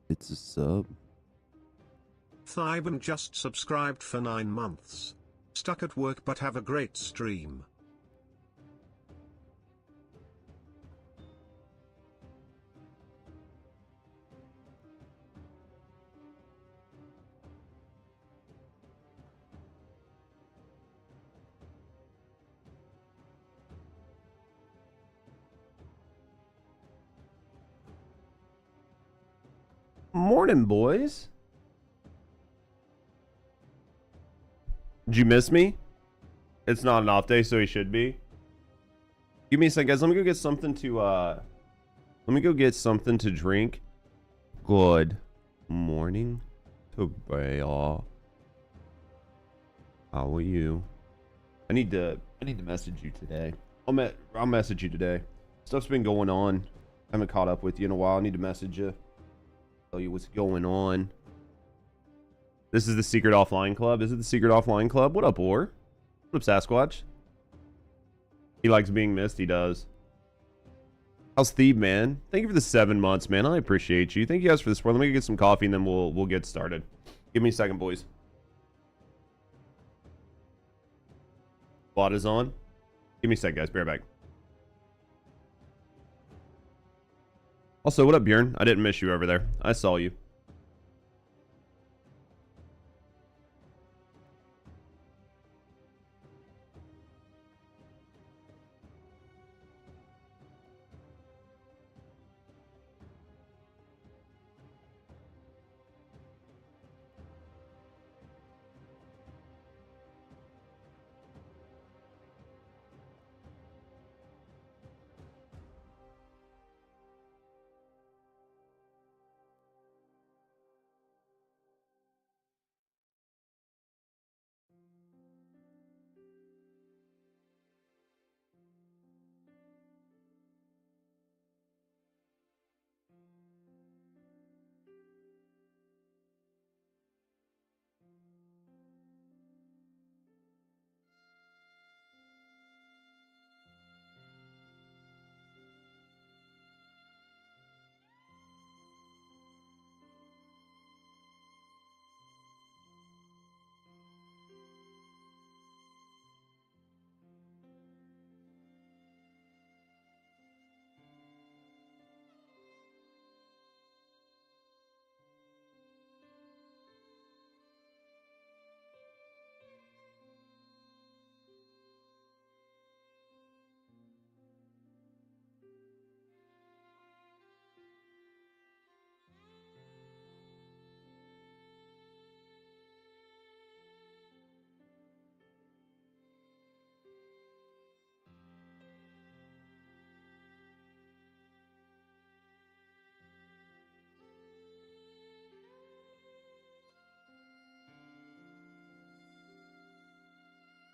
It's a sub. Thiban just subscribed for 9 months. Stuck at work but have a great stream. Morning, boys. Did you miss me? It's not an off day, so he should be. Give me a second, guys. Let me go get something to drink. Good morning to Bea. How are you? I need to message you today. I'll message you today. Stuff's been going on. I haven't caught up with you in a while. I need to message you. Tell you what's going on. This is the secret offline club. Is it the secret offline club? What up, Or? What up, Sasquatch? He likes being missed. He does. How's Thebe, man? Thank you for the 7 months, man. I appreciate you. Thank you guys for the support. Let me get some coffee and then we'll get started. Give me a second, boys. Bot is on. Give me a sec, guys. Be right back. Also, what up, Bjorn? I didn't miss you over there. I saw you.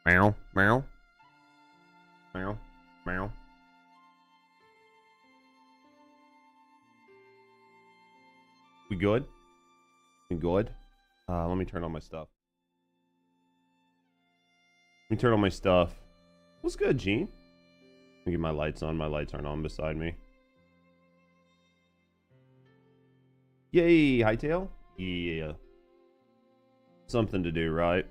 Meow, meow. Meow, meow. We good? We good? Let me turn on my stuff. Let me turn on my stuff. What's good, Gene? Let me get my lights on. My lights aren't on beside me. Yay, Hytale? Yeah. Something to do, right?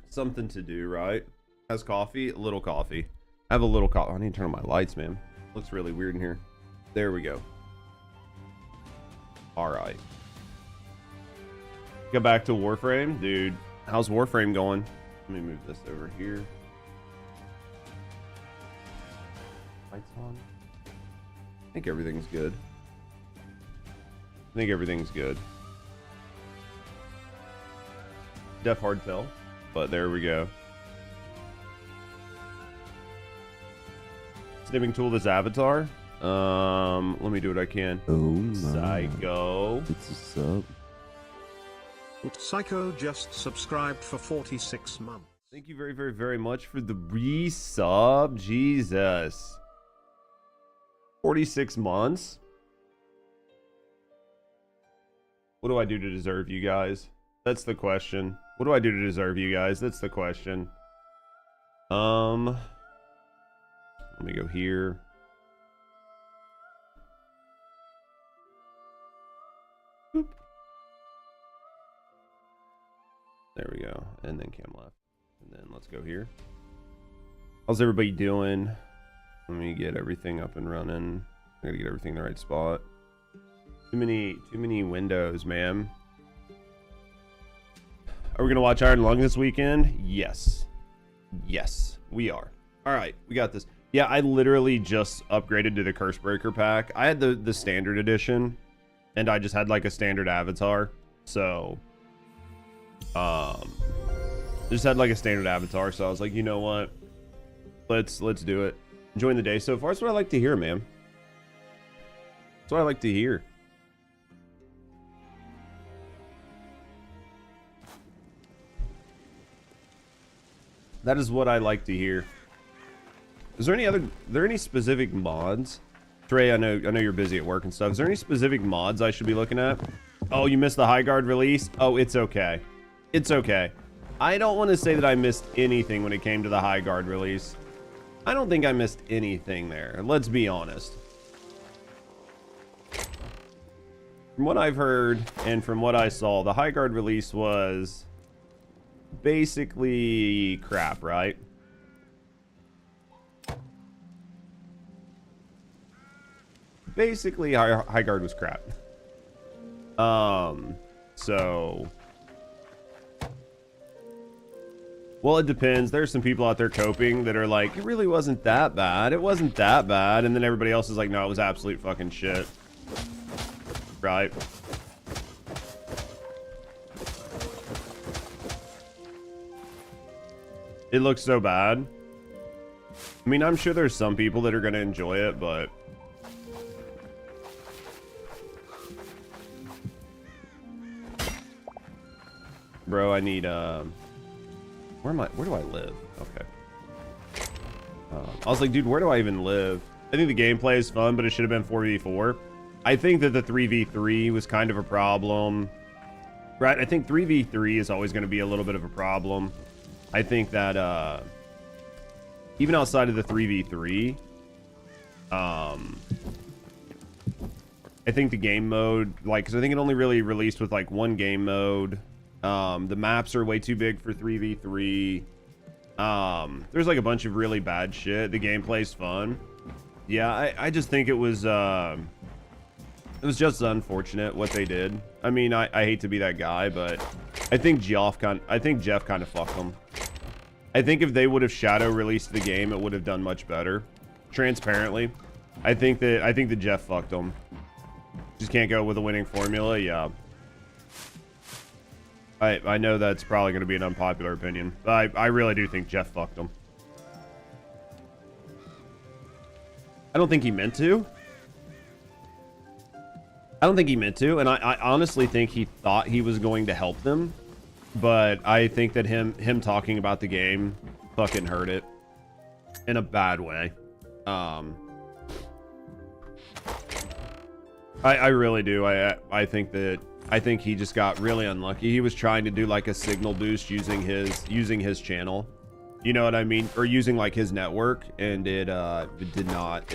Something to do, right? Has coffee? A little coffee. I have a little coffee. I need to turn on my lights, man. Looks really weird in here. There we go. Alright. Go back to Warframe. Dude, how's Warframe going? Let me move this over here. Lights on. I think everything's good. I think everything's good. Def hard tell, but there we go. Snipping tool this avatar. Let me do what I can. Oh my. Psycho. It's a sub. Psycho just subscribed for 46 months. Thank you very, very, very much for the resub. Jesus. 46 months? What do I do to deserve you guys? That's the question. What do I do to deserve you guys? That's the question. Let me go here. Boop. There we go. And then cam left. And then let's go here. How's everybody doing? Let me get everything up and running. I gotta get everything in the right spot. Too many windows, man. Are we gonna watch Iron Lung this weekend? Yes. Yes, we are. Alright, we got this. Yeah, I literally just upgraded to the Curse Breaker pack. I had the standard edition, and I just had like a standard avatar. So just had like a standard avatar, so I was like, you know what? Let's do it. Enjoying the day so far. That's what I like to hear, man. That's what I like to hear. That is what I like to hear. Is there any specific mods? Trey, I know you're busy at work and stuff. Is there any specific mods I should be looking at? Oh, you missed the High Guard release? Oh, it's okay. It's okay. I don't want to say that I missed anything when it came to the High Guard release. I don't think I missed anything there. Let's be honest. From what I've heard and from what I saw, the High Guard release was basically crap, right? Basically, High Guard was crap. So... Well, it depends. There's some people out there coping that are like, it really wasn't that bad. It wasn't that bad. And then everybody else is like, no, it was absolute fucking shit. Right? It looks so bad. I mean, I'm sure there's some people that are going to enjoy it, but... Bro, I need, where do I live? Okay. I was like, dude, where do I even live? I think the gameplay is fun, but it should have been 4v4. I think that the 3v3 was kind of a problem. Right, I think 3v3 is always going to be a little bit of a problem. I think that, even outside of the 3v3, I think the game mode, like, because I think it only really released with, like, one game mode. The maps are way too big for 3v3. There's like a bunch of really bad shit. The gameplay's fun. Yeah, I just think it was just unfortunate what they did. I mean, I hate to be that guy, but I think Jeff kind of fucked them. I think if they would have shadow released the game, it would have done much better. Transparently, I think that Jeff fucked them. Just can't go with a winning formula. Yeah. I know that's probably going to be an unpopular opinion, but I really do think Jeff fucked him. I don't think he meant to. I don't think he meant to, and I honestly think he thought he was going to help them, but I think that him talking about the game fucking hurt it in a bad way. I really do. I think he just got really unlucky. He was trying to do like a signal boost using his channel. You know what I mean? Or using like his network, and it did not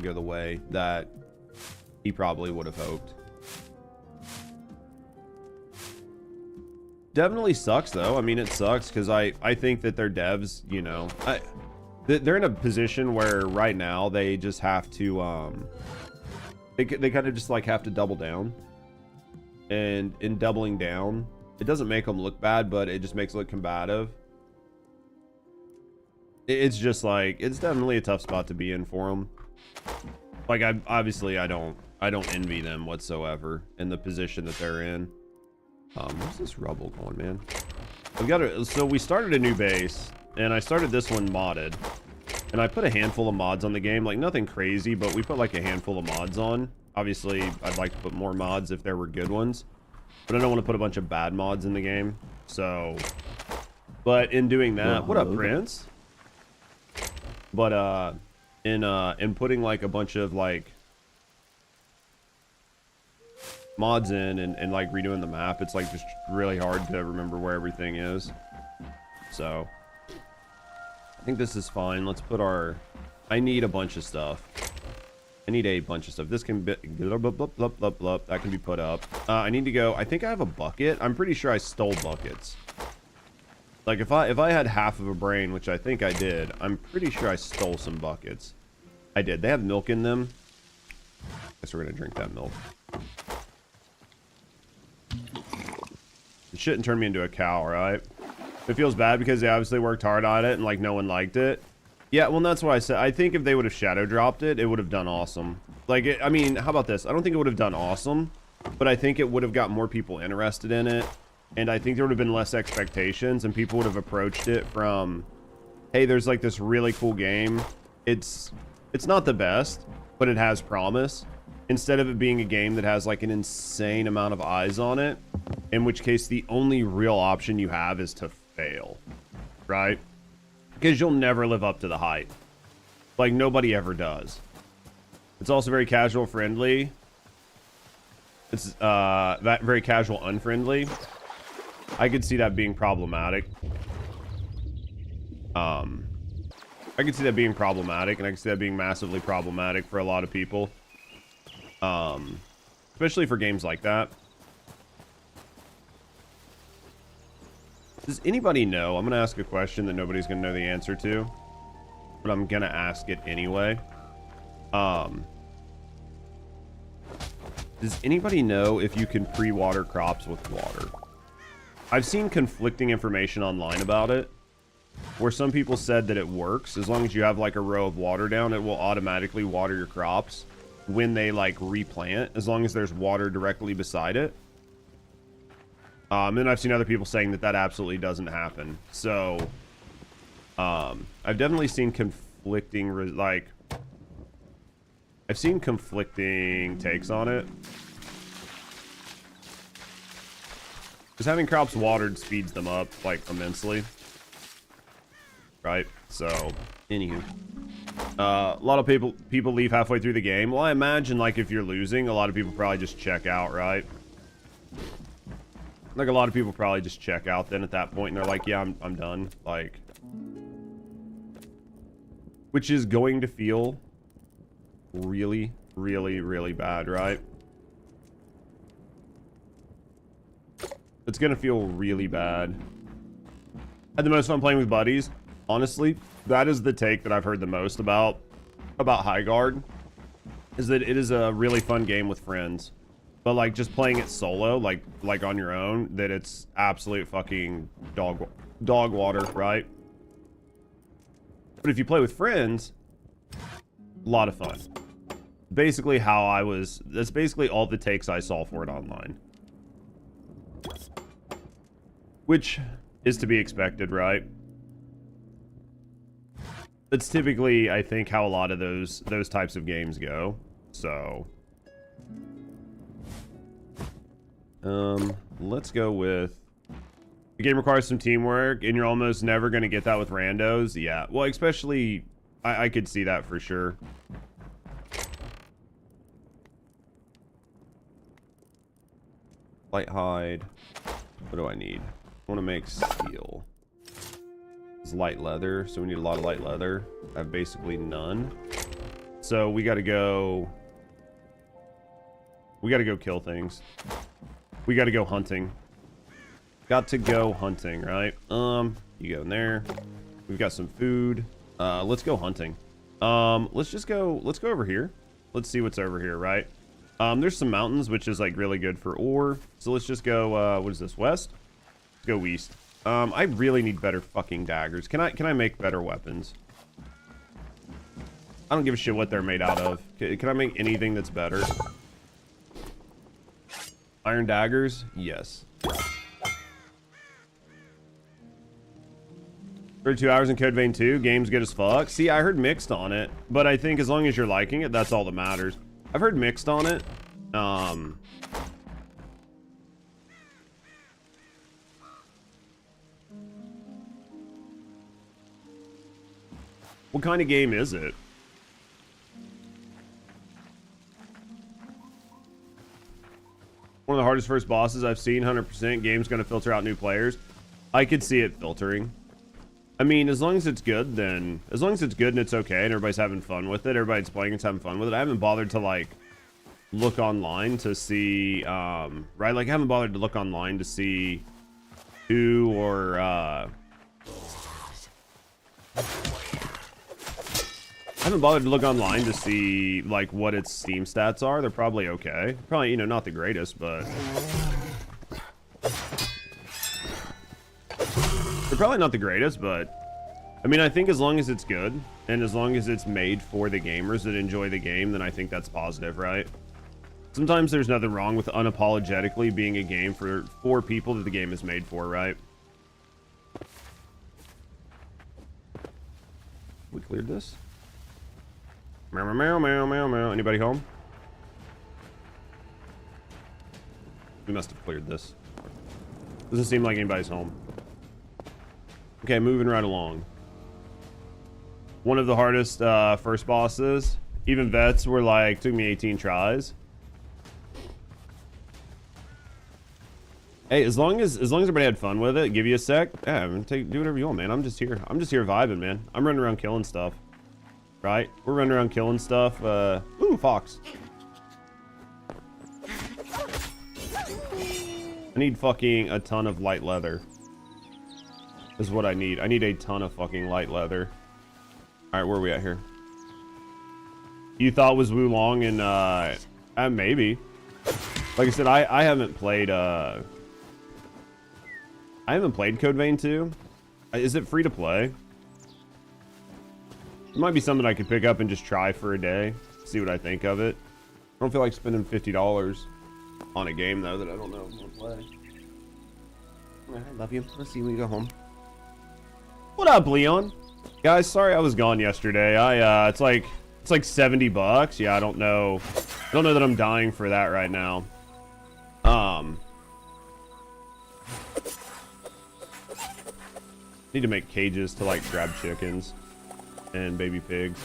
go the way that he probably would have hoped. Definitely sucks though. I mean, it sucks because I think that their devs, you know, they're in a position where right now they just have to they kind of just like have to double down. And in doubling down, it doesn't make them look bad, but it just makes it look combative. It's just like, it's definitely a tough spot to be in for them. Like, I don't envy them whatsoever in the position that they're in. Where's this rubble going, man? So we started a new base, and I started this one modded. And I put a handful of mods on the game, like nothing crazy, but we put like a handful of mods on. Obviously, I'd like to put more mods if there were good ones, but I don't want to put a bunch of bad mods in the game. So, but in doing that, what up, Prince? But in putting like a bunch of like mods in and like redoing the map, it's like just really hard to remember where everything is. So, I think this is fine. Let's put I need a bunch of stuff. I need a bunch of stuff. This can be, that can be put up. I need to go. I think I have a bucket. I'm pretty sure I stole buckets. Like if I had half of a brain, which I think I did, I'm pretty sure I stole some buckets. I did. They have milk in them. Guess we're gonna drink that milk. It shouldn't turn me into a cow, right? It feels bad because they obviously worked hard on it and like no one liked it. Yeah, well, that's why I said, I think if they would have shadow dropped it, it would have done awesome. Like, I mean, how about this? I don't think it would have done awesome, but I think it would have got more people interested in it. And I think there would have been less expectations and people would have approached it from, hey, there's like this really cool game. It's not the best, but it has promise. Instead of it being a game that has like an insane amount of eyes on it, in which case the only real option you have is to fail, right? Because you'll never live up to the hype. Like, nobody ever does. It's also very casual friendly. It's that very casual unfriendly. I could see that being problematic. I could see that being problematic, and I could see that being massively problematic for a lot of people. Especially for games like that. Does anybody know? I'm going to ask a question that nobody's going to know the answer to, but I'm going to ask it anyway. Does anybody know if you can pre-water crops with water? I've seen conflicting information online about it, where some people said that it works. As long as you have like a row of water down, it will automatically water your crops when they like replant, as long as there's water directly beside it. And I've seen other people saying that that absolutely doesn't happen. So, I've definitely seen conflicting, I've seen conflicting takes on it. Because having crops watered speeds them up, like, immensely. Right? So, anywho. A lot of people leave halfway through the game. Well, I imagine, like, if you're losing, a lot of people probably just check out, right? Like, a lot of people probably just check out then at that point, and they're like, yeah, I'm done. Like, which is going to feel really, really, really bad, right? It's gonna feel really bad. I had the most fun playing with buddies. Honestly, that is the take that I've heard the most about Highguard, is that it is a really fun game with friends. But like just playing it solo, like on your own, that it's absolute fucking dog water, right? But if you play with friends, a lot of fun. Basically that's basically all the takes I saw for it online. Which is to be expected, right? That's typically, I think, how a lot of those types of games go. So let's go with, the game requires some teamwork and you're almost never going to get that with randos. Yeah, well, especially I could see that for sure. Light hide. What do I need? I want to make steel. It's light leather, so we need a lot of light leather. I have basically none. So we got to go kill things. We got to go hunting. Got to go hunting, right? You go in there. We've got some food. Let's go hunting. Let's go over here. Let's see what's over here, right? There's some mountains, which is like really good for ore. So let's just go, what is this, west? Let's go east. I really need better fucking daggers. Can I make better weapons? I don't give a shit what they're made out of. Can I make anything that's better? Iron daggers? Yes. 32 hours in Code Vein 2. Game's good as fuck. See, I heard mixed on it, but I think as long as you're liking it, that's all that matters. I've heard mixed on it. What kind of game is it? One of the hardest first bosses I've seen, 100%. Game's gonna filter out new players. I could see it filtering. I mean, as long as it's good, then as long as it's good and it's okay and everybody's having fun with it, everybody's playing and having fun with it. I haven't bothered to like look online to see, right? Like I haven't bothered to look online to see who or I haven't bothered to look online to see like what its Steam stats are. They're probably okay. Probably, you know, not the greatest, but they're probably not the greatest, but I mean, I think as long as it's good and as long as it's made for the gamers that enjoy the game, then I think that's positive, right? Sometimes there's nothing wrong with unapologetically being a game for people that the game is made for, right? We cleared this. Meow, meow, meow, meow, meow. Anybody home? We must have cleared this. Doesn't seem like anybody's home. Okay, moving right along. One of the hardest first bosses. Even vets were like, took me 18 tries. Hey, as long as everybody had fun with it, give you a sec. Yeah, do whatever you want, man. I'm just here vibing, man. I'm running around killing stuff. Right? We're running around killing stuff. Ooh, fox. I need fucking a ton of light leather. Is what I need. I need a ton of fucking light leather. All right, where are we at here? You thought was Wulong and maybe. Like I said, I haven't played Code Vein 2. Is it free to play? It might be something I could pick up and just try for a day. See what I think of it. I don't feel like spending $50 on a game though that I don't know if I'm gonna play. I love you. Let's see when you go home. What up, Leon? Guys, sorry I was gone yesterday. It's like $70. Yeah, I don't know that I'm dying for that right now. Need to make cages to like grab chickens and baby pigs.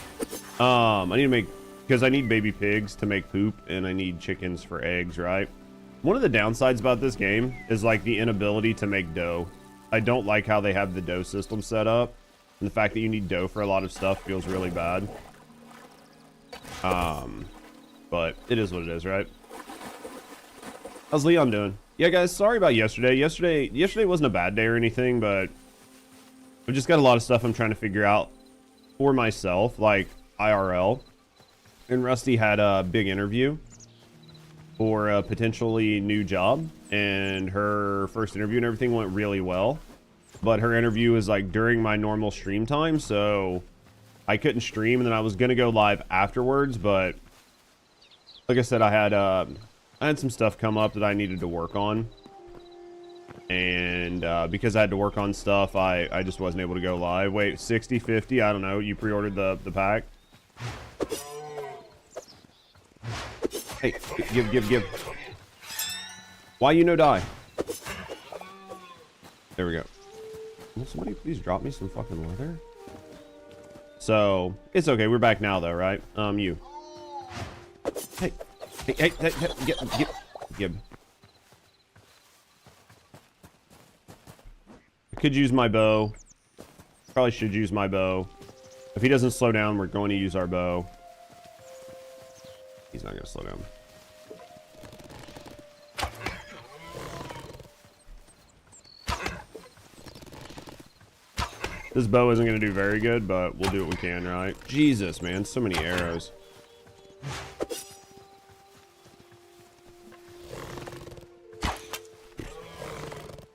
I need to make, because I need baby pigs to make poop and I need chickens for eggs, right? One of the downsides about this game is like the inability to make dough. I don't like how they have the dough system set up, and the fact that you need dough for a lot of stuff feels really bad. But it is what it is, right? How's Leon doing? Yeah, guys, sorry about yesterday. Yesterday wasn't a bad day or anything, but I've just got a lot of stuff I'm trying to figure out for myself, like IRL. And Rusty had a big interview for a potentially new job, and her first interview and everything went really well. But her interview was like during my normal stream time, so I couldn't stream, and then I was gonna go live afterwards, but like I said, I had some stuff come up that I needed to work on. And because I had to work on stuff, I just wasn't able to go live. Wait, 60, 50, I don't know. You pre-ordered the pack? Hey, give. Why you no die? There we go. Will somebody please drop me some fucking leather? So, it's okay. We're back now, though, right? You. Hey, get. I could use my bow. Probably should use my bow. If he doesn't slow down, we're going to use our bow. He's not going to slow down. This bow isn't going to do very good, but we'll do what we can, right? Jesus, man. So many arrows.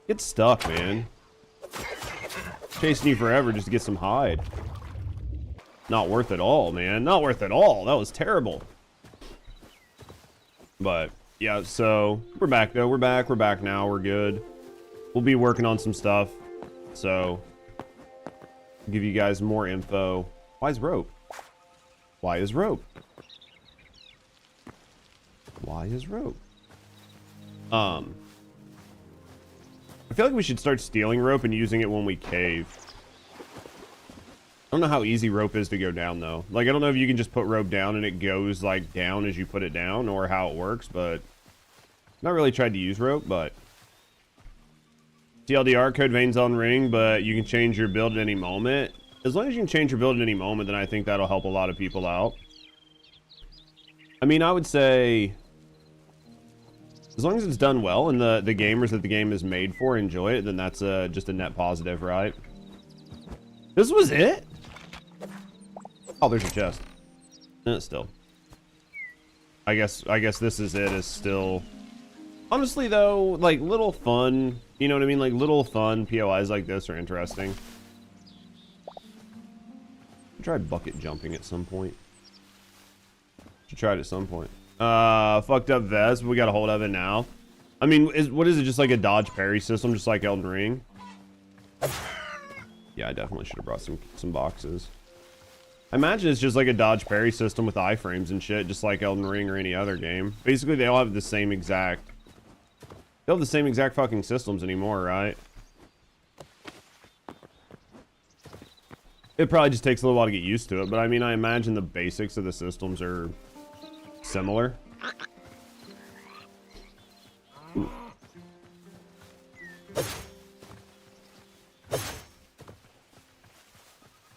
Get stuck, man. Chasing you forever just to get some hide. Not worth it all, man. Not worth it all. That was terrible. But, yeah, so we're back, though. We're back now. We're good. We'll be working on some stuff. So, I'll give you guys more info. Why is rope? Why is rope? Why is rope? I feel like we should start stealing rope and using it when we cave. I don't know how easy rope is to go down, though. Like, I don't know if you can just put rope down and it goes, like, down as you put it down, or how it works, but not really tried to use rope, but TLDR, code veins on ring, but you can change your build at any moment. As long as you can change your build at any moment, then I think that'll help a lot of people out. I mean, I would say, as long as it's done well and the gamers that the game is made for enjoy it, then that's just a net positive, right? This was it? Oh, there's a chest. Still. I guess this is it. Is still. Honestly, though, like little fun, you know what I mean? Like little fun POIs like this are interesting. Try bucket jumping at some point. Should try it at some point. Fucked up vest. We got a hold of it now. I mean, what is it? Just like a dodge parry system, just like Elden Ring. Yeah, I definitely should have brought some boxes. I imagine it's just like a dodge parry system with iframes and shit, just like Elden Ring or any other game. Basically, they all have the same exact. They have the same exact fucking systems anymore, right? It probably just takes a little while to get used to it, but I mean, I imagine the basics of the systems are similar. Ooh.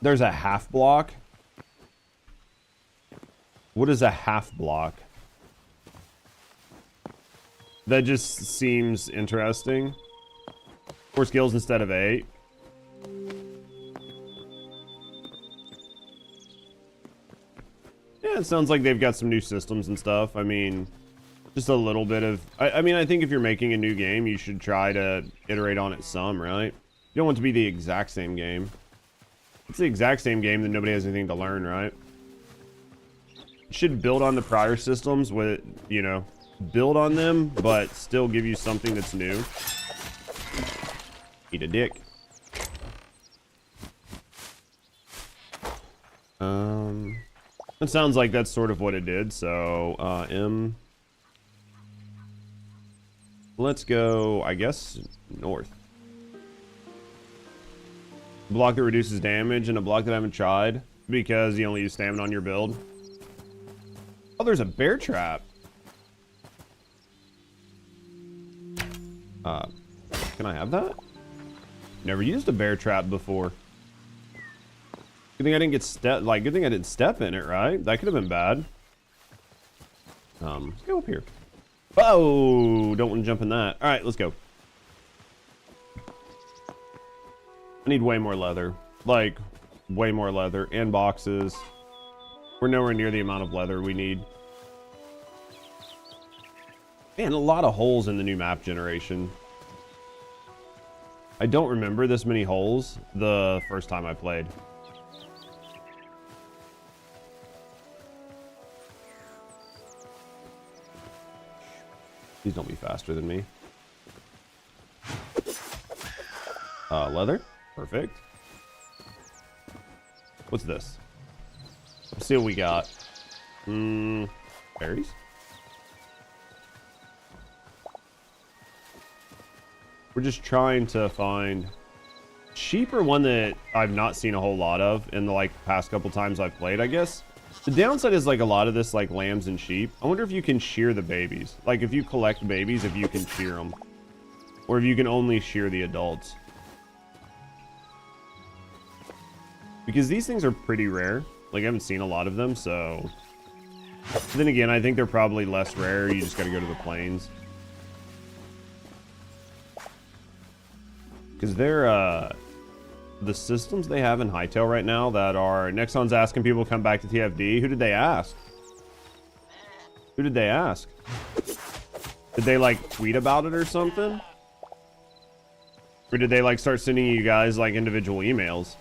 There's a half block. What is a half block? That just seems interesting. 4 skills instead of 8. Yeah, it sounds like they've got some new systems and stuff. I mean, just a little bit of... I mean, I think if you're making a new game, you should try to iterate on it some, right? You don't want it to be the exact same game. If it's the exact same game, then nobody has anything to learn, right? You should build on the prior systems with, you know, build on them, but still give you something that's new. Eat a dick. It sounds like that's sort of what it did, so, let's go, I guess, north. Block that reduces damage, and a block that I haven't tried, because you only use stamina on your build. Oh, there's a bear trap. Can I have that? Never used a bear trap before. Good thing I didn't get good thing I didn't step in it, right? That could have been bad. Let's go up here. Oh, don't want to jump in that. All right, let's go. I need way more leather. Like, way more leather and boxes. We're nowhere near the amount of leather we need. Man, a lot of holes in the new map generation. I don't remember this many holes the first time I played. Please don't be faster than me. Leather. Perfect. What's this? Let's see what we got. Berries? We're just trying to find... Sheep are one that I've not seen a whole lot of in the like past couple times I've played, I guess. The downside is like a lot of this like lambs and sheep. I wonder if you can shear the babies. Like if you collect babies, if you can shear them. Or if you can only shear the adults. Because these things are pretty rare. Like I haven't seen a lot of them, so... But then again, I think they're probably less rare. You just gotta go to the plains. Because they're, the systems they have in Hytale right now that are... Nexon's asking people to come back to TFD. Who did they ask? Who did they ask? Did they, like, tweet about it or something? Or did they, like, start sending you guys, like, individual emails?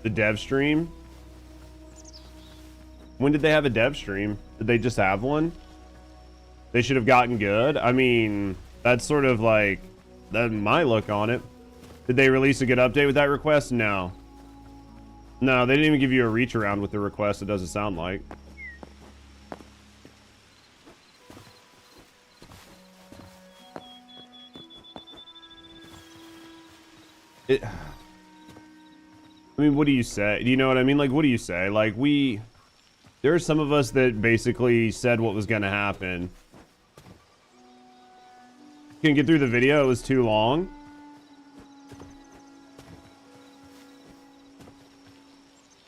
The dev stream? When did they have a dev stream? Did they just have one? They should have gotten good. I mean, that's sort of like, that's my look on it. Did they release a good update with that request? No. No, they didn't even give you a reach around with the request, it doesn't sound like. I mean, what do you say? Do you know what I mean? Like, what do you say? Like, there are some of us that basically said what was going to happen. Couldn't get through the video. It was too long.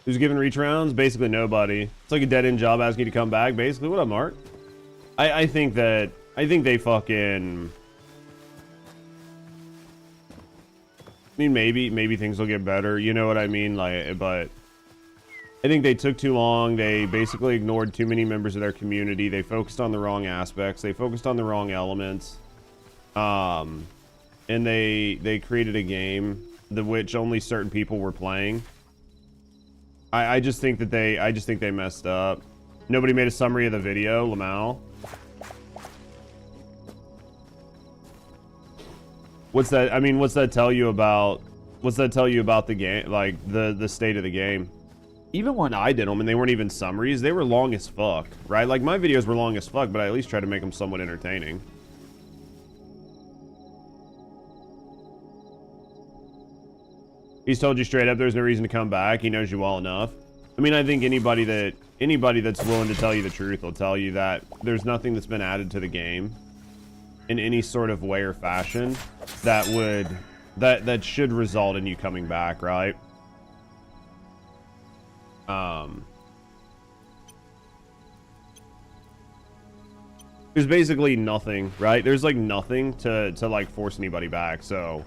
Who's giving reach rounds? Basically nobody. It's like a dead-end job asking you to come back. Basically, what up, Mark? I think they fucking... I mean, maybe things will get better. You know what I mean? Like, but I think they took too long. They basically ignored too many members of their community. They focused on the wrong aspects. They focused on the wrong elements. And they created a game which only certain people were playing. I just think they messed up. Nobody made a summary of the video, Lamau. What's that? I mean, what's that tell you about the game? Like the state of the game? Even when I did them and they weren't even summaries, they were long as fuck, right? Like my videos were long as fuck, but I at least tried to make them somewhat entertaining. He's told you straight up there's no reason to come back. He knows you well enough. I mean, I think anybody that's willing to tell you the truth will tell you that there's nothing that's been added to the game in any sort of way or fashion that should result in you coming back, right? There's basically nothing, right? There's like nothing to like force anybody back. So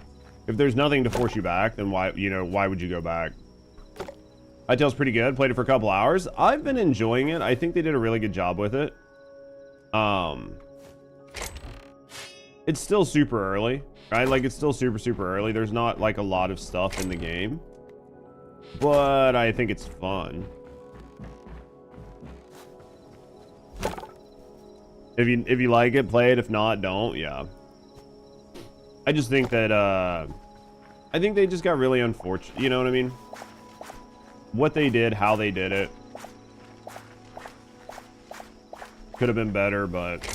if there's nothing to force you back, then why would you go back? Hytale's pretty good. Played it for a couple hours. I've been enjoying it. I think they did a really good job with it. It's still super early, right? Like it's still super early. There's not like a lot of stuff in the game, but I think it's fun. If you like it, play it. If not, don't. Yeah. I just think that I think they just got really unfortunate. You know what I mean? What they did, how they did it, could have been better, but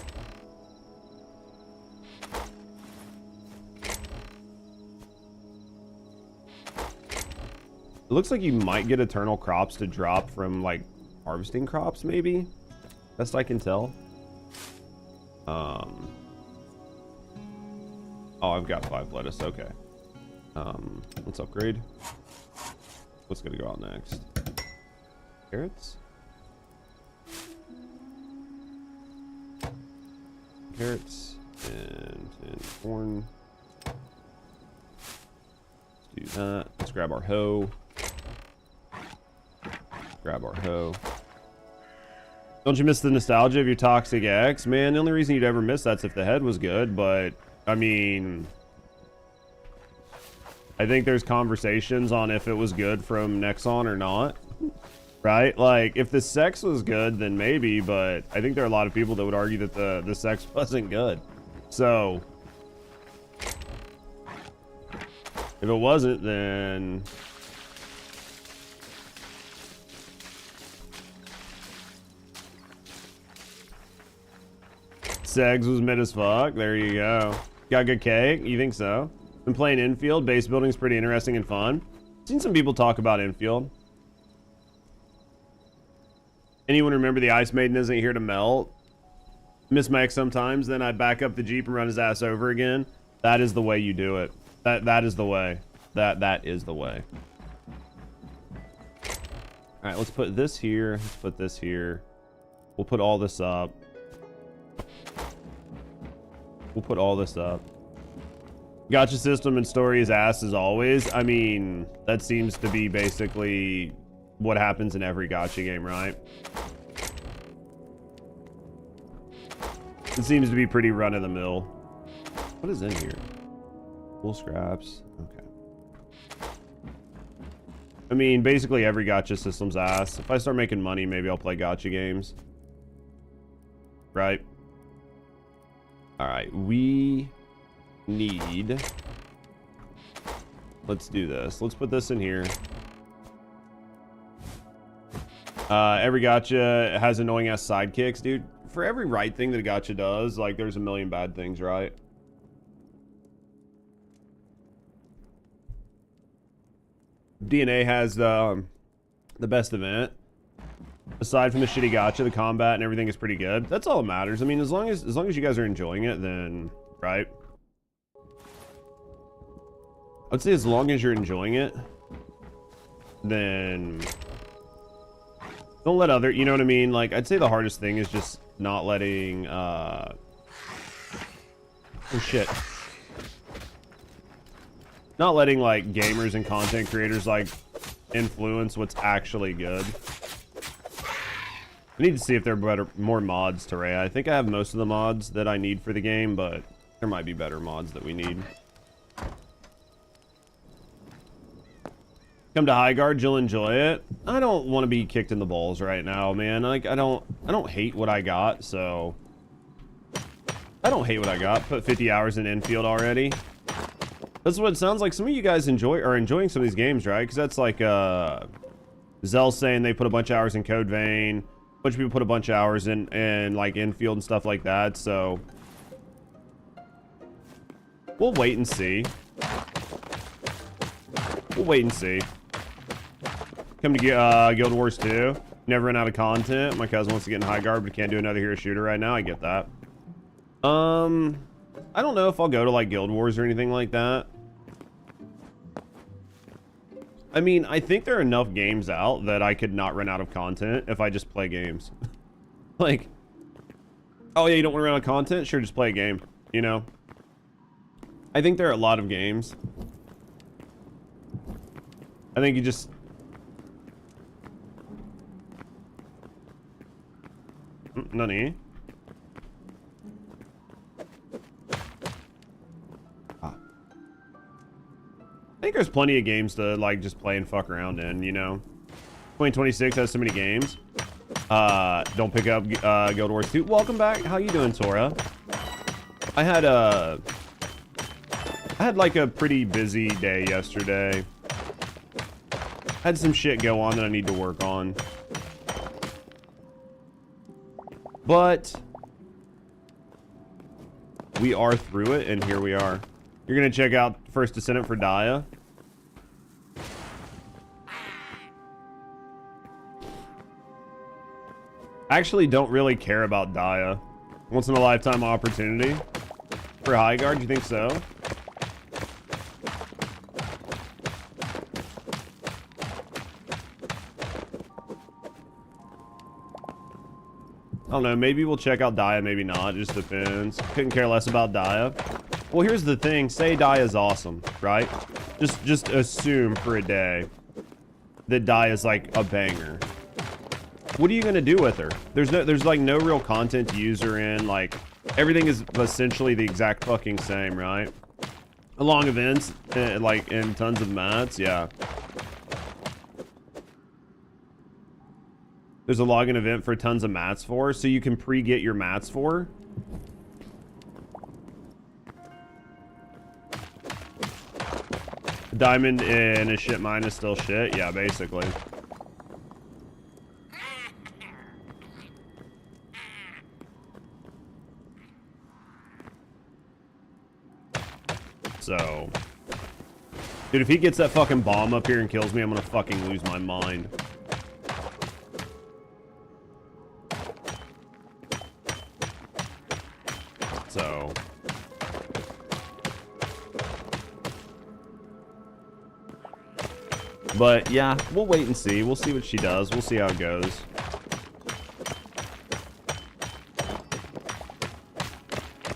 it looks like you might get eternal crops to drop from like harvesting crops, maybe. Best I can tell. Oh, I've got 5 lettuce. Okay. Let's upgrade. What's gonna go out next? Carrots. Carrots and corn. Let's do that. Let's grab our hoe. Grab our hoe. Don't you miss the nostalgia of your Toxic X? Man, the only reason you'd ever miss that's if the head was good, but I mean, I think there's conversations on if it was good from Nexon or not, right? Like, if the sex was good, then maybe, but I think there are a lot of people that would argue that the sex wasn't good. So, if it wasn't, then sex was mid as fuck. There you go. Got good cake? You think so? Been playing infield. Base building's pretty interesting and fun. Seen some people talk about infield. Anyone remember the Ice Maiden isn't here to melt? Miss Mike sometimes, then I back up the Jeep and run his ass over again. That is the way you do it. That is the way. That is the way. Alright, let's put this here. Let's put this here. We'll put all this up. We'll put all this up. Gotcha system and story is ass as always. I mean, that seems to be basically what happens in every gotcha game, right? It seems to be pretty run-of-the-mill. What is in here? Full scraps. Okay. I mean, basically every gotcha system's ass. If I start making money, maybe I'll play gotcha games. Right? Alright, we need... Let's do this. Let's put this in here. Every gotcha has annoying ass sidekicks, dude. For every right thing that a gotcha does, like, there's a million bad things, right? DNA has the best event. Aside from the shitty gacha, the combat and everything is pretty good. That's all that matters. I mean, as long as you guys are enjoying it, then right. I'd say as long as you're enjoying it, then don't let other, you know what I mean? Like, I'd say the hardest thing is just not letting, oh shit. Not letting, like, gamers and content creators, like, influence what's actually good. I need to see if there are more mods to Ray. I think I have most of the mods that I need for the game, but there might be better mods that we need. Come to High Guard, you'll enjoy it. I don't want to be kicked in the balls right now, man. Like, I don't hate what I got, so I don't hate what I got. Put 50 hours in infield already. That's what it sounds like. Some of you guys are enjoying some of these games, right? Because that's like Zell saying they put a bunch of hours in Code Vein. A bunch of people put a bunch of hours in like infield and stuff like that. So we'll wait and see. We'll wait and see. Come to Guild Wars 2. Never run out of content. My cousin wants to get in High Guard, but can't do another hero shooter right now. I get that. I don't know if I'll go to like Guild Wars or anything like that. I mean, I think there are enough games out that I could not run out of content if I just play games. Like, oh yeah, you don't want to run out of content? Sure, just play a game, you know? I think there are a lot of games. I think you just... Nani? I think there's plenty of games to like just play and fuck around in, you know. 2026 has so many games. Don't pick up Guild Wars 2. Welcome back. How you doing, Tora? I had like a pretty busy day yesterday. Had some shit go on that I need to work on. But we are through it, and here we are. You're gonna check out First Descendant for Daya. I actually don't really care about Daya. Once in a lifetime opportunity for High Guard. You think so? I don't know, maybe we'll check out Daya, maybe not, it just depends. Couldn't care less about Daya. Well, here's the thing, say Daya's awesome, right? Just assume for a day that Daya's like a banger. What are you gonna do with her? There's like no real content to use her in, like everything is essentially the exact fucking same, right? Along events, like and tons of mats, yeah. There's a login event for tons of mats for, so you can pre-get your mats for. Diamond in a shit mine is still shit, yeah, basically. So, dude, if he gets that fucking bomb up here and kills me, I'm gonna fucking lose my mind. So, but yeah, we'll wait and see. We'll see what she does. We'll see how it goes.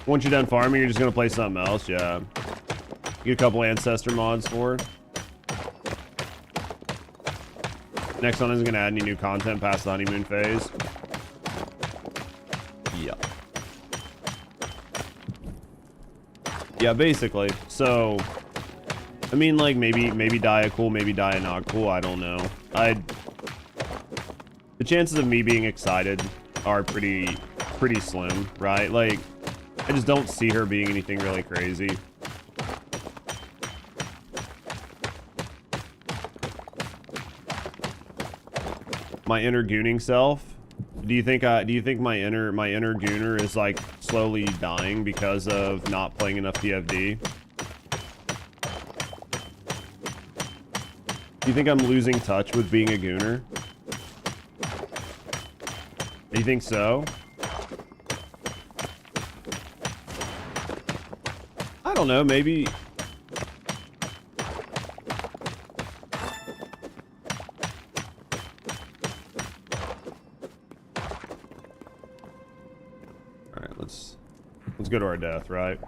Once you're done farming, you're just gonna play something else. Yeah, get a couple ancestor mods for. Next one isn't gonna add any new content past the honeymoon phase. Yeah. Yeah, basically. So, I mean, like, maybe Daya cool, maybe Daya not cool, I don't know. The chances of me being excited are pretty slim, right? Like, I just don't see her being anything really crazy. My inner gooning self? Do you think my inner gooner is like slowly dying because of not playing enough TFD? Do you think I'm losing touch with being a gooner? Do you think so? I don't know, maybe. All right, let's go to our death, right?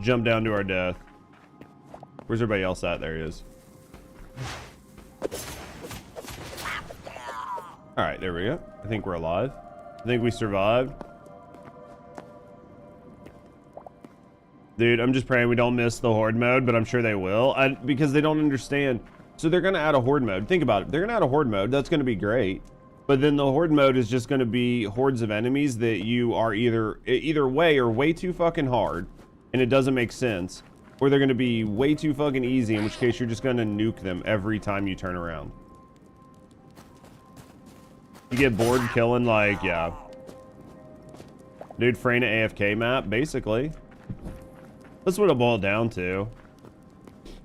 Jump down to our death. Where's everybody else at? There he is. All right, there we go. I think we're alive. I think we survived. Dude, I'm just praying we don't miss the horde mode, but I'm sure they will. Because they don't understand. So they're going to add a horde mode. Think about it. They're going to add a horde mode. That's going to be great. But then the horde mode is just going to be hordes of enemies that you are either way or way too fucking hard, and it doesn't make sense, or they're going to be way too fucking easy, in which case you're just going to nuke them every time you turn around. You get bored killing, like, yeah. Dude, Freyna AFK map, basically. That's what it boiled down to.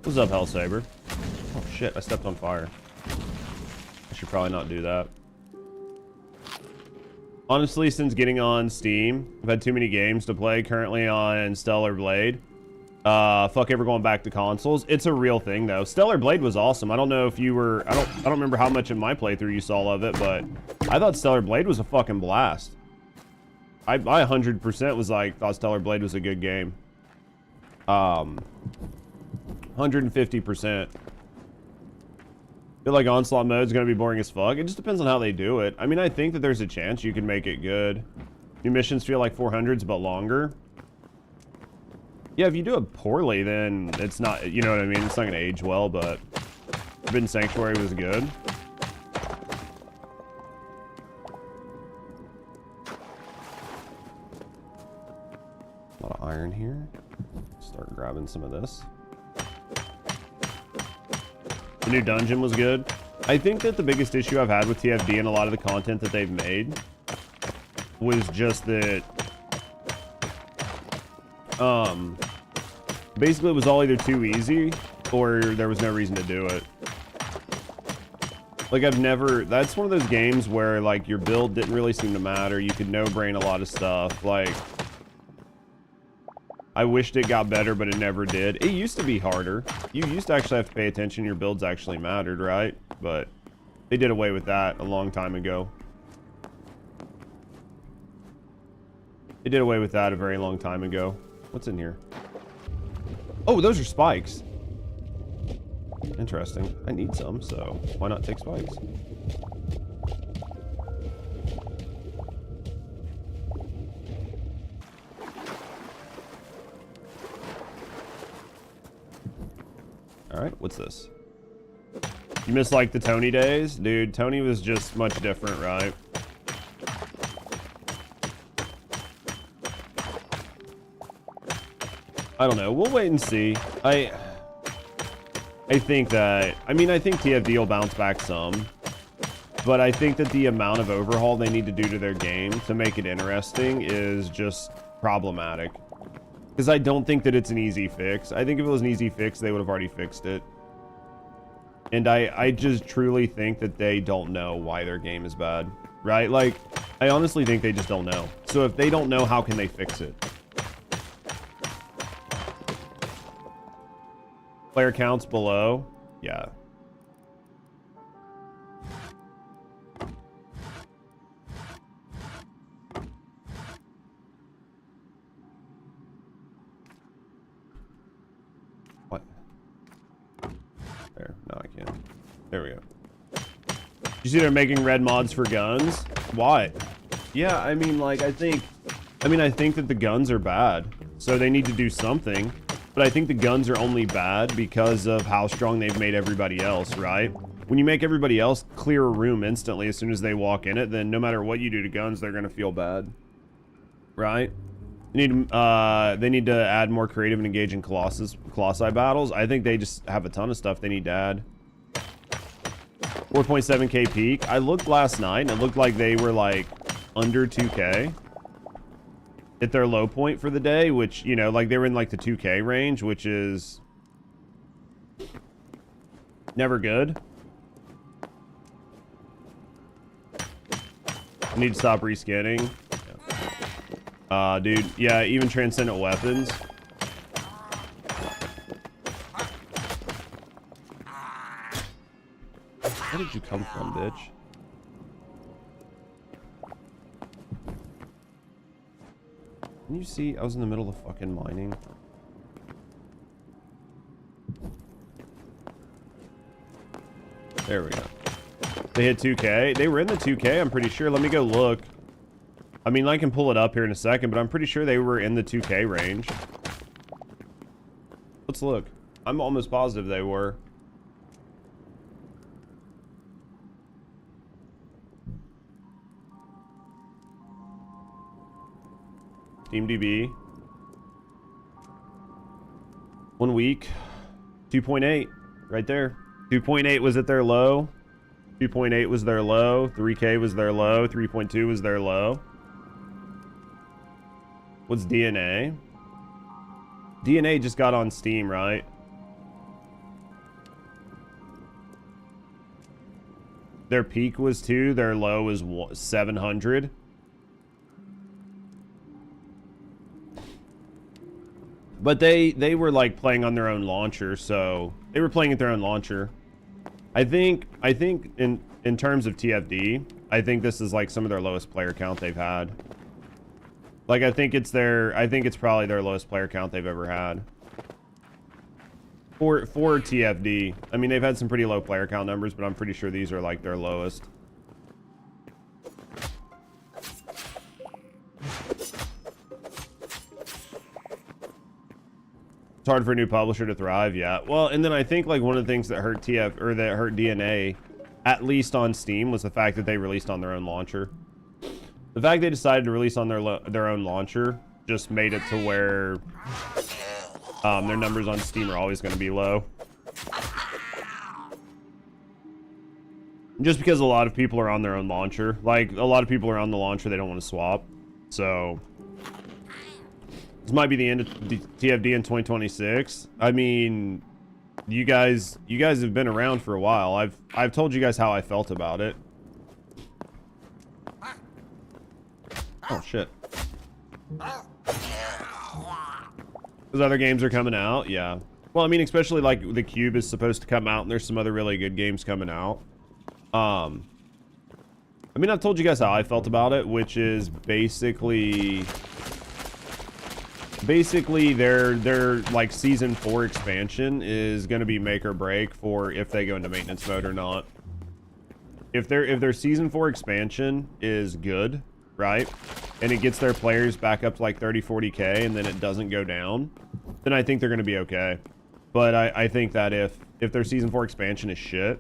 What's up, Hellsaber? Oh shit, I stepped on fire. I should probably not do that. Honestly, since getting on Steam, I've had too many games to play. Currently on Stellar Blade. Fuck ever going back to consoles. It's a real thing though. Stellar Blade was awesome. I don't know if you were, I don't remember how much in my playthrough you saw of it, but I thought Stellar Blade was a fucking blast. I 100% was like, thought Stellar Blade was a good game. 150%. Feel like Onslaught mode is going to be boring as fuck. It just depends on how they do it. I mean, I think that there's a chance you can make it good. New missions feel like 400s, but longer. Yeah, if you do it poorly, then it's not, you know what I mean? It's not going to age well, but Forbidden Sanctuary was good. A lot of iron here. Start grabbing some of this. The new dungeon was good. I think that the biggest issue I've had with TFD and a lot of the content that they've made was just that basically it was all either too easy or there was no reason to do it. Like that's one of those games where like your build didn't really seem to matter. You could no-brain a lot of stuff. Like, I wished it got better, but it never did. It used to be harder. You used to actually have to pay attention. Your builds actually mattered, right? But they did away with that a long time ago. They did away with that a very long time ago. What's in here? Oh, those are spikes. Interesting. I need some, so why not take spikes? Alright, what's this? You miss like the Tony days? Dude, Tony was just much different, right? I don't know. We'll wait and see. I think that, I mean, I think TFD will bounce back some, but I think that the amount of overhaul they need to do to their game to make it interesting is just problematic. Because I don't think that it's an easy fix. I think if it was an easy fix, they would have already fixed it. And I just truly think that they don't know why their game is bad, right? Like, I honestly think they just don't know. So if they don't know, how can they fix it? Player counts below. Yeah. What? There. No, I can't. There we go. You see they're making red mods for guns? Why? Yeah, I mean, like, I think that the guns are bad. So they need to do something. But I think the guns are only bad because of how strong they've made everybody else, right? When you make everybody else clear a room instantly as soon as they walk in it, then no matter what you do to guns, they're gonna feel bad, right? They need to add more creative and engaging Colossi battles. I think they just have a ton of stuff they need to add. 4.7k peak. I looked last night and it looked like they were like under 2k at their low point for the day, which, you know, like they were in like the 2k range, which is never good. I need to stop rescanning. Dude, yeah, even transcendent weapons. Where did you come from, bitch? Can you see? I was in the middle of fucking mining. There we go. They hit 2k. They were in the 2k, I'm pretty sure. Let me go look. I mean, I can pull it up here in a second, but I'm pretty sure they were in the 2k range. Let's look. I'm almost positive they were. TeamDB. 1 week. 2.8. Right there. 2.8 was at their low. 2.8 was their low. 3k was their low. 3.2 was their low. What's DNA? DNA just got on Steam, right? Their peak was 2. Their low was 700. But they were like playing on their own launcher, so they were playing at their own launcher. I think in terms of TFD, I think this is like some of their lowest player count they've had. Like I think it's probably their lowest player count they've ever had. For TFD. I mean, they've had some pretty low player count numbers, but I'm pretty sure these are like their lowest. It's hard for a new publisher to thrive, yeah. Well, and then I think like one of the things that hurt that hurt DNA, at least on Steam, was the fact that they released on their own launcher. The fact they decided to release on their own launcher just made it to where their numbers on Steam are always going to be low. Just because a lot of people are on their own launcher. Like, a lot of people are on the launcher they don't want to swap. So this might be the end of TFD in 2026. I mean, you guys have been around for a while. I've told you guys how I felt about it. Oh shit. Those other games are coming out, yeah. Well, I mean, especially like the Cube is supposed to come out, and there's some other really good games coming out. I mean, I've told you guys how I felt about it, which is basically their like season 4 expansion is going to be make or break for if they go into maintenance mode or not. If their season 4 expansion is good, right, and it gets their players back up to like 30-40k and then it doesn't go down, then I think they're going to be okay. But I think that if their season 4 expansion is shit,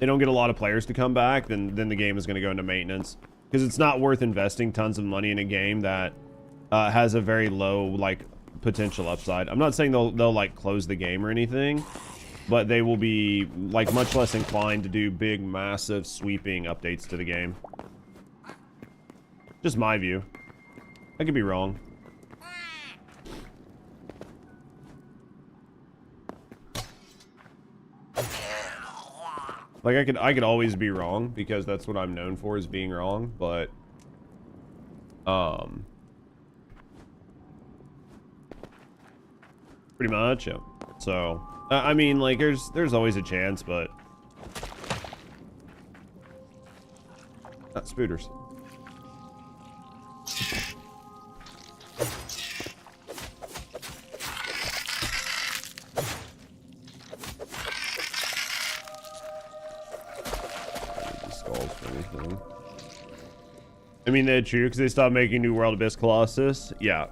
they don't get a lot of players to come back, then the game is going to go into maintenance, because it's not worth investing tons of money in a game that has a very low like potential upside. I'm not saying they'll like close the game or anything, but they will be like much less inclined to do big, massive, sweeping updates to the game. Just my view. I could be wrong. Like I could always be wrong, because that's what I'm known for, is being wrong, but pretty much, yeah. So I mean, like there's always a chance, but spooters. I mean, that's true, because they stopped making New World Abyss Colossus. Yeah.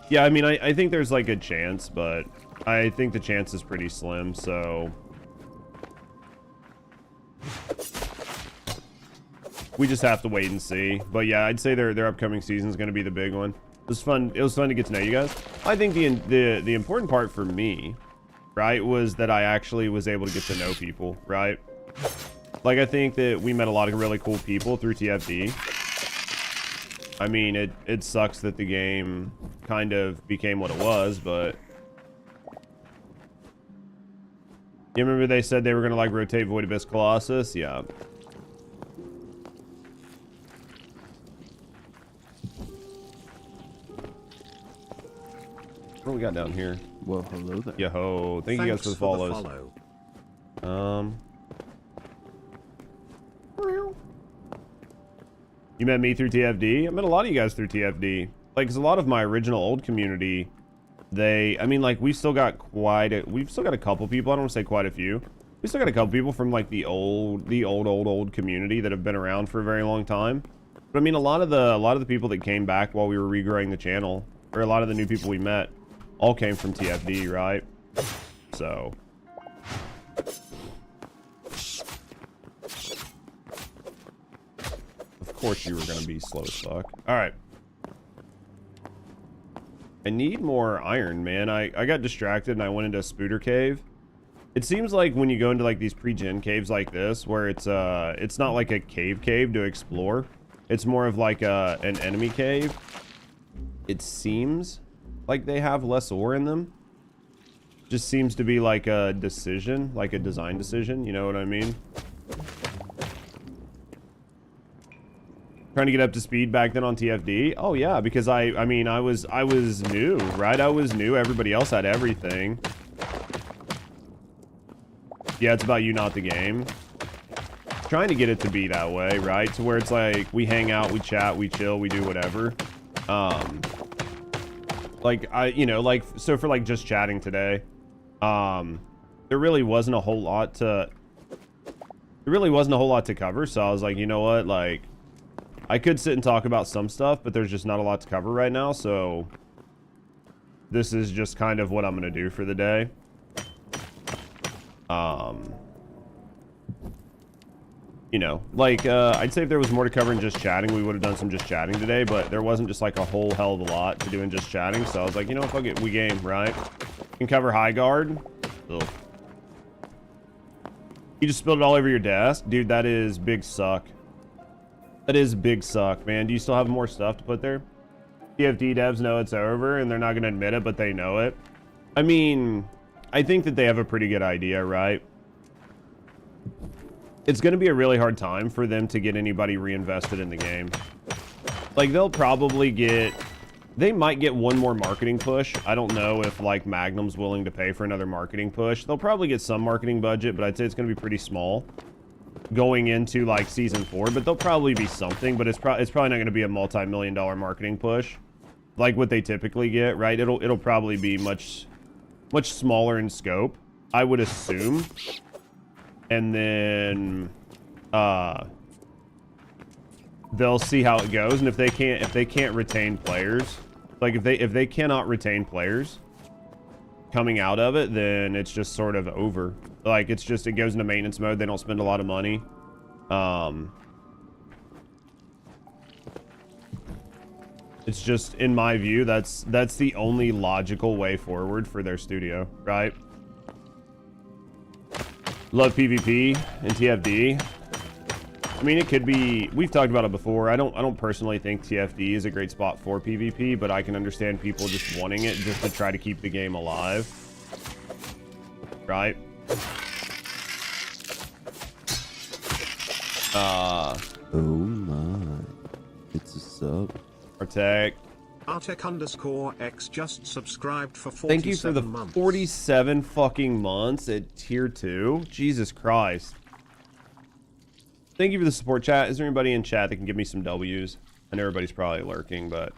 Yeah, I mean, I think there's like a chance, but I think the chance is pretty slim, so we just have to wait and see. But yeah, I'd say their upcoming season is going to be the big one. It was fun. It was fun to get to know you guys. I think the important part for me right, was that I actually was able to get to know people, right? Like, I think that we met a lot of really cool people through TFD. I mean, it sucks that the game kind of became what it was, but... You remember they said they were going to, like, rotate Void Abyss Colossus? Yeah. What do we got down here? Well, hello there. Yo-ho. Thank you guys for the follows. You met me through TFD? I met a lot of you guys through TFD. Like, cause a lot of my original old community, I mean, like, we've still got a couple people. I don't want to say quite a few. We still got a couple people from, like, the old community that have been around for a very long time. But I mean, a lot of the people that came back while we were regrowing the channel, or a lot of the new people we met, all came from TFD, right? So. Of course you were going to be slow as fuck. Alright. I need more iron, man. I got distracted and I went into a Spooter cave. It seems like when you go into like these pre-gen caves like this, where it's not like a cave to explore. It's more of like an enemy cave. It seems like they have less ore in them. Just seems to be like a decision, like a design decision, you know what I mean? Trying to get up to speed back then on TFD. Oh yeah, because I mean I was new, right? I was new. Everybody else had everything. Yeah, it's about you, not the game. Trying to get it to be that way, right? To where it's like we hang out, we chat, we chill, we do whatever. Like so for like just chatting today, there really wasn't a whole lot to cover. So I was like, you know what, like, I could sit and talk about some stuff, but there's just not a lot to cover right now, so this is just kind of what I'm going to do for the day. You know, like, I'd say if there was more to cover in just chatting, we would have done some just chatting today, but there wasn't just like a whole hell of a lot to do in just chatting, so I was like, you know what, fuck it, we game, right? Can cover high guard. Ugh. You just spilled it all over your desk? Dude, that is big suck. That is big suck, man. Do you still have more stuff to put there? TFD devs know it's over, and they're not going to admit it, but they know it. I mean, I think that they have a pretty good idea, right? It's going to be a really hard time for them to get anybody reinvested in the game. Like, they might get one more marketing push. I don't know if, like, Magnum's willing to pay for another marketing push. They'll probably get some marketing budget, but I'd say it's going to be pretty small going into like season 4, but there'll probably be something, but it's probably not going to be a multi-million-dollar marketing push like what they typically get, right? It'll probably be much smaller in scope, I would assume. And then they'll see how it goes, and if they can't retain players, like if they cannot retain players coming out of it, then it's just sort of over. Like, it goes into maintenance mode. They don't spend a lot of money. It's just, in my view, that's the only logical way forward for their studio, right? Love PvP and TFD. I mean, it could be, we've talked about it before. I don't personally think TFD is a great spot for PvP, but I can understand people just wanting it just to try to keep the game alive. Right? Oh my. It's a sub. Artec. Artec_X just subscribed for 47 Thank you for the months. 47 fucking months at tier 2. Jesus Christ. Thank you for the support, chat. Is there anybody in chat that can give me some W's? I know everybody's probably lurking, but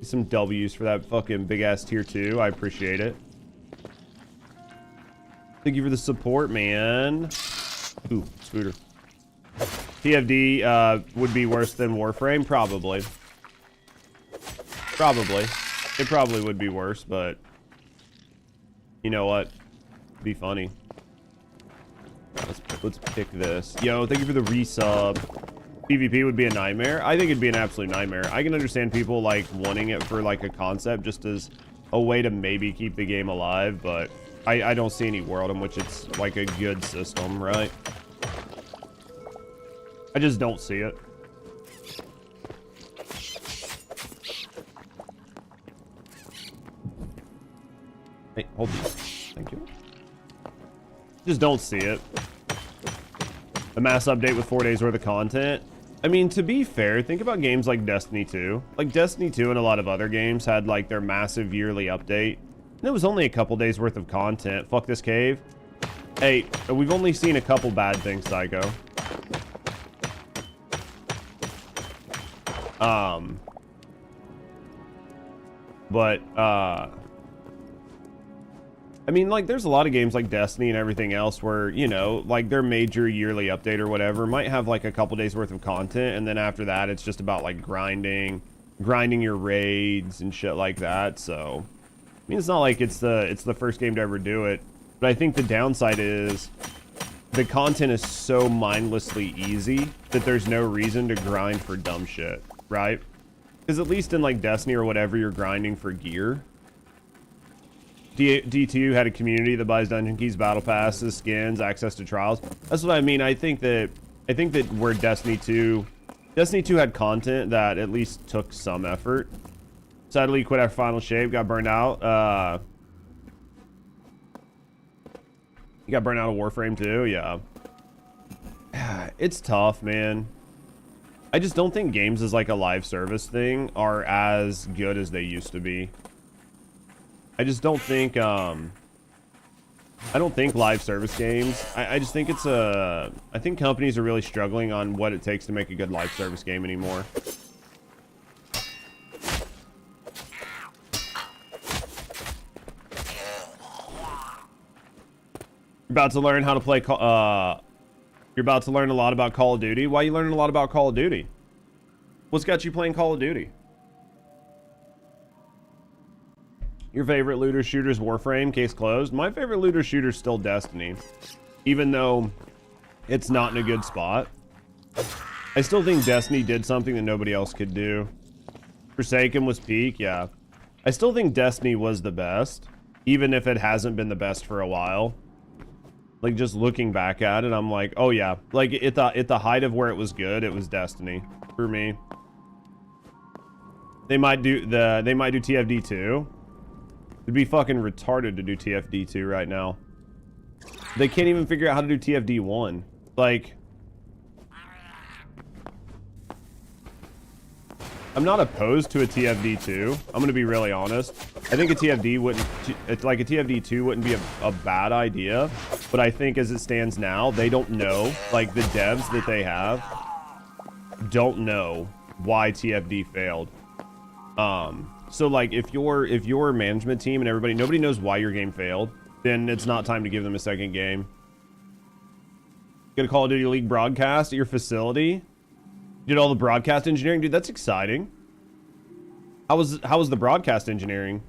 some W's for that fucking big ass tier 2. I appreciate it. Thank you for the support, man. Ooh, scooter. TFD would be worse than Warframe? Probably. Probably. It probably would be worse, but you know what? It'd be funny. Let's pick this. Yo, thank you for the resub. PvP would be a nightmare. I think it'd be an absolute nightmare. I can understand people like wanting it for like a concept just as a way to maybe keep the game alive, but I don't see any world in which it's like a good system, right? I just don't see it. Hey, hold these. Thank you. Just don't see it. A mass update with 4 days worth of content. I mean, to be fair, think about games like Destiny 2. Like, Destiny 2 and a lot of other games had, like, their massive yearly update. And it was only a couple days worth of content. Fuck this cave. Hey, we've only seen a couple bad things, Psycho. I mean, like, there's a lot of games like Destiny and everything else where, you know, like, their major yearly update or whatever might have, like, a couple days worth of content, and then after that, it's just about, like, grinding your raids and shit like that, so... I mean, it's not like it's the first game to ever do it, but I think the downside is the content is so mindlessly easy that there's no reason to grind for dumb shit, right? Because at least in, like, Destiny or whatever, you're grinding for gear. D2 had a community that buys dungeon keys, battle passes, skins, access to trials. That's what I mean. I think that where Destiny 2 had content that at least took some effort. Sadly, quit after final shape, got burned out. You got burned out of Warframe too, yeah. It's tough, man. I just don't think games as like a live service thing are as good as they used to be. I just don't think, I don't think live service games, I just think it's I think companies are really struggling on what it takes to make a good live service game anymore. You're about to learn how to play, you're about to learn a lot about Call of Duty. Why are you learning a lot about Call of Duty? What's got you playing Call of Duty? Your favorite looter shooter's Warframe, case closed. My favorite looter shooter's still Destiny. Even though it's not in a good spot. I still think Destiny did something that nobody else could do. Forsaken was peak, yeah. I still think Destiny was the best. Even if it hasn't been the best for a while. Like, just looking back at it, I'm like, oh yeah. Like, at the height of where it was good, it was Destiny. For me. They might do TFD 2. It'd be fucking retarded to do TFD 2 right now. They can't even figure out how to do TFD 1. Like, I'm not opposed to a TFD 2. I'm gonna be really honest. I think a TFD wouldn't, like a TFD 2 wouldn't be a bad idea. But I think as it stands now, they don't know, like the devs that they have don't know why TFD failed. So like if your management team and nobody knows why your game failed, then it's not time to give them a second game. Get a Call of Duty League broadcast at your facility. Did all the broadcast engineering, dude. That's exciting. How was the broadcast engineering?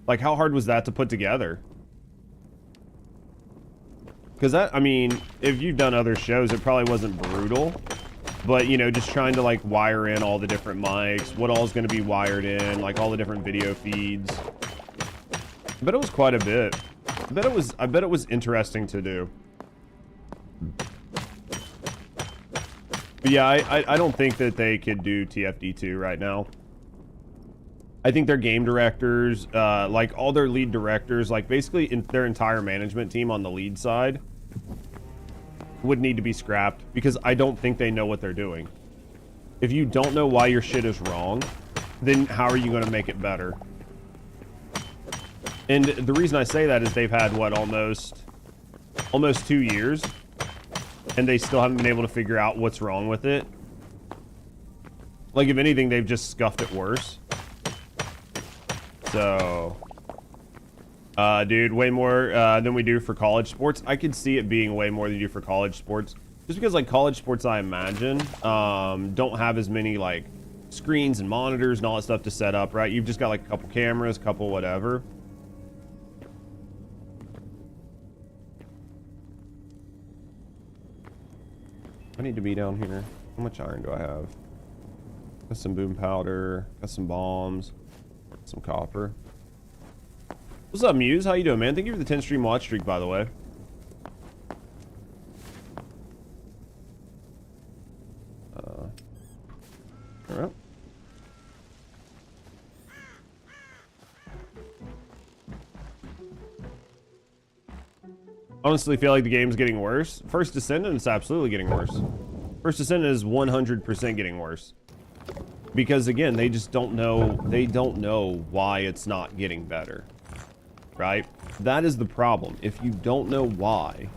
Like, how hard was that to put together? Because I mean, if you've done other shows, it probably wasn't brutal. But, you know, just trying to, like, wire in all the different mics, what all is going to be wired in, like, all the different video feeds. I bet it was quite a bit. I bet it was interesting to do. But yeah, I don't think that they could do TFD2 right now. I think their game directors, like, all their lead directors, like, basically their entire management team on the lead side would need to be scrapped because I don't think they know what they're doing. If you don't know why your shit is wrong, then how are you going to make it better? And the reason I say that is they've had what, almost 2 years, and they still haven't been able to figure out what's wrong with it. Like, if anything, they've just scuffed it worse. So dude, way more than we do for college sports. I could see it being way more than you do for college sports. Just because, like, college sports, I imagine, don't have as many, like, screens and monitors and all that stuff to set up, right? You've just got, like, a couple cameras, couple whatever. I need to be down here. How much iron do I have? Got some boom powder, got some bombs, some copper. What's up, Muse? How you doing, man? Thank you for the 10 stream watch streak, by the way. All right. Honestly, feel like the game's getting worse. First Descendant is absolutely getting worse. First Descendant is 100% getting worse. Because again, they just don't know. They don't know why it's not getting better. Right? That is the problem. If you don't know why,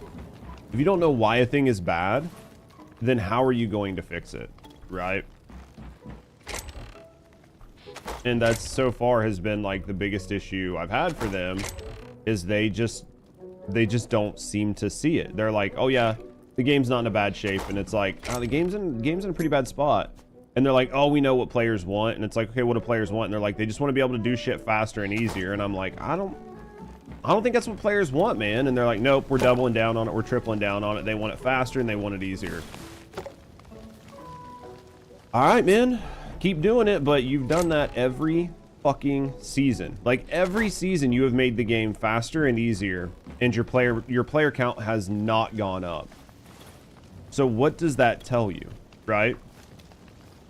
if you don't know why a thing is bad, then how are you going to fix it? Right? And that's so far has been like the biggest issue I've had for them, is they just don't seem to see it. They're like, oh yeah, the game's not in a bad shape, and it's like, oh, the game's in a pretty bad spot. And they're like, oh, we know what players want, and it's like, okay, what do players want? And they're like, they just want to be able to do shit faster and easier. And I'm like, I don't think that's what players want, man. And they're like, nope, we're doubling down on it, we're tripling down on it. They want it faster and they want it easier. All right, man, keep doing it, but you've done that every fucking season. Like every season you have made the game faster and easier, and your player count has not gone up. So what does that tell you, right?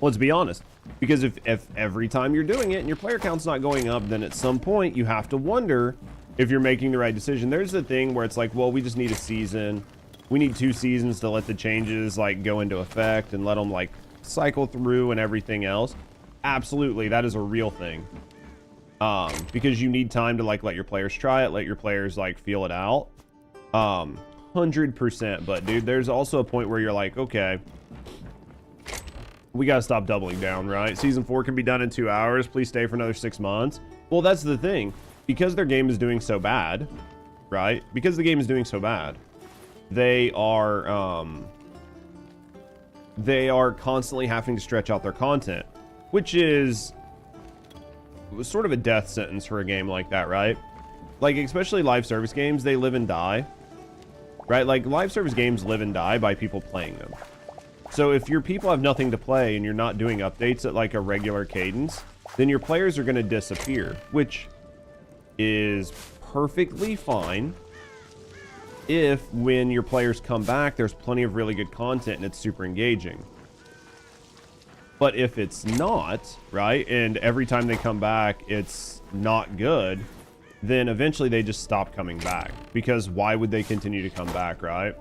Let's be honest, because if every time you're doing it and your player count's not going up, then at some point you have to wonder if you're making the right decision. There's the thing where it's like, well, we just need a season, we need 2 seasons to let the changes like go into effect and let them like cycle through and everything else. Absolutely, that is a real thing. Because you need time to like let your players try it, let your players like feel it out. 100%. But dude, there's also a point where you're like, okay, we gotta stop doubling down, right? Season 4 can be done in 2 hours. Please stay for another 6 months. Well, that's the thing, because their game is doing so bad, right? Because the game is doing so bad, they are constantly having to stretch out their content, which is sort of a death sentence for a game like that, right? Like, especially live service games, they live and die, right? Like, live service games live and die by people playing them. So if your people have nothing to play and you're not doing updates at like a regular cadence, then your players are going to disappear, which is perfectly fine if when your players come back, there's plenty of really good content and it's super engaging. But if it's not, right, and every time they come back, it's not good, then eventually they just stop coming back. Because why would they continue to come back, right?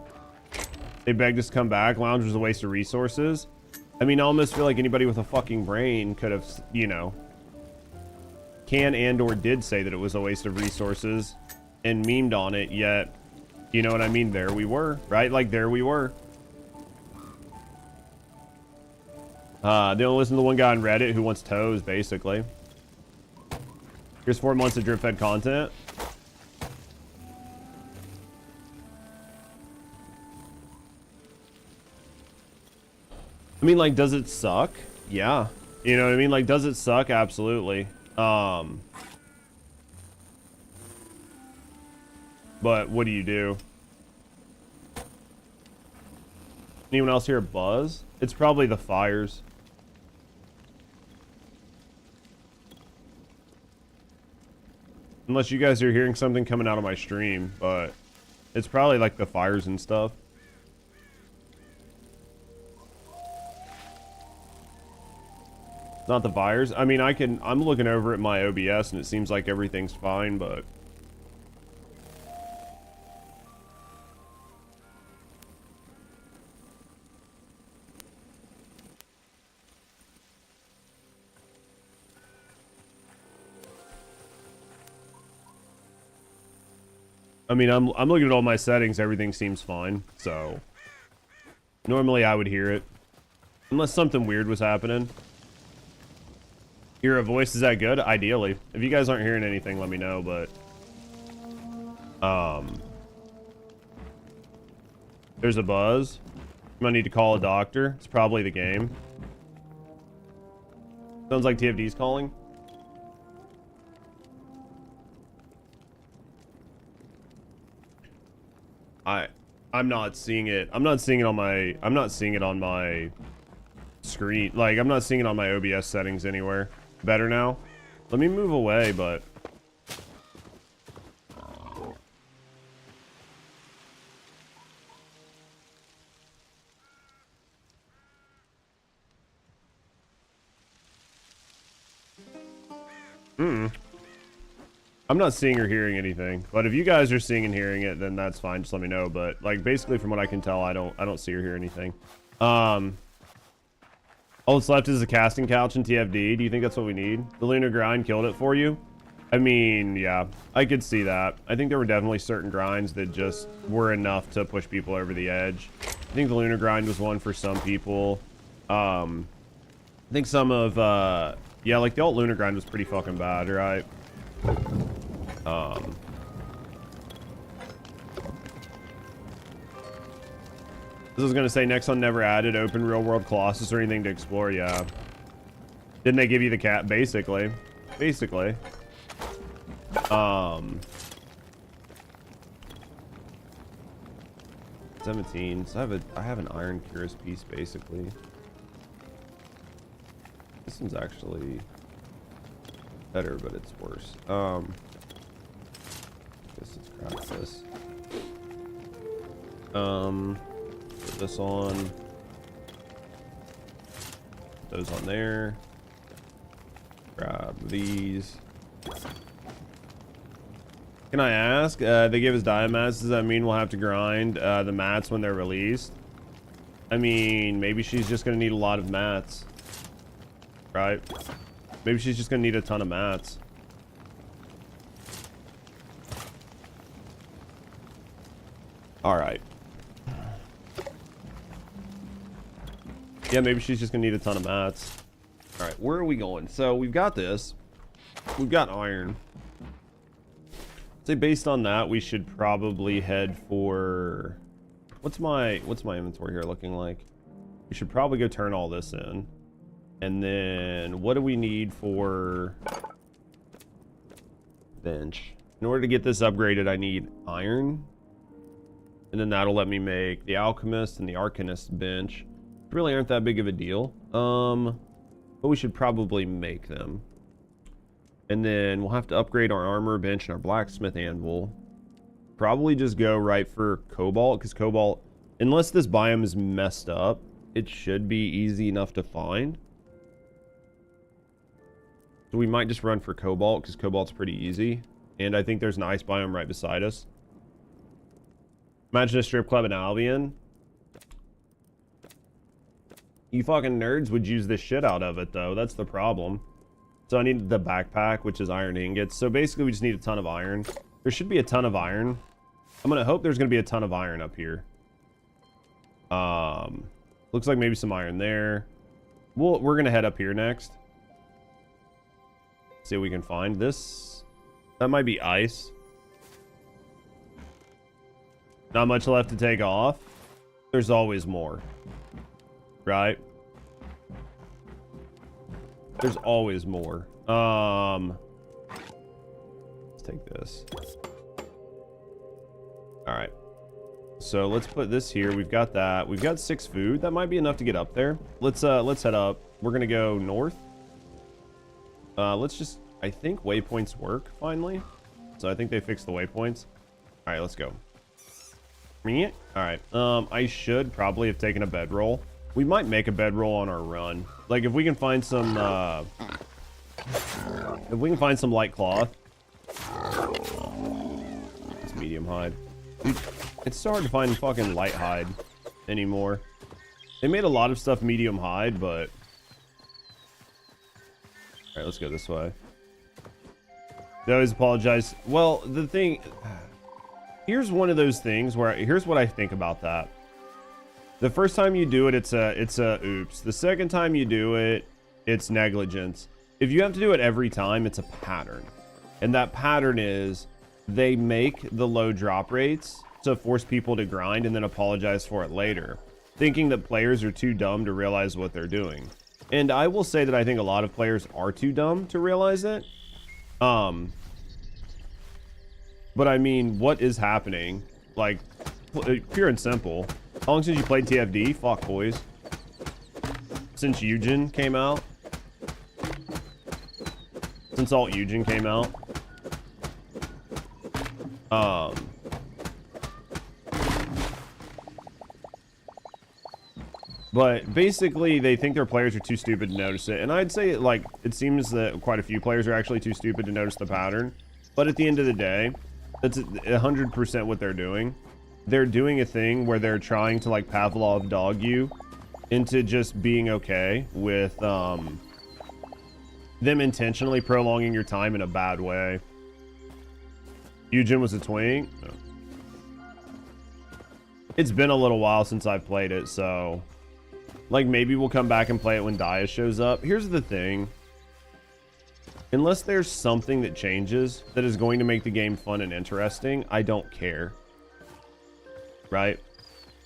They begged us to come back. Lounge was a waste of resources. I mean, I almost feel like anybody with a fucking brain could have, you know, can and or did say that it was a waste of resources and memed on it, yet, you know what I mean? There we were, right? Like, there we were. They only listen to the one guy on Reddit who wants toes, basically. Here's 4 months of drip-fed content. I mean, like, does it suck? Yeah. You know what I mean? Like, does it suck? Absolutely. But what do you do? Anyone else hear a buzz? It's probably the fires. Unless you guys are hearing something coming out of my stream, but it's probably like the fires and stuff. Not the fires. I mean, I'm looking over at my OBS and it seems like everything's fine, but I mean, I'm looking at all my settings, everything seems fine, so normally I would hear it. Unless something weird was happening. Hear a voice, is that good? Ideally. If you guys aren't hearing anything, let me know, but there's a buzz. You might need to call a doctor. It's probably the game. Sounds like TFD's calling. I'm not seeing it. I'm not seeing it on my screen. Like, I'm not seeing it on my OBS settings anywhere. Better now? Let me move away, but I'm not seeing or hearing anything, but if you guys are seeing and hearing it, then that's fine. Just let me know. But like basically from what I can tell, I don't see or hear anything. All that's left is a casting couch and TFD. Do you think that's what we need? The lunar grind killed it for you? I mean, yeah, I could see that. I think there were definitely certain grinds that just were enough to push people over the edge. I think the lunar grind was one for some people. I think some of yeah, like the alt lunar grind was pretty fucking bad, right? This was gonna say Nexon never added open real world Colossus or anything to explore. Yeah, didn't they give you the cat? Basically 17. So I have an iron curious piece basically. This one's actually better, but it's worse. Guess let's craft this. Put this on. Put those on there. Grab these. Can I ask? They give us diamats. Does that mean we'll have to grind the mats when they're released? I mean, maybe she's just gonna need a lot of mats. Right? Maybe she's just gonna need a ton of mats. Alright. Yeah, maybe she's just gonna need a ton of mats. Alright, where are we going? So we've got this. We've got iron. Say based on that, we should probably head for... What's my inventory here looking like? We should probably go turn all this in. And then what do we need for bench? In order to get this upgraded, I need iron. And then that'll let me make the alchemist and the arcanist bench. Really aren't that big of a deal. But we should probably make them. And then we'll have to upgrade our armor bench and our blacksmith anvil. Probably just go right for cobalt, because cobalt, unless this biome is messed up, it should be easy enough to find. So we might just run for cobalt, because cobalt's pretty easy. And I think there's an ice biome right beside us. Imagine a strip club in Albion. You fucking nerds would use the shit out of it, though. That's the problem. So I need the backpack, which is iron ingots. So basically, we just need a ton of iron. There should be a ton of iron. I'm gonna hope there's gonna be a ton of iron up here. Looks like maybe some iron there. We're gonna head up here next. See what we can find. This, that might be ice. Not much left to take off. There's always more. Right? There's always more. Let's take this. Alright. So let's put this here. We've got that. We've got 6 food. That might be enough to get up there. Let's head up. We're gonna go north. Let's just, I think waypoints work finally. So I think they fixed the waypoints. Alright, let's go. Alright. I should probably have taken a bedroll. We might make a bedroll on our run. Like if we can find some light cloth. It's medium hide. Dude, it's so hard to find fucking light hide anymore. They made a lot of stuff medium hide, but alright, let's go this way. They always apologize. Well, the thing, here's one of those things where, here's what I think about that. The first time you do it, it's a oops. The second time you do it, it's negligence. If you have to do it every time, it's a pattern. And that pattern is they make the low drop rates to force people to grind and then apologize for it later, thinking that players are too dumb to realize what they're doing. And I will say that I think a lot of players are too dumb to realize it. But I mean, what is happening? Like, pure and simple. How long since you played TFD? Fuck, boys. Since Eugen came out? Since Alt Eugen came out? But basically, they think their players are too stupid to notice it. And I'd say, like, it seems that quite a few players are actually too stupid to notice the pattern. But at the end of the day, that's 100% what they're doing. They're doing a thing where they're trying to, like, Pavlov dog you into just being okay with them intentionally prolonging your time in a bad way. Eugen was a twink? No. It's been a little while since I've played it, so... Like, maybe we'll come back and play it when Dia shows up. Here's the thing. Unless there's something that changes that is going to make the game fun and interesting, I don't care. Right?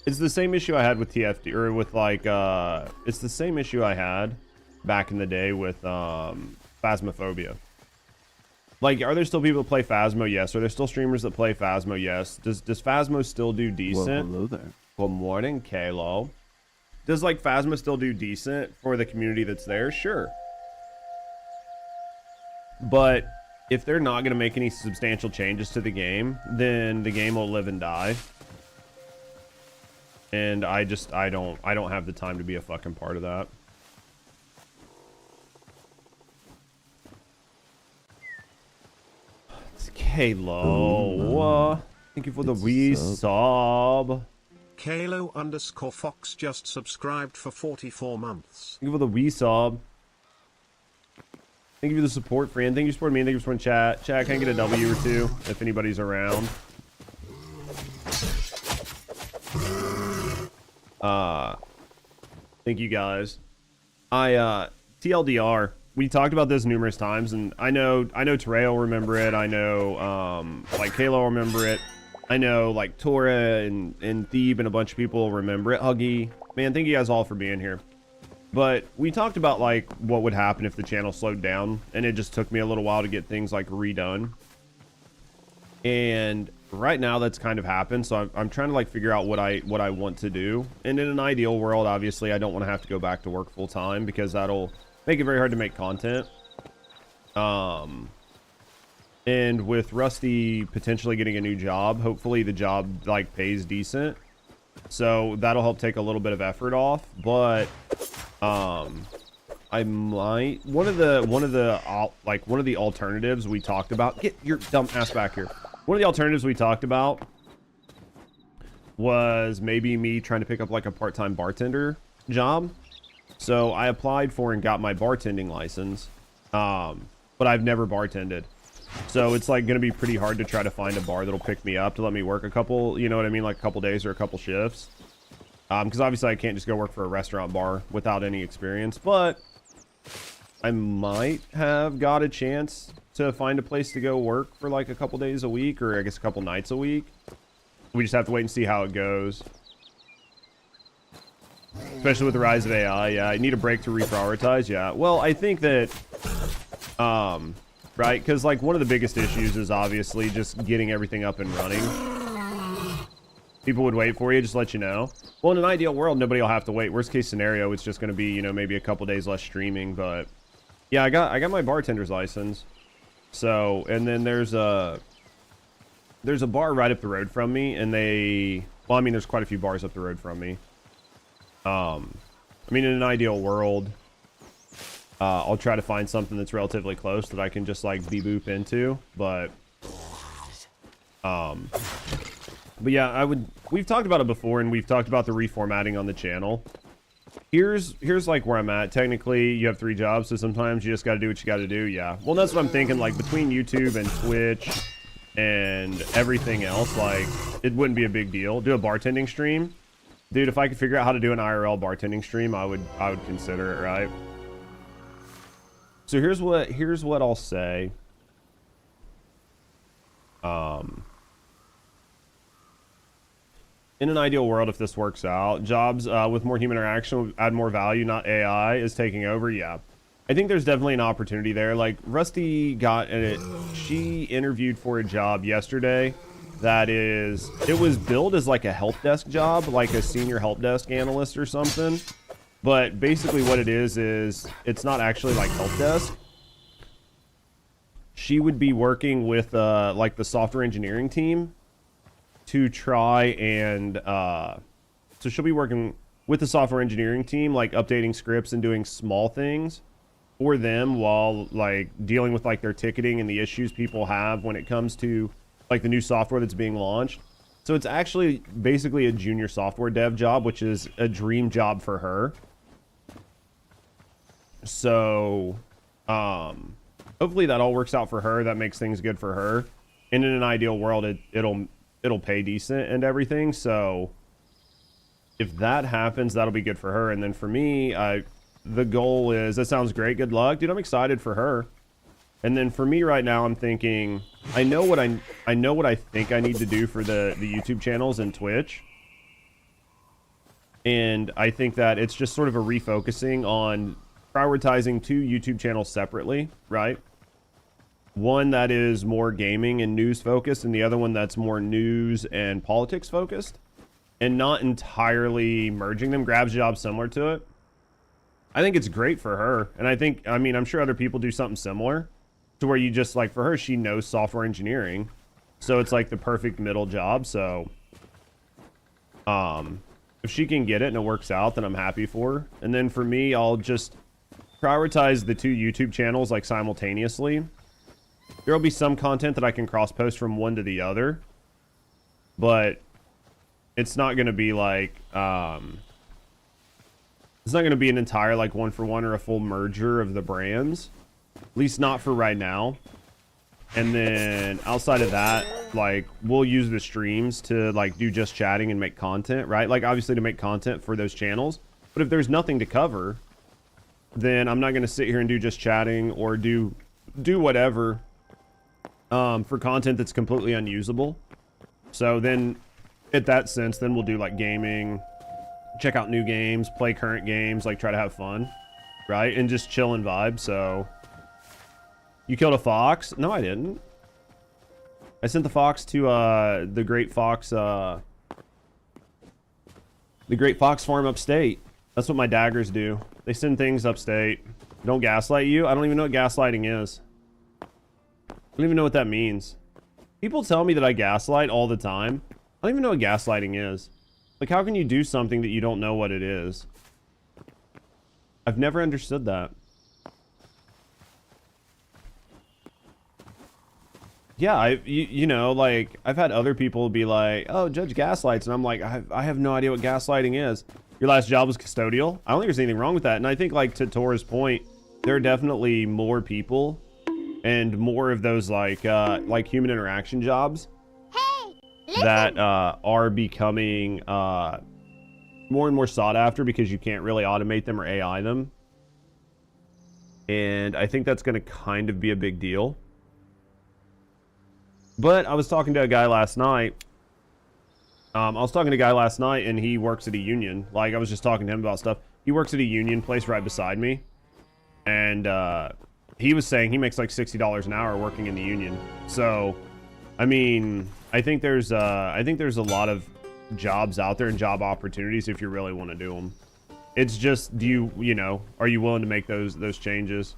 It's the same issue I had with TFT, or with, like, it's the same issue I had back in the day with, Phasmophobia. Like, are there still people that play Phasmo? Yes. Are there still streamers that play Phasmo? Yes. Does Phasmo still do decent? Well, hello there. Good morning, Kalo. Does, like, Phasma still do decent for the community that's there? Sure. But if they're not going to make any substantial changes to the game, then the game will live and die. And I don't have the time to be a fucking part of that. It's Kalo. Thank you for the wee sub. Kalo_Fox just subscribed for 44 months. Thank you for the wee sub. Thank you for the support, friend. Thank you for supporting me. Thank you for supporting chat. Chat, can I get a W or two if anybody's around? Thank you guys. TLDR. We talked about this numerous times, and I know Terrell will remember it. I know, like, Kalo will remember it. I know, like, Tora and Thebe and a bunch of people will remember it. Huggy. Man, thank you guys all for being here. But we talked about, like, what would happen if the channel slowed down, and it just took me a little while to get things, like, redone. And right now that's kind of happened, so I'm trying to, like, figure out what I want to do. And in an ideal world, obviously, I don't want to have to go back to work full time, because that'll make it very hard to make content. And with Rusty potentially getting a new job, hopefully the job, like, pays decent. So that'll help take a little bit of effort off, but I might one of the alternatives we talked about. Get your dumb ass back here. One of the alternatives we talked about was maybe me trying to pick up, like, a part-time bartender job. So I applied for and got my bartending license, but I've never bartended. So it's, like, going to be pretty hard to try to find a bar that'll pick me up to let me work a couple, you know what I mean, like a couple days or a couple shifts. Because obviously I can't just go work for a restaurant bar without any experience, but I might have got a chance to find a place to go work for, like, a couple days a week, or I guess a couple nights a week. We just have to wait and see how it goes. Especially with the rise of AI, yeah. I need a break to reprioritize, yeah. Well, I think that, right, because, like, one of the biggest issues is obviously just getting everything up and running. People would wait for you, just let you know. Well, in an ideal world, nobody will have to wait. Worst case scenario, it's just going to be, you know, maybe a couple days less streaming, but yeah, I got my bartender's license. So, and then there's a bar right up the road from me, and well, I mean, there's quite a few bars up the road from me. I mean, in an ideal world, I'll try to find something that's relatively close that I can just, like, boop into, but yeah, we've talked about it before, and we've talked about the reformatting on the channel. Here's like where I'm at. Technically, you have 3 jobs, so sometimes you just got to do what you got to do. Yeah. Well, that's what I'm thinking, like, between YouTube and Twitch and everything else, like, it wouldn't be a big deal. Do a bartending stream. Dude, if I could figure out how to do an IRL bartending stream, I would consider it, right? So here's what I'll say. In an ideal world, if this works out, jobs with more human interaction will add more value, not AI is taking over. Yeah, I think there's definitely an opportunity there. Like, Rusty she interviewed for a job yesterday it was billed as, like, a help desk job, like a senior help desk analyst or something. But basically what it is it's not actually, like, help desk. She would be working with, like, the software engineering team to try and, so she'll be working with the software engineering team, like updating scripts and doing small things for them while like dealing with like their ticketing and the issues people have when it comes to like the new software that's being launched. So it's actually basically a junior software dev job, which is a dream job for her. So hopefully that all works out for her. That makes things good for her. And in an ideal world, it'll pay decent and everything. So if that happens, that'll be good for her. And then for me, the goal is, that sounds great. Good luck, dude. I'm excited for her. And then for me right now, I'm thinking, I know what I think I need to do for the YouTube channels and Twitch. And I think that it's just sort of a refocusing on prioritizing 2 YouTube channels separately, right? One that is more gaming and news focused, and the other one that's more news and politics focused, and not entirely merging them. Grabs jobs similar to it. I think it's great for her. And I mean, I'm sure other people do something similar to where you just like, for her, she knows software engineering. So it's like the perfect middle job. So, if she can get it and it works out, then I'm happy for her. And then for me, I'll just prioritize the 2 YouTube channels like simultaneously. There'll be some content that I can cross post from one to the other, but it's not going to be like, it's not going to be an entire like 1-for-1 or a full merger of the brands, at least not for right now. And then outside of that, like we'll use the streams to like do just chatting and make content, right? Like obviously to make content for those channels, but if there's nothing to cover, then I'm not going to sit here and do just chatting or do whatever for content that's completely unusable. So then in that sense, then we'll do like gaming, check out new games, play current games, like try to have fun, right? And just chill and vibe. So you killed a fox? No, I didn't. I sent the fox to the Great Fox Farm upstate. That's what my daggers do. They send things upstate. Don't gaslight you? I don't even know what gaslighting is. I don't even know what that means. People tell me that I gaslight all the time. I don't even know what gaslighting is. Like, how can you do something that you don't know what it is? I've never understood that. Yeah, you know, like, I've had other people be like, oh, Judge gaslights, and I'm like, I have no idea what gaslighting is. Your last job was custodial? I don't think there's anything wrong with that. And I think, like, to Tora's point, there are definitely more people and more of those, like human interaction jobs that are becoming more and more sought after because you can't really automate them or AI them. And I think that's going to kind of be a big deal. But I was talking to a guy last night. And he works at a union. Like, I was just talking to him about stuff. He works at a union place right beside me. And he was saying he makes like $60 an hour working in the union. So, I mean, I think there's a lot of jobs out there and job opportunities if you really want to do them. It's just, you know, are you willing to make those changes?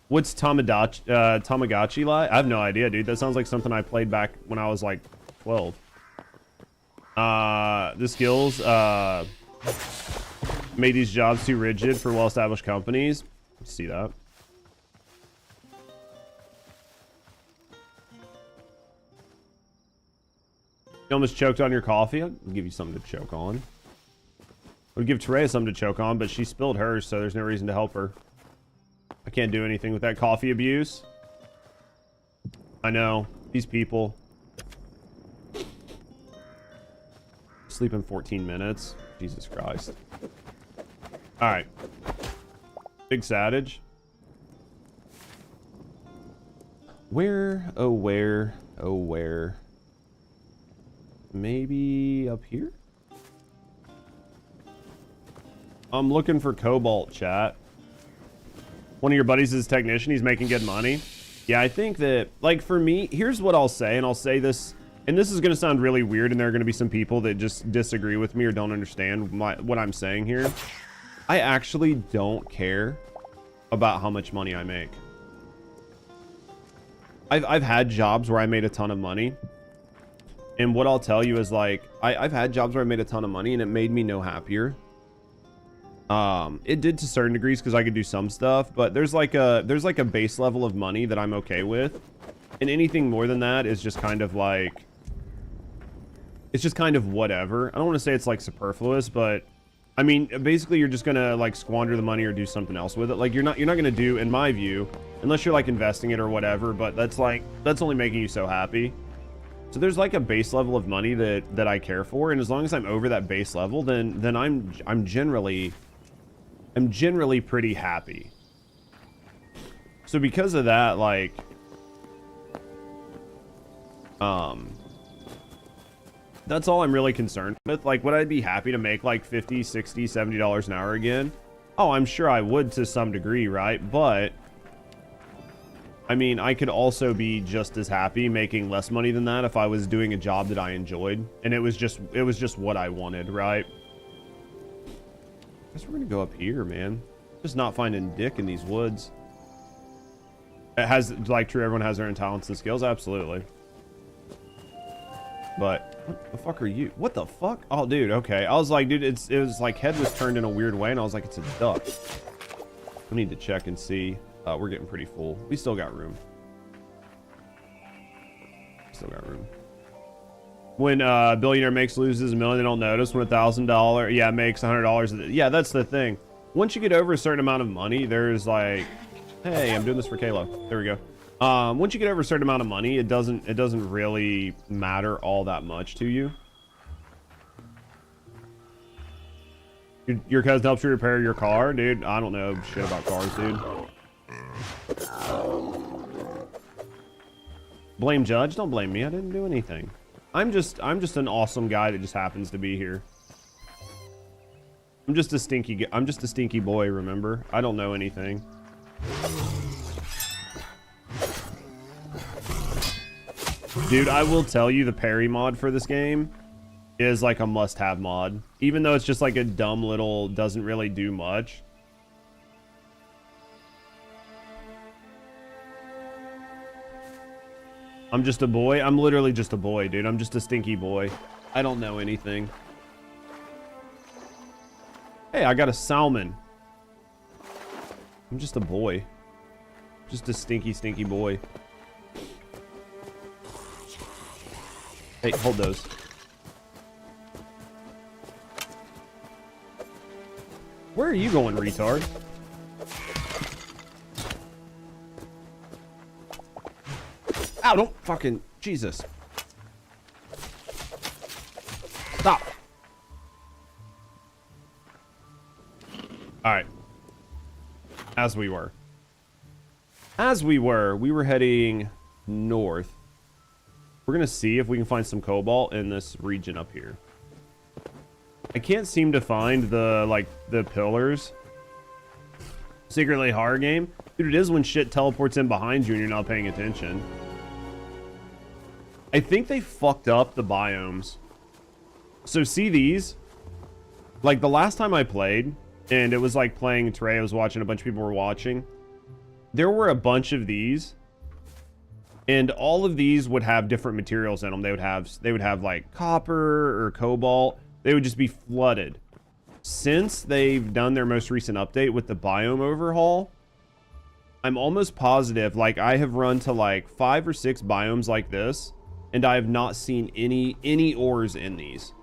What's Tamagotchi like? I have no idea, dude. That sounds like something I played back when I was like 12. The skills made these jobs too rigid for well-established companies. See that? You almost choked on your coffee. I'll give you something to choke on. I would give Terea something to choke on, but she spilled hers, so there's no reason to help her. I can't do anything with that coffee abuse. I know. These people. Sleep in 14 minutes. Jesus Christ. Alright. Big Satage. Where? Oh, where? Oh, where? Maybe up here? I'm looking for Cobalt, chat. One of your buddies is a technician. He's making good money. Yeah, I think that, like, for me, here's what I'll say, and I'll say this, and this is going to sound really weird, and there are going to be some people that just disagree with me or don't understand what I'm saying here. I actually don't care about how much money I make. I've had jobs where I made a ton of money, And what I'll tell you is like, I've had jobs where I made a ton of money and it made me no happier. It did to certain degrees because I could do some stuff, but there's like a base level of money that I'm okay with. And anything more than that is just kind of like, it's just kind of whatever. I don't want to say it's like superfluous, but I mean, basically you're just gonna like squander the money or do something else with it. Like you're not gonna do, in my view, unless you're like investing it or whatever, but that's only making you so happy. So there's like a base level of money that I care for, and as long as I'm over that base level, then I'm generally pretty happy. So because of that, like that's all I'm really concerned with. Like, would I be happy to make like 50, 60, $70 an hour again? Oh, I'm sure I would to some degree, right? But I mean, I could also be just as happy making less money than that if I was doing a job that I enjoyed and it was just what I wanted, right? I guess we're gonna go up here, man. Just not finding dick in these woods. It has, like, true, everyone has their own talents and skills, absolutely. But what the fuck are you? What the fuck? Oh, dude, okay. I was like, dude, it was like head was turned in a weird way, and I was like, it's a duck. I need to check and see. We're getting pretty full. We still got room. Still got room. When a billionaire loses $1 million, they don't notice. When $1,000, yeah, makes $100. Yeah, that's the thing. Once you get over a certain amount of money, there's like, hey, I'm doing this for Kayla. There we go. Once you get over a certain amount of money, it doesn't really matter all that much to you. Your cousin helps you repair your car, dude. I don't know shit about cars, dude. Blame Judge? Don't blame me. I didn't do anything. I'm just an awesome guy that just happens to be here. I'm just a stinky boy, remember? I don't know anything. Dude, I will tell you the parry mod for this game is like a must-have mod. Even though it's just like a dumb little, doesn't really do much. I'm just a boy. I'm literally just a boy, dude. I'm just a stinky boy. I don't know anything. Hey, I got a salmon. I'm just a boy. Just a stinky boy. Hey, hold those. Where are you going, retard? Ow, don't fucking... Jesus. Stop. Alright. We were heading north. We're gonna see if we can find some cobalt in this region up here. I can't seem to find the pillars. Secretly horror game? Dude, it is when shit teleports in behind you and you're not paying attention. I think they fucked up the biomes. So see these? Like the last time I played, and it was like playing Trey, I was watching, a bunch of people were watching. There were a bunch of these. And all of these would have different materials in them. They would have like copper or cobalt. They would just be flooded. Since they've done their most recent update with the biome overhaul, I'm almost positive, like I have run to like 5 or 6 biomes like this, and I have not seen any ores in these.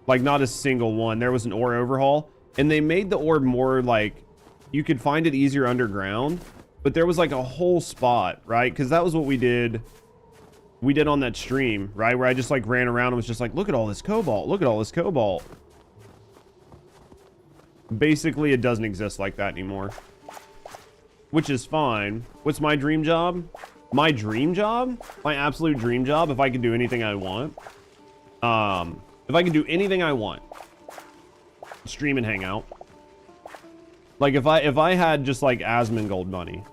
Like not a single one. There was an ore overhaul, and they made the ore more like you could find it easier underground. But there was like a whole spot, right? Because that was what we did on that stream, right? Where I just like ran around and was just like, look at all this cobalt. Look at all this cobalt. Basically, it doesn't exist like that anymore. Which is fine. What's my dream job? My dream job? My absolute dream job, if I could do anything I want. If I could do anything I want. Stream and hang out. Like if I had just like Asmongold money,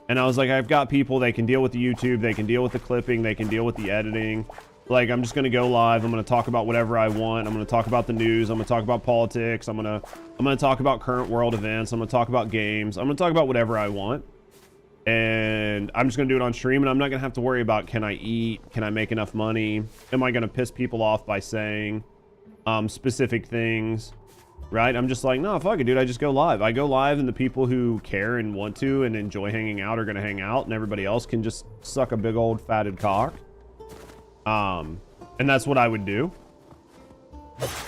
and I was like, I've got people, they can deal with the YouTube, they can deal with the clipping, they can deal with the editing. Like I'm just gonna go live, I'm gonna talk about whatever I want, I'm gonna talk about the news, I'm gonna talk about politics, I'm gonna talk about current world events, I'm gonna talk about games, I'm gonna talk about whatever I want. and I'm just gonna do it on stream, and I'm not gonna have to worry about, can I eat, can I make enough money, am I gonna piss people off by saying specific things, right? I'm just like, no, fuck it, dude. I just go live. I go live, and the people who care and want to and enjoy hanging out are gonna hang out, and everybody else can just suck a big old fatted cock. And that's what I would do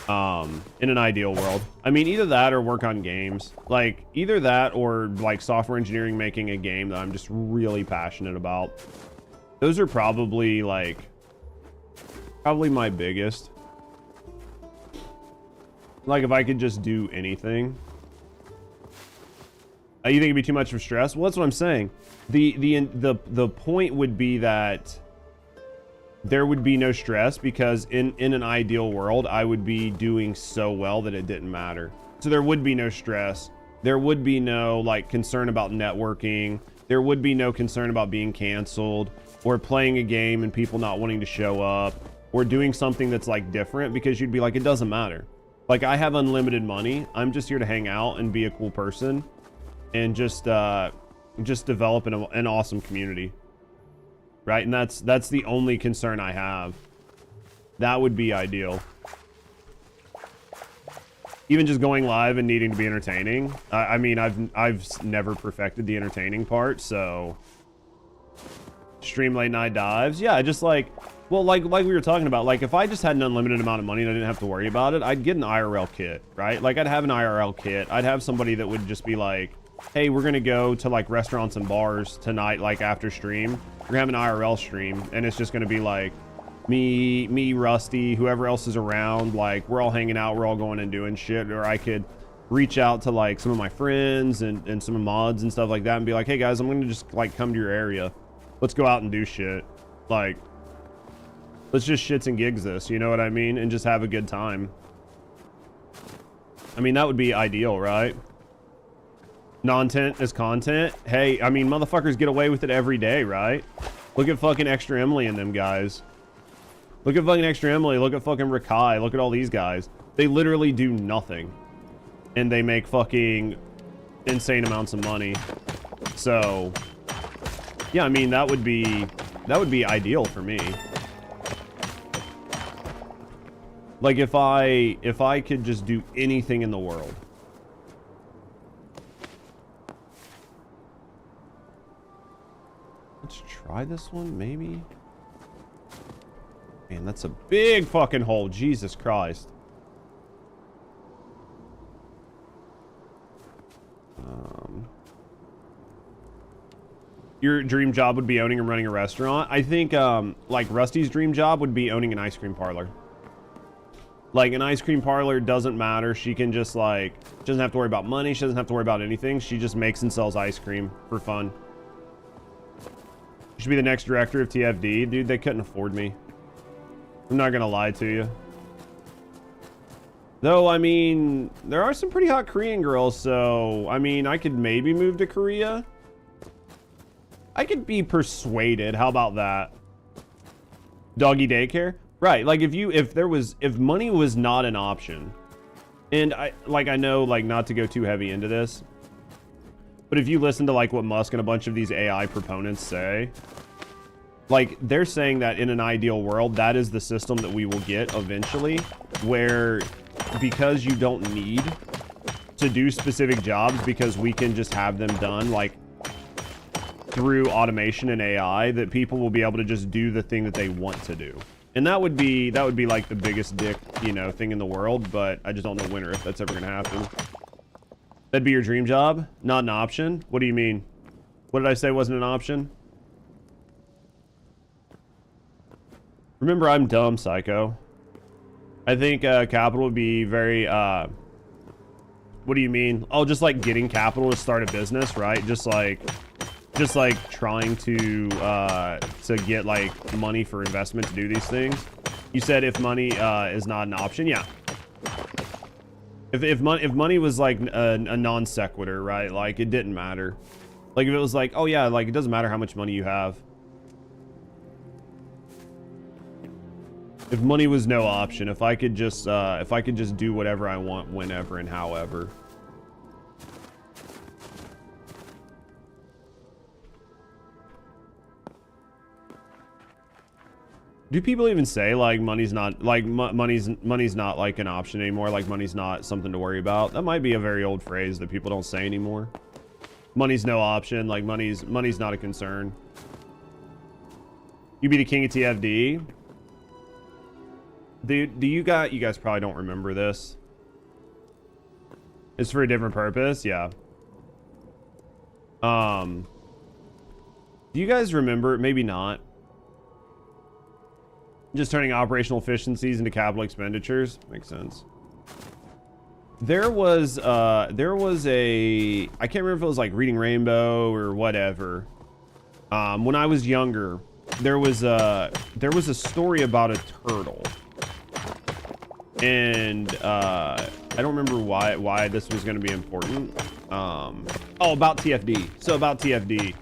in an ideal world. I mean, either that or work on games. Like, either that or like software engineering, making a game that I'm just really passionate about. Those are probably my biggest. Like, if I could just do anything. You think it'd be too much of stress? Well, that's what I'm saying. The point would be that there would be no stress, because in an ideal world, I would be doing so well that it didn't matter. So there would be no stress. There would be no like concern about networking. There would be no concern about being canceled or playing a game and people not wanting to show up or doing something that's like different, because you'd be like, it doesn't matter. Like, I have unlimited money. I'm just here to hang out and be a cool person and just develop an awesome community. Right? And that's the only concern I have. That would be ideal. Even just going live and needing to be entertaining. I mean, I've never perfected the entertaining part, so stream late night dives. Yeah, just like, well, like we were talking about, like if I just had an unlimited amount of money and I didn't have to worry about it, I'd get an IRL kit, right? Like I'd have an IRL kit. I'd have somebody that would just be like, hey, we're gonna go to like restaurants and bars tonight, like after stream. We're gonna have an IRL stream, and it's just gonna be like me, Rusty, whoever else is around. Like we're all hanging out, we're all going and doing shit. Or I could reach out to like some of my friends and some mods and stuff like that and be like, hey guys, I'm gonna just like come to your area. Let's go out and do shit. Like, let's just shits and gigs this, you know what I mean? And just have a good time. I mean, that would be ideal, right? Non-tent is content. Hey, I mean, motherfuckers get away with it every day, right? Look at fucking Extra Emily and them guys. Look at fucking Extra Emily. Look at fucking Rakai. Look at all these guys. They literally do nothing. And they make fucking insane amounts of money. So, yeah, I mean, that would be ideal for me. Like if I could just do anything in the world. Let's try this one, maybe. Man, that's a big fucking hole. Jesus Christ. Your dream job would be owning and running a restaurant. I think like Rusty's dream job would be owning an ice cream parlor. Like an ice cream parlor doesn't matter. She can just like, she doesn't have to worry about money. She doesn't have to worry about anything. She just makes and sells ice cream for fun. Should be the next director of TFD. Dude, they couldn't afford me. I'm not gonna lie to you. Though, I mean, there are some pretty hot Korean girls, so, I mean, I could maybe move to Korea. I could be persuaded. How about that? Doggy daycare? Right, like if money was not an option, and I know, like, not to go too heavy into this, but if you listen to like what Musk and a bunch of these AI proponents say, like they're saying that in an ideal world, that is the system that we will get eventually, where because you don't need to do specific jobs, because we can just have them done like through automation and AI, that people will be able to just do the thing that they want to do. And that would be like the biggest dick, you know, thing in the world, but I just don't know when or if that's ever gonna happen. That'd be your dream job? Not an option? What do you mean? What did I say wasn't an option? Remember, I'm dumb, psycho. I think capital would be very, what do you mean? Oh, just like getting capital to start a business, right? Just like trying to get like money for investment to do these things. You said if money is not an option, yeah. If money was like a non sequitur, right? Like it didn't matter. Like if it was like, oh yeah, like it doesn't matter how much money you have. If money was no option, if I could just do whatever I want, whenever and however. Do people even say like money's not like money's not like an option anymore? Like money's not something to worry about? That might be a very old phrase that people don't say anymore. Money's no option. Like money's not a concern. You be the king of TFD. Do you guys probably don't remember this. It's for a different purpose, yeah. Do you guys remember? Maybe not. Just turning operational efficiencies into capital expenditures makes sense. There was a I can't remember if it was like Reading Rainbow or whatever. When I was younger, there was a story about a turtle, and I don't remember why this was going to be important. Oh, about TFD. So about TFD.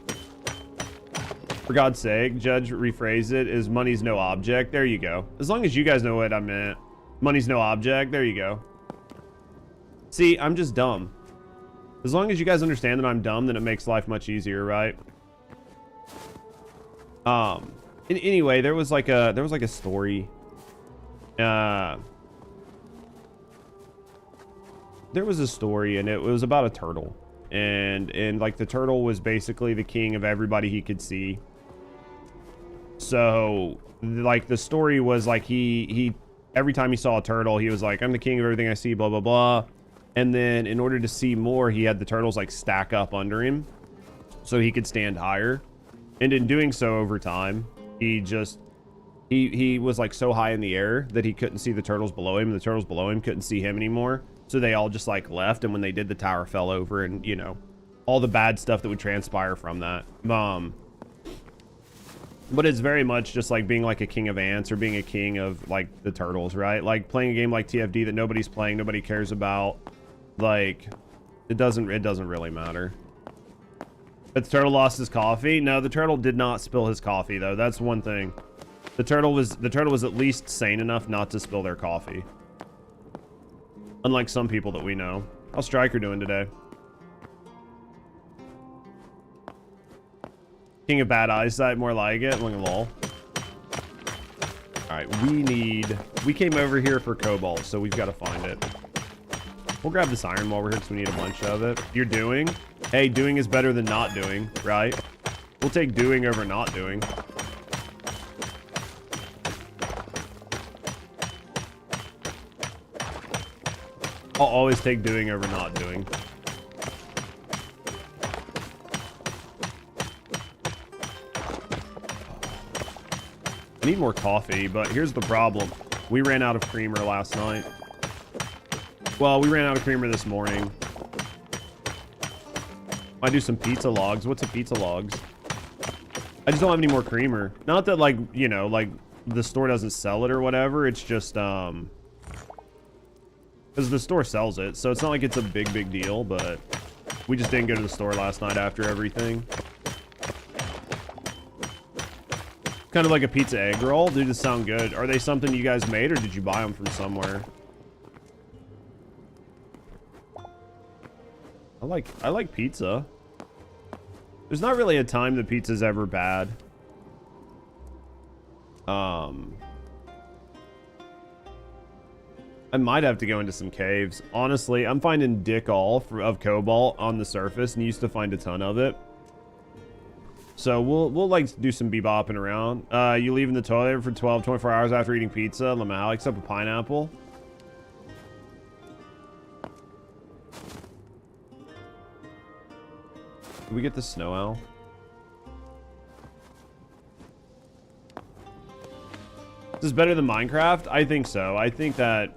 For God's sake, Judge, rephrase it as money's no object. There you go. As long as you guys know what I meant. Money's no object. There you go. See, I'm just dumb. As long as you guys understand that I'm dumb, then it makes life much easier, right? Anyway, there was like a story. There was a story, and it was about a turtle. And like the turtle was basically the king of everybody he could see. So like the story was like he every time he saw a turtle, he was like, I'm the king of everything I see, blah blah blah. And then in order to see more, he had the turtles like stack up under him so he could stand higher. And in doing so over time, he was like so high in the air that he couldn't see the turtles below him, and the turtles below him couldn't see him anymore. So they all just like left, and when they did, the tower fell over, and you know, all the bad stuff that would transpire from that. But it's very much just like being like a king of ants or being a king of like the turtles, right? Like playing a game like TFD that nobody's playing, nobody cares about. Like it doesn't really matter. But the turtle lost his coffee. No, the turtle did not spill his coffee though. That's one thing. The turtle was at least sane enough not to spill their coffee. Unlike some people that we know. How's Striker doing today? King of bad eyesight, more like it. Look at lol. Alright, we came over here for cobalt, so we've got to find it. We'll grab this iron while we're here because we need a bunch of it. You're doing? Hey, doing is better than not doing, right? We'll take doing over not doing. I'll always take doing over not doing. I need more coffee, but here's the problem. We ran out of creamer last night. Well, we ran out of creamer this morning. I do some pizza logs. What's a pizza logs? I just don't have any more creamer. Not that, like, you know, like the store doesn't sell it or whatever. It's just, because the store sells it, so it's not like it's a big deal, but we just didn't go to the store last night after everything. Kind of like a pizza egg roll. Dude, this sound good. Are they something you guys made, or did you buy them from somewhere? I like pizza. There's not really a time that pizza's ever bad. I might have to go into some caves. Honestly, I'm finding dick all of cobalt on the surface, and used to find a ton of it. So we'll like do some bebopping around. You leaving the toilet for 24 hours after eating pizza? Lamau, except a pineapple. Did we get the snow owl? This is better than Minecraft? I think so. I think that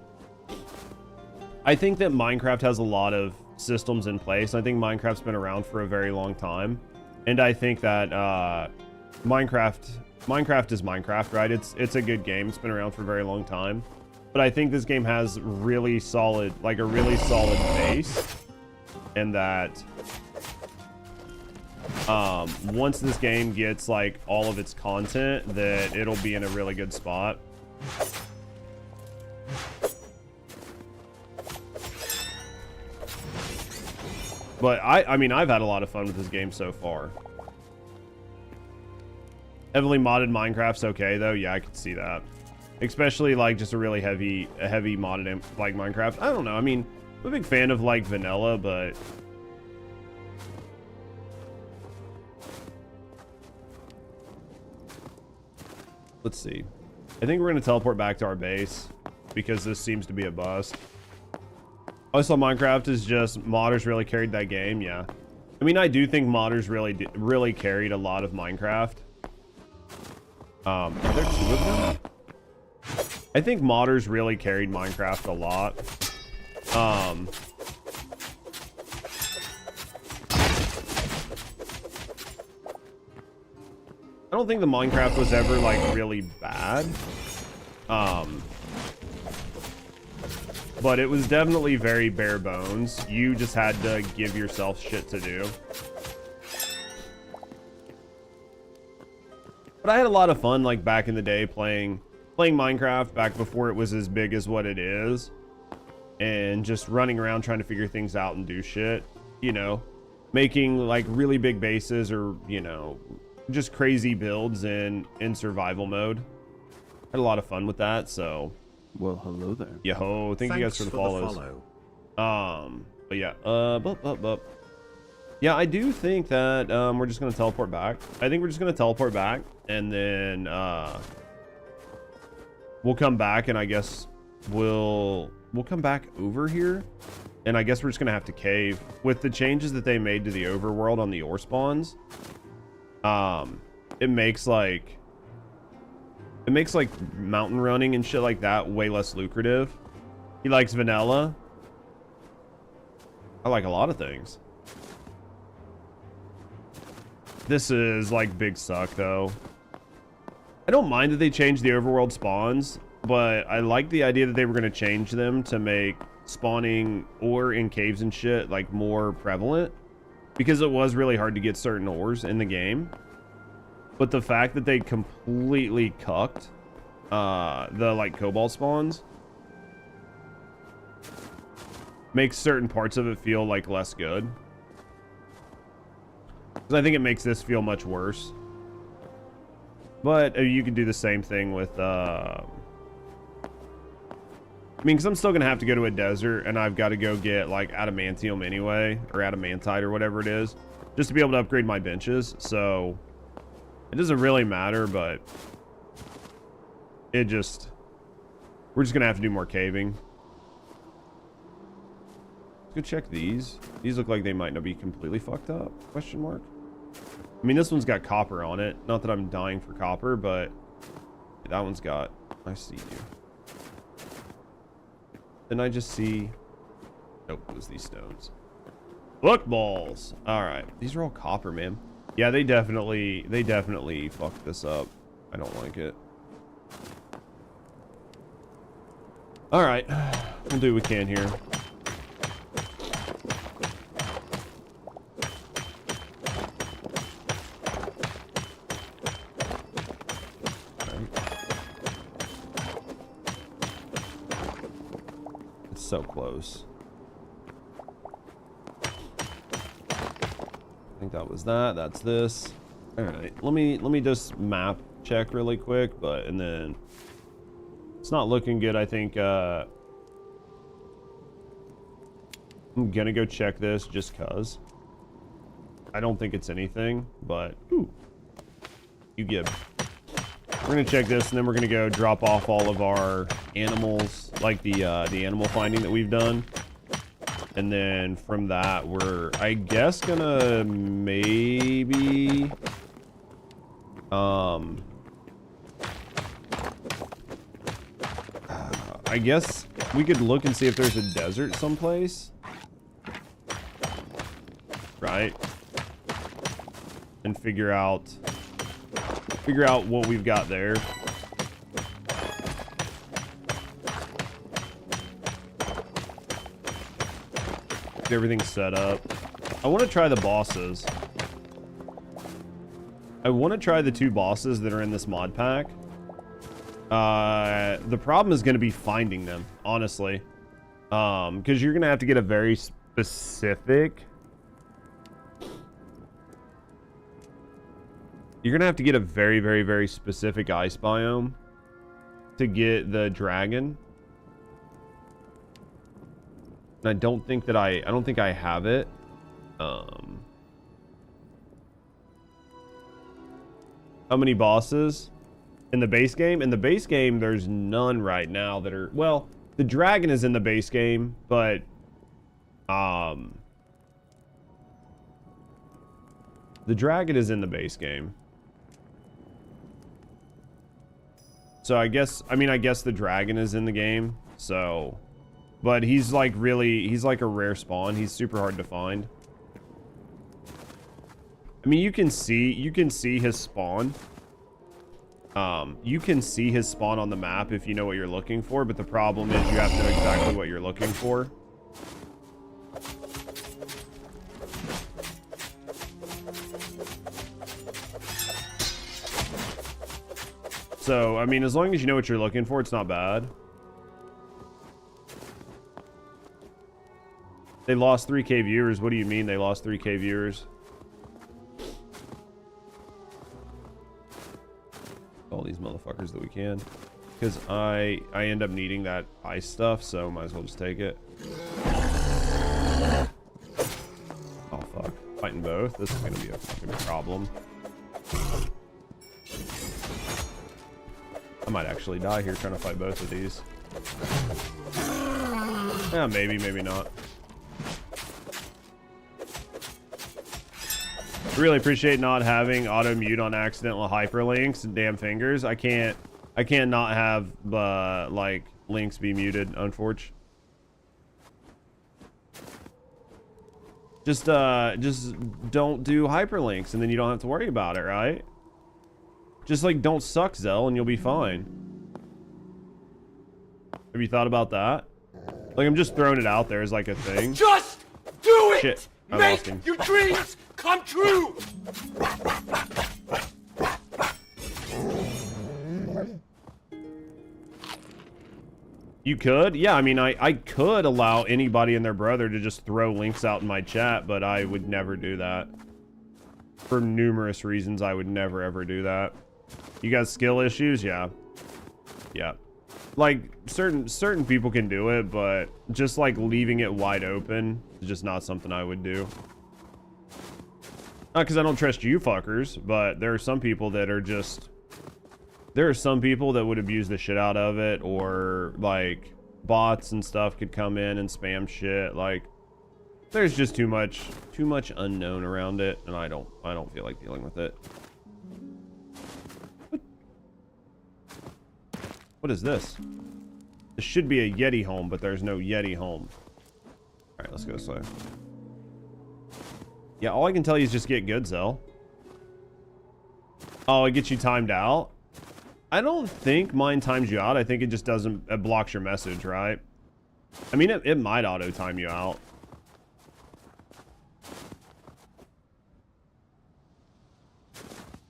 Minecraft has a lot of systems in place. I think Minecraft's been around for a very long time. And I think that Minecraft is Minecraft, right? It's a good game. It's been around for a very long time. But I think this game has really solid, like a really solid base. And that once this game gets like all of its content, that it'll be in a really good spot. But I mean, I've had a lot of fun with this game so far. Heavily modded Minecraft's okay though. Yeah, I could see that. Especially like just a really heavy modded like Minecraft. I don't know. I mean, I'm a big fan of like vanilla, but let's see. I think we're gonna teleport back to our base because this seems to be a bust. Also, Minecraft is just modders really carried that game. Yeah, I mean, I do think modders really carried a lot of Minecraft. Are there 2 of them? I think modders really carried Minecraft a lot. I don't think the Minecraft was ever like really bad. But it was definitely very bare bones. You just had to give yourself shit to do. But I had a lot of fun like back in the day playing Minecraft back before it was as big as what it is, and just running around trying to figure things out and do shit, you know, making like really big bases or, you know, just crazy builds in survival mode. Had a lot of fun with that. So Well, hello there. yo, thank you guys for the follows. But yeah, yeah, I do think that we're just gonna teleport back. I think we're just gonna teleport back, and then we'll come back, and I guess we'll come back over here, and I guess we're just gonna have to cave with the changes that they made to the overworld on the ore spawns. It makes like mountain running and shit like that way less lucrative. He likes vanilla. I like a lot of things. This is like big suck though. I don't mind that they changed the overworld spawns, but I like the idea that they were going to change them to make spawning ore in caves and shit like more prevalent, because it was really hard to get certain ores in the game. But the fact that they completely cucked the like cobalt spawns makes certain parts of it feel like less good. Because I think it makes this feel much worse. But you could do the same thing with I mean, because I'm still gonna have to go to a desert, and I've got to go get like adamantium anyway, or adamantite or whatever it is, just to be able to upgrade my benches. So it doesn't really matter, but we're just gonna have to do more caving. Let's go check these. These look like they might not be completely fucked up, question mark. I mean, this one's got copper on it. Not that I'm dying for copper, but that one's got, I see you. Didn't I just see? Nope, it was these stones. Look, balls. All right, these are all copper, man. Yeah, they definitely fucked this up. I don't like it. All right, we'll do what we can here. It's so close. I think that was that. That's this. All right, let me just map check really quick, and then it's not looking good. I think I'm gonna go check this just cause. I don't think it's anything, but ooh, you give. We're gonna check this, and then we're gonna go drop off all of our animals, like the animal finding that we've done. And then from that, we're, I guess, gonna maybe I guess we could look and see if there's a desert someplace, right? And figure out what we've got there. Get everything set up. I want to try the bosses. I want to try the 2 bosses that are in this mod pack. The problem is going to be finding them, honestly. Because you're going to have to get a very specific... You're gonna have to get a very, very, very specific ice biome to get the dragon. And I don't think that I don't think I have it. How many bosses in the base game? In the base game, there's none right now that are, well, the dragon is in the base game, but the dragon is in the base game. So I guess the dragon is in the game. So, but he's like he's like a rare spawn. He's super hard to find. I mean, you can see his spawn. You can see his spawn on the map if you know what you're looking for, but the problem is you have to know exactly what you're looking for. So, I mean, as long as you know what you're looking for, it's not bad. They lost 3K viewers. What do you mean they lost 3K viewers? All these motherfuckers that we can. Because I end up needing that ice stuff, so might as well just take it. Oh, fuck. Fighting both? This is going to be a fucking problem. I might actually die here trying to fight both of these. Yeah, maybe, maybe not. Really appreciate not having auto mute on accidental hyperlinks and damn fingers. I can't not have like links be muted, unfortunately. Just don't do hyperlinks and then you don't have to worry about it, right? Just like don't suck, Zell, and you'll be fine. Have you thought about that? Like, I'm just throwing it out there as like a thing. Just do it! Shit, I Make lost him. your dreams come true! You could? Yeah, I mean, I could allow anybody and their brother to just throw links out in my chat, but I would never do that. For numerous reasons, I would never ever do that. You got skill issues? Yeah. Yeah. Like, certain people can do it, but just like leaving it wide open is just not something I would do. Not because I don't trust you fuckers, but there are some people that are just... There are some people that would abuse the shit out of it, or like bots and stuff could come in and spam shit. Like, there's just too much unknown around it, and I don't feel like dealing with it. What is this? This should be a Yeti home, but there's no Yeti home. All right, let's go this way. Yeah, all I can tell you is just get good, Zell. Oh, it gets you timed out? I don't think mine times you out. I think it just doesn't... It blocks your message, right? I mean, it might auto-time you out.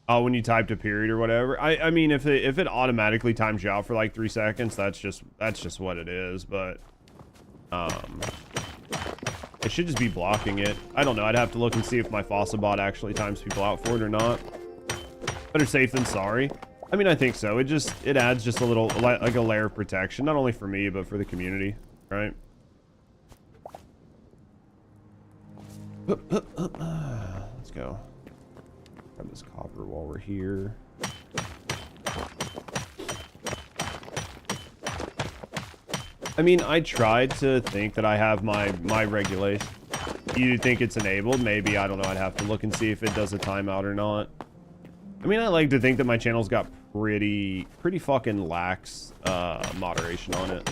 Oh, when you typed a period or whatever. I mean, if it automatically times you out for like 3 seconds, that's just what it is. But it should just be blocking it. I don't know. I'd have to look and see if my Fossil bot actually times people out for it or not. Better safe than sorry. I mean, I think so. It adds just a little, like a layer of protection, not only for me, but for the community, right? Let's go. Grab this copper while we're here. I mean, I tried to think that I have my regulation. You think it's enabled? Maybe, I don't know. I'd have to look and see if it does a timeout or not. I mean, I like to think that my channel's got pretty fucking lax moderation on it.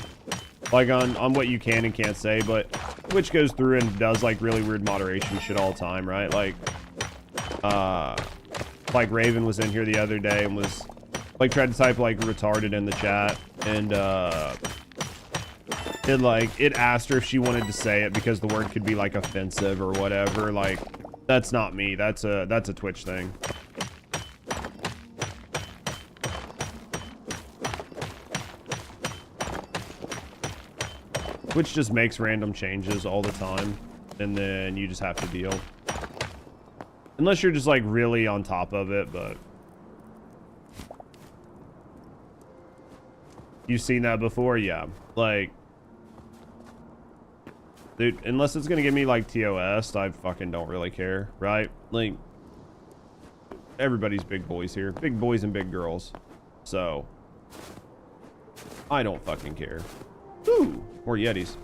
Like on what you can and can't say, but Twitch goes through and does like really weird moderation shit all the time, right? Like Raven was in here the other day and was like tried to type like retarded in the chat, and it asked her if she wanted to say it because the word could be like offensive or whatever. Like, that's not me. That's a Twitch thing. Which just makes random changes all the time, and then you just have to deal. Unless you're just like really on top of it, but You've seen that before? Yeah. Like, dude, unless it's gonna give me like TOS, I fucking don't really care, right? Like, everybody's big boys here. Big boys and big girls. So, I don't fucking care. Ooh, more Yetis.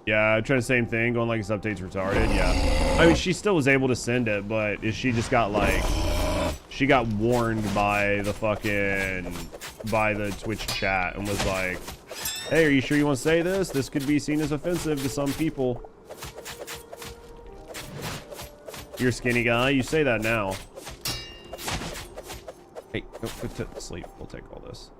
Yeah, I'm trying the same thing, going like this update's retarded. Yeah. I mean, she still was able to send it, but she just got like, she got warned by the Twitch chat and was like, hey, are you sure you want to say this? This could be seen as offensive to some people. You're a skinny guy. You say that now. Hey, go to sleep. We'll take all this.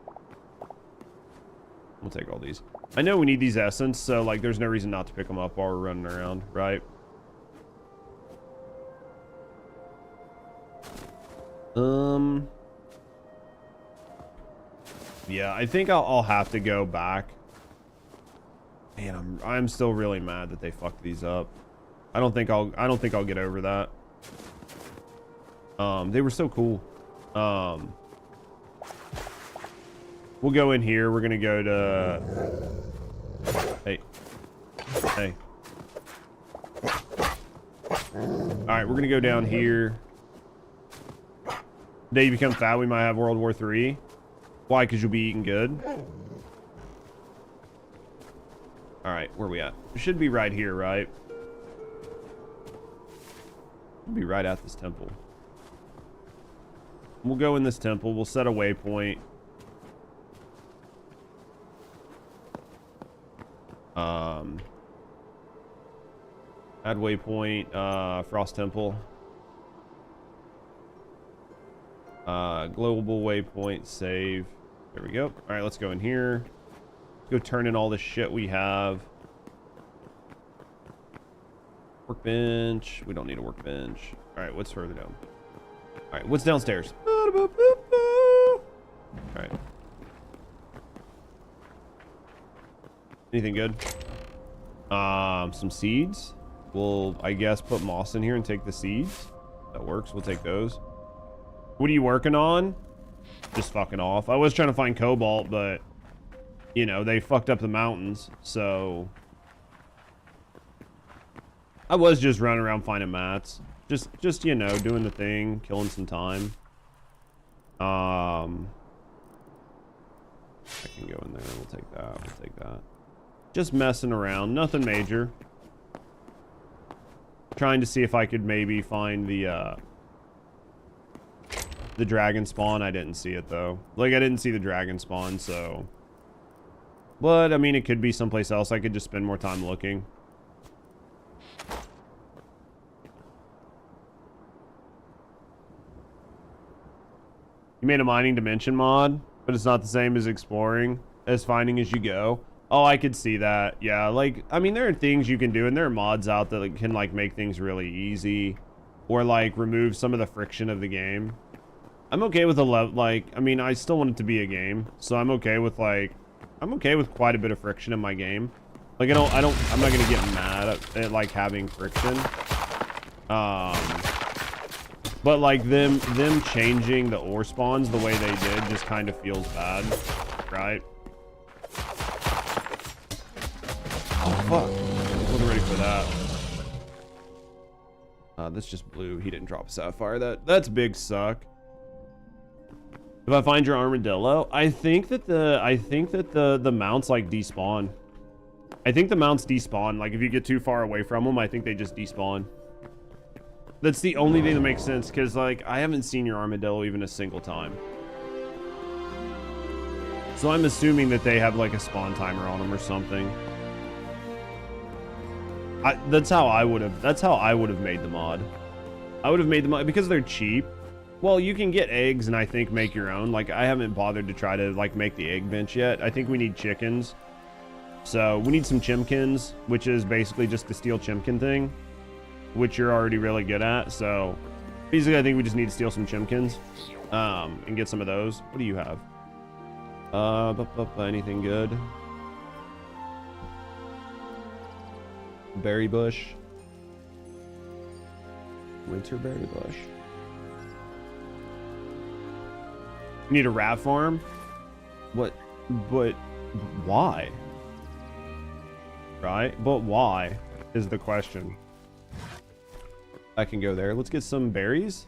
We'll take all these. I know we need these essence, so like there's no reason not to pick them up while we're running around, right? Yeah, I think I'll have to go back. Man, I'm still really mad that they fucked these up. I don't think I'll get over that. They were so cool. We'll go in here. We're gonna go to. Hey. All right, we're gonna go down here. The day you become fat, we might have World War III. Why? Because you'll be eating good. All right, where are we at? We should be right here, right? We'll be right at this temple. We'll go in this temple. We'll set a waypoint. Add waypoint, Frost Temple. Global waypoint, save. There we go. All right, let's go in here. Go turn in all the shit we have. Workbench. We don't need a workbench. All right, what's further down? All right, what's downstairs? All right. Anything good? Some seeds. We'll, I guess, put moss in here and take the seeds. That works. We'll take those. What are you working on? Just fucking off. I was trying to find cobalt, but you know, they fucked up the mountains, so I was just running around finding mats. Just you know, doing the thing, killing some time. I can go in there. We'll take that. We'll take that. Just messing around. Nothing major. Trying to see if I could maybe find the dragon spawn. I didn't see it though. Like, I didn't see the dragon spawn, so. But I mean, it could be someplace else. I could just spend more time looking. You made a mining dimension mod, but it's not the same as exploring, as finding as you go. Oh, I could see that. Yeah, like, I mean, there are things you can do, and there are mods out that like, can, like, make things really easy. Or, like, remove some of the friction of the game. I'm okay with like, I mean, I still want it to be a game. So I'm okay with, like, I'm okay with quite a bit of friction in my game. Like, I'm not gonna get mad at like, having friction. But, like, them changing the ore spawns the way they did just kind of feels bad, right? Oh, fuck. I wasn't ready for that. That's just blue. He didn't drop a sapphire. That's big suck. If I find your armadillo, I think that the mounts like despawn. I think the mounts despawn. Like, if you get too far away from them, I think they just despawn. That's the only thing that makes sense, because, like, I haven't seen your armadillo even a single time. So I'm assuming that they have, like, a spawn timer on them or something. That's how I would have made the mod. I would have made the mod, because they're cheap. Well, you can get eggs and I think make your own. Like, I haven't bothered to try to, like, make the egg bench yet. I think we need chickens. So we need some chimkins, which is basically just the steel chimkin thing, which you're already really good at. So basically, I think we just need to steal some chimkins and get some of those. What do you have? Anything good? Berry bush. Winter berry bush. Need a rat farm. What? But why? Right? But why is the question. I can go there. Let's get some berries.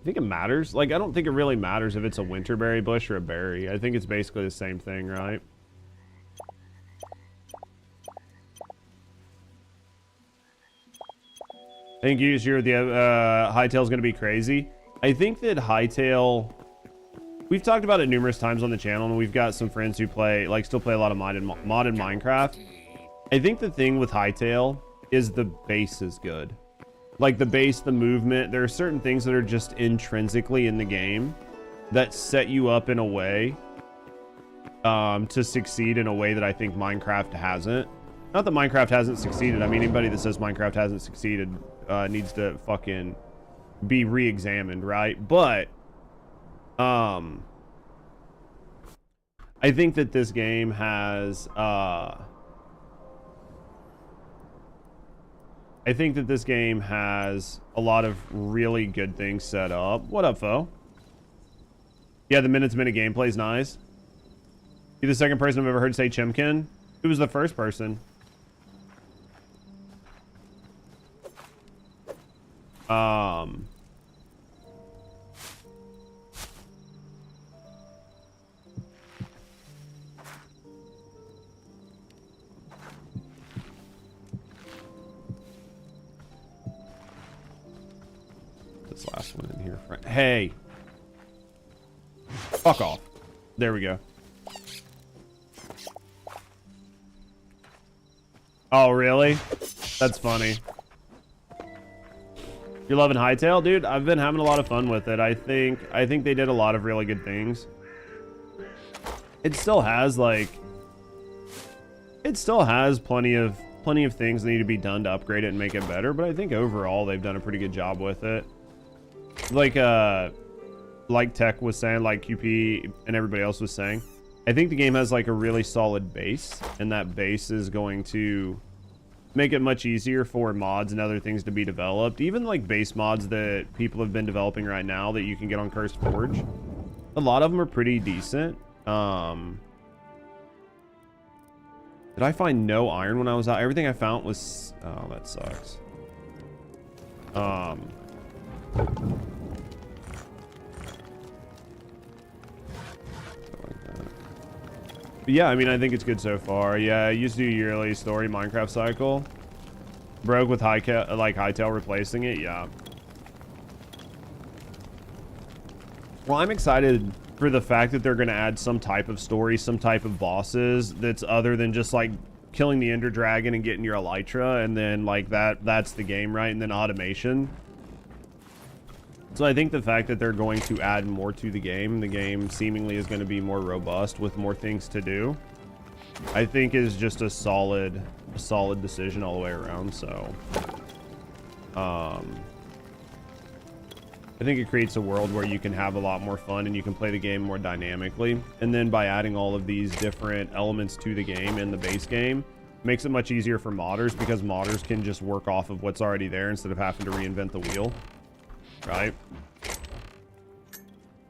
I think it matters. Like, I don't think it really matters if it's a winterberry bush or a berry. I think it's basically the same thing, right? I think you sure the Hytale's going to be crazy. I think that Hytale, we've talked about it numerous times on the channel, and we've got some friends who play, like, still play a lot of modded Minecraft. I think the thing with Hytale is the base is good. Like, the base, the movement, there are certain things that are just intrinsically in the game that set you up in a way to succeed in a way that I think Minecraft hasn't. Not that Minecraft hasn't succeeded. I mean, anybody that says Minecraft hasn't succeeded needs to fucking be re-examined, right? But I think that this game has I think that this game has a lot of really good things set up. What up, Fo? Yeah, the minute gameplay is nice. You're the second person I've ever heard say Chimkin. Who was the first person? This last one in here. Hey. Fuck off. There we go. Oh, really? That's funny. You're loving Hytale? Dude, I've been having a lot of fun with it. I think they did a lot of really good things. It still has, like... It still has plenty of things that need to be done to upgrade it and make it better, but I think overall they've done a pretty good job with it. Like Tech was saying, like QP and everybody else was saying, I think the game has like a really solid base, and that base is going to make it much easier for mods and other things to be developed. Even like base mods that people have been developing right now that you can get on Cursed Forge. A lot of them are pretty decent. Did I find no iron when I was out? Everything I found was... Oh, that sucks. But yeah, I mean, I think it's good so far. Yeah, I used to do yearly story Minecraft cycle. Broke with Hytale replacing it. Yeah. Well, I'm excited for the fact that they're going to add some type of story, some type of bosses that's other than just like killing the Ender Dragon and getting your Elytra, and then like that's the game, right? And then automation. So I think the fact that they're going to add more to the game seemingly is going to be more robust with more things to do, I think is just a solid decision all the way around. So I think it creates a world where you can have a lot more fun and you can play the game more dynamically. And then by adding all of these different elements to the game in the base game, makes it much easier for modders, because modders can just work off of what's already there instead of having to reinvent the wheel. Right?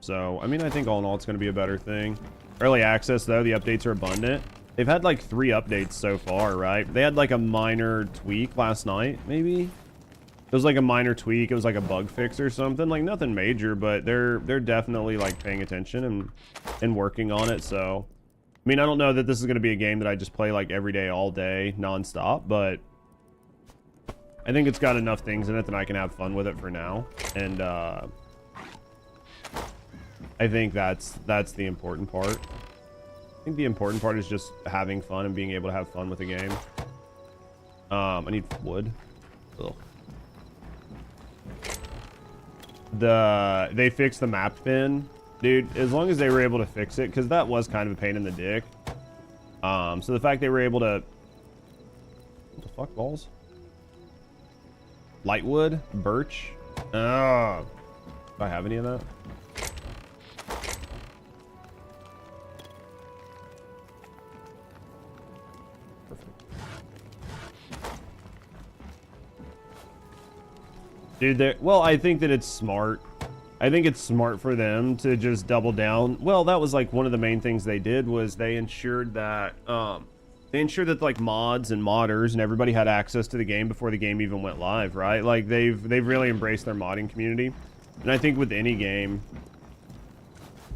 So, I mean, I think all in all, it's going to be a better thing. Early access, though, the updates are abundant. They've had like 3 updates so far, right? They had like a minor tweak last night, maybe? It was like a minor tweak. It was like a bug fix or something. Like nothing major, but they're definitely like paying attention and working on it. So, I mean, I don't know that this is going to be a game that I just play like every day, all day, nonstop, but I think it's got enough things in it that I can have fun with it for now. And I think that's the important part. I think the important part is just having fun and being able to have fun with the game. I need wood. Ugh. They fixed the map pin, dude. As long as they were able to fix it, because that was kind of a pain in the dick. So the fact they were able to... What the fuck, balls? Lightwood, birch. Do I have any of that? Perfect. Dude, well, I think that it's smart. I think it's smart for them to just double down. Well, that was like one of the main things they did was they ensured that like mods and modders and everybody had access to the game before the game even went live, right? Like they've really embraced their modding community. And I think with any game,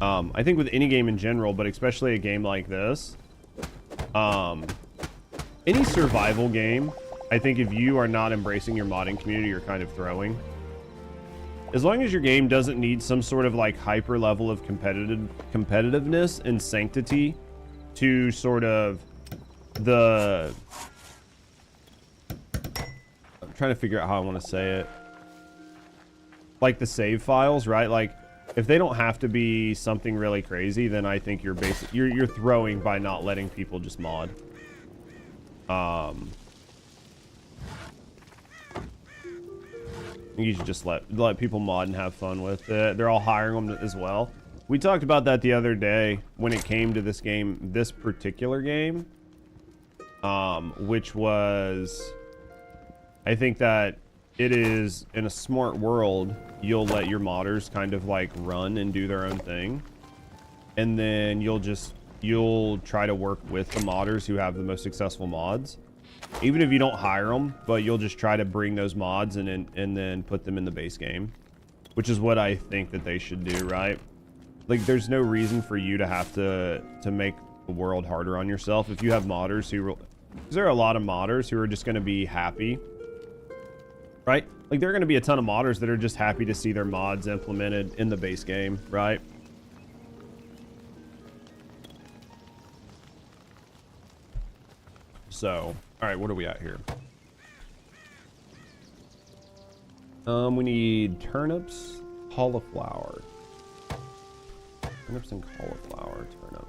in general, but especially a game like this, any survival game, I think if you are not embracing your modding community, you're kind of throwing. As long as your game doesn't need some sort of like hyper level of competitiveness and sanctity to sort of I'm trying to figure out how I want to say it. Like the save files, right? Like if they don't have to be something really crazy, then I think you're throwing by not letting people just mod. You should just let people mod and have fun with it. They're all hiring them as well. We talked about that the other day when it came to this game, this particular game, which was, I think that it is in a smart world, you'll let your modders kind of like run and do their own thing. And then you'll try to work with the modders who have the most successful mods. Even if you don't hire them, but you'll just try to bring those mods and then put them in the base game, which is what I think that they should do, right? Like, there's no reason for you to have to make the world harder on yourself. If you have modders because there are a lot of modders who are just going to be happy, right? Like, there are going to be a ton of modders that are just happy to see their mods implemented in the base game, right? So, all right, what are we at here? We need turnips, cauliflower. Turnips and cauliflower, turnip.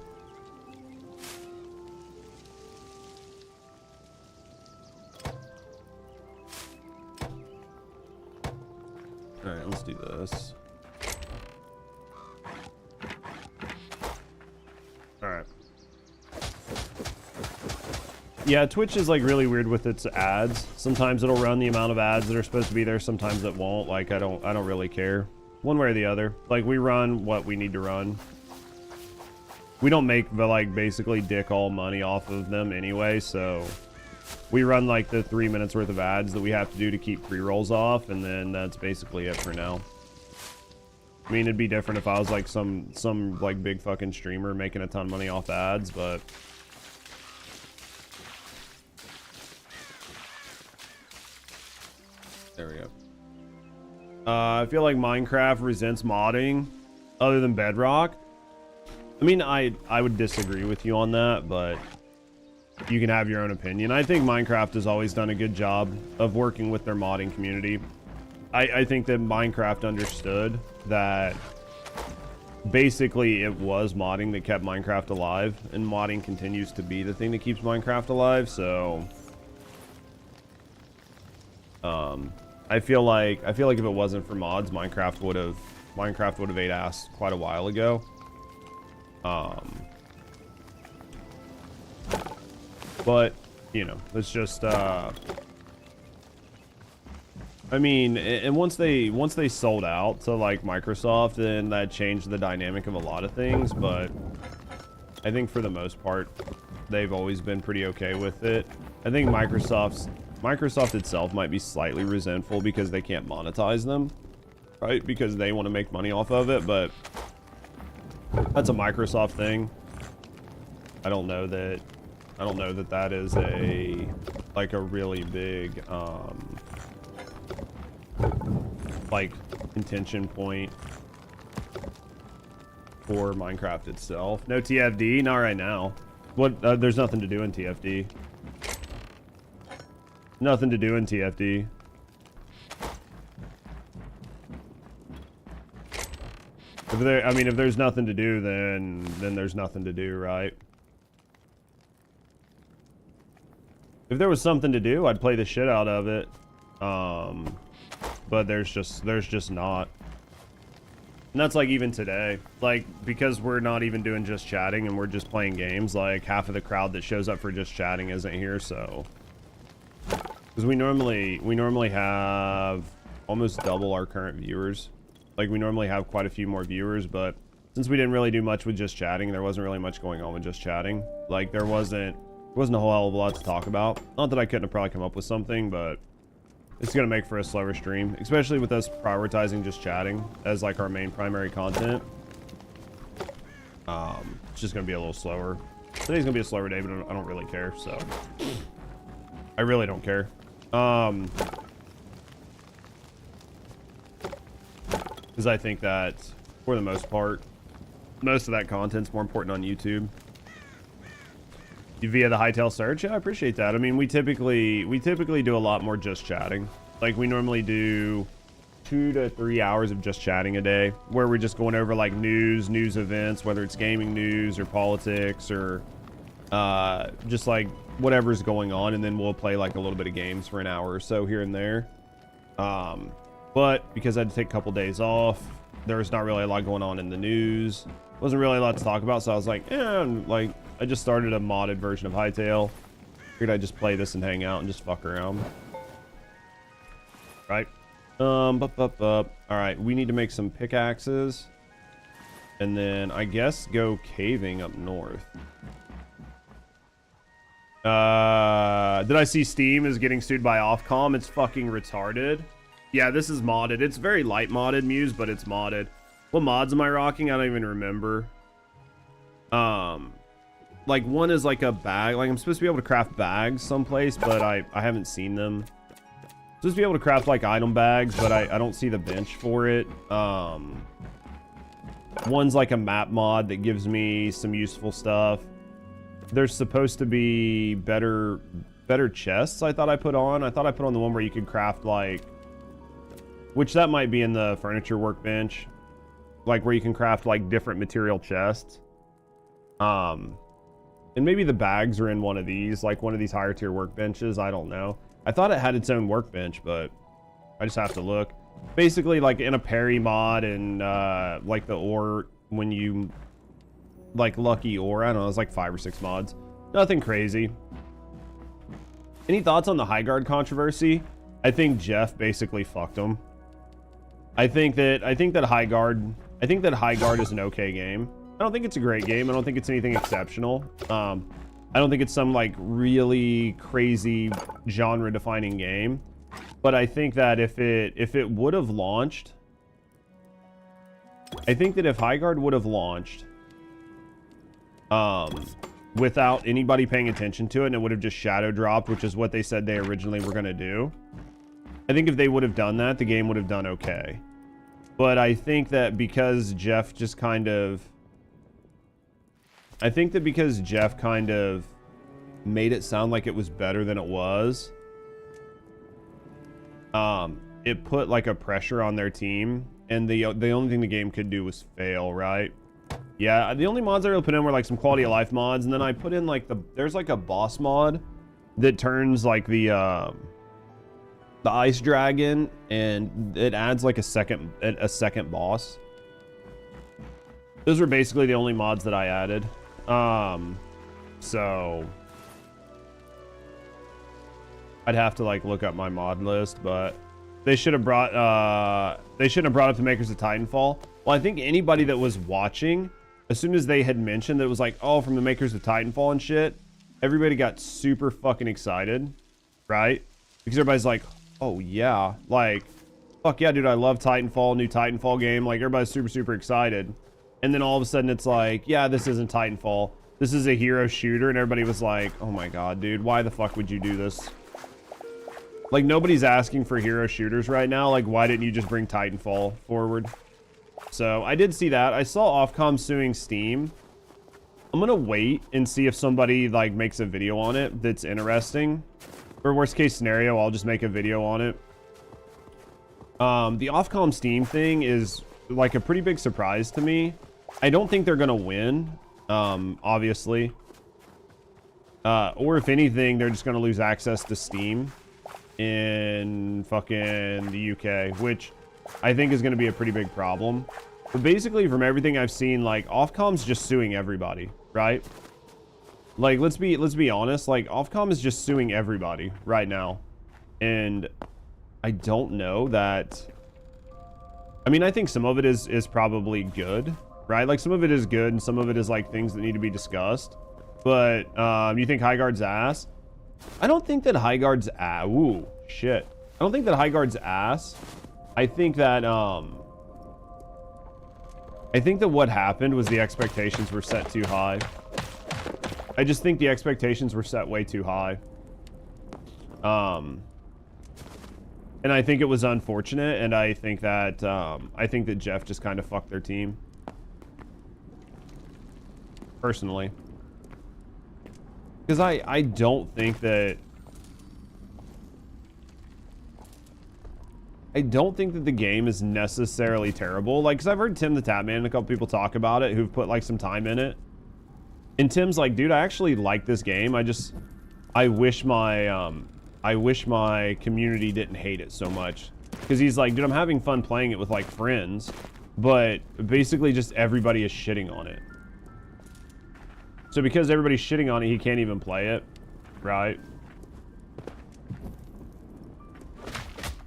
All right, let's do this. All right. Yeah, Twitch is like really weird with its ads. Sometimes it'll run the amount of ads that are supposed to be there. Sometimes it won't. Like, I don't really care. One way or the other. Like, we run what we need to run. We don't make the, like, basically dick all money off of them anyway, so we run like the 3 minutes worth of ads that we have to do to keep pre-rolls off, and then that's basically it for now. I mean, it'd be different if I was like some like big fucking streamer making a ton of money off ads, but there we go. I feel like Minecraft resents modding other than Bedrock. I mean, I would disagree with you on that, but you can have your own opinion. I think Minecraft has always done a good job of working with their modding community. I think that Minecraft understood that basically it was modding that kept Minecraft alive, and modding continues to be the thing that keeps Minecraft alive, so I feel like if it wasn't for mods, Minecraft would have ate ass quite a while ago. But you know, it's just I mean, and once they sold out to like Microsoft, then that changed the dynamic of a lot of things, but I think for the most part they've always been pretty okay with it. I think Microsoft itself might be slightly resentful because they can't monetize them, right? Because they want to make money off of it, but that's a Microsoft thing. I don't know that that is a really big like contention point for Minecraft itself. No TFD, not right now. What? There's nothing to do in TFD. Nothing to do in TFD. If there's nothing to do, then there's nothing to do, right? If there was something to do, I'd play the shit out of it. But there's just not. And that's like even today, like, because we're not even doing just chatting and we're just playing games, like half of the crowd that shows up for just chatting isn't here, so. Because we normally have almost double our current viewers. Like, we normally have quite a few more viewers, but since we didn't really do much with just chatting, there wasn't really much going on with just chatting. Like, there wasn't a whole hell of a lot to talk about. Not that I couldn't have probably come up with something, but it's gonna make for a slower stream, especially with us prioritizing just chatting as like our main primary content. It's just gonna be a little slower. Today's gonna be a slower day, but I don't really care, so I really don't care. Because I think that for the most part, most of that content's more important on YouTube. Via the Hytale search, yeah, I appreciate that. I mean, we typically do a lot more just chatting. Like, we normally do 2 to 3 hours of just chatting a day, where we're just going over like news events, whether it's gaming news or politics or just like whatever's going on, and then we'll play like a little bit of games for an hour or so here and there. But because I had to take a couple days off, there was not really a lot going on in the news. Wasn't really a lot to talk about, so I was like, like, I just started a modded version of Hytale. Figured I'd just play this and hang out and just fuck around. Right? All right, we need to make some pickaxes. And then, I guess, go caving up north. Did I see Steam is getting sued by Ofcom? It's fucking retarded. Yeah, this is modded. It's very light modded, Muse, but it's modded. What mods am I rocking? I don't even remember. Like, one is like a bag. Like, I'm supposed to be able to craft bags someplace, but I haven't seen them. Supposed to be able to craft like item bags, but I don't see the bench for it. One's like a map mod that gives me some useful stuff. There's supposed to be better chests. I thought I put on the one where you could craft like, which that might be in the furniture workbench, like where you can craft like different material chests. And maybe the bags are in one of these, like one of these higher tier workbenches. I don't know. I thought it had its own workbench, but I just have to look. Basically, like in a parry mod and like the ore, when you like lucky ore, I don't know, it's like 5 or 6 mods. Nothing crazy. Any thoughts on the High Guard controversy? I think Jeff basically fucked him. I think that High Guard is an okay game. I don't think it's a great game. I don't think it's anything exceptional. I don't think it's some like really crazy genre defining game. But I think that if it would have launched, I think that if High Guard would have launched without anybody paying attention to it, and it would have just shadow dropped, which is what they said they originally were going to do. I think if they would have done that, the game would have done okay. But I think that because Jeff just kind of made it sound like it was better than it was, it put like a pressure on their team, and the only thing the game could do was fail, right? Yeah, the only mods I really put in were like some quality of life mods, and then I put in like there's like a boss mod that turns like the ice dragon, and it adds like a second boss. Those were basically the only mods that I added. So I'd have to like look up my mod list, but they should have brought up the makers of Titanfall. Well, I think anybody that was watching, as soon as they had mentioned that it was like, oh, from the makers of Titanfall and shit, everybody got super fucking excited, right? Because everybody's like, oh yeah, like, fuck yeah, dude, I love Titanfall, new Titanfall game. Like, everybody's super, super excited. And then all of a sudden it's like, yeah, this isn't Titanfall. This is a hero shooter. And everybody was like, oh my God, dude, why the fuck would you do this? Like, nobody's asking for hero shooters right now. Like, why didn't you just bring Titanfall forward? So I did see that. I saw Ofcom suing Steam. I'm gonna wait and see if somebody like makes a video on it that's interesting. Or worst case scenario, I'll just make a video on it. The Ofcom Steam thing is like a pretty big surprise to me. I don't think they're gonna win, obviously. Or if anything, they're just gonna lose access to Steam in fucking the UK, which I think is gonna be a pretty big problem. But basically, from everything I've seen, like, Ofcom's just suing everybody, right? Like, let's be honest, like, Ofcom is just suing everybody right now. And I don't know that. I mean, I think some of it is probably good, right? Like some of it is good and some of it is like things that need to be discussed. But you think High Guard's ass? I don't think that High Guard's ass. Ooh, shit. I don't think that High Guard's ass. I think that what happened was the expectations were set too high. I just think the expectations were set way too high. And I think it was unfortunate, and I think that Jeff just kind of fucked their team. Personally. Because I don't think that the game is necessarily terrible. Like, because I've heard Tim the Tapman and a couple people talk about it who've put like some time in it. And Tim's like, dude, I actually like this game. I wish my community didn't hate it so much. Because he's like, dude, I'm having fun playing it with like friends, but basically just everybody is shitting on it. So because everybody's shitting on it, he can't even play it, right?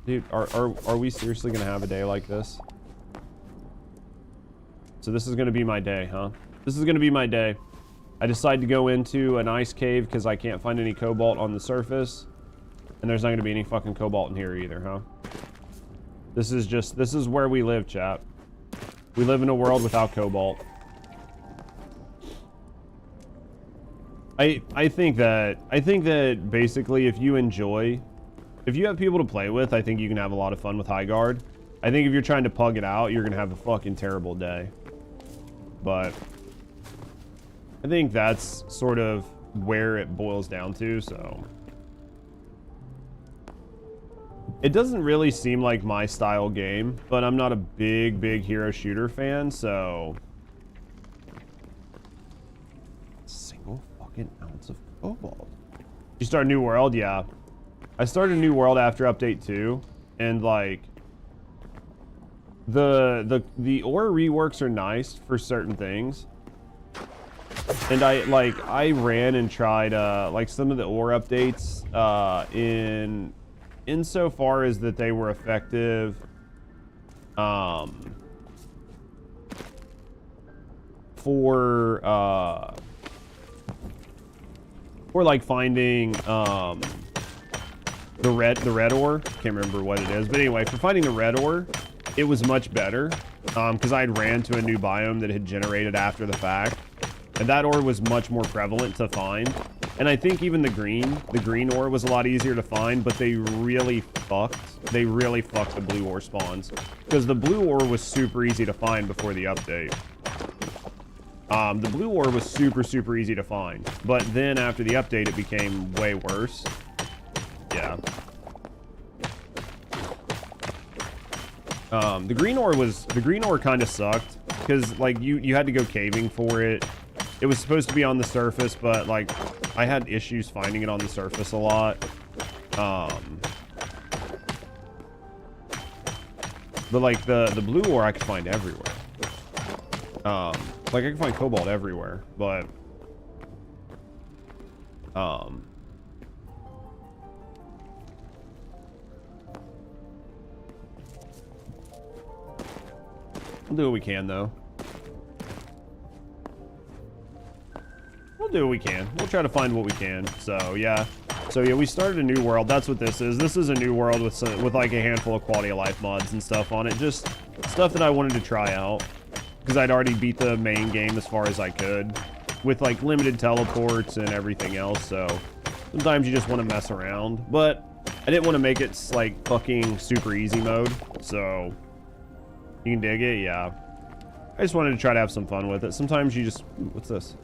Dude, are we seriously gonna have a day like this? So this is gonna be my day, huh? This is gonna be my day. I decide to go into an ice cave because I can't find any cobalt on the surface. And there's not gonna be any fucking cobalt in here either, huh? This is where we live, chat. We live in a world without cobalt. I think that basically if you have people to play with, I think you can have a lot of fun with High Guard. I think if you're trying to pug it out, you're gonna have a fucking terrible day. But I think that's sort of where it boils down to, so. It doesn't really seem like my style game, but I'm not a big hero shooter fan, so. Single fucking ounce of cobalt. You start a new world? Yeah. I started a new world after update 2, and like the ore reworks are nice for certain things. And I ran and tried like some of the ore updates insofar as that they were effective for like finding the red ore. Can't remember what it is, but anyway, for finding the red ore, it was much better because I had ran to a new biome that had generated after the fact, and that ore was much more prevalent to find. And I think even the green ore was a lot easier to find, but they really fucked the blue ore spawns, because the blue ore was super easy to find before the update. The blue ore was super easy to find, but then after the update, it became way worse. Yeah. The green ore kind of sucked, because like you had to go caving for it. It was supposed to be on the surface, but like I had issues finding it on the surface a lot. But like the blue ore I could find everywhere. Like I can find cobalt everywhere, but we'll do what we can, though. We'll do what we can. We'll try to find what we can. So yeah, we started a new world. That's what this is. This is a new world with like a handful of quality of life mods and stuff on it. Just stuff that I wanted to try out, because I'd already beat the main game as far as I could, with like limited teleports and everything else. So sometimes you just want to mess around, but I didn't want to make it like fucking super easy mode. So you can dig it, yeah. I just wanted to try to have some fun with it. Sometimes you just, ooh, what's this?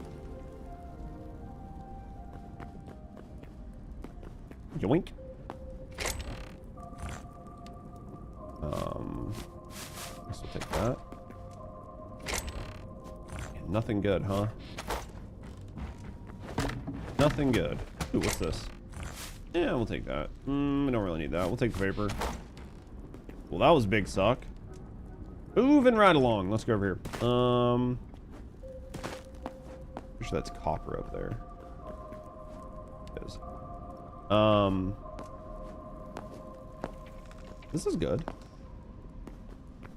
Yoink. Guess we'll take that. Nothing good, huh? Nothing good. Ooh, what's this? Yeah, we'll take that. We don't really need that. We'll take the vapor. Well, that was a big suck. Moving right along. Let's go over here. Pretty sure that's copper up there. It is. This is good.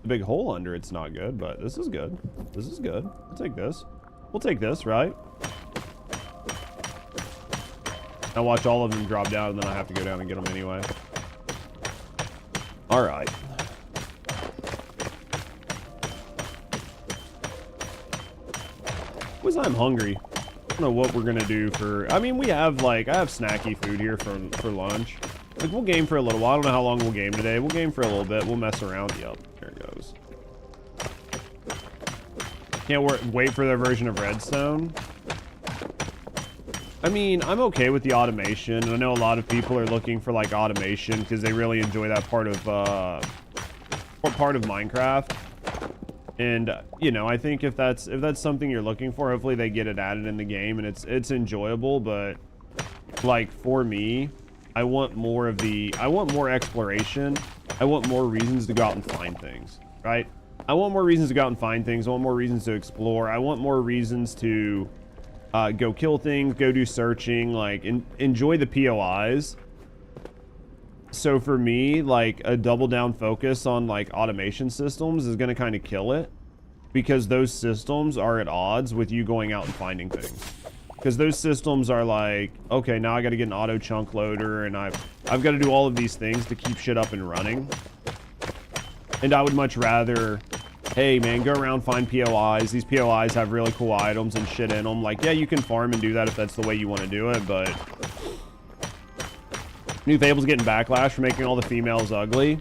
The big hole under it's not good, but this is good. This is good. We'll take this. We'll take this, right? Now watch all of them drop down, and then I have to go down and get them anyway. All right. Because I'm hungry. I don't know what we're gonna do for. I mean, we have like I have snacky food here for lunch. Like we'll game for a little while. I don't know how long we'll game today. We'll game for a little bit. We'll mess around. Yep, there it goes. Can't wait for their version of Redstone. I mean, I'm okay with the automation. I know a lot of people are looking for like automation because they really enjoy that part of Minecraft. And you know, I think if that's something you're looking for, hopefully they get it added in the game and it's enjoyable. But like for me, I want more exploration. I want more reasons to go out and find things, right? I want more reasons to go out and find things. I want more reasons to explore. I want more reasons to go kill things, go do searching, like enjoy the POIs. So for me, like a double down focus on like automation systems is going to kind of kill it, because those systems are at odds with you going out and finding things. Because those systems are like, okay, now I got to get an auto chunk loader, and I've got to do all of these things to keep shit up and running. And I would much rather, hey man, go around, find POIs. These POIs have really cool items and shit in them. Like, yeah, you can farm and do that if that's the way you want to do it, but new Fable's getting backlash for making all the females ugly.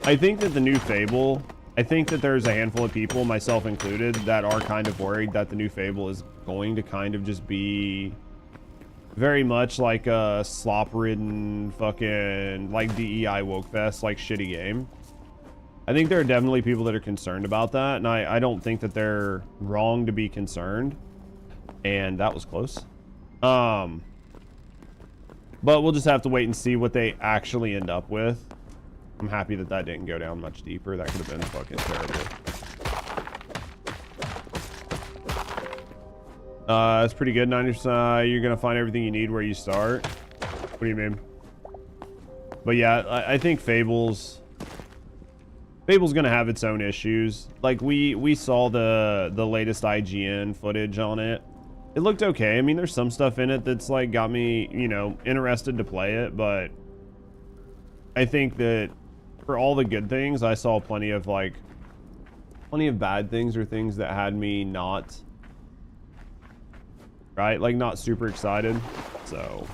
I think that the new Fable, I think that there's a handful of people, myself included, that are kind of worried that the new Fable is going to kind of just be very much like a slop-ridden fucking like DEI woke fest, like shitty game. I think there are definitely people that are concerned about that, and I don't think that they're wrong to be concerned. And that was close. But we'll just have to wait and see what they actually end up with. I'm happy that that didn't go down much deeper. That could have been fucking terrible. It's pretty good. 90%. You're gonna find everything you need where you start. What do you mean? But yeah, I think Fable's gonna have its own issues. Like we saw the latest IGN footage on it. It looked okay. I mean, there's some stuff in it that's like got me, you know, interested to play it, but I think that for all the good things, I saw plenty of bad things, or things that had me not, right? Like not super excited. So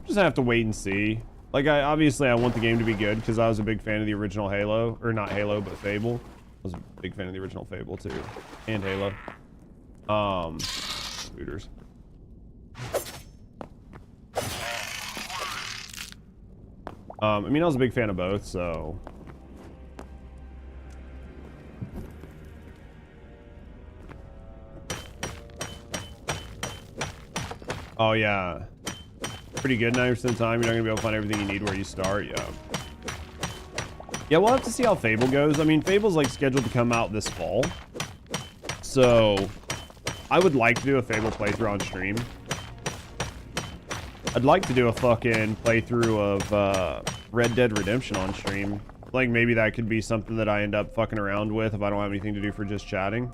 just have to wait and see. Like obviously I want the game to be good because I was a big fan of the original Halo, or not Halo, but Fable. I was a big fan of the original Fable too, and Halo. Scooters. I mean, I was a big fan of both, so. Oh yeah. Pretty good 90% of the time. You're not gonna be able to find everything you need where you start, yeah. Yeah, we'll have to see how Fable goes. I mean, Fable's like scheduled to come out this fall. So I would like to do a Fable playthrough on stream. I'd like to do a fucking playthrough of Red Dead Redemption on stream. Like maybe that could be something that I end up fucking around with if I don't have anything to do for just chatting.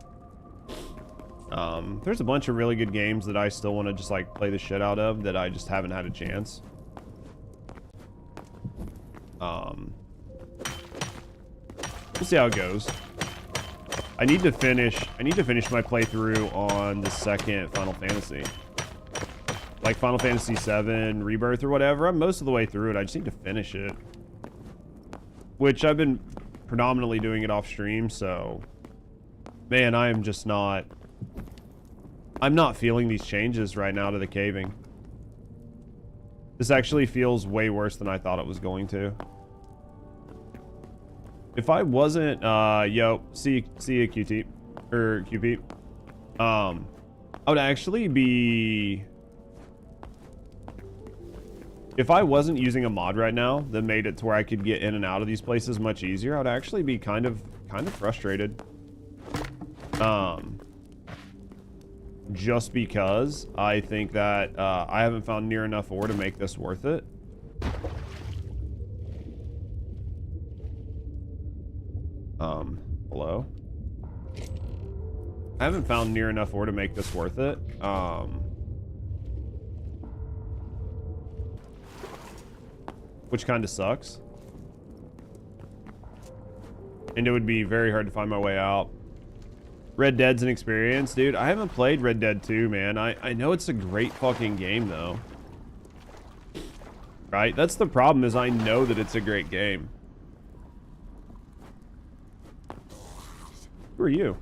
There's a bunch of really good games that I still want to just like play the shit out of that I just haven't had a chance. We'll see how it goes. I need to finish my playthrough on the second Final Fantasy. Like Final Fantasy VII Rebirth or whatever. I'm most of the way through it. I just need to finish it. Which I've been predominantly doing it off stream, so man, I am just not, I'm not feeling these changes right now to the caving. This actually feels way worse than I thought it was going to. If I wasn't, yo, see you, QT, or QP. I would actually be, if I wasn't using a mod right now that made it to where I could get in and out of these places much easier, I would actually be kind of frustrated. Just because I think that I haven't found near enough ore to make this worth it. I haven't found near enough ore to make this worth it. Which kind of sucks. And it would be very hard to find my way out. Red Dead's an experience, dude. I haven't played Red Dead 2, man. I know it's a great fucking game, though. Right? That's the problem, is I know that it's a great game. Who are you?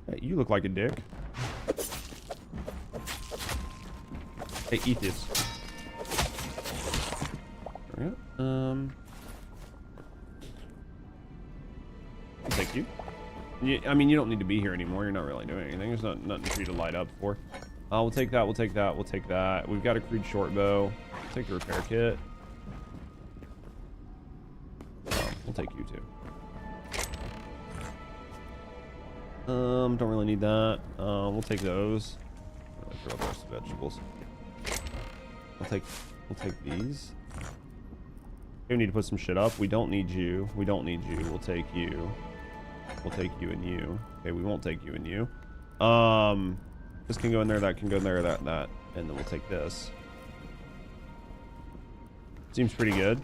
Hey, you look like a dick. Hey, eat this. Alright, I'll take you. I mean, you don't need to be here anymore. You're not really doing anything. There's nothing for you to light up for. We'll take that. We'll take that. We'll take that. We've got a crude short bow. We'll take the repair kit. We'll take you too. Don't really need that. We'll take those. I'll throw the rest of the vegetables. We'll take these. We need to put some shit up. We don't need you. We don't need you. We'll take you. We'll take you and you. Okay, we won't take you and you. This can go in there, that can go in there, that, and then we'll take this. Seems pretty good.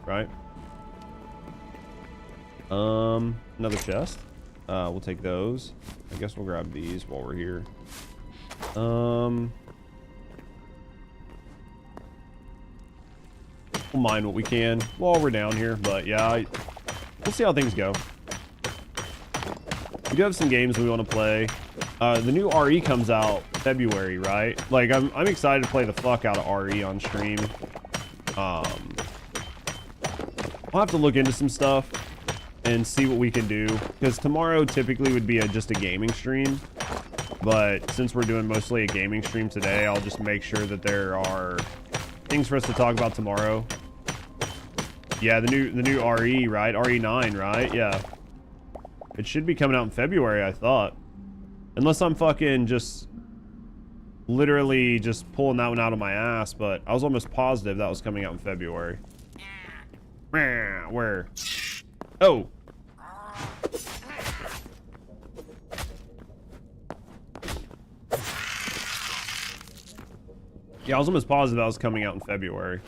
Right? Another chest. We'll take those. I guess we'll grab these while we're here. We'll mine what we can while we're down here, but yeah, we'll see how things go. We do have some games we want to play. The new RE comes out February, right? Like, I'm excited to play the fuck out of RE on stream. I'll have to look into some stuff and see what we can do, because tomorrow typically would be just a gaming stream, but since we're doing mostly a gaming stream today, I'll just make sure that there are things for us to talk about tomorrow. Yeah, the new RE, right? RE9, right? Yeah. It should be coming out in February, I thought. Unless I'm fucking just literally just pulling that one out of my ass, but I was almost positive that was coming out in February. Where? Oh. Yeah, I was almost positive that was coming out in February.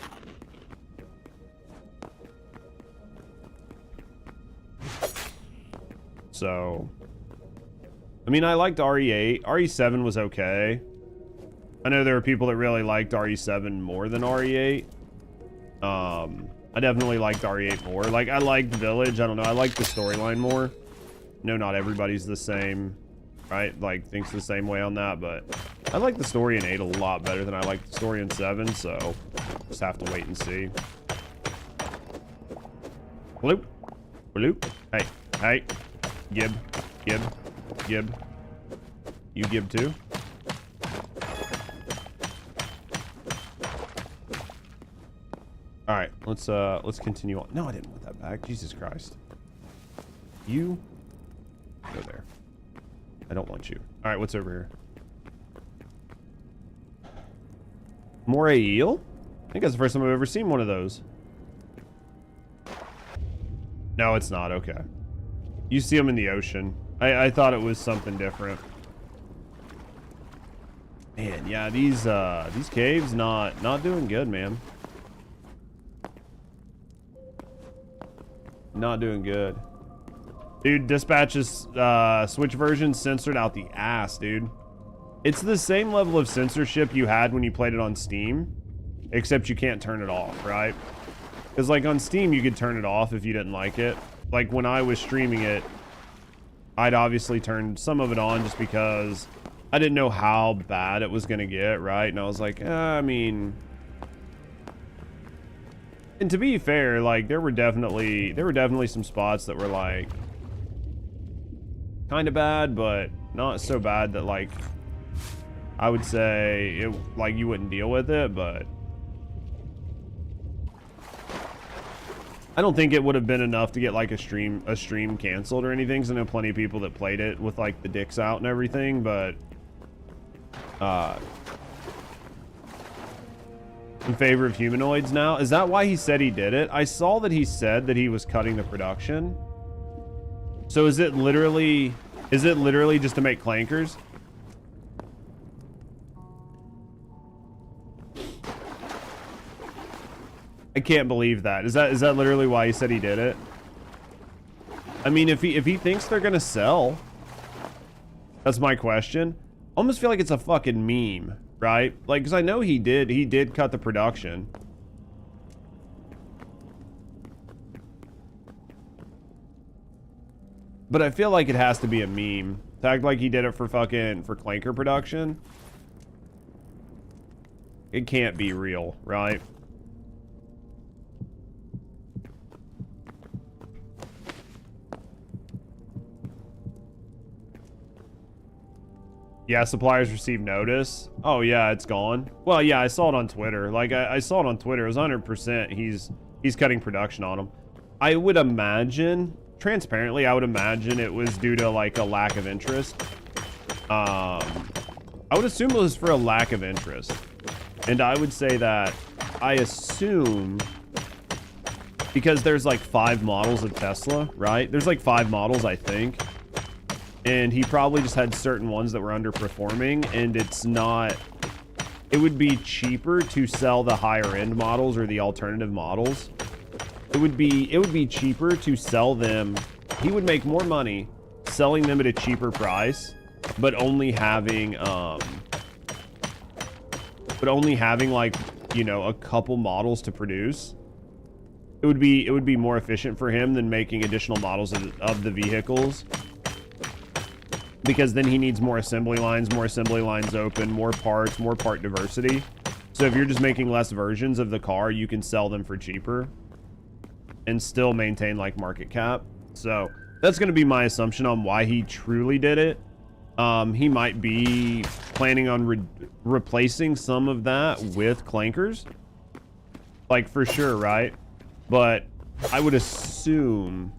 So, I mean, I liked RE8. RE7 was okay. I know there were people that really liked RE7 more than RE8. I definitely liked RE8 more. Like, I liked Village. I don't know. I liked the storyline more. No, not everybody's the same, right? Like, thinks the same way on that, but I like the story in 8 a lot better than I like the story in 7, so just have to wait and see. Bloop. Bloop. Hey. Hey. Gib. Gib. Gib. You gib too? Alright, let's continue on. No, I didn't want that back. Jesus Christ. You go there. I don't want you. Alright, what's over here? Moray eel? I think that's the first time I've ever seen one of those. No, it's not. Okay. You see them in the ocean. I thought it was something different. Man, yeah, these caves not doing good, man. Not doing good. Dude, Dispatch's Switch version censored out the ass, dude. It's the same level of censorship you had when you played it on Steam, except you can't turn it off, right? Because, like, on Steam, you could turn it off if you didn't like it. Like, when I was streaming it, I'd obviously turned some of it on just because I didn't know how bad it was going to get, right? And I was like, I mean... And to be fair, like, there were definitely some spots that were, like, kind of bad, but not so bad that, like, I would say, it, like, you wouldn't deal with it, but... I don't think it would have been enough to get like a stream canceled or anything, because I know plenty of people that played it with like the dicks out and everything, but in favor of humanoids now. Is that why he said he did it? I saw that he said that he was cutting the production. So is it literally just to make clankers? I can't believe that. Is that literally why he said he did it? I mean, if he thinks they're gonna sell, that's my question. I almost feel like it's a fucking meme, right? Like, because I know he did cut the production. But I feel like it has to be a meme. To act like he did it for clanker production. It can't be real, right? Yeah, suppliers received notice. Oh yeah, it's gone. Well, yeah, I saw it on Twitter. Like I saw it on Twitter. It was 100%. He's cutting production on them. I would imagine, transparently, I would imagine it was due to like a lack of interest. I would assume it was for a lack of interest. And I would say that I assume because there's like 5 models of Tesla, right? There's like 5 models, I think. And he probably just had certain ones that were underperforming, and it would be cheaper to sell the higher end models or the alternative models. It would be cheaper to sell them. He would make more money selling them at a cheaper price, but only having like, you know, a couple models to produce. It would be more efficient for him than making additional models of the vehicles. Because then he needs more assembly lines open, more parts, more part diversity. So if you're just making less versions of the car, you can sell them for cheaper and still maintain like market cap. So that's going to be my assumption on why he truly did it. He might be planning on replacing some of that with clankers, like for sure, right? But I would assume,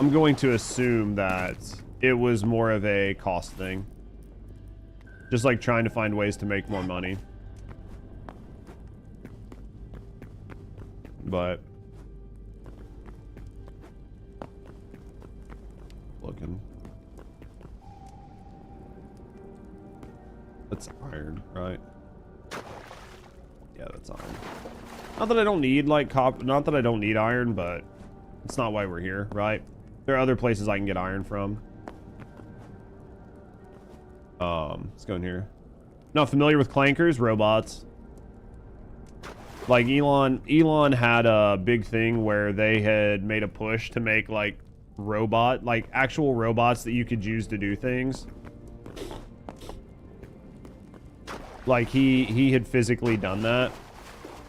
I'm going to assume that it was more of a cost thing. Just like trying to find ways to make more money. But looking. That's iron, right? Yeah, that's iron. Not that I don't need like not that I don't need iron, but it's not why we're here, right? There are other places I can get iron from. Let's go in here. Not familiar with clankers, robots. Like Elon had a big thing where they had made a push to make like actual robots that you could use to do things. Like he had physically done that,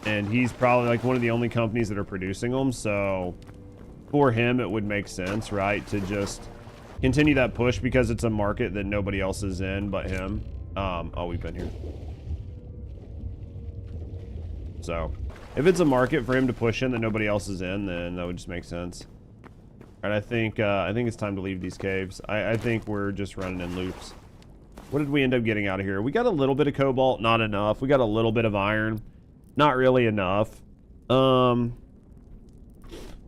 and he's probably like one of the only companies that are producing them. So for him, it would make sense, right, to just continue that push because it's a market that nobody else is in but him. Oh, we've been here. So if it's a market for him to push in that nobody else is in, then that would just make sense. All right, I think it's time to leave these caves. I think we're just running in loops. What did we end up getting out of here? We got a little bit of cobalt, not enough. We got a little bit of iron, not really enough.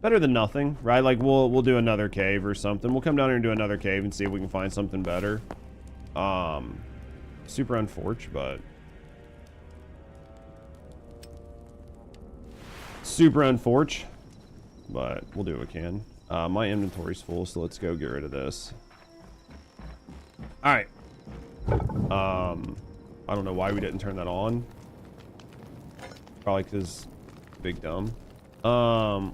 Better than nothing, right? Like we'll do another cave or something. We'll come down here and do another cave and see if we can find something better. Super unfortunate, but super unfortunate, but we'll do what we can. My inventory's full, so let's go get rid of this. All right. I don't know why we didn't turn that on. Probably because big dumb.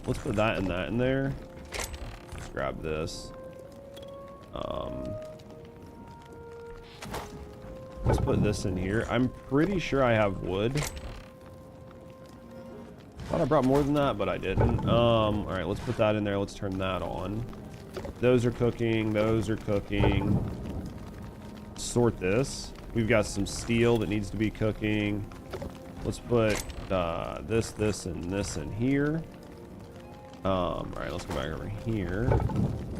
Let's put that in there. Let's grab this. Let's put this in here. I'm pretty sure I have wood. Thought I brought more than that, but I didn't. All right, let's put that in there. Let's turn that on. Those are cooking. Those are cooking. Sort this. We've got some steel that needs to be cooking. Let's put this, and this in here. All right, let's go back over here.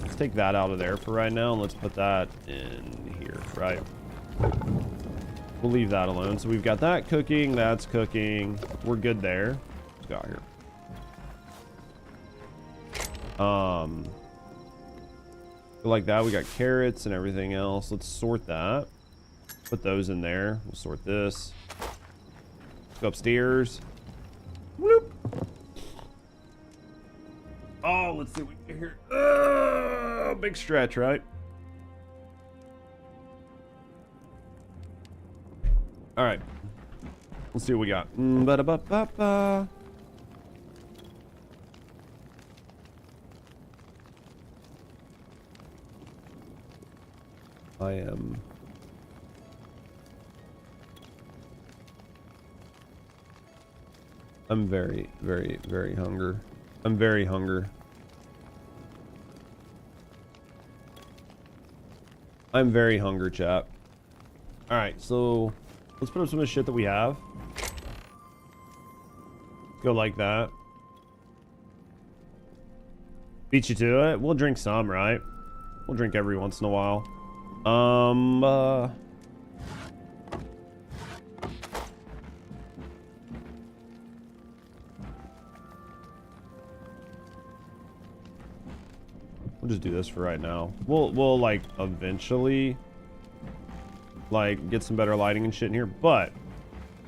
Let's take that out of there for right now, and let's put that in here, right? We'll leave that alone. So we've got that cooking, that's cooking. We're good there. Let's go out here. Like that, we got carrots and everything else. Let's sort that. Put those in there. We'll sort this. Let's go upstairs. Whoop. Oh, let's see what we get here. Big stretch, right? All right. Let's see what we got. Ba-da-ba-ba-ba. I'm very, very, very hungry. I'm very hungry. I'm very hungry, chap. All right, so let's put up some of the shit that we have. Go like that. Beat you to it. We'll drink some, right? We'll drink every once in a while. We'll just do this for right now. We'll like eventually like get some better lighting and shit in here, but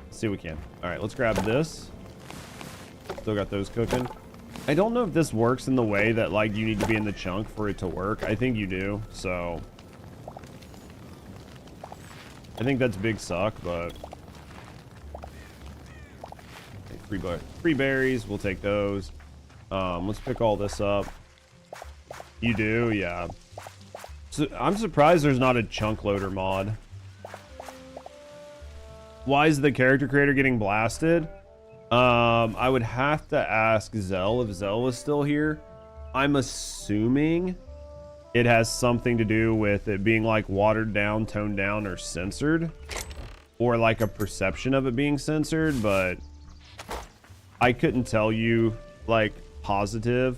let's see what we can. All right, let's grab this. Still got those cooking. I don't know if this works in the way that like you need to be in the chunk for it to work. I think you do, so I think that's big suck, but okay, free berries, we'll take those. Let's pick all this up. You do, yeah. So I'm surprised there's not a chunk loader mod. Why is the character creator getting blasted? I would have to ask Zell if Zell was still here. I'm assuming it has something to do with it being like watered down, toned down, or censored, or like a perception of it being censored, but I couldn't tell you like positive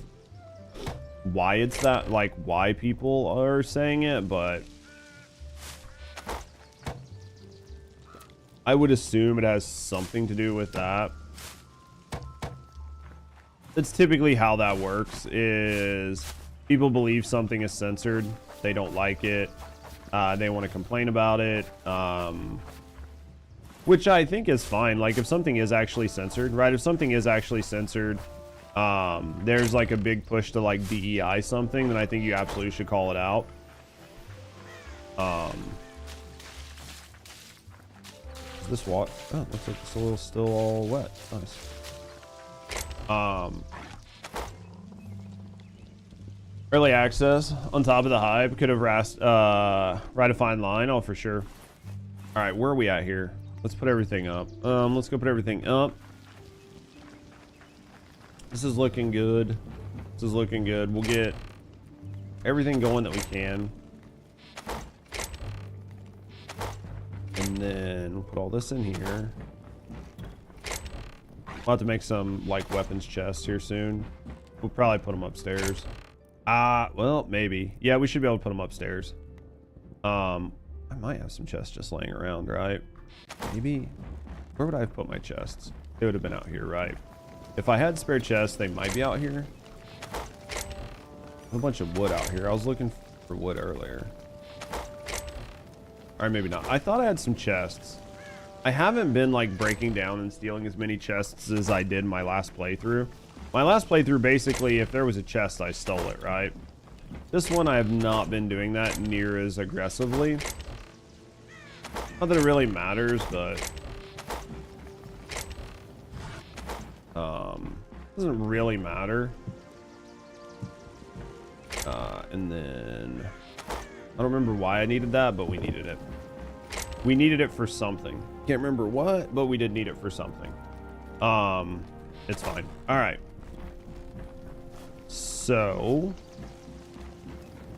why it's that, like why people are saying it, but I would assume it has something to do with that. That's typically how that works, is people believe something is censored, they don't like it, they want to complain about it, which I think is fine. Like if something is actually censored, right? If something is actually censored, there's like a big push to like DEI something, then I think you absolutely should call it out. This water, oh, looks like it's a little still all wet. Nice. Early access on top of the hive could have ride a fine line. Oh, for sure. All right, where are we at here? Let's put everything up. Let's go put everything up. This is looking good. This is looking good. We'll get everything going that we can. And then we'll put all this in here. We'll have to make some like weapons chests here soon. We'll probably put them upstairs. Well, maybe. Yeah, we should be able to put them upstairs. I might have some chests just laying around, right? Maybe. Where would I have put my chests? They would have been out here, right? If I had spare chests, they might be out here. A bunch of wood out here. I was looking for wood earlier. Or maybe not. I thought I had some chests. I haven't been like breaking down and stealing as many chests as I did my last playthrough. My last playthrough, basically, if there was a chest, I stole it, right? This one, I have not been doing that near as aggressively. Not that it really matters, but doesn't really matter. And then I don't remember why I needed that, but we needed it. We needed it for something. Can't remember what, but we did need it for something. It's fine. All right. So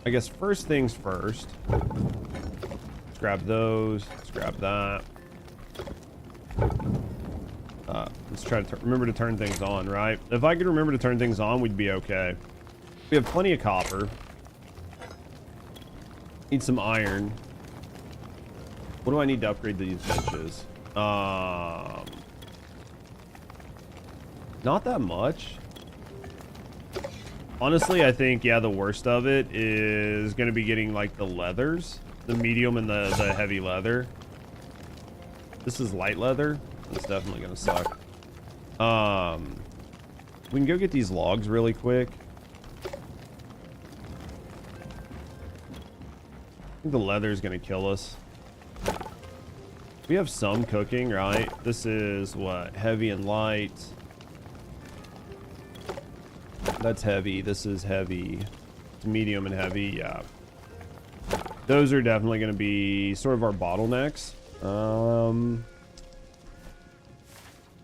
I guess first things first. Let's grab those. Let's grab that. Let's try to remember to turn things on, right? If I could remember to turn things on, we'd be okay. We have plenty of copper. Need some iron. What do I need to upgrade these benches? Not that much. Honestly, I think, yeah, the worst of it is going to be getting, like, the leathers. The medium and the heavy leather. This is light leather. It's definitely going to suck. We can go get these logs really quick. I think the leather is going to kill us. We have some cooking, right? This is, what, heavy and light. That's heavy. This is heavy. It's medium and heavy. Yeah. Those are definitely going to be sort of our bottlenecks.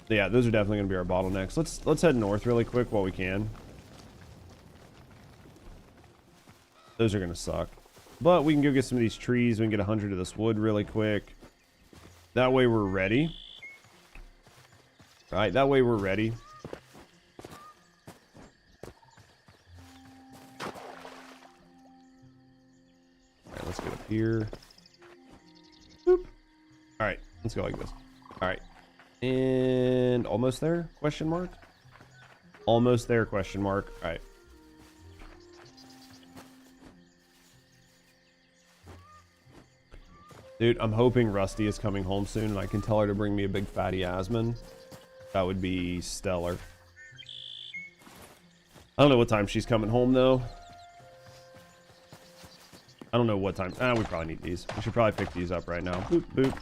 Yeah, those are definitely going to be our bottlenecks. Let's head north really quick while we can. Those are going to suck. But we can go get some of these trees. We can get 100 of this wood really quick. That way we're ready. All right, that way we're ready. Let's get up here. Boop. All right, let's go like this. All right, and almost there? Question mark. Almost there? Question mark. All right. Dude, I'm hoping Rusty is coming home soon, and I can tell her to bring me a big fatty Asman. That would be stellar. I don't know what time she's coming home though. I don't know what time. We probably need these. We should probably pick these up right now. Boop, boop.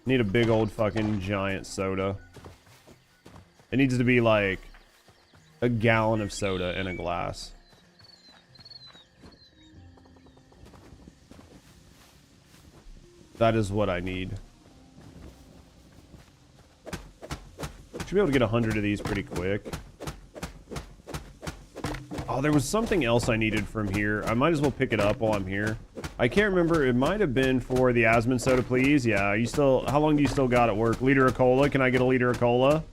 Need a big old fucking giant soda. It needs to be like a gallon of soda in a glass. That is what I need. Should be able to get 100 of these pretty quick. Oh, there was something else I needed from here. I might as well pick it up while I'm here. I can't remember. It might have been for the Asman soda, please. Yeah, you still... How long do you still got at work? Liter of cola? Can I get a liter of cola?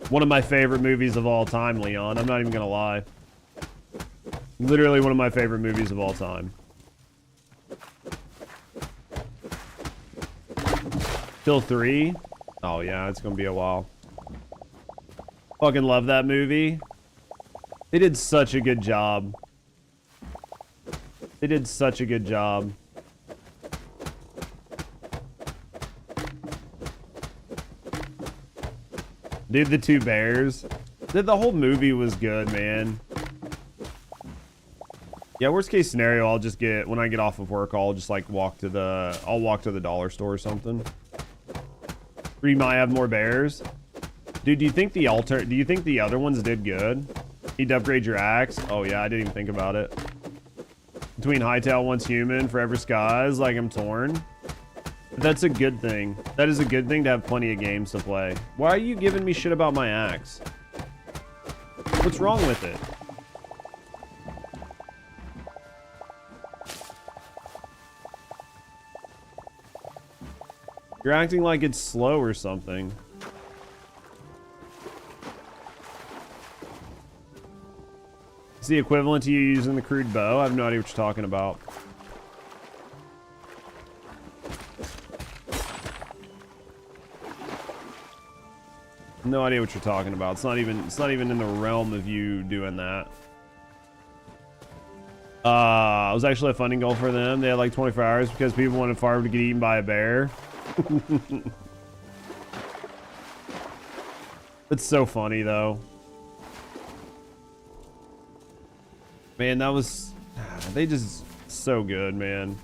One of my favorite movies of all time, Leon. I'm not even gonna lie. Literally one of my favorite movies of all time. Till 3? Oh, yeah, it's gonna be a while. Fucking love that movie. They did such a good job. They did such a good job. Dude, the two bears. The whole movie was good, man. Yeah, worst case scenario, I'll just get, when I get off of work, I'll just like walk to the dollar store or something. Or you might have more bears. Dude, do you think the other ones did good? Need to upgrade your axe? Oh yeah, I didn't even think about it. Between Hytale Once Human, Forever Skies, like I'm torn. That's a good thing. That is a good thing to have plenty of games to play. Why are you giving me shit about my axe? What's wrong with it? You're acting like it's slow or something. It's the equivalent to you using the crude bow. I have no idea what you're talking about. No idea what you're talking about. It's not even in the realm of you doing that. It was actually a funding goal for them. They had like 24 hours because people wanted Farm to get eaten by a bear. It's so funny though. Man, that was... They just... So good, man.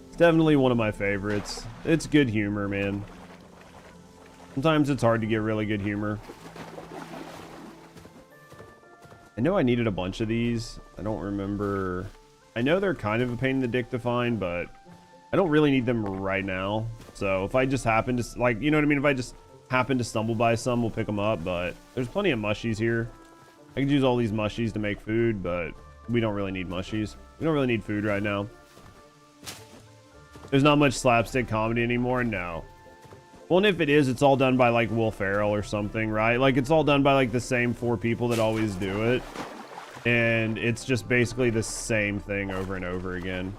It's definitely one of my favorites. It's good humor, man. Sometimes it's hard to get really good humor. I know I needed a bunch of these. I don't remember... I know they're kind of a pain in the dick to find, but I don't really need them right now. So if I just happen to... Like, you know what I mean? If I just... happen to stumble by some, we'll pick them up, but there's plenty of mushies here. I could use all these mushies to make food, but we don't really need mushies. We don't really need food right now. There's not much slapstick comedy anymore. No. Well, and if it is, it's all done by like Will Ferrell or something, right? Like it's all done by like the same 4 people that always do it, and it's just basically the same thing over and over again.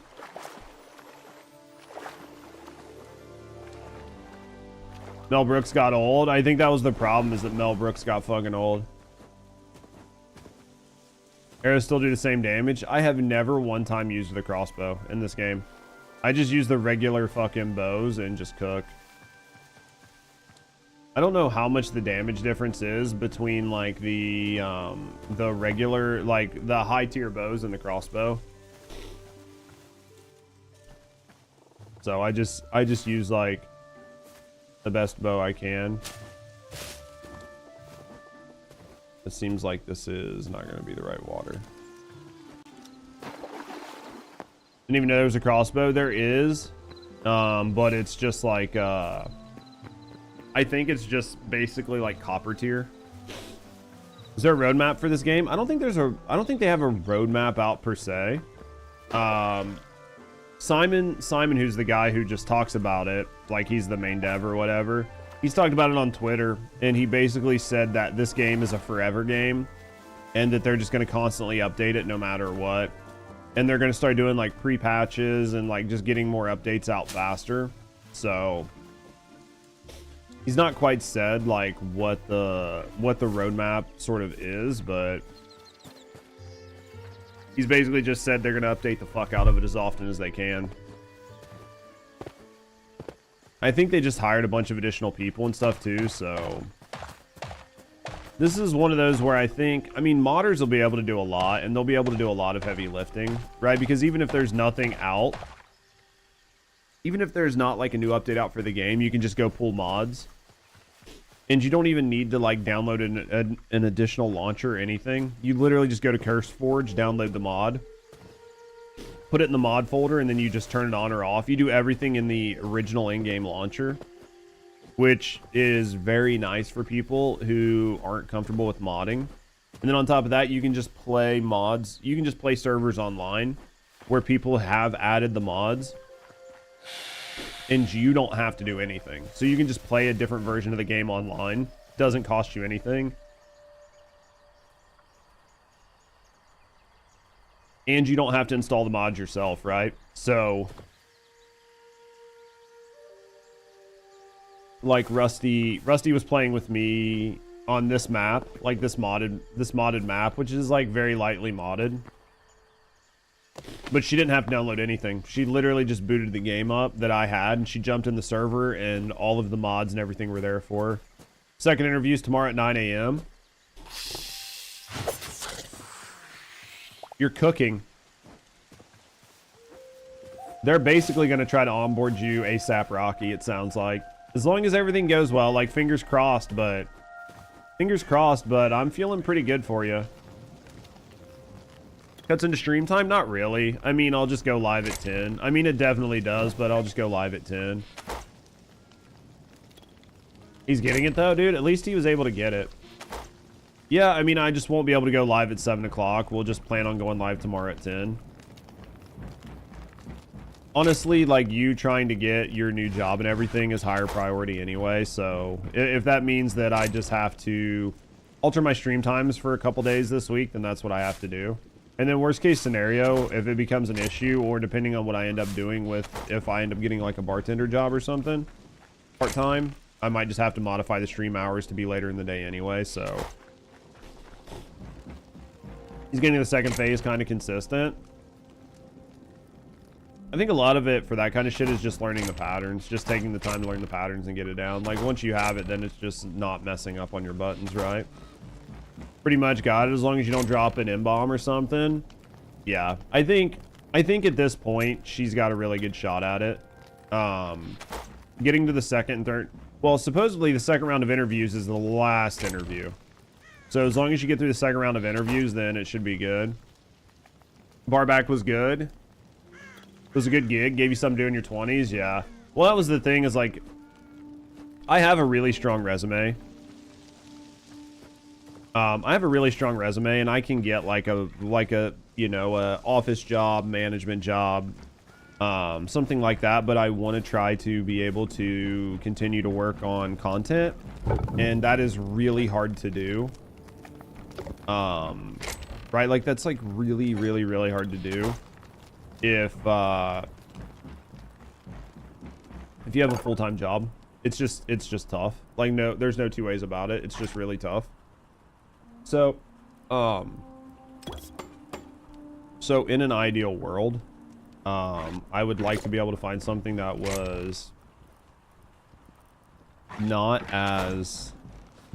Mel Brooks got old. I think that was the problem, is that Mel Brooks got fucking old. Arrows still do the same damage. I have never one time used the crossbow in this game. I just use the regular fucking bows and just cook. I don't know how much the damage difference is between like the regular, like the high tier bows and the crossbow. So I just use like the best bow I can. It seems like this is not going to be the right water. Didn't even know there was a crossbow. There is, but it's just like I think it's just basically like copper tier. Is there a roadmap for this game? I don't think there's a. I don't think they have a roadmap out per se. Simon, who's the guy who just talks about it, like he's the main dev or whatever. He's talked about it on Twitter, and he basically said that this game is a forever game, and that they're just going to constantly update it no matter what. And they're going to start doing like pre-patches and like just getting more updates out faster. So he's not quite said like what the roadmap sort of is, but he's basically just said they're going to update the fuck out of it as often as they can. I think they just hired a bunch of additional people and stuff too, so this is one of those where I mean, modders will be able to do a lot, and they'll be able to do a lot of heavy lifting, right? Because even if there's nothing out, even if there's not like a new update out for the game, you can just go pull mods. And you don't even need to like download an additional launcher or anything. You literally just go to CurseForge, download the mod, put it in the mod folder, and then you just turn it on or off. You do everything in the original in-game launcher, which is very nice for people who aren't comfortable with modding. And then on top of that, you can just play mods. You can just play servers online where people have added the mods, and you don't have to do anything. So you can just play a different version of the game online. Doesn't cost you anything. And you don't have to install the mods yourself, right? So like Rusty was playing with me on this map, like this modded map, which is like very lightly modded. But she didn't have to download anything. She literally just booted the game up that I had, and she jumped in the server, and all of the mods and everything were there for her. Second interview's tomorrow at 9 a.m. You're cooking. They're basically going to try to onboard you ASAP Rocky, it sounds like. As long as everything goes well, like fingers crossed, but I'm feeling pretty good for you. Cuts into stream time? Not really. I mean, I'll just go live at 10. I mean, it definitely does, but I'll just go live at 10. He's getting it though, dude. At least he was able to get it. Yeah, I mean, I just won't be able to go live at 7 o'clock. We'll just plan on going live tomorrow at 10. Honestly, like, you trying to get your new job and everything is higher priority anyway, so if that means that I just have to alter my stream times for a couple days this week, then that's what I have to do. And then worst case scenario, if it becomes an issue, or depending on what I end up doing with, if I end up getting like a bartender job or something, part-time, I might just have to modify the stream hours to be later in the day anyway, so. He's getting the second phase kind of consistent. I think a lot of it for that kind of shit is just learning the patterns, just taking the time to learn the patterns and get it down. Like once you have it, then it's just not messing up on your buttons, right? Pretty much got it, as long as you don't drop an M-bomb or something. Yeah, I think at this point she's got a really good shot at it. Getting to the second and third, well, supposedly the second round of interviews is the last interview, so as long as you get through the second round of interviews, then it should be good. Barback was good. It was a good gig, gave you something to do in your 20s. Yeah, well, that was the thing, is like I have a really strong resume. I have a really strong resume, and I can get like a you know, a office job, management job, something like that. But I want to try to be able to continue to work on content, and that is really hard to do. Right? Like that's like really, really, really hard to do if you have a full-time job. it's just tough. Like, no, there's no two ways about it. It's just really tough. So, so in an ideal world, I would like to be able to find something that was not as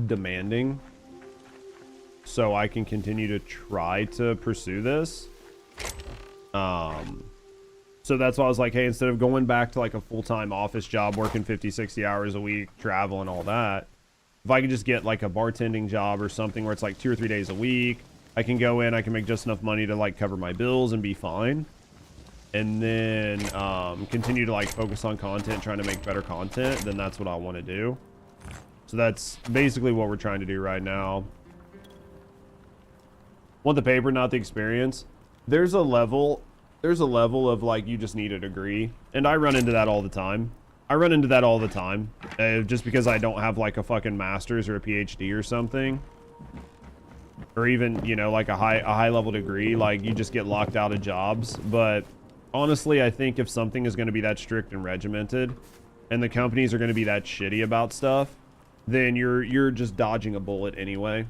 demanding, so I can continue to try to pursue this. So that's why I was like, hey, instead of going back to like a full-time office job, working 50, 60 hours a week, travel and all that, if I could just get like a bartending job or something where it's like 2 or 3 days a week, I can go in, I can make just enough money to like cover my bills and be fine. And then continue to like focus on content, trying to make better content, then that's what I want to do. So that's basically what we're trying to do right now. Want the paper, not the experience. There's a level of like, you just need a degree. And I run into that all the time. Just because I don't have like a fucking master's or a PhD or something. Or even, you know, like a high level degree, like you just get locked out of jobs. But honestly, I think if something is going to be that strict and regimented and the companies are going to be that shitty about stuff, then you're just dodging a bullet anyway.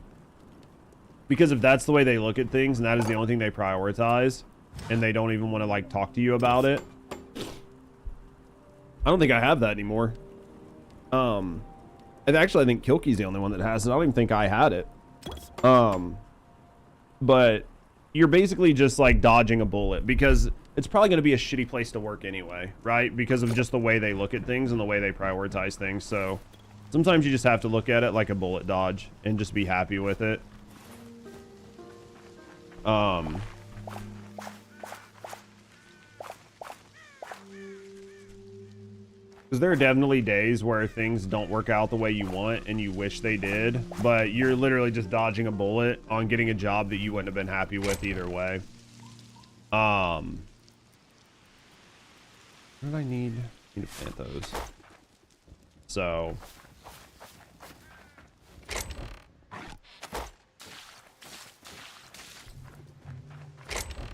Because if that's the way they look at things and that is the only thing they prioritize and they don't even want to like talk to you about it, I don't think I have that anymore. And actually I think Kilkey's the only one that has it. I don't even think I had it. But you're basically just like dodging a bullet because it's probably going to be a shitty place to work anyway, right? Because of just the way they look at things and the way they prioritize things. So sometimes you just have to look at it like a bullet dodge and just be happy with it. Because there are definitely days where things don't work out the way you want and you wish they did, but you're literally just dodging a bullet on getting a job that you wouldn't have been happy with either way. What did I need? I need to plant those. So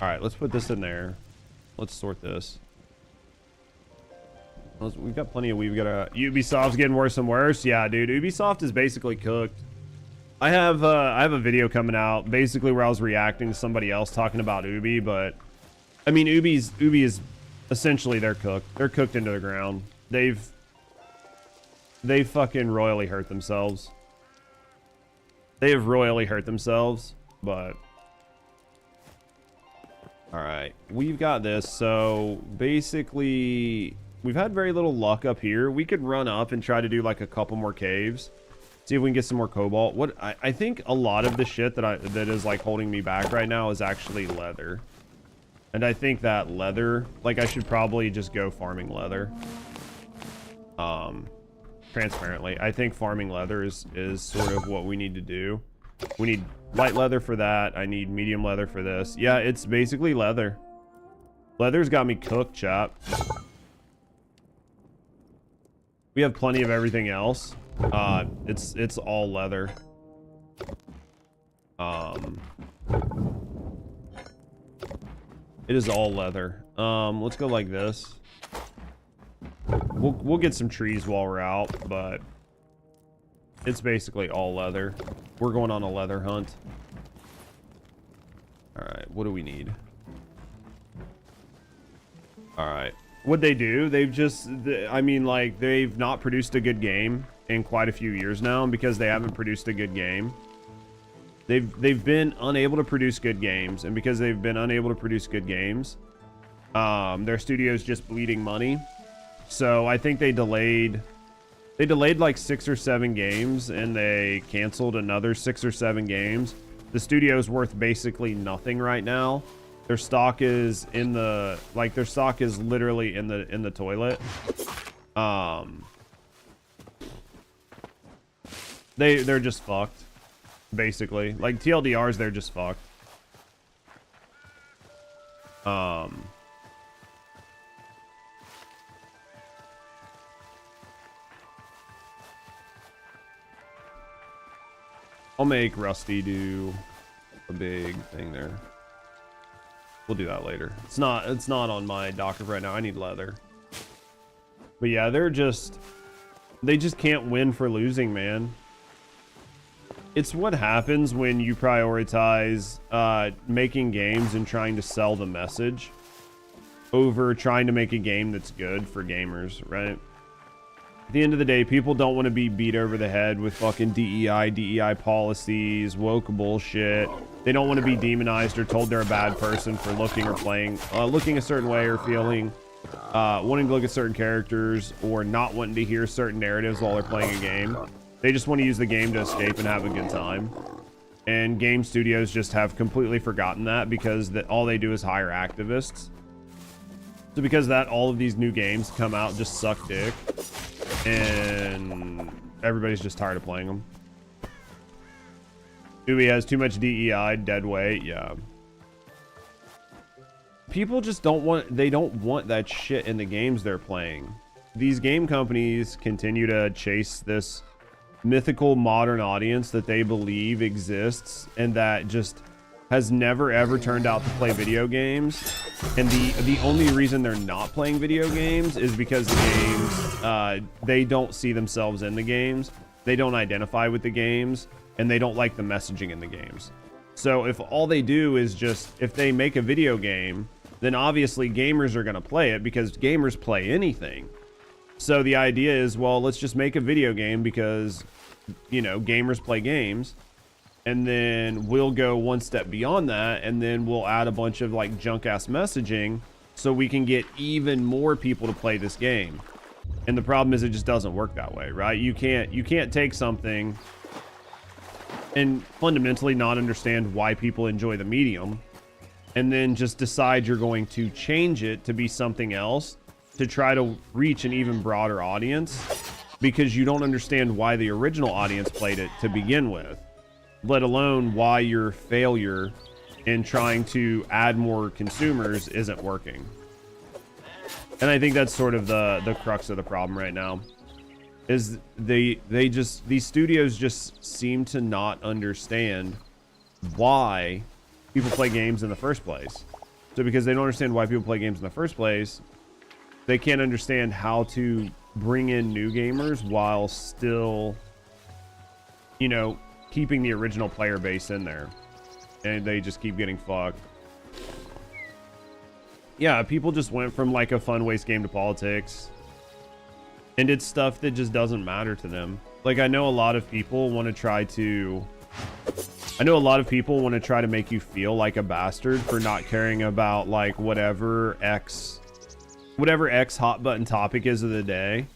all right, let's put this in there. Let's sort this. We've got plenty of we've got a Ubisoft's getting worse and worse. Yeah, dude, Ubisoft is basically cooked. I have a video coming out basically where I was reacting to somebody else talking about Ubi, but I mean Ubi is essentially they're cooked. They're cooked into the ground. They've fucking royally hurt themselves. They have royally hurt themselves, but all right, we've got this. So basically we've had very little luck up here. We could run up and try to do like a couple more caves, see if we can get some more cobalt. What I think a lot of the shit that is like holding me back right now is actually leather. And I think that leather, like I should probably just go farming leather. Transparently, I think farming leather is sort of what we need to do. We need light leather for that. I need medium leather for this. Yeah, it's basically leather. Leather's got me cooked, chap. We have plenty of everything else. It's all leather. It is all leather. Let's go like this. We'll get some trees while we're out, but it's basically all leather. We're going on a leather hunt. All right, what do we need? All right. What they do, they've just, I mean, like, they've not produced a good game in quite a few years now, and because they haven't produced a good game, they've been unable to produce good games, and because they've been unable to produce good games, their studio's just bleeding money. So I think they delayed like 6 or 7 games, and they canceled another 6 or 7 games. The studio's worth basically nothing right now. Their stock is in the, like, their stock is literally in the toilet. They're just fucked, basically. Like, TLDRs, they're just fucked. I'll make Rusty do a big thing there. We'll do that later. It's not on my docket right now. I need leather. But yeah, they're just They just can't win for losing, man. It's what happens when you prioritize making games and trying to sell the message over trying to make a game that's good for gamers, right? At the end of the day, people don't want to be beat over the head with fucking DEI policies, woke bullshit. They don't want to be demonized or told they're a bad person for looking or playing, looking a certain way or feeling, wanting to look at certain characters or not wanting to hear certain narratives while they're playing a game. They just want to use the game to escape and have a good time. And game studios just have completely forgotten that because all they do is hire activists. So because of that, all of these new games come out just suck dick. And everybody's just tired of playing them. Dewey has too much DEI, dead weight, yeah. People just don't want that shit in the games they're playing. These game companies continue to chase this mythical modern audience that they believe exists and that just has never ever turned out to play video games. And the only reason they're not playing video games is because the games, they don't see themselves in the games, they don't identify with the games, and they don't like the messaging in the games. So if all they do is just, if they make a video game, then obviously gamers are going to play it because gamers play anything. So the idea is, well, let's just make a video game because, you know, gamers play games. And then we'll go one step beyond that, and then we'll add a bunch of like junk ass messaging so we can get even more people to play this game. And the problem is it just doesn't work that way, right? You can't take something and fundamentally not understand why people enjoy the medium and then just decide you're going to change it to be something else to try to reach an even broader audience because you don't understand why the original audience played it to begin with, let alone why your failure in trying to add more consumers isn't working. And I think that's sort of the crux of the problem right now, is these studios just seem to not understand why people play games in the first place. So because they don't understand why people play games in the first place, they can't understand how to bring in new gamers while still, you know, keeping the original player base in there. And they just keep getting fucked. Yeah, people just went from like a fun waste game to politics. And it's stuff that just doesn't matter to them. Like, I know a lot of people want to try to make you feel like a bastard for not caring about like whatever X hot button topic is of the day.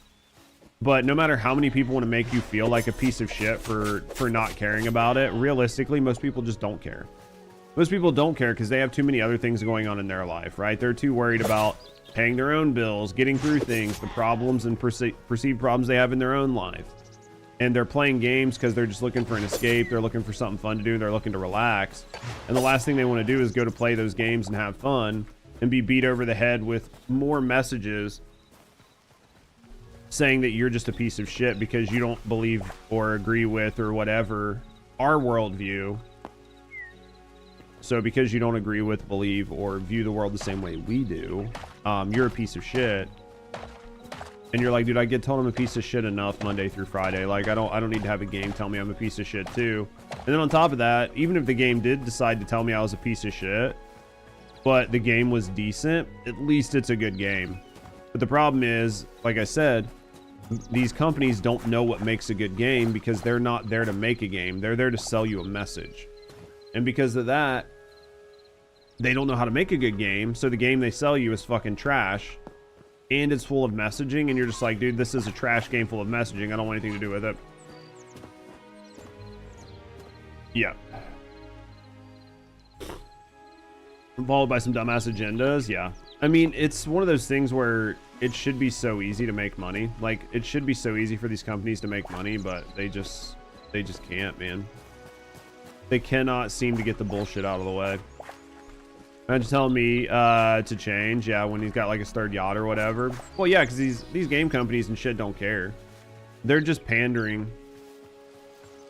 But no matter how many people want to make you feel like a piece of shit for not caring about it, realistically, most people just don't care. Most people don't care because they have too many other things going on in their life, right? They're too worried about paying their own bills, getting through things, the problems and perceived problems they have in their own life. And they're playing games because they're just looking for an escape. They're looking for something fun to do. They're looking to relax. And the last thing they want to do is go to play those games and have fun and be beat over the head with more messages saying that you're just a piece of shit because you don't believe or agree with or whatever our worldview. So because you don't agree with, believe, or view the world the same way we do, you're a piece of shit. And you're like, dude, I get told I'm a piece of shit enough Monday through Friday. Like, I don't need to have a game tell me I'm a piece of shit too. And then on top of that, even if the game did decide to tell me I was a piece of shit, but the game was decent, at least it's a good game. But the problem is, like I said, these companies don't know what makes a good game because they're not there to make a game. They're there to sell you a message. And because of that, they don't know how to make a good game. So the game they sell you is fucking trash. And it's full of messaging. And you're just like, dude, this is a trash game full of messaging. I don't want anything to do with it. Yeah. Followed by some dumbass agendas. Yeah. I mean, it's one of those things where it should be so easy to make money. Like, it should be so easy for these companies to make money, but they just can't, man. They cannot seem to get the bullshit out of the way. Imagine telling me to change, yeah, when he's got like his third yacht or whatever. Well, yeah, because these game companies and shit don't care. They're just pandering.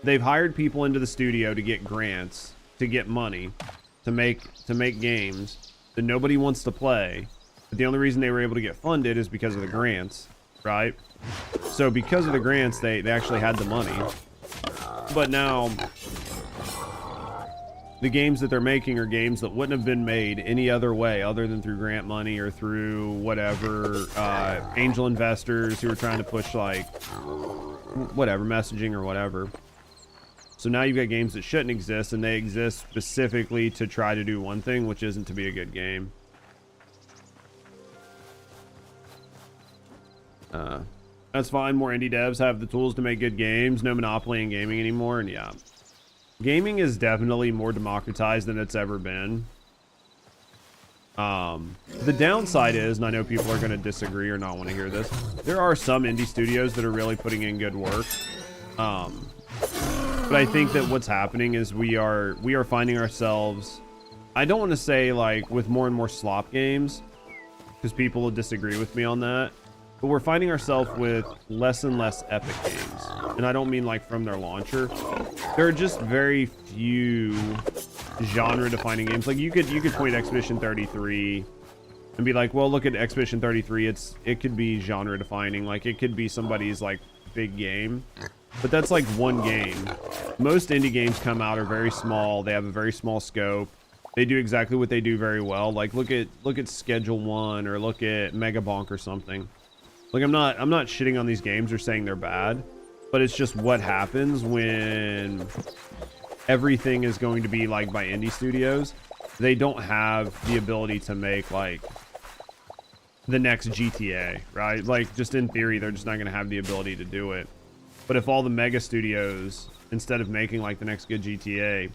They've hired people into the studio to get grants, to get money, to make games that nobody wants to play. But the only reason they were able to get funded is because of the grants. right? So because of the grants, they actually had the money. But now the games that they're making are games that wouldn't have been made any other way other than through grant money or through whatever, angel investors who are trying to push like whatever messaging or whatever. So now you've got games that shouldn't exist, and they exist specifically to try to do one thing, which isn't to be a good game. That's fine. More indie devs have the tools to make good games. No monopoly in gaming anymore, and yeah. Gaming is definitely more democratized than it's ever been. The downside is, and I know people are going to disagree or not want to hear this, there are some indie studios that are really putting in good work. But I think that what's happening is we are finding ourselves, I don't want to say like with more and more slop games, because people will disagree with me on that, but we're finding ourselves with less and less epic games. And I don't mean like from their launcher. There are just very few genre defining games. Like you could point Expedition 33 and be like, well, look at Expedition 33, it could be genre defining, like it could be somebody's like big game. But that's like one game. Most indie games come out are very small. They have a very small scope. They do exactly what they do very well. Like look at Schedule 1 or look at Mega Bonk or something. Like I'm not shitting on these games or saying they're bad, but it's just what happens when everything is going to be like by indie studios. They don't have the ability to make like the next GTA, right? Like just in theory, they're just not going to have the ability to do it. But if all the mega studios, instead of making like the next good GTA,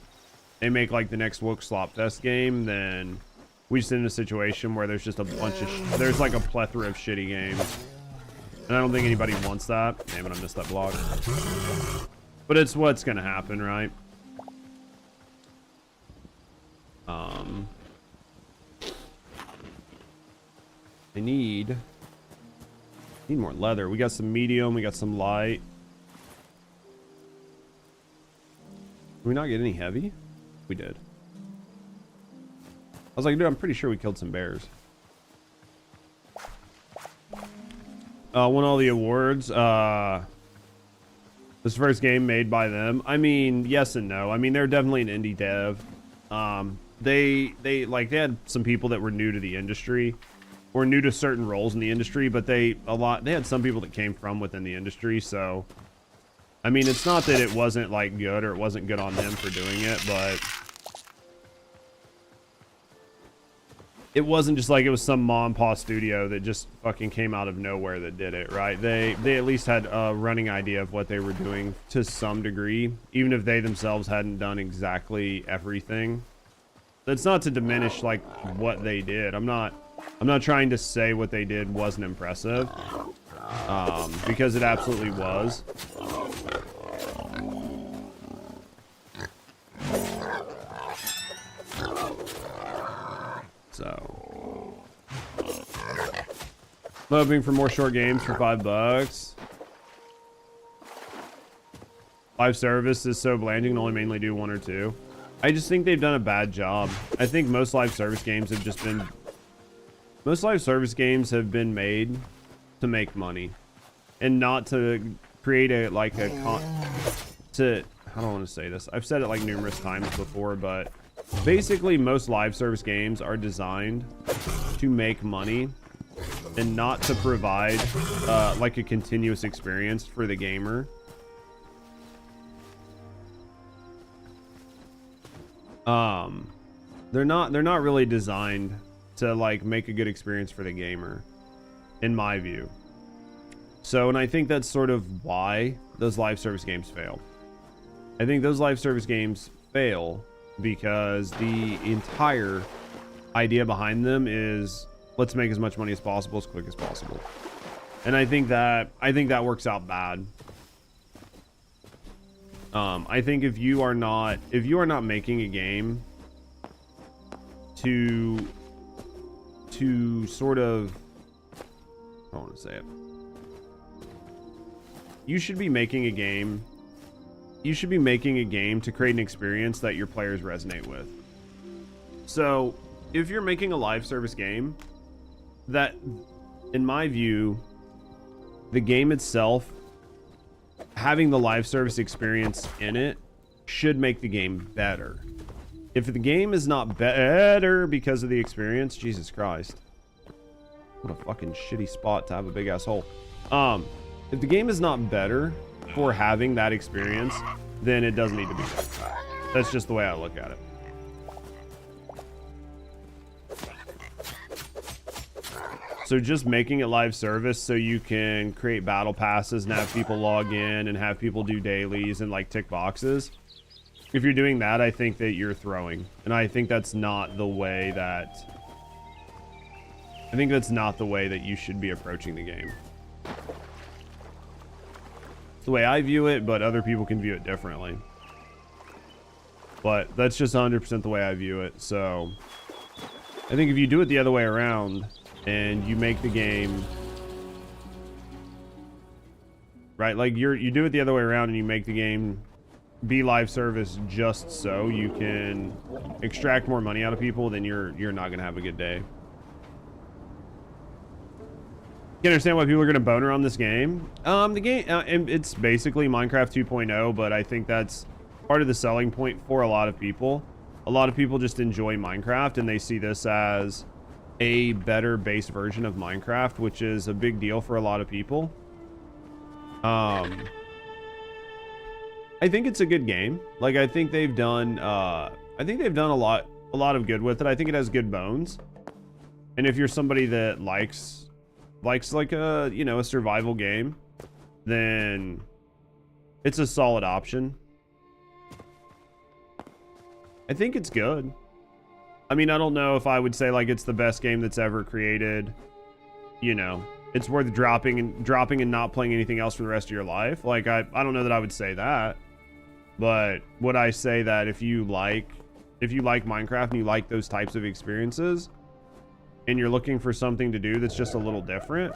they make like the next woke slop fest game, then we just in a situation where there's just a bunch of there's like a plethora of shitty games. And I don't think anybody wants that. Damn it, I missed that block. But it's what's gonna happen, right? I need more leather. We got some medium, we got some light. Did we not get any heavy? We did. I was like, dude, I'm pretty sure we killed some bears. Won all the awards. This first game made by them. I mean, yes and no. I mean, they're definitely an indie dev. They had some people that were new to the industry or new to certain roles in the industry, but they had some people that came from within the industry. So, I mean, it's not that it wasn't like good or it wasn't good on them for doing it, but it wasn't just like it was some mom and pop studio that just fucking came out of nowhere that did it, right? They at least had a running idea of what they were doing to some degree, even if they themselves hadn't done exactly everything. That's not to diminish like what they did. I'm not trying to say what they did wasn't impressive, because it absolutely was. So, hoping for more short games for $5. Live service is so bland, you can only mainly do one or two. I just think they've done a bad job. I think most live service games have just been... Most live service games have been made to make money. And not to create a, like a... I don't want to say this. I've said it like numerous times before, but... Basically, most live service games are designed to make money and not to provide like a continuous experience for the gamer. They're not really designed to like make a good experience for the gamer, in my view. So, and I think that's sort of why those live service games fail. I think those live service games fail because the entire idea behind them is let's make as much money as possible as quick as possible. And I think that works out bad. I think if you are not making a game to sort of, I don't want to say it. You should be making a game to create an experience that your players resonate with. So, if you're making a live service game, that, in my view, the game itself, having the live service experience in it should make the game better. If the game is not better because of the experience, Jesus Christ. What a fucking shitty spot to have a big ass hole. If the game is not better for having that experience, then it doesn't need to be there. That's just the way I look at it. So just making it live service so you can create battle passes and have people log in and have people do dailies and like tick boxes. If you're doing that, I think that you're throwing. And I think that's not the way that... I think that's not the way that you should be approaching the game. It's the way I view it, but other people can view it differently. But that's just 100% the way I view it. So I think if you do it the other way around and you make the game... Right, like you do it the other way around and you make the game be live service just so you can extract more money out of people, then you're not gonna have a good day. You understand why people are gonna boner on this game? The game, it's basically Minecraft 2.0, but I think that's part of the selling point for a lot of people. A lot of people just enjoy Minecraft and they see this as a better base version of Minecraft, which is a big deal for a lot of people. I think it's a good game. Like, I think they've done a lot of good with it. I think it has good bones. And if you're somebody that likes like a, you know, a survival game, then it's a solid option. I think it's good. I mean, I don't know if I would say like it's the best game that's ever created. You know, it's worth dropping and not playing anything else for the rest of your life. Like, I don't know that I would say that. But would I say that if you like Minecraft and you like those types of experiences and you're looking for something to do that's just a little different,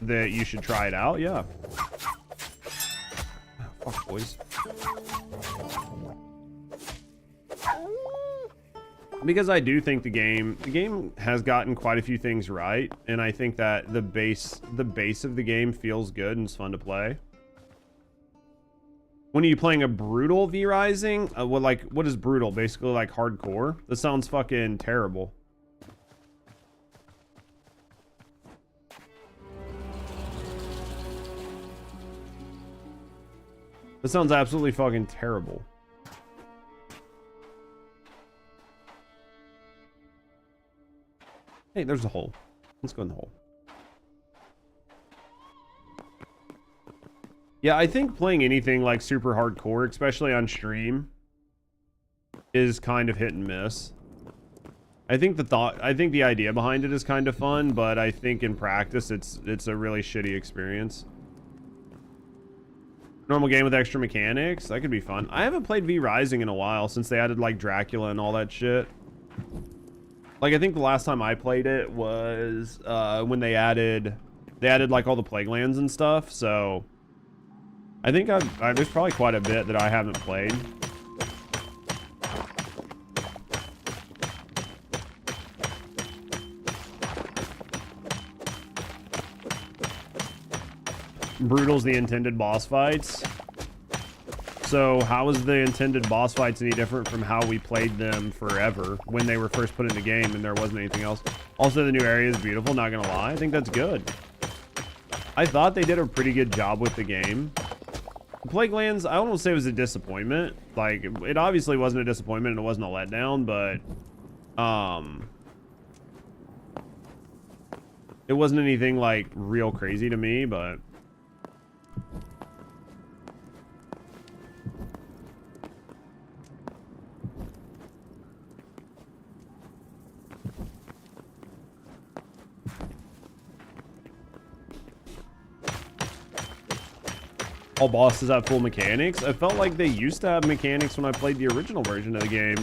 that you should try it out? Yeah. Oh, fuck, boys. Because I do think the game has gotten quite a few things right, and I think that the base of the game feels good and it's fun to play. When are you playing a brutal V-Rising? What is brutal? Basically like hardcore? That sounds fucking terrible. That sounds absolutely fucking terrible. Hey, there's a hole. Let's go in the hole. Yeah, I think playing anything like super hardcore, especially on stream, is kind of hit and miss. I think the idea behind it is kind of fun, but I think in practice it's a really shitty experience. Normal game with extra mechanics, that could be fun. I haven't played V-Rising in a while since they added like Dracula and all that shit. Like, I think the last time I played it was when they added like all the plague lands and stuff. So I think there's probably quite a bit that I haven't played. Brutal's the intended boss fights. So how is the intended boss fights any different from how we played them forever when they were first put in the game and there wasn't anything else? Also, the new area is beautiful, not gonna lie. I think that's good. I thought they did a pretty good job with the game. The Plague Lands, I won't say it was a disappointment. Like, it obviously wasn't a disappointment and it wasn't a letdown, but it wasn't anything like real crazy to me, but all bosses have full mechanics. I felt like they used to have mechanics when I played the original version of the game.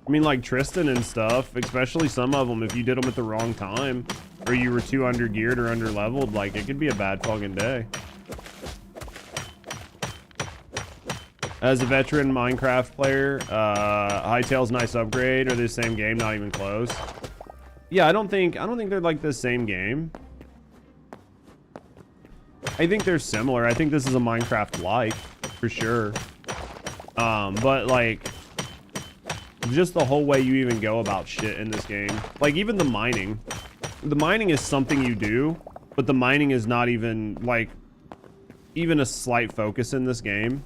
I mean, like Tristan and stuff, especially some of them, if you did them at the wrong time, or you were too under geared or under leveled, like it could be a bad fucking day. As a veteran Minecraft player, Hytale's nice upgrade, or the same game, not even close. Yeah, I don't think they're like the same game. I think they're similar. I think this is a Minecraft-like, for sure. But like, just the whole way you even go about shit in this game. Like even the mining. The mining is something you do, but the mining is not even like, even a slight focus in this game.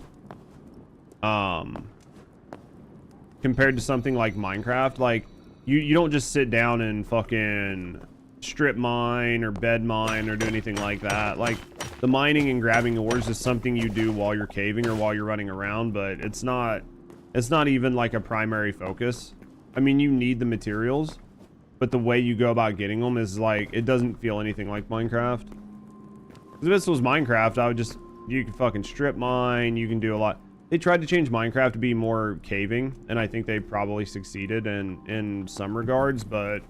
Compared to something like Minecraft, like you don't just sit down and fucking strip mine or bed mine or do anything like that. Like the mining and grabbing ores is something you do while you're caving or while you're running around, but it's not even like a primary focus. I mean, you need the materials, but the way you go about getting them is like, it doesn't feel anything like Minecraft. If this was Minecraft, I would just, you can fucking strip mine, you can do a lot. They tried to change Minecraft to be more caving, and I think they probably succeeded in some regards, but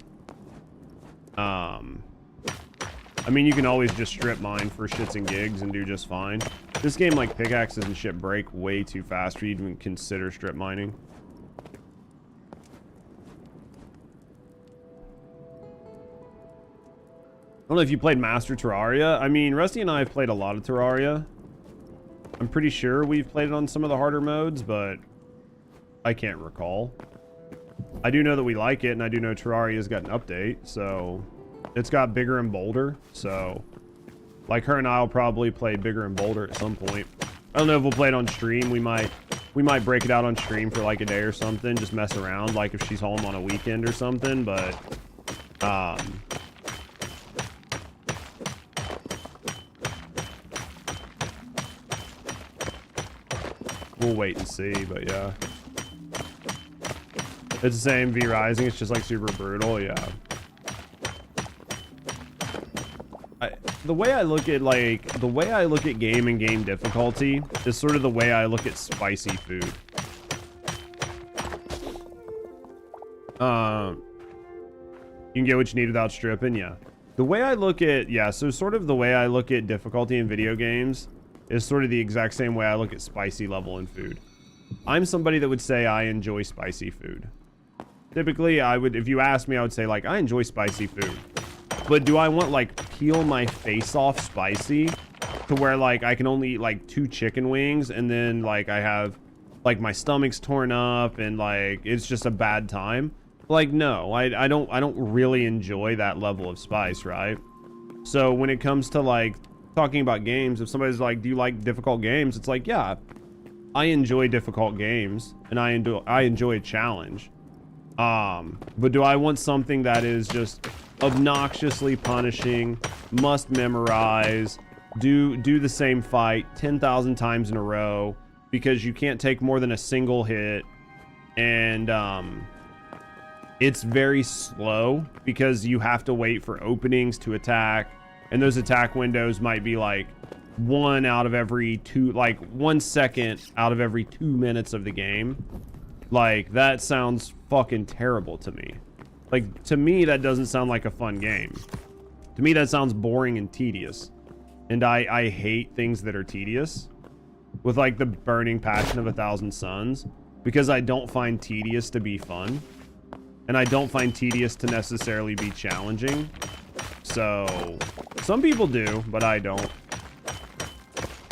I mean, you can always just strip mine for shits and gigs and do just fine. This game, like, pickaxes and shit break way too fast for you to even consider strip mining. I don't know if you played Master Terraria. I mean, Rusty and I have played a lot of Terraria. I'm pretty sure we've played it on some of the harder modes, but I can't recall. I do know that we like it, and I do know Terraria's got an update, so it's got bigger and bolder. So, like, her and I'll probably play bigger and bolder at some point. I don't know if we'll play it on stream. We might break it out on stream for like a day or something, just mess around, like if she's home on a weekend or something. But we'll wait and see. But yeah, it's the same V Rising. It's just like super brutal. Yeah. The way I look at game and game difficulty is sort of the way I look at spicy food. You can get what you need without stripping, yeah. The way I look at, yeah, so sort of the way I look at difficulty in video games is sort of the exact same way I look at spicy level in food. I'm somebody that would say I enjoy spicy food. Typically, if you ask me, I would say, like, I enjoy spicy food. But do I want, like, peel my face off spicy to where, like, I can only eat, like, 2 chicken wings and then, like, I have, like, my stomach's torn up and, like, it's just a bad time? Like, no, I don't really enjoy that level of spice, right? So when it comes to, like, talking about games, if somebody's like, do you like difficult games? It's like, yeah, I enjoy difficult games and I enjoy a challenge. But do I want something that is just obnoxiously punishing, must memorize, do the same fight 10,000 times in a row because you can't take more than a single hit, and it's very slow because you have to wait for openings to attack, and those attack windows might be like 1 second out of every 2 minutes of the game. Like, that sounds fucking terrible to me. Like, to me, that doesn't sound like a fun game. To me, that sounds boring and tedious. And I hate things that are tedious. With, like, the burning passion of 1,000 suns. Because I don't find tedious to be fun. And I don't find tedious to necessarily be challenging. So, some people do, but I don't.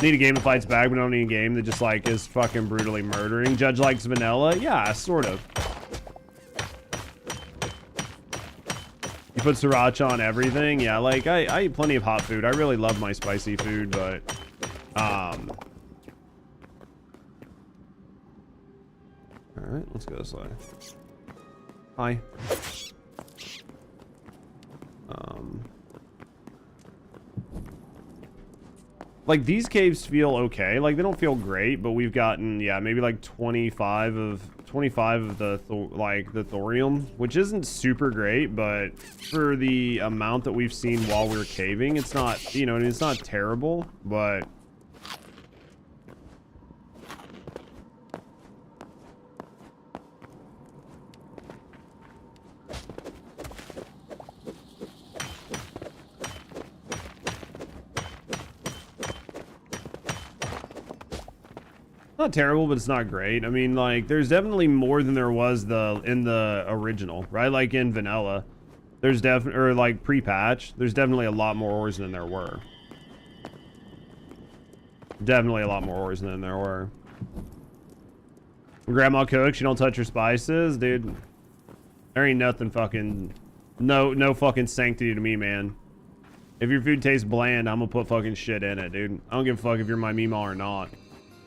Need a game that fights back, but I don't need a game that just, like, is fucking brutally murdering. Judge likes vanilla? Yeah, sort of. You put sriracha on everything? Yeah, like, I eat plenty of hot food. I really love my spicy food, but, alright, let's go this way. Hi. Like, these caves feel okay. Like, they don't feel great, but we've gotten, yeah, maybe like 25 of the thorium, which isn't super great, but for the amount that we've seen while we're caving, it's not, you know, it's not terrible, but Not terrible, but it's not great. I mean, like, there's definitely more than there was in the original, right? Like in vanilla, there's or like pre-patch, there's definitely a lot more ores than there were. Definitely a lot more ores than there were. When Grandma cooks, you don't touch her spices, dude. There ain't nothing fucking, no fucking sanctity to me, man. If your food tastes bland, I'm gonna put fucking shit in it, dude. I don't give a fuck if you're my Meemaw or not.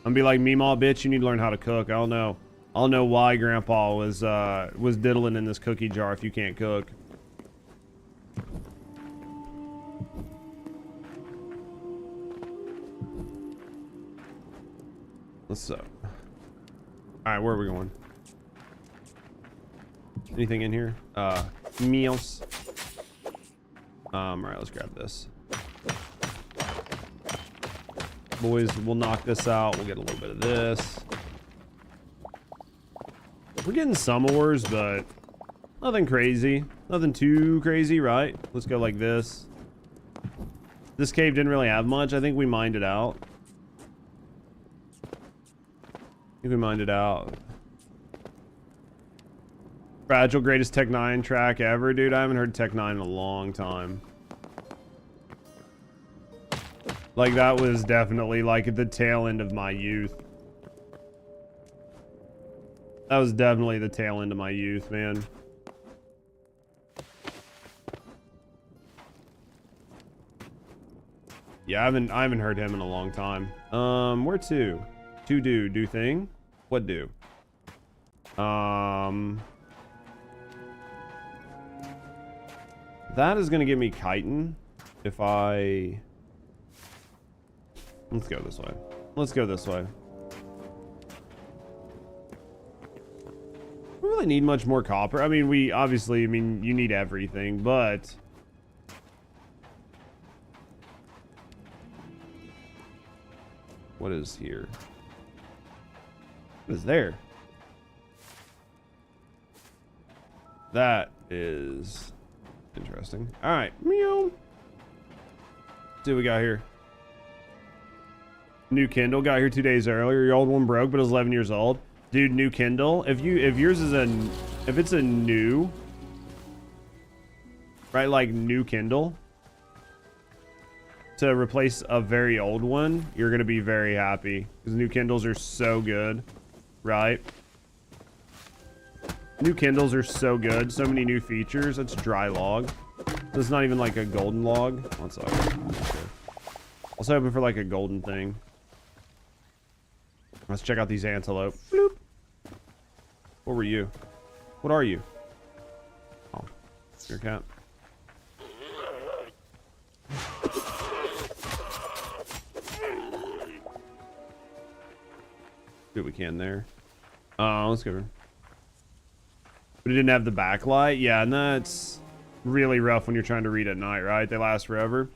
I'm gonna be like, Meemaw, bitch, you need to learn how to cook. I don't know why Grandpa was diddling in this cookie jar if you can't cook. What's up? Alright, where are we going? Anything in here? Meals. Alright, let's grab this. Boys, we'll knock this out. We'll get a little bit of this. We're getting some ores, but nothing crazy. Nothing too crazy, right? Let's go like this. This cave didn't really have much. I think we mined it out. Fragile, greatest Tech 9 track ever, dude. I haven't heard Tech 9 in a long time. Like, that was definitely, like, at the tail end of my youth. That was definitely the tail end of my youth, man. Yeah, I haven't heard him in a long time. Where to? To do thing? What do? That is gonna give me chitin if I... Let's go this way. Let's go this way. We really need much more copper. I mean, I mean, you need everything, but... What is here? What is there? That is interesting. All right. Meow. See what we got here. New Kindle got here 2 days earlier. Your old one broke, but it was 11 years old. Dude, new Kindle. If yours is if it's a new, right, like new Kindle to replace a very old one, you're gonna be very happy because new Kindles are so good, right? New Kindles are so good. So many new features. It's dry log. So it's not even like a golden log. One second. Okay. I was hoping for like a golden thing. Let's check out these antelope. Bloop. What were you? What are you? Oh, your cat. Do what we can there. Let's go. But it didn't have the backlight. Yeah, and that's really rough when you're trying to read at night, right? They last forever.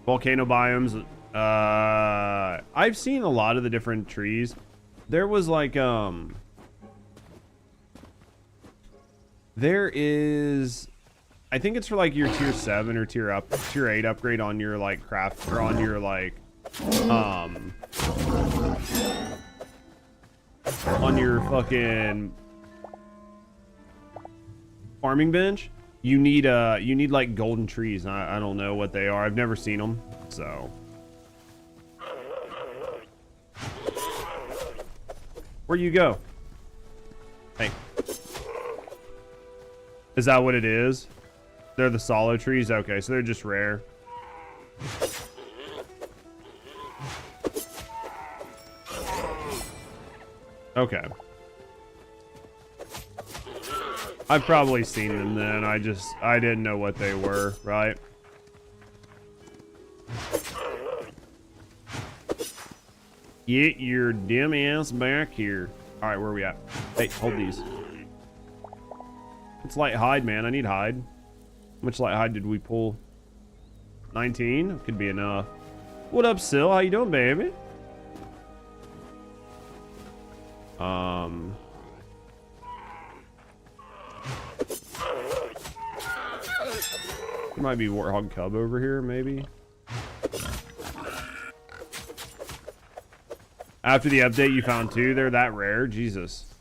Volcano biomes. I've seen a lot of the different trees. There was like there is, I think it's for like your tier 7 or tier 8 upgrade on your like craft, or on your like on your fucking farming bench. You need like golden trees. I don't know what they are. I've never seen them. So where you go? Hey, is that what it is? They're the solo trees. Okay, so they're just rare. Okay. I've probably seen them then. I didn't know what they were, right? Get your dim ass back here. All right, where are we at? Hey, hold these. It's light hide, man. I need hide. How much light hide did we pull? 19? Could be enough. What up, Sil? How you doing, baby? There might be Warthog Cub over here, maybe. After the update, you found 2. They're that rare. Jesus.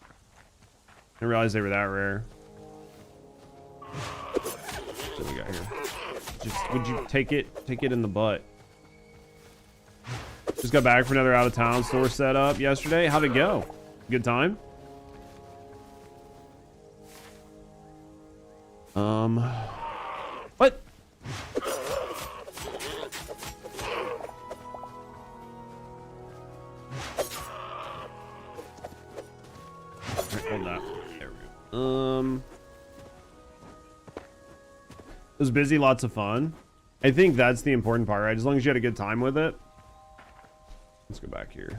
I didn't realize they were that rare. What do we got here? Just, would you take it? Take it in the butt. Just got back from another out-of-town store setup yesterday. How'd it go? Good time? What? Alright, hold that. There we go. It was busy, lots of fun. I think that's the important part, right? As long as you had a good time with it. Let's go back here.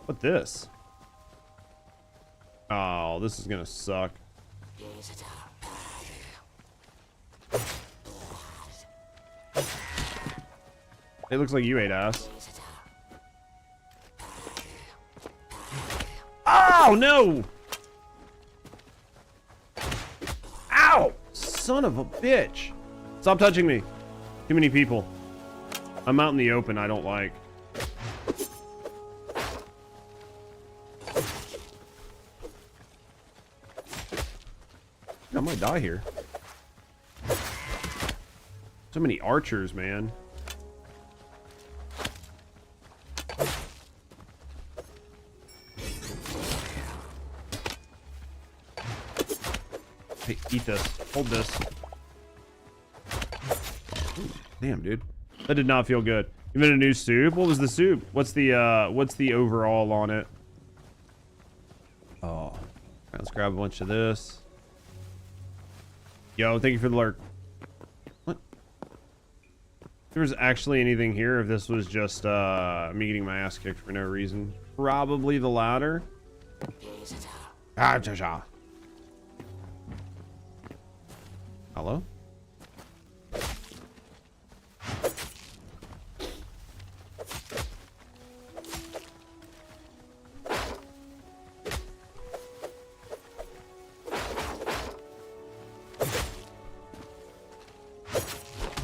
What this? Oh, this is gonna suck. It looks like you ate ass. Oh, no! Ow! Son of a bitch. Stop touching me. Too many people. I'm out in the open, I don't like. I might die here. So many archers, man. Hey, eat this. Hold this. Ooh, damn, dude. That did not feel good. You made a new soup? What was the soup? What's the overall on it? Oh. All right, let's grab a bunch of this. Yo, thank you for the lurk. What? If there was actually anything here, if this was just me getting my ass kicked for no reason. Probably the latter. Ah, cha cha. Hello?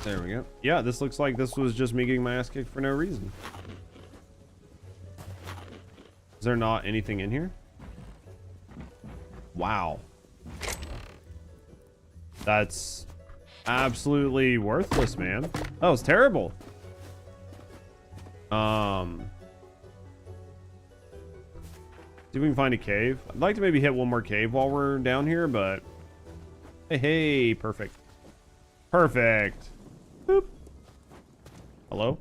There we go. Yeah, this looks like this was just me getting my ass kicked for no reason. Is there not anything in here? Wow. That's absolutely worthless, man. That was terrible. See if we can find a cave. I'd like to maybe hit one more cave while we're down here, but hey, perfect. Perfect. Boop. Hello?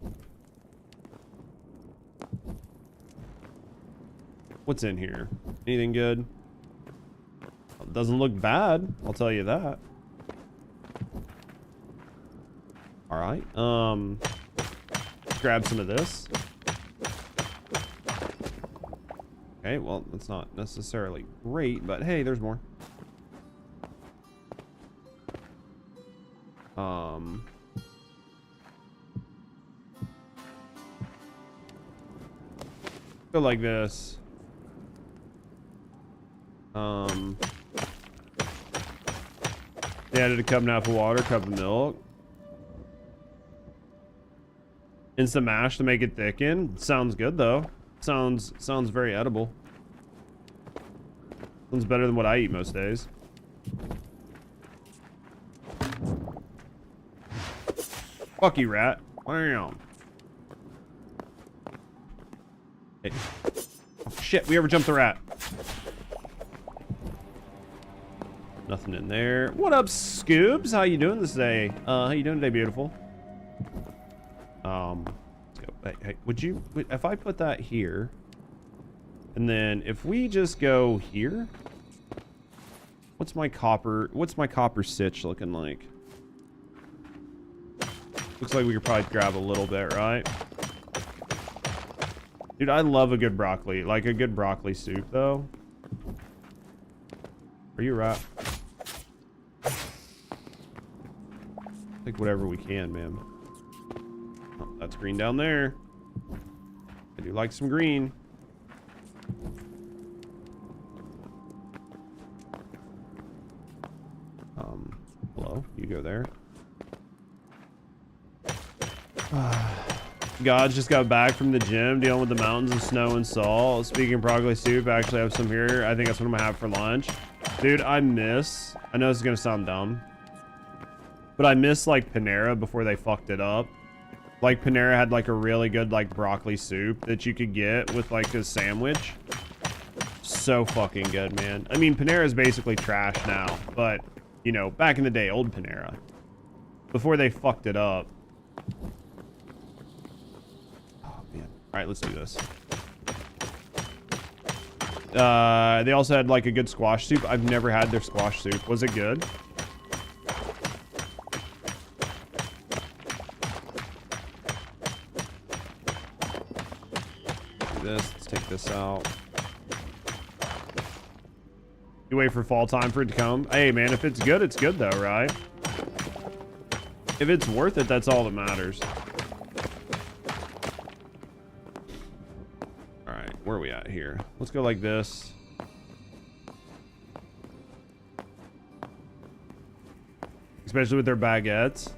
What's in here? Anything good? Well, it doesn't look bad, I'll tell you that. All right. Let's grab some of this. Okay, well, that's not necessarily great, but hey, there's more. Go like this. They added a cup and a half of water, cup of milk. Instant mash to make it thicken. Sounds good though. Sounds very edible. Sounds better than what I eat most days. Fuck you, rat. Wow. Hey. Oh, shit, we overjumped the rat. Nothing in there. What up, Scoobs? How you doing this day? How you doing today, beautiful? Let's go. Hey, if I put that here, and then if we just go here, what's my copper sitch looking like? Looks like we could probably grab a little bit, right? Dude, I love a good broccoli, like a good broccoli soup, though. Are you right? Take whatever we can, man. Oh, that's green down there. I do like some green. Hello? You go there. Gods just got back from the gym dealing with the mountains of snow and salt. Speaking of broccoli soup, I actually have some here. I think that's what I'm gonna have for lunch. Dude, I know this is gonna sound dumb, but I miss like Panera before they fucked it up. Like Panera had like a really good like broccoli soup that you could get with like a sandwich. So fucking good, man. I mean, Panera is basically trash now, but you know, back in the day, old Panera, before they fucked it up. All right, let's do this. They also had like a good squash soup. I've never had their squash soup. Was it good? Do this. Let's take this out. You wait for fall time for it to come. Hey, man, if it's good, it's good though, right? If it's worth it, that's all that matters. Where are we at here? Let's go like this. Especially with their baguettes.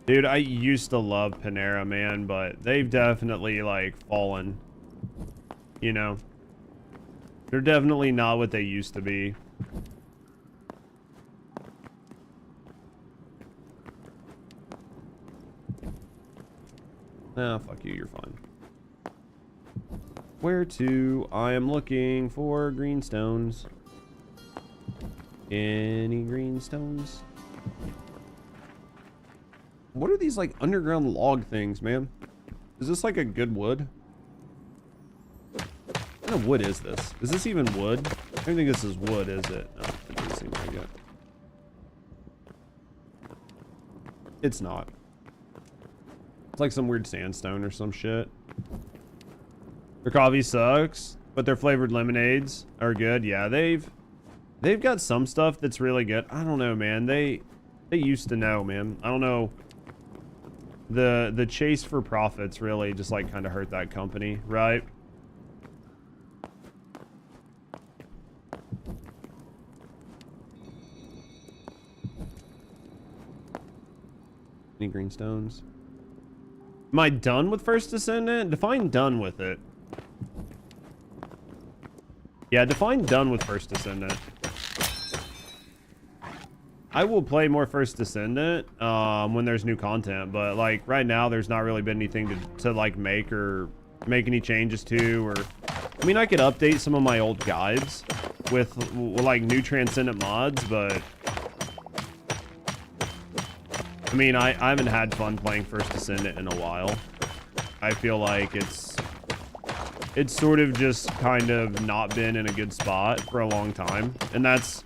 Dude, I used to love Panera, man, but they've definitely like fallen. You know? They're definitely not what they used to be. Ah, fuck you, you're fine. Where to? I am looking for green stones. Any green stones? What are these like underground log things, man? Is this like a good wood? What kind of wood is this? Is this even wood? I don't think this is wood, is it? No, it doesn't seem like it. It's not. It's like some weird sandstone or some shit. Their coffee sucks, but their flavored lemonades are good. Yeah, they've got some stuff that's really good. I don't know, man. They used to know, man. I don't know. The chase for profits really just like kind of hurt that company, right? Any green stones? Am I done with First Descendant? Define done with it. Yeah, define done with First Descendant. I will play more First Descendant when there's new content, but like right now there's not really been anything to like make any changes to, or I mean I could update some of my old guides with like new Transcendent mods, but I mean I haven't had fun playing First Descendant in a while. I feel like it's sort of just kind of not been in a good spot for a long time, and that's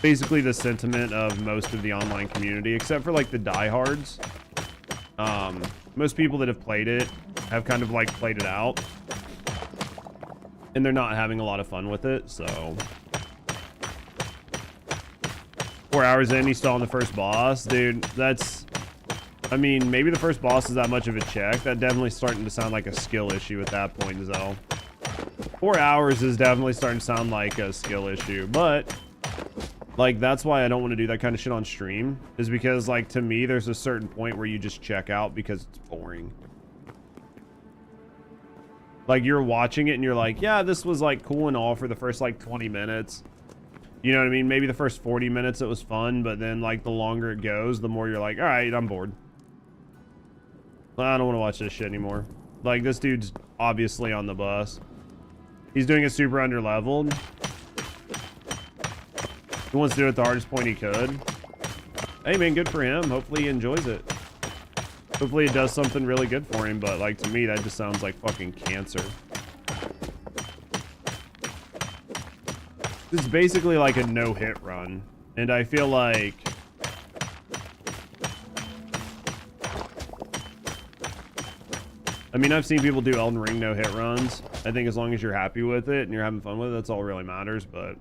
basically the sentiment of most of the online community, except for like the diehards. Most people that have played it have kind of like played it out, and they're not having a lot of fun with it. So 4 hours in, he's still on the first boss, dude. That's, I mean, maybe the first boss is that much of a check. That definitely starting to sound like a skill issue at that point, Zell. 4 hours is definitely starting to sound like a skill issue, but like that's why I don't want to do that kind of shit on stream, is because like to me there's a certain point where you just check out because it's boring. Like you're watching it and you're like, yeah, this was like cool and all for the first like 20 minutes. You know what I mean? Maybe the first 40 minutes it was fun, but then like the longer it goes, the more you're like, all right, I'm bored. I don't want to watch this shit anymore. Like this dude's obviously on the bus. He's doing it super under-leveled. He wants to do it the hardest point he could. Hey man, good for him. Hopefully he enjoys it. Hopefully it does something really good for him, but like to me that just sounds like fucking cancer. This is basically like a no-hit run, and I feel like I mean, I've seen people do Elden Ring no-hit runs. I think as long as you're happy with it and you're having fun with it, that's all really matters. But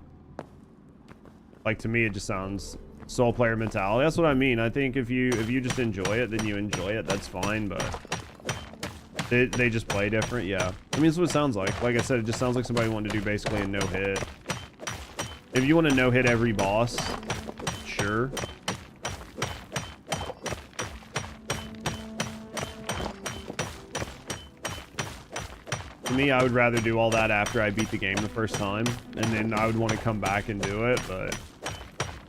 like to me, it just sounds soul player mentality. That's what I mean. I think if you just enjoy it, then you enjoy it. That's fine. But they just play different. Yeah, I mean, that's what it sounds like. Like I said, it just sounds like somebody wanted to do basically a no-hit. If you want to no-hit every boss, sure. to me. I would rather do all that after I beat the game the first time, and then I would want to come back and do it. But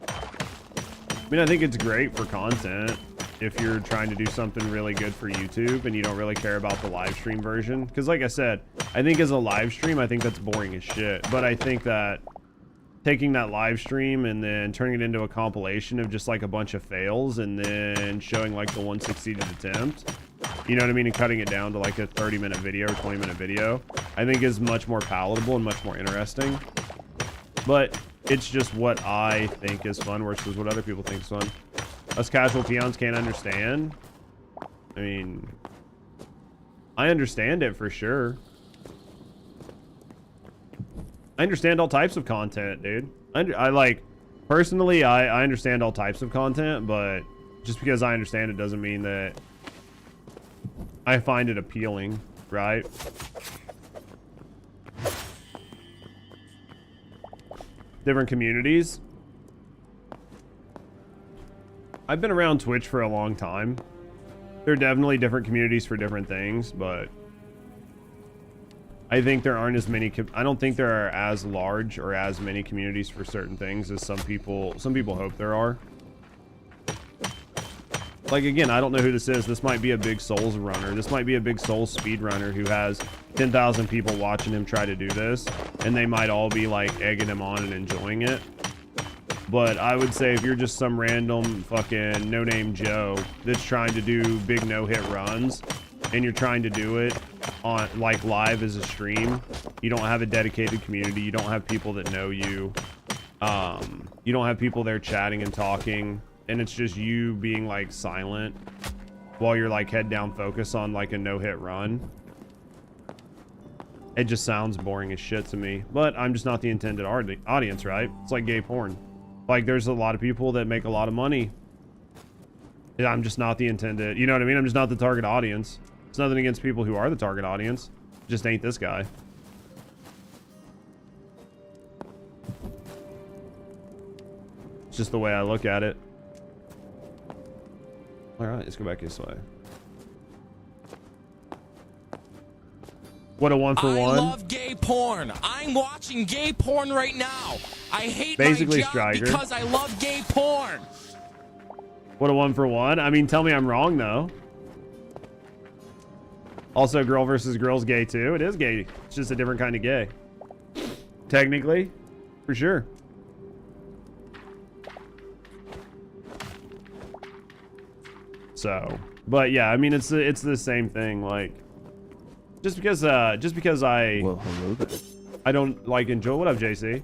I mean, I think it's great for content if you're trying to do something really good for YouTube and you don't really care about the live stream version. Because like I said, I think as a live stream, I think that's boring as shit. But I think that taking that live stream and then turning it into a compilation of just like a bunch of fails and then showing like the one succeeded attempt, you know what I mean, and cutting it down to like a 30-minute video or 20-minute video, I think is much more palatable and much more interesting. But it's just what I think is fun versus what other people think is fun. Us casual peons can't understand. I mean, I understand it for sure. I understand all types of content, dude. I like, personally, I understand all types of content, but just because I understand it doesn't mean that I find it appealing, right? Different communities. I've been around Twitch for a long time. There are definitely different communities for different things, but I think there aren't as many. I don't think there are as large or as many communities for certain things as some people hope there are. Like, again, I don't know who this is. This might be a big Souls runner. This might be a big Souls speed runner who has 10,000 people watching him try to do this, and they might all be like egging him on and enjoying it. But I would say if you're just some random fucking no-name Joe that's trying to do big no-hit runs, and you're trying to do it on like live as a stream, you don't have a dedicated community, you don't have people that know you, you don't have people there chatting and talking, and it's just you being like silent while you're like head down focus on like a no-hit run. It just sounds boring as shit to me, but I'm just not the intended audience, right? It's like gay porn. Like, there's a lot of people that make a lot of money. I'm just not the intended, you know what I mean? I'm just not the target audience. It's nothing against people who are the target audience. Just ain't this guy. It's just the way I look at it. All right, let's go back this way. What a one for one. I love gay porn. I'm watching gay porn right now. I hate basically my job Striker, because I love gay porn. What a one for one. I mean, tell me I'm wrong though. Also, girl versus girl's gay too. It is gay. It's just a different kind of gay. Technically, for sure. So, but yeah, I mean, it's the same thing. Like, just because I Well, hello there. I don't like enjoy. What up, JC?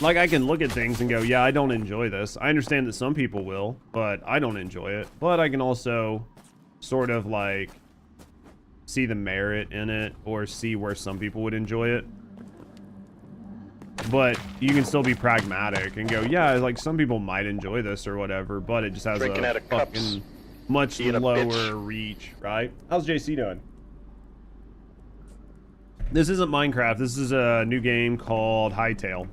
Like, I can look at things and go, yeah, I don't enjoy this. I understand that some people will, but I don't enjoy it. But I can also sort of like see the merit in it or see where some people would enjoy it. But you can still be pragmatic and go, yeah, like some people might enjoy this or whatever, but it just has a fucking much lower reach, right? How's JC doing? This isn't Minecraft. This is a new game called Hytale.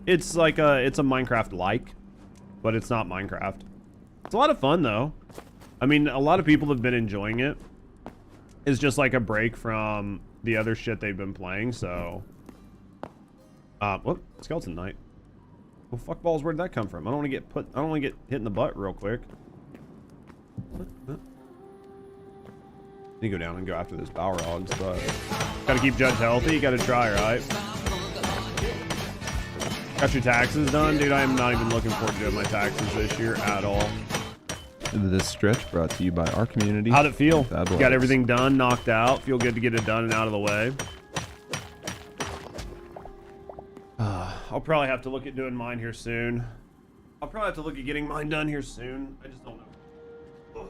It's like it's a Minecraft-like, but it's not Minecraft. It's a lot of fun though. I mean, a lot of people have been enjoying it. It's just like a break from the other shit they've been playing, so. Whoop, Skeleton Knight. Well, fuck balls, where did that come from? I don't want to get hit in the butt real quick. What? You go down and go after those Balrogs, but gotta keep Judge healthy. You gotta try, right? Got your taxes done, dude. I am not even looking forward to doing my taxes this year at all. This stretch brought to you by our community. How'd it feel? Bad Got lives. everything done, knocked out. Feel good to get it done and out of the way. I'll probably have to look at doing mine here soon. I'll probably have to look at getting mine done here soon. I just don't know.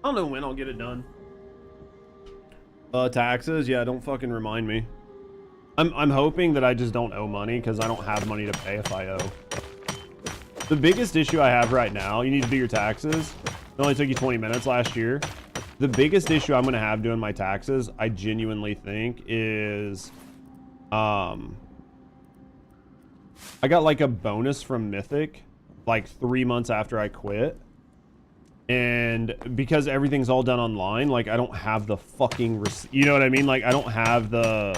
I don't know when I'll get it done. Taxes? Yeah, don't fucking remind me. I'm hoping that I just don't owe money because I don't have money to pay if I owe. The biggest issue I have right now, you need to do your taxes. It only took you 20 minutes last year. The biggest issue I'm going to have doing my taxes, I genuinely think, is I got like a bonus from Mythic like 3 months after I quit. And because everything's all done online, like I don't have the fucking you know what I mean? Like I don't have the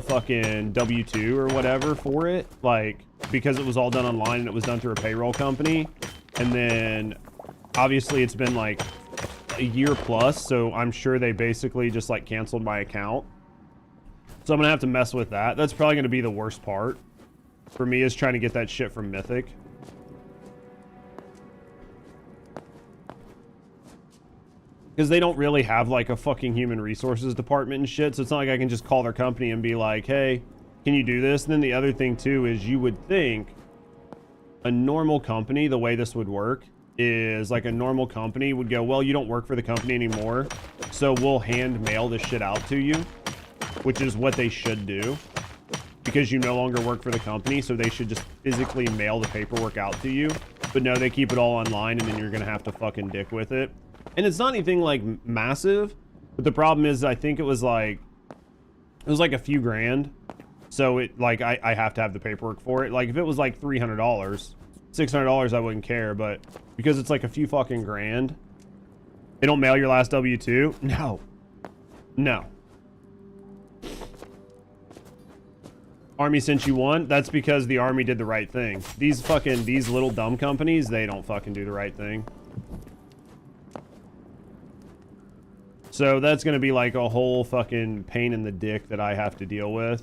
fucking W-2 or whatever for it, like because it was all done online and it was done through a payroll company. And then obviously it's been like a year plus, so I'm sure they basically just like canceled my account. So I'm gonna have to mess with that. That's probably gonna be the worst part for me, is trying to get that shit from Mythic. Because they don't really have like a fucking human resources department and shit, so it's not like I can just call their company and be like, hey, can you do this? And then the other thing too is, you would think a normal company, the way this would work is like a normal company would go, well, you don't work for the company anymore, so we'll hand mail this shit out to you, which is what they should do, because you no longer work for the company, so they should just physically mail the paperwork out to you. But no, they keep it all online, and then you're gonna have to fucking dick with it. And it's not anything like massive, but the problem is I think it was like a few grand. So it like I have to have the paperwork for it. Like if it was like $300, $600, I wouldn't care, but because it's like a few fucking grand, they don't mail your last W-2. No. Army sent you one. That's because the Army did the right thing. These little dumb companies, they don't fucking do the right thing. So that's going to be like a whole fucking pain in the dick that I have to deal with.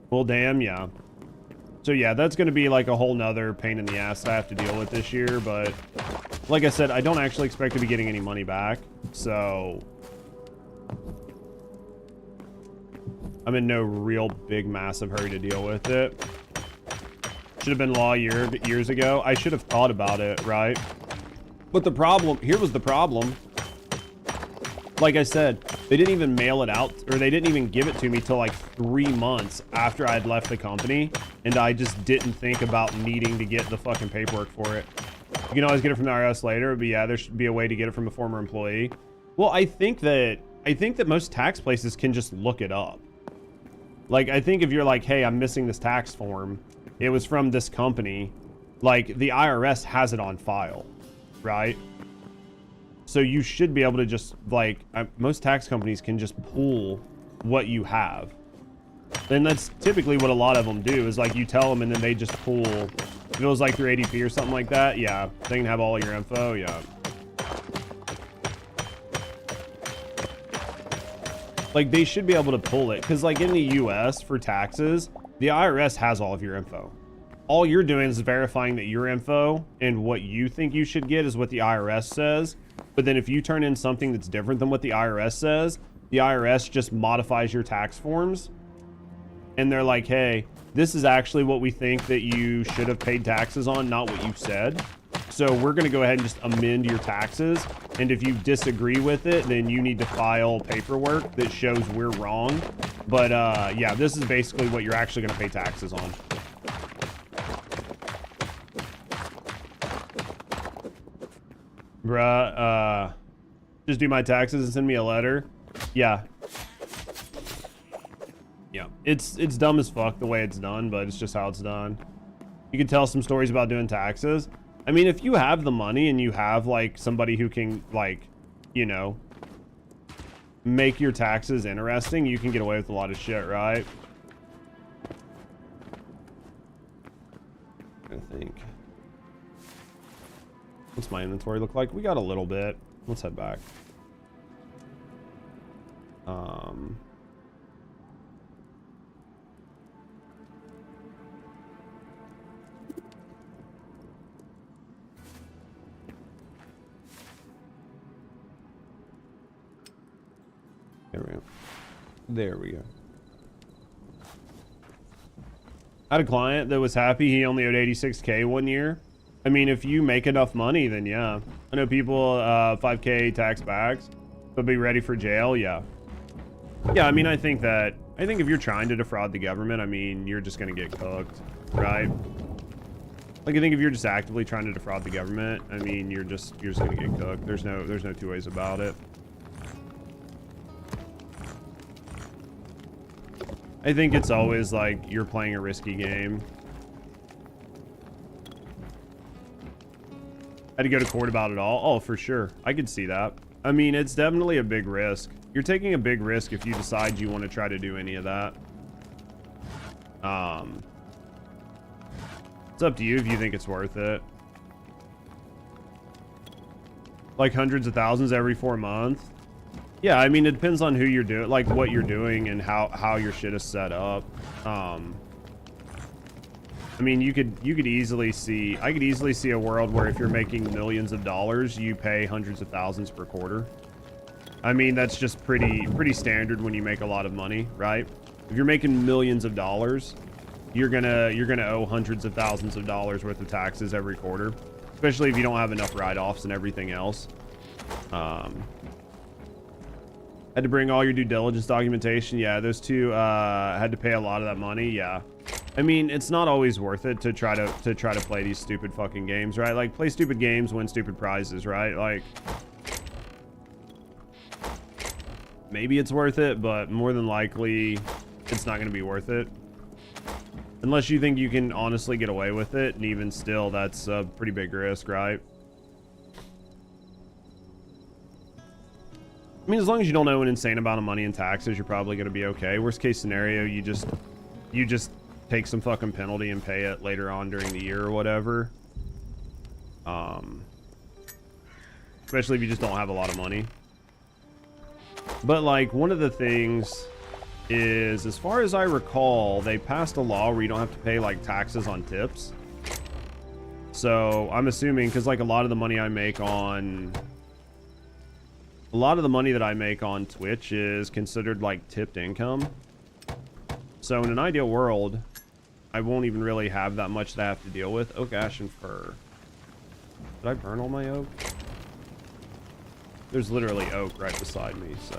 Well, damn, yeah. So yeah, that's going to be like a whole nother pain in the ass that I have to deal with this year. But like I said, I don't actually expect to be getting any money back. So I'm in no real big, massive hurry to deal with it. Should have been law years ago. I should have thought about it, right? But the problem, here was the problem. Like I said, they didn't even mail it out, or they didn't even give it to me till like 3 months after I'd left the company, and I just didn't think about needing to get the fucking paperwork for it. You can always get it from the IRS later, but yeah, there should be a way to get it from a former employee. Well, I think that most tax places can just look it up. Like, I think if you're like, hey, I'm missing this tax form, it was from this company, like the IRS has it on file, right? So you should be able to just like, most tax companies can just pull what you have. And that's typically what a lot of them do, is like you tell them and then they just pull. If it was like through ADP or something like that, yeah, they can have all your info, yeah. Like they should be able to pull it, because like in the US for taxes, the IRS has all of your info. All you're doing is verifying that your info and what you think you should get is what the IRS says. But then if you turn in something that's different than what the IRS says, the IRS just modifies your tax forms. And they're like, hey, this is actually what we think that you should have paid taxes on, not what you said. So we're going to go ahead and just amend your taxes. And if you disagree with it, then you need to file paperwork that shows we're wrong. But yeah, this is basically what you're actually going to pay taxes on. Bruh, just do my taxes and send me a letter. Yeah. Yeah, it's dumb as fuck the way it's done, but it's just how it's done. You can tell some stories about doing taxes. I mean, if you have the money and you have like somebody who can like, you know, make your taxes interesting, you can get away with a lot of shit, right? I think. What's my inventory look like? We got a little bit. Let's head back. There we go. There we go. I had a client that was happy he only owed 86K 1 year. I mean, if you make enough money, then yeah. I know people 5K tax backs, but be ready for jail, yeah. Yeah, I mean, I think if you're trying to defraud the government, I mean, you're just gonna get cooked, right? Like, I think if you're just actively trying to defraud the government, I mean, you're just gonna get cooked. There's no two ways about it. I think it's always like you're playing a risky game. Had to go to court about it all. Oh, for sure. I could see that. I mean, it's definitely a big risk. You're taking a big risk if you decide you want to try to do any of that. It's up to you if you think it's worth it. Like hundreds of thousands every 4 months. Yeah, I mean, it depends on who you're doing, like what you're doing and how your shit is set up. I mean, you could easily see, I could easily see a world where if you're making millions of dollars, you pay hundreds of thousands per quarter. I mean, that's just pretty standard when you make a lot of money, right? If you're making millions of dollars, you're gonna owe hundreds of thousands of dollars worth of taxes every quarter, especially if you don't have enough write-offs and everything else. Had to bring all your due diligence documentation. Yeah, those two had to pay a lot of that money. Yeah, I mean, it's not always worth it to try to play these stupid fucking games, right? Like, play stupid games, win stupid prizes, right? Like, maybe it's worth it, but more than likely, it's not going to be worth it. Unless you think you can honestly get away with it, and even still, that's a pretty big risk, right? I mean, as long as you don't owe an insane amount of money in taxes, you're probably going to be okay. Worst case scenario, you just take some fucking penalty and pay it later on during the year or whatever. Especially if you just don't have a lot of money. But like, one of the things is, as far as I recall, they passed a law where you don't have to pay like taxes on tips. So I'm assuming, because like a lot of the money that I make on Twitch is considered like tipped income. So in an ideal world, I won't even really have that much to have to deal with. Oak, ash, and fir. Did I burn all my oak? There's literally oak right beside me, so.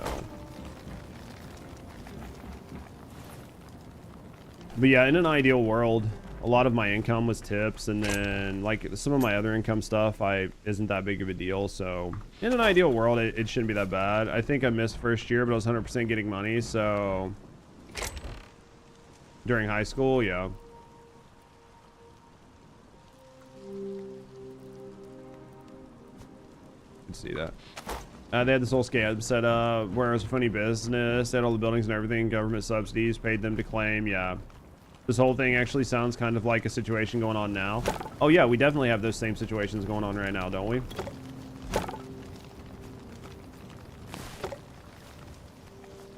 But yeah, in an ideal world, a lot of my income was tips, and then like some of my other income stuff isn't that big of a deal. So in an ideal world, it shouldn't be that bad. I think I missed first year, but I was 100% getting money. So during high school, yeah. You can see that. They had this whole scam set up where it was a funny business. They had all the buildings and everything, government subsidies, paid them to claim. Yeah. This whole thing actually sounds kind of like a situation going on now. Oh yeah, we definitely have those same situations going on right now, don't we?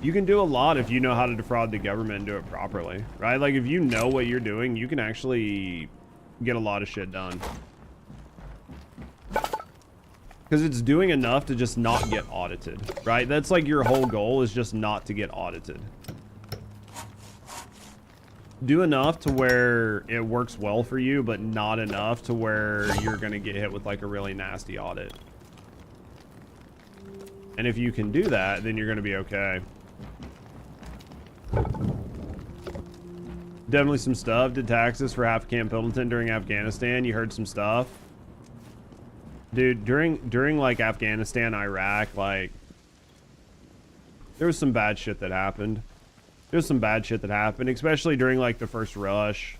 You can do a lot if you know how to defraud the government and do it properly, right? Like, if you know what you're doing, you can actually get a lot of shit done. Because it's doing enough to just not get audited, right? That's like your whole goal, is just not to get audited. Do enough to where it works well for you, but not enough to where you're going to get hit with like a really nasty audit. And if you can do that, then you're going to be okay. Definitely some stuff. Did taxes for half Camp Pendleton during Afghanistan. You heard some stuff. Dude, during like Afghanistan, Iraq, like there was some bad shit that happened. There's some bad shit that happened, especially during like the first rush,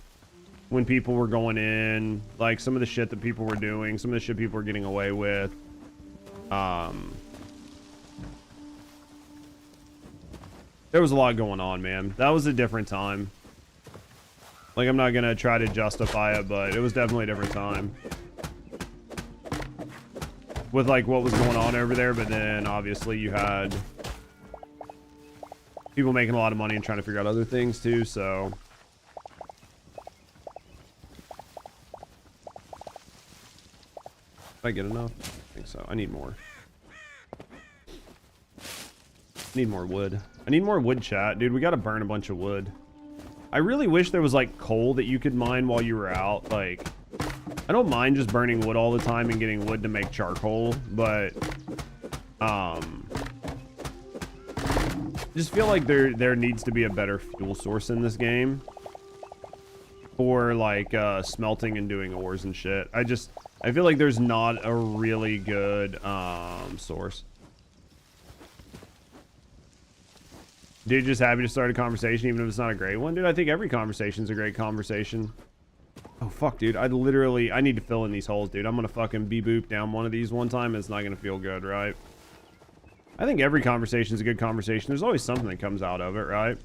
when people were going in, like some of the shit that people were doing, some of the shit people were getting away with. There was a lot going on, man. That was a different time. Like, I'm not gonna try to justify it, but it was definitely a different time. With like what was going on over there, but then obviously you had people making a lot of money and trying to figure out other things too, so. Did I get enough? I think so. I need more. Need more wood. I need more wood, chat. Dude, we gotta burn a bunch of wood. I really wish there was like coal that you could mine while you were out. Like, I don't mind just burning wood all the time and getting wood to make charcoal, but just feel like there needs to be a better fuel source in this game for like smelting and doing ores and shit. I feel like there's not a really good source. Dude, just happy to start a conversation even if it's not a great one. Dude, I think every conversation's a great conversation. Oh, fuck, dude. I need to fill in these holes, dude. I'm gonna fucking boop down one of these one time. It's not gonna feel good, right? I think every conversation is a good conversation. There's always something that comes out of it, right?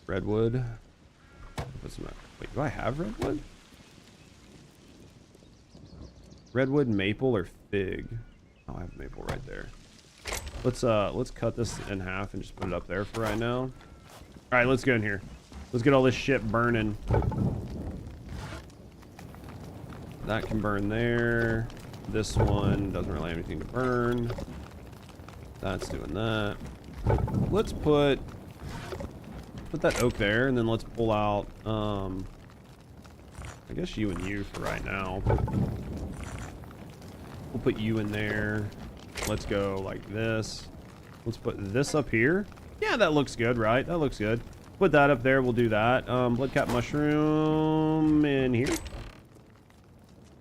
Redwood. What's that? Wait, do I have redwood? Redwood, maple, or fig? Oh, I have maple right there. Let's cut this in half and just put it up there for right now. All right, let's go in here. Let's get all this shit burning. That can burn there. This one doesn't really have anything to burn. That's doing that. Let's put that oak there, and then let's pull out, I guess you and you for right now. We'll put you in there. Let's go like this. Let's put this up here. Yeah, that looks good, right? That looks good. Put that up there. We'll do that. Blood cap mushroom in here.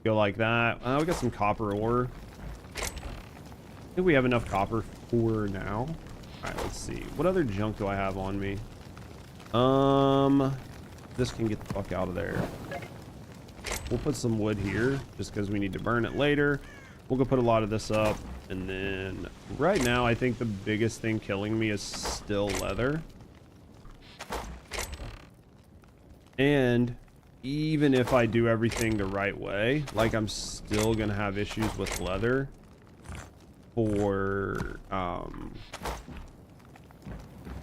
Go like that. We got some copper ore. I think we have enough copper for now. All right, let's see. What other junk do I have on me? This can get the fuck out of there. We'll put some wood here just because we need to burn it later. We'll go put a lot of this up. And then right now, I think the biggest thing killing me is still leather. And even if I do everything the right way, like I'm still going to have issues with leather for, I'm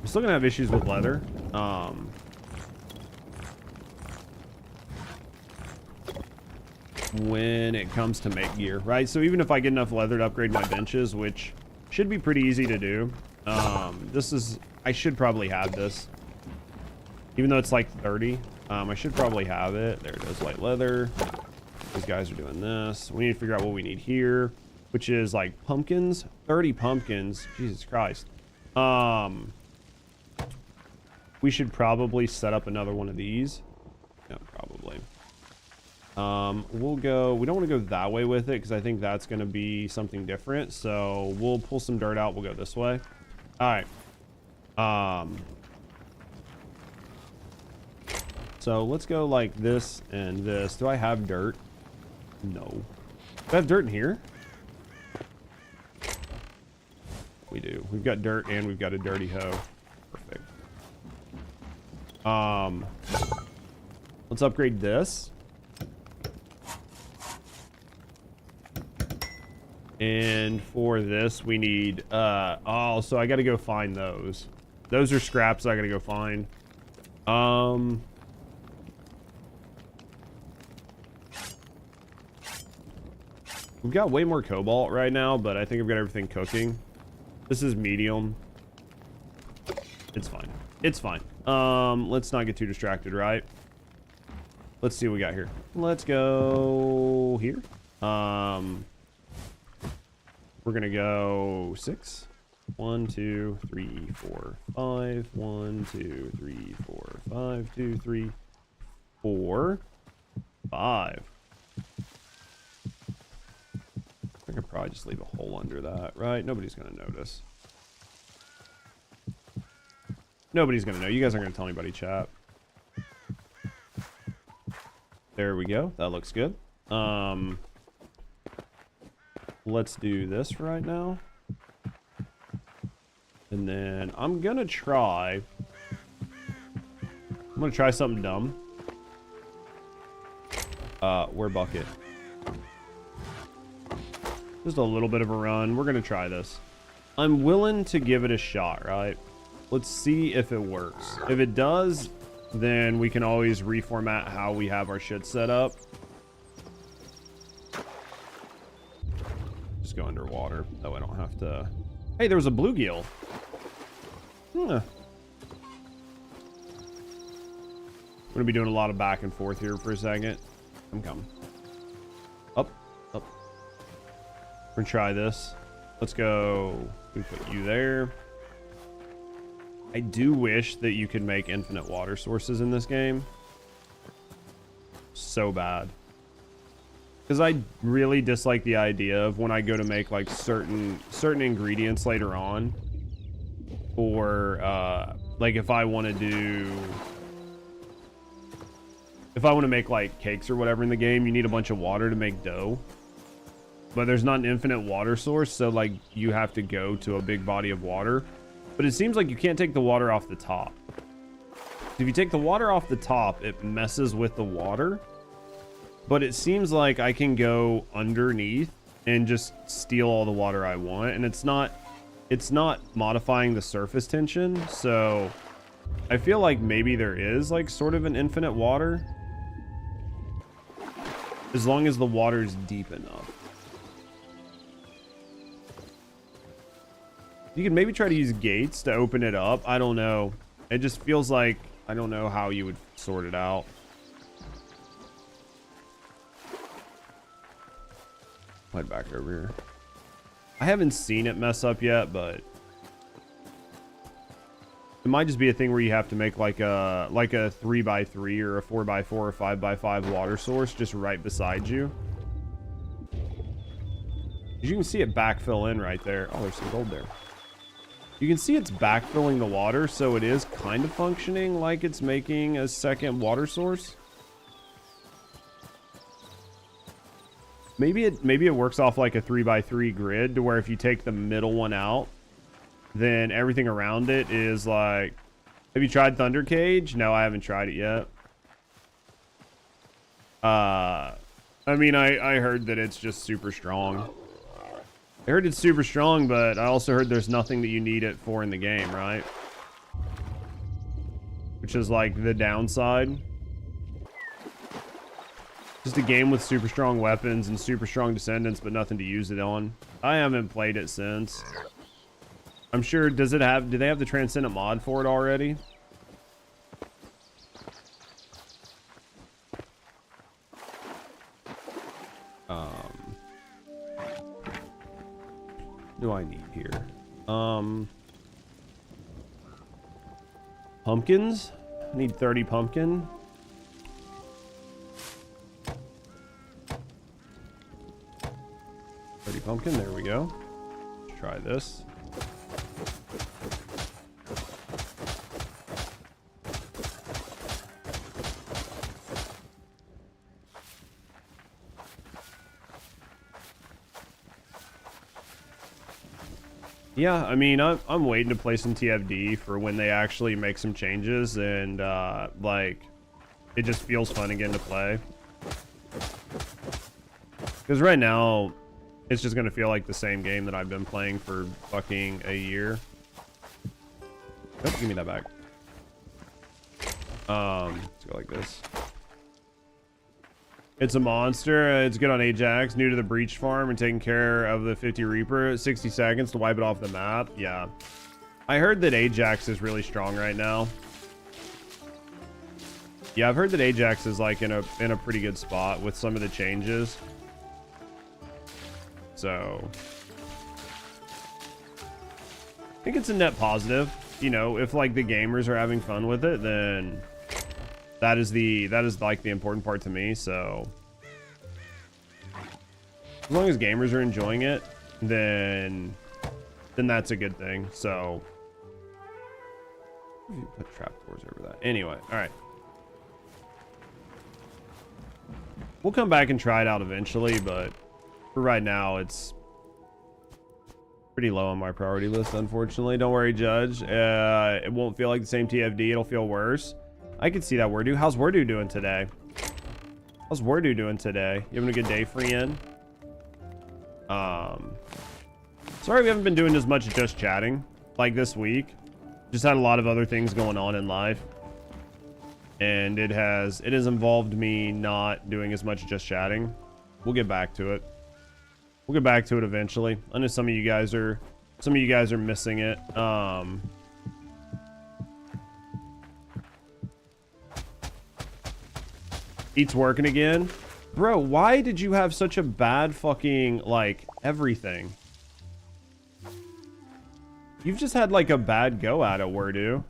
still going to have issues with leather. When it comes to make gear, right? So even if I get enough leather to upgrade my benches, which should be pretty easy to do, I should probably have this, even though it's like 30. I should probably have it. There it is, light leather. These guys are doing this. We need to figure out what we need here, which is like pumpkins. 30 pumpkins. Jesus Christ. We should probably set up another one of these. Yeah, probably. We'll go, we don't want to go that way with it because I think that's going to be something different. So we'll pull some dirt out. We'll go this way. All right. So let's go like this and this. Do I have dirt? No. Do I have dirt in here? We do. We've got dirt and we've got a dirty hoe. Perfect. Let's upgrade this. And for this, we need, oh, so I got to go find those. Those are scraps I got to go find. We've got way more cobalt right now, but I think I've got everything cooking. This is medium. It's fine. It's fine. Let's not get too distracted, right? Let's see what we got here. Let's go here. We're gonna go 6. 1, 2, 3, 4, 5. 1, 2, 3, 4, 5. 2, 3, 4, 5. I could probably just leave a hole under that, right? Nobody's gonna notice. Nobody's gonna know. You guys aren't gonna tell anybody, chat. There we go. That looks good. Let's do this right now. And then I'm gonna try something dumb. Where bucket? Just a little bit of a run. We're gonna try this. I'm willing to give it a shot, right? Let's see if it works. If it does, then we can always reformat how we have our shit set up. Just go underwater. Oh, I don't have to. Hey, there was a bluegill. Huh. I'm gonna be doing a lot of back and forth here for a second. I'm coming. Up, up. We're gonna try this. Let's go. We put you there. I do wish that you could make infinite water sources in this game. So bad. Because I really dislike the idea of when I go to make like certain ingredients later on Like if I want to make like cakes or whatever in the game, you need a bunch of water to make dough. But there's not an infinite water source, so like you have to go to a big body of water. But it seems like you can't take the water off the top. If you take the water off the top, it messes with the water. But it seems like I can go underneath and just steal all the water I want, and it's not modifying the surface tension, so I feel like maybe there is like sort of an infinite water as long as the water's deep enough. You can maybe try to use gates to open it up. I don't know. It just feels like I don't know how you would sort it out. Head back over here. I haven't seen it mess up yet, but it might just be a thing where you have to make like a 3x3 or a 4x4 or 5x5 water source just right beside you. You can see it backfill in right there. Oh, there's some gold there. You can see it's backfilling the water, so it is kind of functioning like it's making a second water source. Maybe it works off like a 3x3 grid to where if you take the middle one out, then everything around it is like... Have you tried Thunder Cage? No, I haven't tried it yet. I mean, I heard that it's just super strong. I heard it's super strong, but I also heard there's nothing that you need it for in the game, right? Which is like the downside. Just a game with super strong weapons and super strong descendants, but nothing to use it on. I haven't played it since. I'm sure, do they have the Transcendent mod for it already? Do I need here? Pumpkins? I need 30 pumpkin. 30 pumpkin, there we go. Let's try this. Yeah, I mean, I'm waiting to play some TFD for when they actually make some changes, and like, it just feels fun again to play. Because right now, it's just gonna feel like the same game that I've been playing for fucking a year. Oh, give me that back. Let's go like this. It's a monster. It's good on Ajax. New to the Breach Farm and taking care of the 50 Reaper. 60 seconds to wipe it off the map. Yeah. I heard that Ajax is really strong right now. Yeah, I've heard that Ajax is like in a pretty good spot with some of the changes. So I think it's a net positive. You know, if like the gamers are having fun with it, then that is like the important part to me. So as long as gamers are enjoying it, then that's a good thing. So put trapdoors over that. Anyway, all right. We'll come back and try it out eventually, but for right now, it's pretty low on my priority list, unfortunately. Don't worry, Judge. It won't feel like the same TFD. It'll feel worse. I can see that, Wordu. How's Wordu doing today? How's Wordu doing today? You having a good day, friend? Sorry we haven't been doing as much just chatting like this week. Just had a lot of other things going on in life. And it has involved me not doing as much just chatting. We'll get back to it. We'll get back to it eventually. I know some of you guys are missing it. Eats working again. Bro, why did you have such a bad fucking, like, everything? You've just had, like, a bad go at it, Wordu.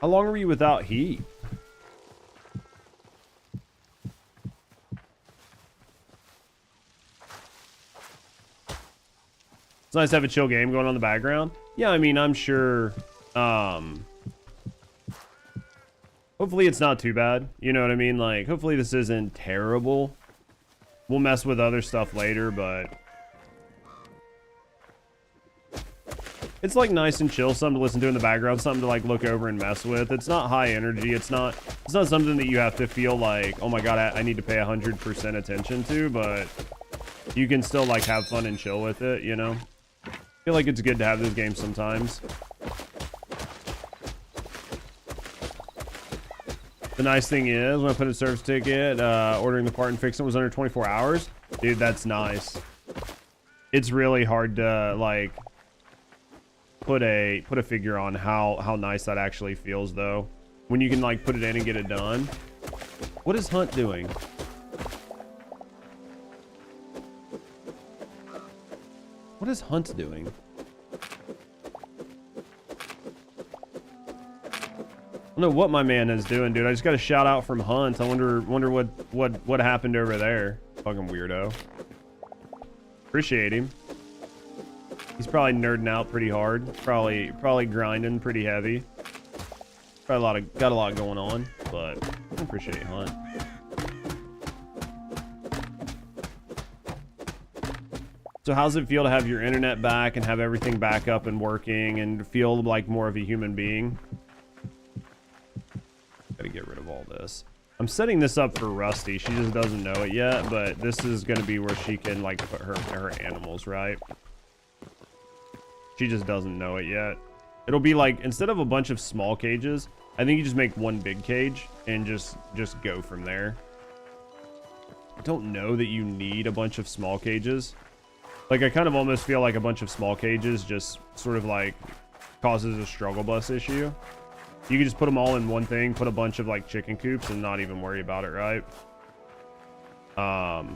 How long were you without heat? It's nice to have a chill game going on in the background. Yeah, I mean, I'm sure, hopefully it's not too bad. You know what I mean? Like, hopefully this isn't terrible. We'll mess with other stuff later, but it's like nice and chill, something to listen to in the background, something to like look over and mess with. It's not high energy. It's not something that you have to feel like, oh my God, I need to pay 100% attention to, but you can still like have fun and chill with it, you know? I feel like it's good to have those games sometimes. The nice thing is, when I put in a service ticket, ordering the part and fixing it was under 24 hours. Dude, that's nice. It's really hard to like put a figure on how nice that actually feels though. When you can like put it in and get it done. What is Hunt doing? What is Hunt doing? I don't know what my man is doing, dude. I just got a shout out from Hunt. I wonder what happened over there. Fucking weirdo. Appreciate him. He's probably nerding out pretty hard. Probably grinding pretty heavy. Probably got a lot going on, but I appreciate Hunt. So how's it feel to have your internet back and have everything back up and working and feel like more of a human being? Gotta get rid of all this. I'm setting this up for Rusty. She just doesn't know it yet, but this is gonna be where she can like put her animals, right? She just doesn't know it yet. It'll be like, instead of a bunch of small cages, I think you just make one big cage and just go from there. I don't know that you need a bunch of small cages. Like, I kind of almost feel like a bunch of small cages just sort of like causes a struggle bus issue. You can just put them all in one thing, put a bunch of like chicken coops and not even worry about it, right? Go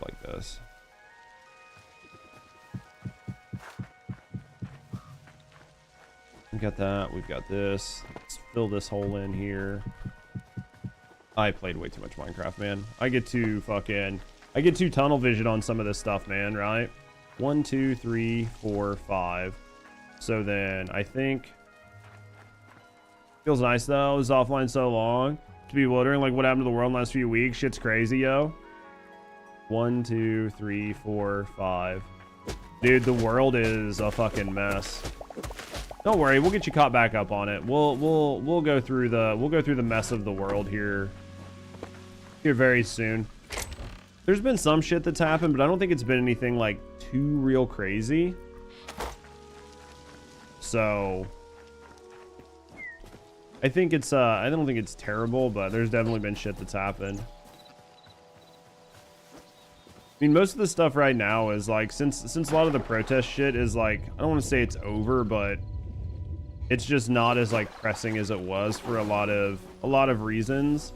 like this. We got that. We've got this. Let's fill this hole in here. I played way too much Minecraft, man. I get too tunnel vision on some of this stuff, man, right? 1, 2, 3, 4, 5. So then I think feels nice though. It was offline so long to be wondering like what happened to the world in the last few weeks. Shit's crazy, yo. 1, 2, 3, 4, 5. Dude, the world is a fucking mess. Don't worry, we'll get you caught back up on it. We'll go through the mess of the world here very soon. There's been some shit that's happened, but I don't think it's been anything like too real crazy. So I think it's I don't think it's terrible, but there's definitely been shit that's happened. I mean, most of the stuff right now is like, since a lot of the protest shit is like, I don't want to say it's over, but it's just not as like pressing as it was for a lot of reasons.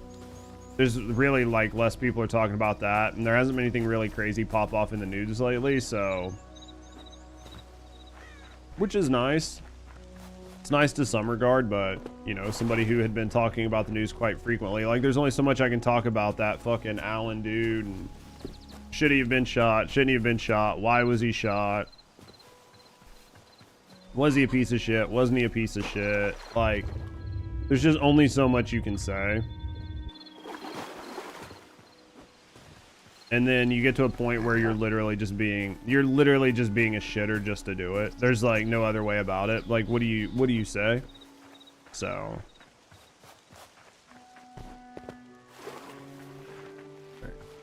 There's really like less people are talking about that, and there hasn't been anything really crazy pop off in the news lately, so, which is nice. It's nice to some regard, but you know, somebody who had been talking about the news quite frequently, like there's only so much I can talk about that fucking Allen dude, and should he have been shot? Shouldn't he have been shot? Why was he shot? Was he a piece of shit? Wasn't he a piece of shit? Like, there's just only so much you can say. And then you get to a point where you're literally just being a shitter just to do it. There's like no other way about it. Like, what do you say? So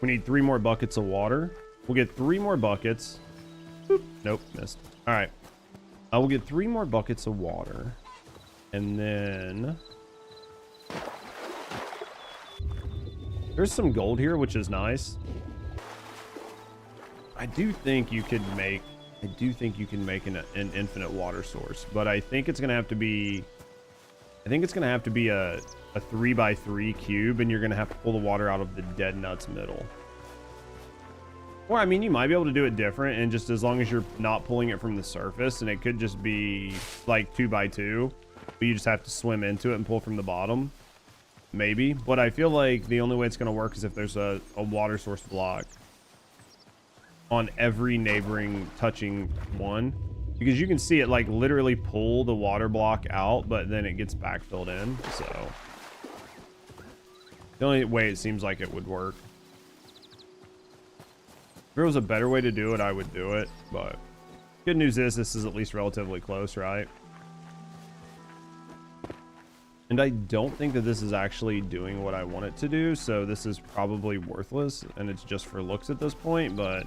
we need 3 more buckets of water. We'll get 3 more buckets. Boop. Nope, missed. All right. I will get 3 more buckets of water, and then there's some gold here, which is nice. I do think you can make an infinite water source, but I think it's gonna have to be a 3x3 cube, and you're gonna have to pull the water out of the dead nuts middle. Or I mean, you might be able to do it different, and just as long as you're not pulling it from the surface, and it could just be like 2x2, but you just have to swim into it and pull from the bottom. Maybe. But I feel like the only way it's going to work is if there's a water source block on every neighboring touching one, because you can see it like literally pull the water block out, but then it gets backfilled in. So the only way it seems like it would work. If there was a better way to do it, I would do it, but good news is this is at least relatively close, right? And I don't think that this is actually doing what I want it to do, so this is probably worthless, and it's just for looks at this point, but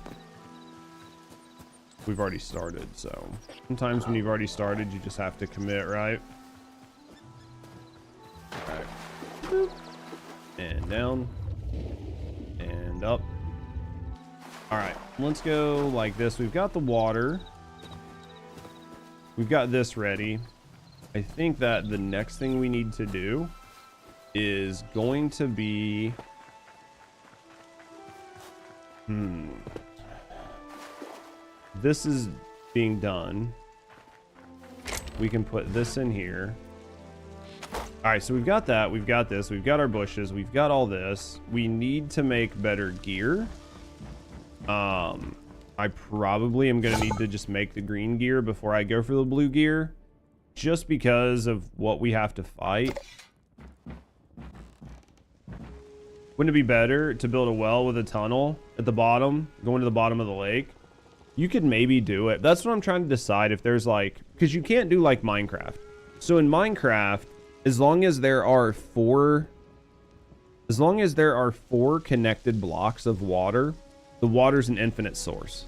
we've already started, so sometimes when you've already started, you just have to commit, right? Alright. Boop. And down. And up. Alright, let's go like this. We've got the water. We've got this ready. I think that the next thing we need to do is going to be... This is being done. We can put this in here. Alright, so we've got that. We've got this. We've got our bushes. We've got all this. We need to make better gear. I probably am going to need to just make the green gear before I go for the blue gear. Just because of what we have to fight. Wouldn't it be better to build a well with a tunnel at the bottom, going to the bottom of the lake? You could maybe do it. That's what I'm trying to decide, if there's like, because you can't do like Minecraft. So in Minecraft, as long as there are four connected blocks of water, the water's an infinite source.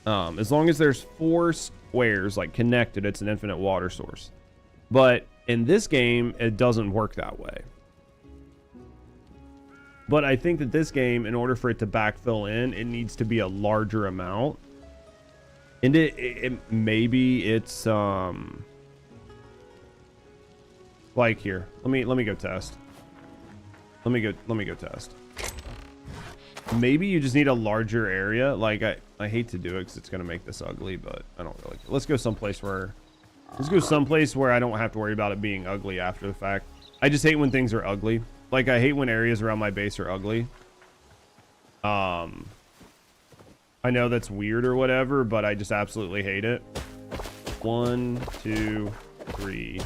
As long as there's 4 squares like connected, it's an infinite water source. But in this game, it doesn't work that way. But I think that this game, in order for it to backfill in, it needs to be a larger amount. And maybe it's like here. Let me go test. Let me go test. Maybe you just need a larger area. Like I hate to do it because it's gonna make this ugly, but I don't really. Let's go someplace where I don't have to worry about it being ugly after the fact. I just hate when things are ugly. Like I hate when areas around my base are ugly. I know that's weird or whatever, but I just absolutely hate it. 1, 2, 3.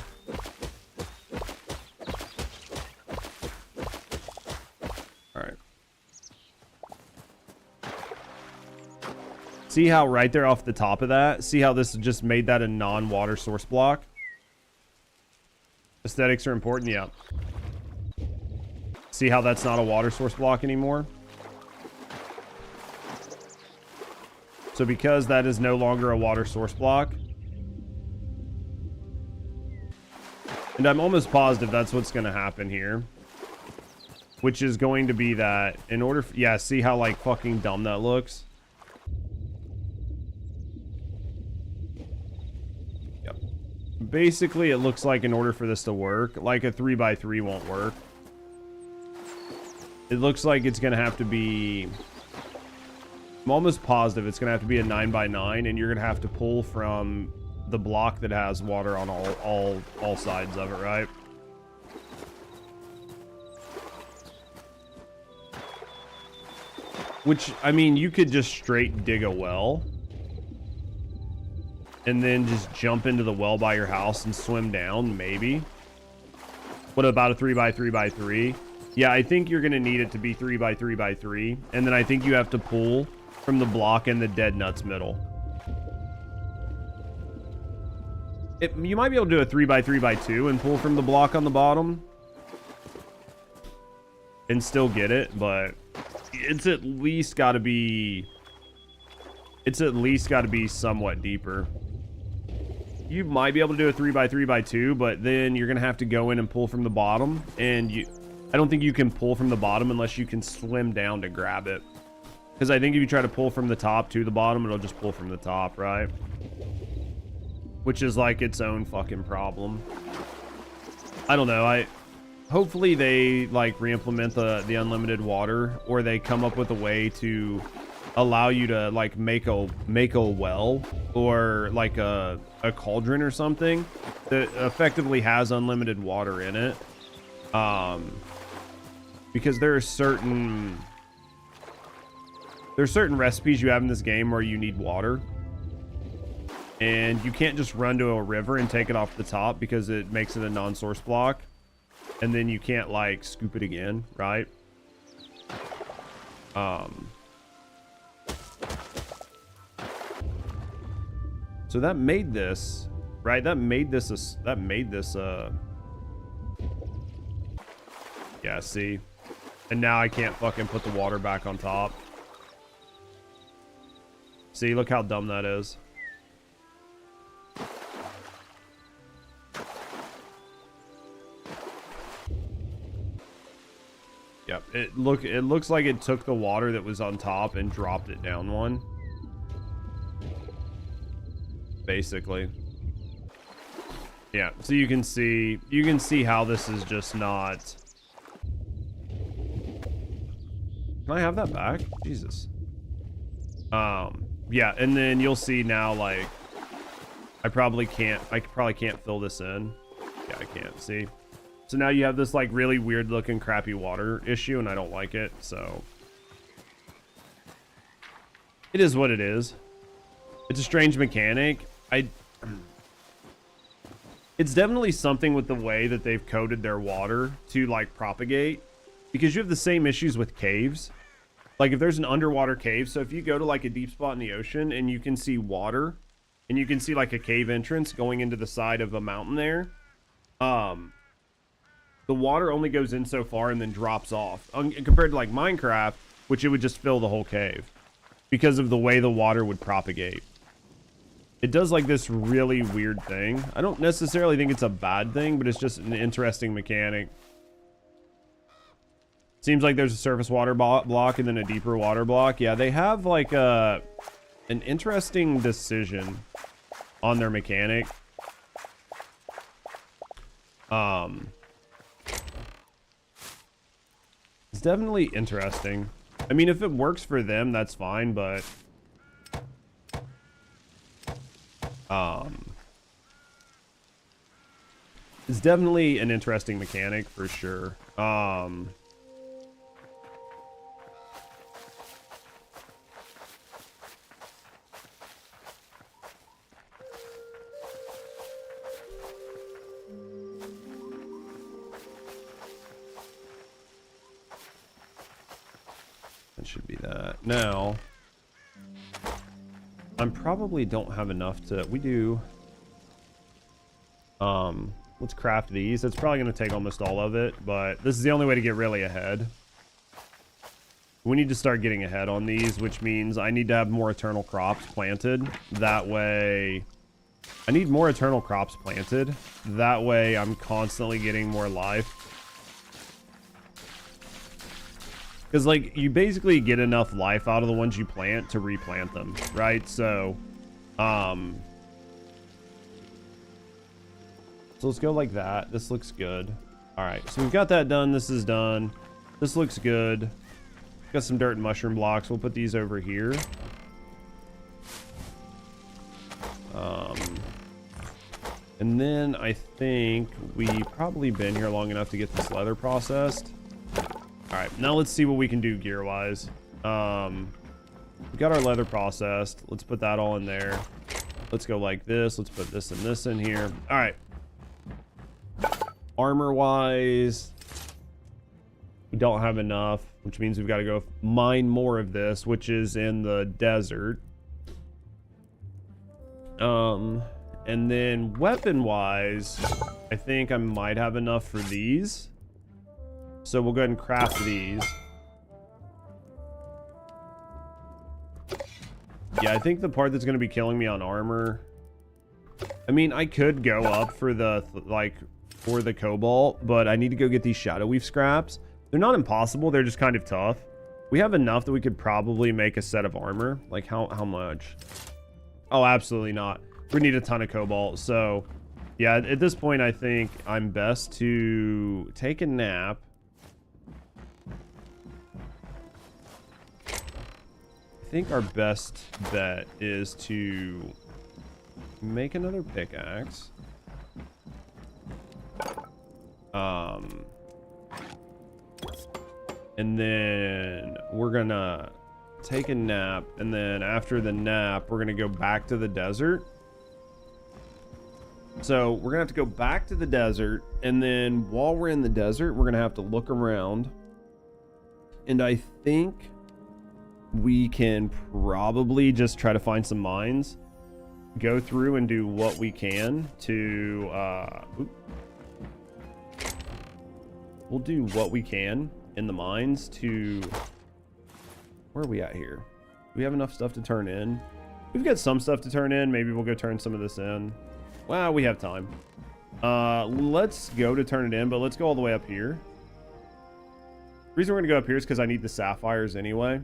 See how right there off the top of that, see how this just made that a non-water source block? Aesthetics are important, yeah. See how that's not a water source block anymore? So because that is no longer a water source block, and I'm almost positive that's what's going to happen here, which is going to be that in order, yeah, see how like fucking dumb that looks? Basically, it looks like in order for this to work, like a 3x3 won't work. It looks like it's going to have to be... I'm almost positive it's going to have to be a 9x9, and you're going to have to pull from the block that has water on all sides of it, right? Which, I mean, you could just straight dig a well and then just jump into the well by your house and swim down, maybe. What about a 3x3x3? Yeah, I think you're going to need it to be 3x3x3. And then I think you have to pull from the block in the dead nuts middle. You might be able to do a 3x3x2 and pull from the block on the bottom. And still get it, but it's at least got to be... It's at least got to be somewhat deeper. You might be able to do a 3x3x2, but then you're going to have to go in and pull from the bottom. And I don't think you can pull from the bottom unless you can swim down to grab it. Because I think if you try to pull from the top to the bottom, it'll just pull from the top, right? Which is like its own fucking problem. I don't know. hopefully they like re-implement the unlimited water, or they come up with a way to allow you to like make a well or like a cauldron or something that effectively has unlimited water in it. Because there's certain recipes you have in this game where you need water, and you can't just run to a river and take it off the top because it makes it a non-source block, and then you can't like scoop it again, right? So that made this, right? That made this yeah, see? And now I can't fucking put the water back on top. See, look how dumb that is. Yep, it looks like it took the water that was on top and dropped it down one. Basically. Yeah, so you can see how this is just not. Can I have that back? Jesus. Yeah, and then you'll see now, like, I probably can't fill this in. Yeah, I can't, see? So now you have this, like, really weird looking crappy water issue, and I don't like it, so. It is what it is. It's a strange mechanic. It's definitely something with the way that they've coded their water to, like, propagate. Because you have the same issues with caves. Like if there's an underwater cave, so if you go to like a deep spot in the ocean and you can see water and you can see like a cave entrance going into the side of a mountain there, the water only goes in so far and then drops off. Compared to like Minecraft, which it would just fill the whole cave because of the way the water would propagate. It does like this really weird thing. I don't necessarily think it's a bad thing, but it's just an interesting mechanic. Seems like there's a surface water block and then a deeper water block. Yeah, they have like an interesting decision on their mechanic. It's definitely interesting. I mean, if it works for them, that's fine, but it's definitely an interesting mechanic for sure. That should be that. Now, I probably don't have enough to. We do. Let's craft these. It's probably going to take almost all of it, but this is the only way to get really ahead. We need to start getting ahead on these, which means I need to have more eternal crops planted. That way, I need more eternal crops planted. That way, I'm constantly getting more life. Because, like, you basically get enough life out of the ones you plant to replant them, right? So let's go like that. This looks good. All right, so we've got that done. This is done. This looks good. Got some dirt and mushroom blocks. We'll put these over here. And then I think we probably been here long enough to get this leather processed. All right, now let's see what we can do gear-wise. We got our leather processed. Let's put that all in there. Let's go like this. Let's put this and this in here. All right. Armor-wise, we don't have enough, which means we've got to go mine more of this, which is in the desert. And then weapon-wise, I think I might have enough for these. So we'll go ahead and craft these. Yeah, I think the part that's going to be killing me on armor... I mean, I could go up for the, for the cobalt, but I need to go get these shadow weave scraps. They're not impossible, they're just kind of tough. We have enough that we could probably make a set of armor. Like, how much? Oh, absolutely not. We need a ton of cobalt, so Yeah, at this point, I think I'm best to take a nap. I think our best bet is to make another pickaxe. And then we're gonna take a nap, and then after the nap, we're gonna go back to the desert. So we're gonna have to go back to the desert, and then while we're in the desert, we're gonna have to look around. And I think we can probably just try to find some mines, go through and do what we can to we'll do what we can in the mines to... Where are we at here? Do we have enough stuff to turn in? We've got some stuff to turn in. Maybe we'll go turn some of this in. Well, we have time. Let's go to turn it in, but let's go all the way up here. The reason we're gonna go up here is because I need the sapphires anyway.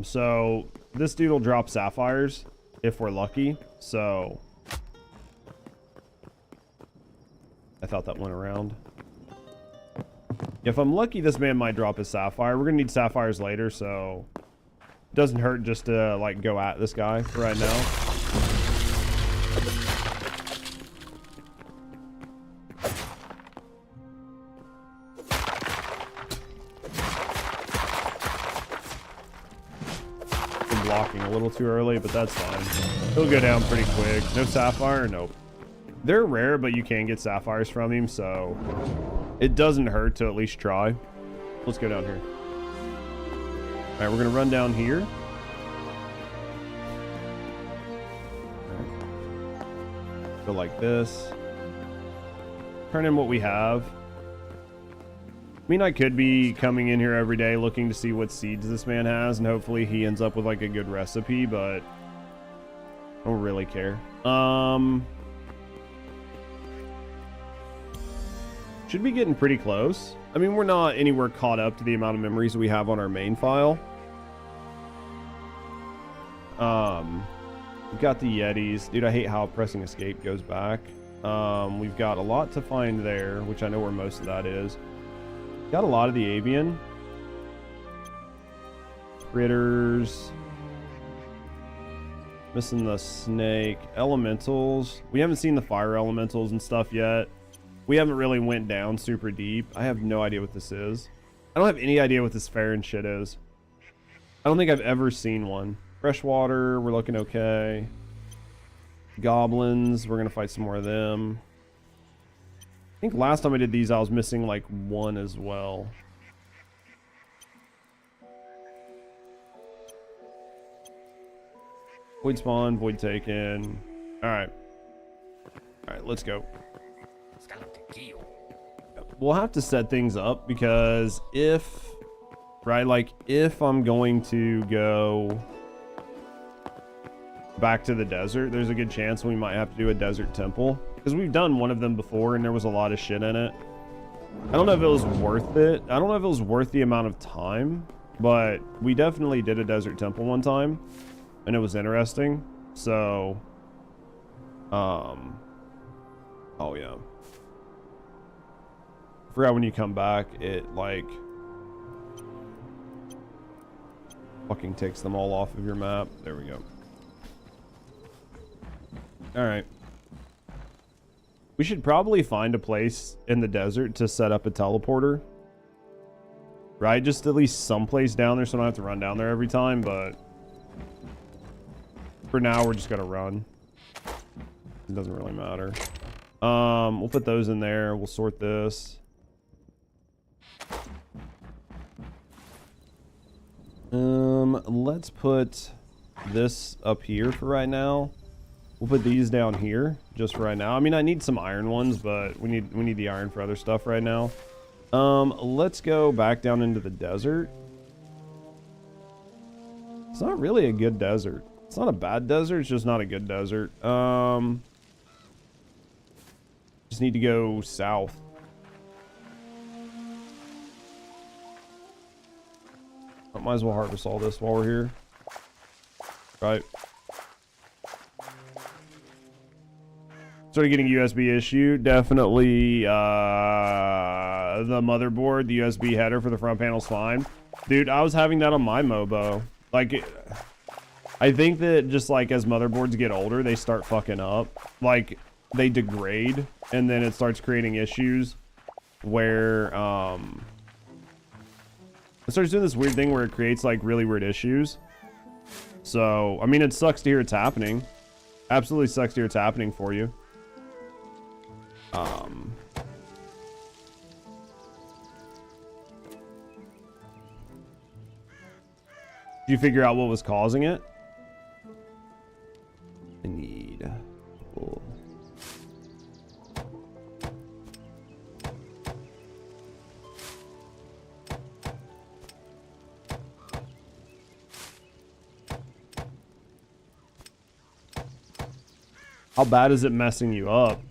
So this dude will drop sapphires if we're lucky. So I thought that went around. If I'm lucky, this man might drop his sapphire. We're gonna need sapphires later, so it doesn't hurt just to like go at this guy for right now. I'm blocking a little too early, but that's fine. He'll go down pretty quick. No sapphire? Nope. They're rare, but you can get sapphires from him, so it doesn't hurt to at least try. Let's go down here. All right, we're gonna run down here. All right. Go like this. Turn in what we have. I mean, I could be coming in here every day looking to see what seeds this man has, and hopefully he ends up with like a good recipe, but I don't really care. Should be getting pretty close. I mean, we're not anywhere caught up to the amount of memories we have on our main file. We've got the Yetis. Dude, I hate how pressing escape goes back. We've got a lot to find there, which I know where most of that is. Got a lot of the avian. Critters. Missing the snake. Elementals. We haven't seen the fire elementals and stuff yet. We haven't really went down super deep. I have no idea what this is. I don't have any idea what this fair and shit is. I don't think I've ever seen one. Freshwater, we're looking okay. Goblins, we're gonna fight some more of them. I think last time I did these, I was missing like one as well. Void spawn, void taken. Alright. Alright, let's go. We'll have to set things up because if I'm going to go back to the desert, there's a good chance we might have to do a desert temple because we've done one of them before and there was a lot of shit in it. I don't know if it was worth it. I don't know if it was worth the amount of time, but we definitely did a desert temple one time and it was interesting. So, oh yeah. I forgot when you come back, it like fucking takes them all off of your map. There we go. All right. We should probably find a place in the desert to set up a teleporter. Right? Just at least someplace down there so I don't have to run down there every time, but for now we're just gonna run. It doesn't really matter. We'll put those in there. We'll sort this. Let's put this up here for right now. We'll put these down here just for right now. I mean, I need some iron ones, but we need the iron for other stuff right now. Let's go back down into the desert. It's not really a good desert. It's not a bad desert, it's just not a good desert. Just need to go south. Might as well harvest all this while we're here. Right. Started getting USB issue. Definitely the motherboard, the USB header for the front panel's fine. Dude, I was having that on my Mobo. Like, I think that just like as motherboards get older, they start fucking up. Like, they degrade, and then it starts creating issues where it starts doing this weird thing where it creates like really weird issues. So, I mean, it sucks to hear it's happening. Absolutely sucks to hear it's happening for you. Did you figure out what was causing it? I need... Oh. How bad is it messing you up?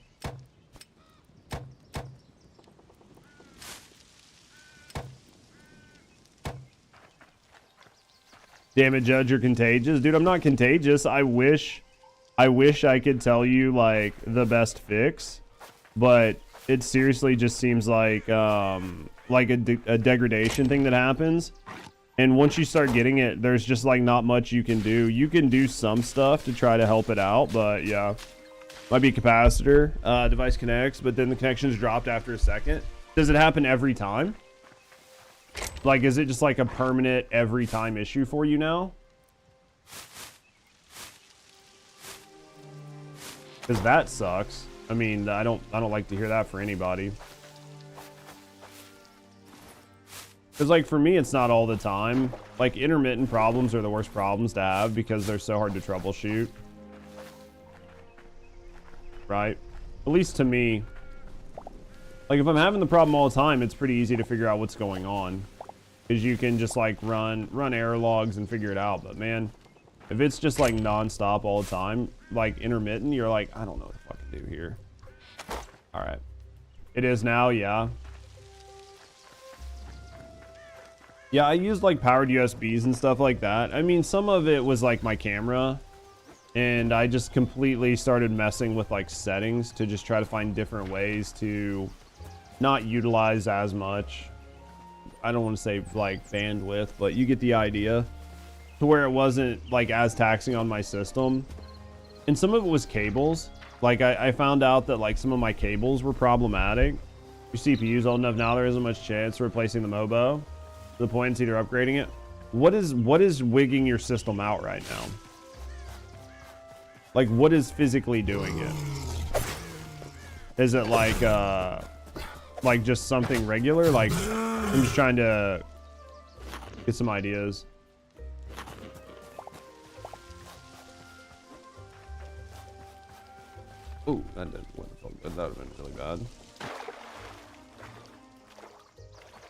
Damn it, Judge, you're contagious. Dude, I'm not contagious. I wish I could tell you, like, the best fix. But it seriously just seems like a degradation thing that happens. And once you start getting it, there's just, like, not much you can do. You can do some stuff to try to help it out, but, yeah. Might be a capacitor. Device connects, but then the connection's dropped after a second. Does it happen every time? Like, is it just like a permanent every time issue for you now? Because that sucks. I mean, I don't like to hear that for anybody. Because, like, for me, it's not all the time. Like, intermittent problems are the worst problems to have because they're so hard to troubleshoot. Right? At least to me. Like, if I'm having the problem all the time, it's pretty easy to figure out what's going on. Because you can just, like, run error logs and figure it out. But, man, if it's just, like, non-stop all the time, like, intermittent, you're like, I don't know what to fucking do here. Alright. It is now, yeah. Yeah, I used, like, powered USBs and stuff like that. I mean, some of it was, like, my camera. And I just completely started messing with, like, settings to just try to find different ways to not utilize as much. I don't want to say, like, bandwidth, but you get the idea. To where it wasn't, like, as taxing on my system. And some of it was cables. Like, I found out that, like, some of my cables were problematic. Your CPU's old enough now, there isn't much chance of replacing the Mobo. The point is either upgrading it. What is wigging your system out right now? Like, what is physically doing it? Is it like just something regular? Like, I'm just trying to get some ideas. Oh, that didn't. That would have been really bad.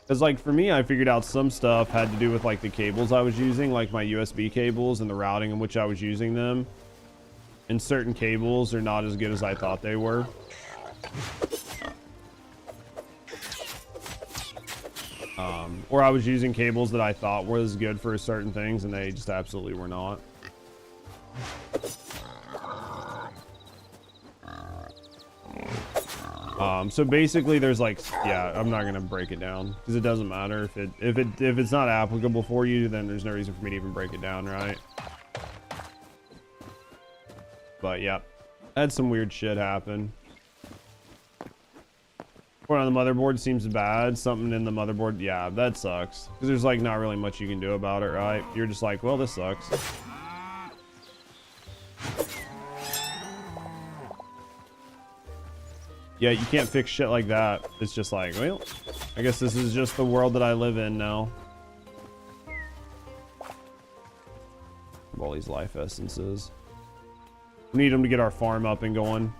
Because, like, for me, I figured out some stuff had to do with, like, the cables I was using, like my USB cables and the routing in which I was using them. And certain cables are not as good as I thought they were. Or I was using cables that I thought was good for certain things, and they just absolutely were not. So basically, there's like, yeah, I'm not gonna break it down because it doesn't matter if it's not applicable for you, then there's no reason for me to even break it down, right? But yeah, had some weird shit happen. One on the motherboard seems bad. Something in the motherboard, yeah, that sucks. Because there's like not really much you can do about it, right? You're just like, well, this sucks. Yeah, you can't fix shit like that. It's just like, well, I guess this is just the world that I live in now. All these life essences. We need them to get our farm up and going.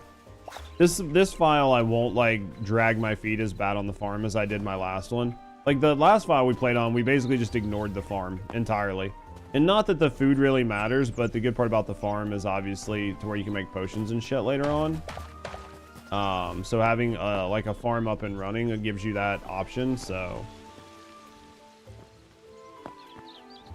This file, I won't like drag my feet as bad on the farm as I did my last one. Like the last file we played on, we basically just ignored the farm entirely. And not that the food really matters, but the good part about the farm is obviously to where you can make potions and shit later on. So having like a farm up and running, it gives you that option. So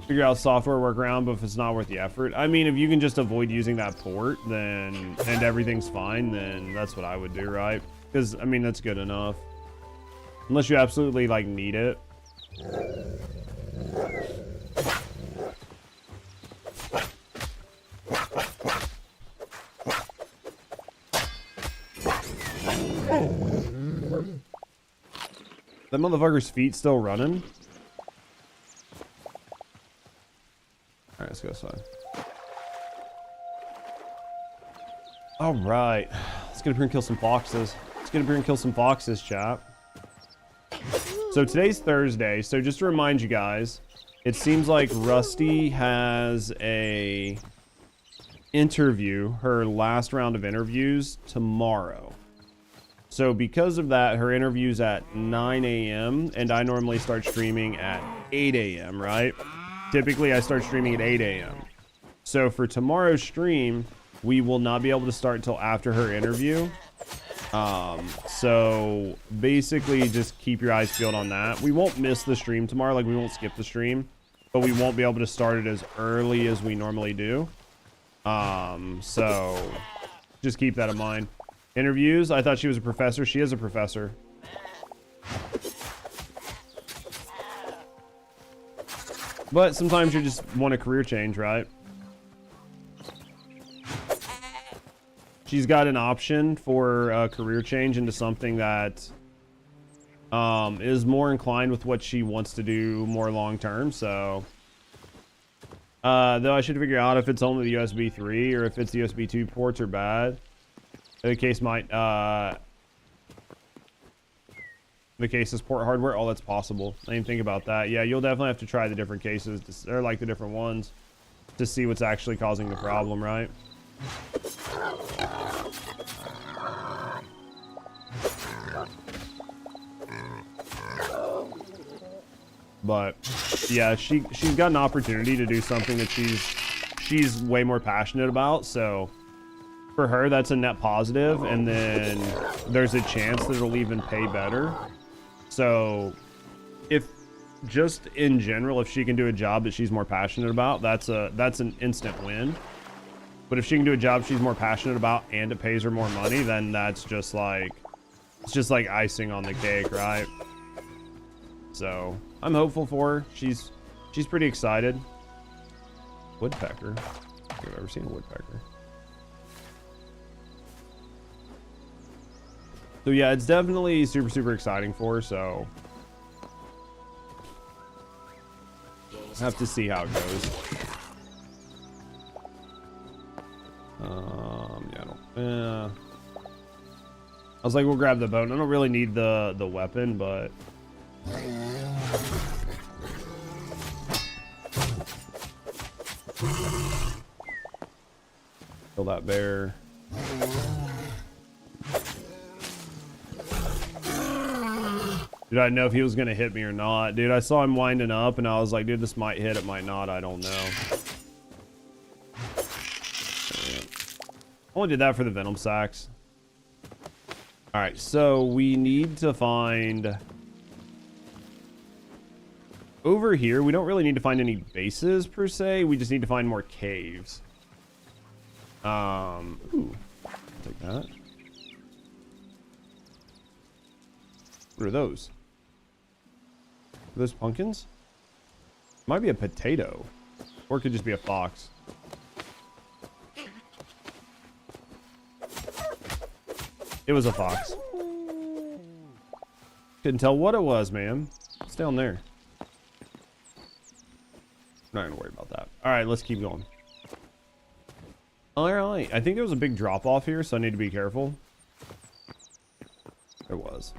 figure out software workaround, but if it's not worth the effort, I mean, if you can just avoid using that port, then and everything's fine, then that's what I would do, right? Because I mean, that's good enough. Unless you absolutely like need it. That motherfucker's feet still running. All right, let's go outside. All right, let's get up here and kill some foxes. Let's get up here and kill some foxes, chap. So today's Thursday. So just to remind you guys, it seems like Rusty has a interview, her last round of interviews tomorrow. So because of that, her interview's at 9 a.m. and I normally start streaming at 8 a.m., right? Typically, I start streaming at 8 a.m. So for tomorrow's stream, we will not be able to start until after her interview. So basically, just keep your eyes peeled on that. We won't miss the stream tomorrow, like we won't skip the stream, but we won't be able to start it as early as we normally do. So just keep that in mind. Interviews, I thought she was a professor. She is a professor. But sometimes you just want a career change, right? She's got an option for a career change into something that is more inclined with what she wants to do more long term. So though I should figure out if it's only the USB 3 or if it's the USB 2 ports are bad. The case might the case is port hardware. Oh, that's possible. I didn't think about that. Yeah, you'll definitely have to try the different cases or like the different ones to see what's actually causing the problem, right? But yeah, she's got an opportunity to do something that she's way more passionate about, so for her that's a net positive, and then there's a chance that it'll even pay better. So if just in general, if she can do a job that she's more passionate about, that's an instant win. But if she can do a job she's more passionate about and it pays her more money, then that's just like, it's just like icing on the cake, right? So I'm hopeful for her. She's pretty excited. Woodpecker. I don't think I've ever seen a woodpecker. So yeah, it's definitely super, super exciting for her, so have to see how it goes. Yeah, I was like, we'll grab the boat. I don't really need the weapon, but kill that bear. Dude, I didn't know if he was gonna hit me or not. Dude, I saw him winding up and I was like, dude, this might hit, it might not, I don't know. Only did that for the venom sacks. Alright, so we need to find over here. We don't really need to find any bases per se, we just need to find more caves. Ooh, take that. What are those? Are those pumpkins? Might be a potato. Or it could just be a fox. It was a fox. Couldn't tell what it was, man. It's down there. Not gonna worry about that. Alright, let's keep going. Alright, I think there was a big drop off here, so I need to be careful. There was.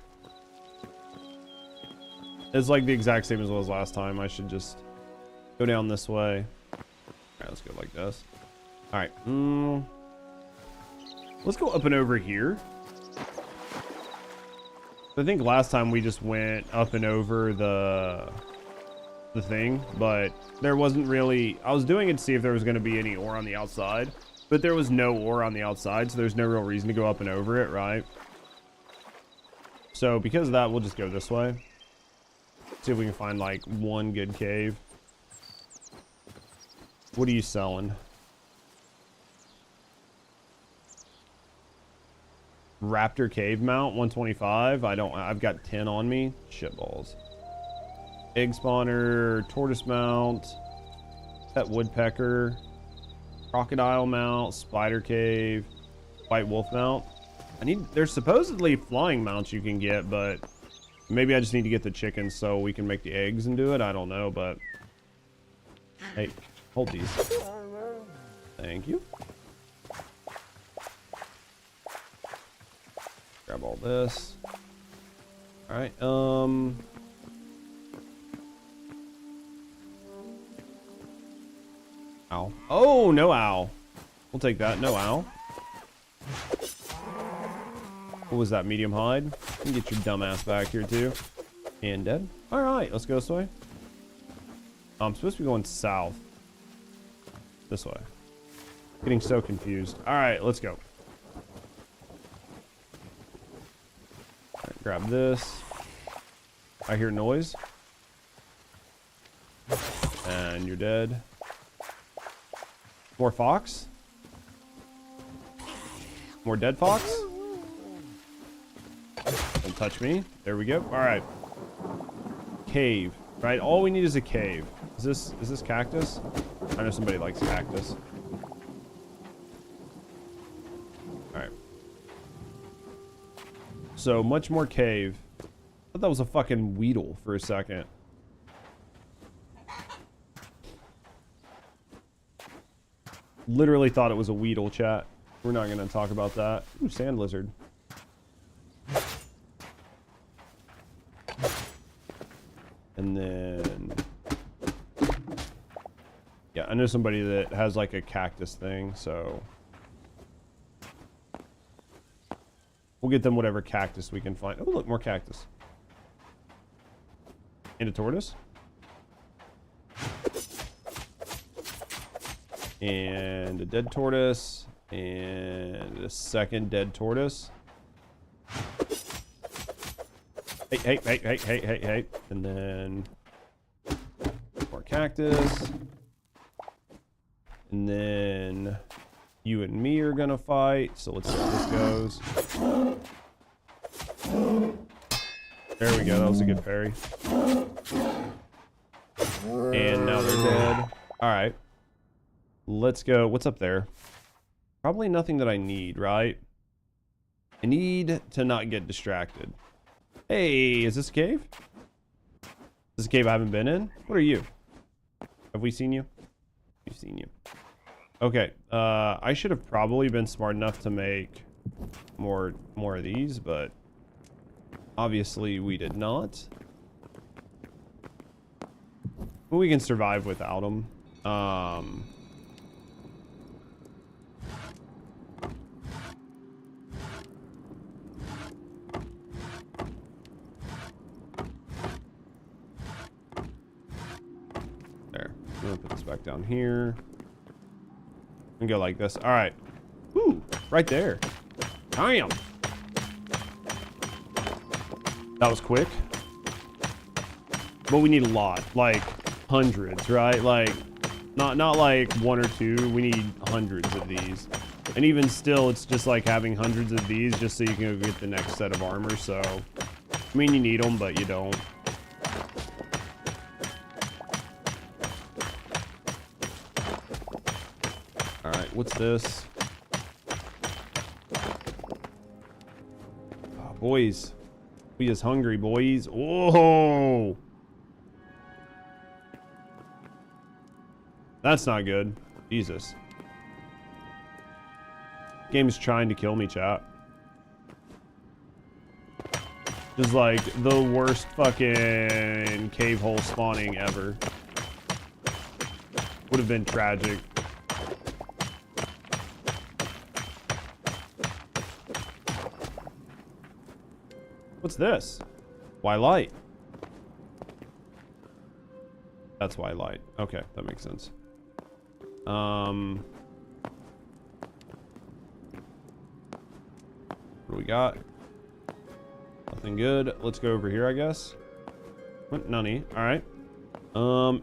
It's like the exact same as it was last time. I should just go down this way. Alright, let's go like this. Alright. Let's go up and over here. I think last time we just went up and over the thing, but there wasn't really... I was doing it to see if there was going to be any ore on the outside, but there was no ore on the outside, so there's no real reason to go up and over it, right? So because of that, we'll just go this way. See if we can find like one good cave. What are you selling? Raptor cave mount 125. I've got 10 on me. Shitballs. Egg spawner, tortoise mount, pet woodpecker, crocodile mount, spider cave, white wolf mount. There's supposedly flying mounts you can get, but maybe I just need to get the chickens so we can make the eggs and do it. I don't know, but hey, hold these. Thank you. Grab all this. All right. Ow. Oh, no ow. We'll take that. No ow. What was that? Medium hide? You can get your dumb ass back here too. And dead. All right, let's go this way. I'm supposed to be going south. This way. Getting so confused. All right, let's go. All right, grab this. I hear noise. And you're dead. More fox. More dead fox. Don't touch me. There we go. All right. Cave. Right. All we need is a cave. Is this cactus? I know somebody likes cactus. All right. So much more cave. I thought that was a fucking weedle for a second. Literally thought it was a weedle, chat. We're not gonna talk about that. Ooh, sand lizard. And then, yeah, I know somebody that has like a cactus thing, so we'll get them whatever cactus we can find. Oh, look, more cactus. And a tortoise. And a dead tortoise. And a second dead tortoise. Hey. And then more cactus. And then you and me are gonna fight. So let's see how this goes. There we go. That was a good parry. And now they're dead. All right. Let's go. What's up there? Probably nothing that I need, right? I need to not get distracted. Hey, is this a cave? Is this a cave I haven't been in? What are you? Have we seen you? We've seen you. Okay. I should have probably been smart enough to make more of these, but obviously we did not. But we can survive without them. There. I'm gonna put this back down here. And go like this. All right. Ooh, right there. Damn. That was quick. But we need a lot, like hundreds, right? Like not like one or two. We need hundreds of these. And even still, it's just like having hundreds of these just so you can go get the next set of armor. So, I mean, you need them, but you don't. All right, what's this? Oh, boys. We is hungry, boys. Whoa. That's not good. Jesus. Game is trying to kill me, chat. Just like the worst fucking cave hole spawning ever. Would have been tragic. What's this? Why light? That's why light. Okay, that makes sense. What do we got? Nothing good. Let's go over here, I guess. Nunny. All right.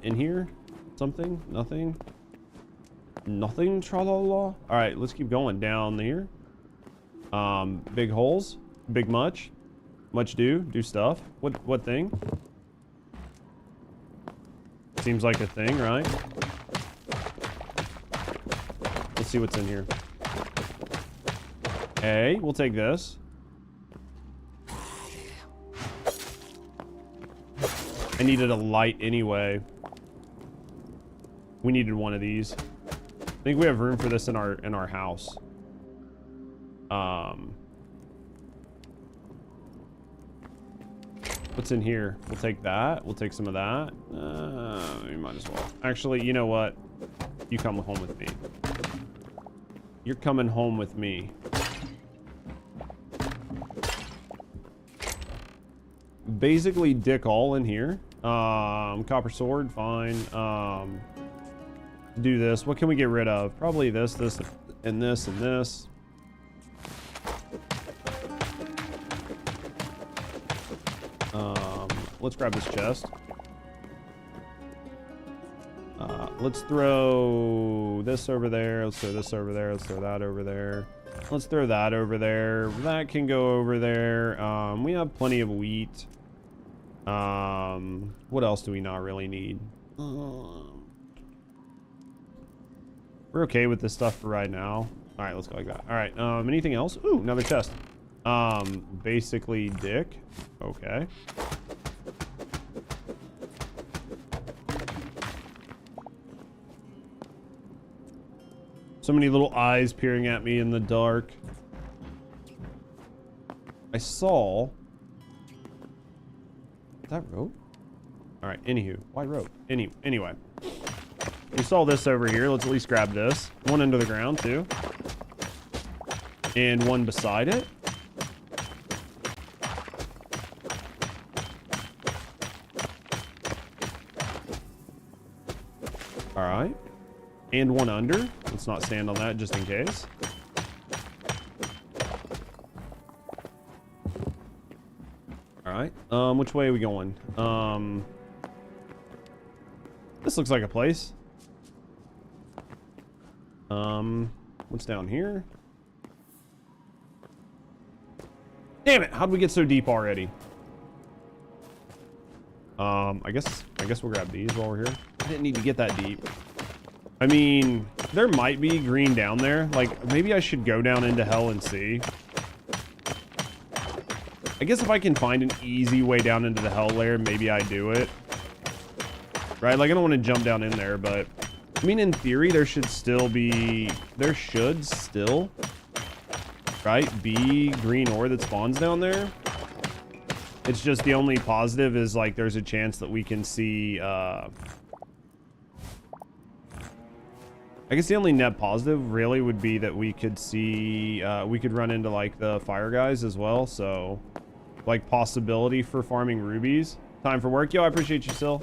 In here, something. Nothing. Nothing, tra-la-la. All right, let's keep going down here. Big holes, big much do stuff. What thing? Seems like a thing, right? Let's see what's in here. Hey, we'll take this. I needed a light anyway. We needed one of these. I think we have room for this in our house. What's in here? We'll take that. We'll take some of that. We might as well. Actually, you know what? You come home with me. You're coming home with me. Basically, dick all in here. Copper sword, fine. Do this. What can we get rid of? Probably this, and this, and this. Let's grab this chest. Let's throw this over there. Let's throw this over there. Let's throw that over there. Let's throw that over there. That can go over there. We have plenty of wheat. What else do we not really need? We're okay with this stuff for right now. All right, let's go like that. All right, anything else? Ooh, another chest. Basically dick. Okay. So many little eyes peering at me in the dark. I saw... Is that rope? All right, anywho. Why rope? Anyway. We saw this over here. Let's at least grab this. One into the ground, too. And one beside it. All right. And one under. Let's not stand on that just in case. All right. Which way are we going? This looks like a place. What's down here? Damn it! How'd we get so deep already? I guess we'll grab these while we're here. I didn't need to get that deep. I mean, there might be green down there. Like, maybe I should go down into hell and see. I guess if I can find an easy way down into the hell layer, maybe I do it. Right? Like, I don't want to jump down in there, but... I mean, in theory, there should still... Right? Be green ore that spawns down there. It's just the only positive is, like, there's a chance that we can see, I guess the only net positive really would be that we could see, we could run into like the fire guys as well. So like possibility for farming rubies. Time for work. Yo, I appreciate you still.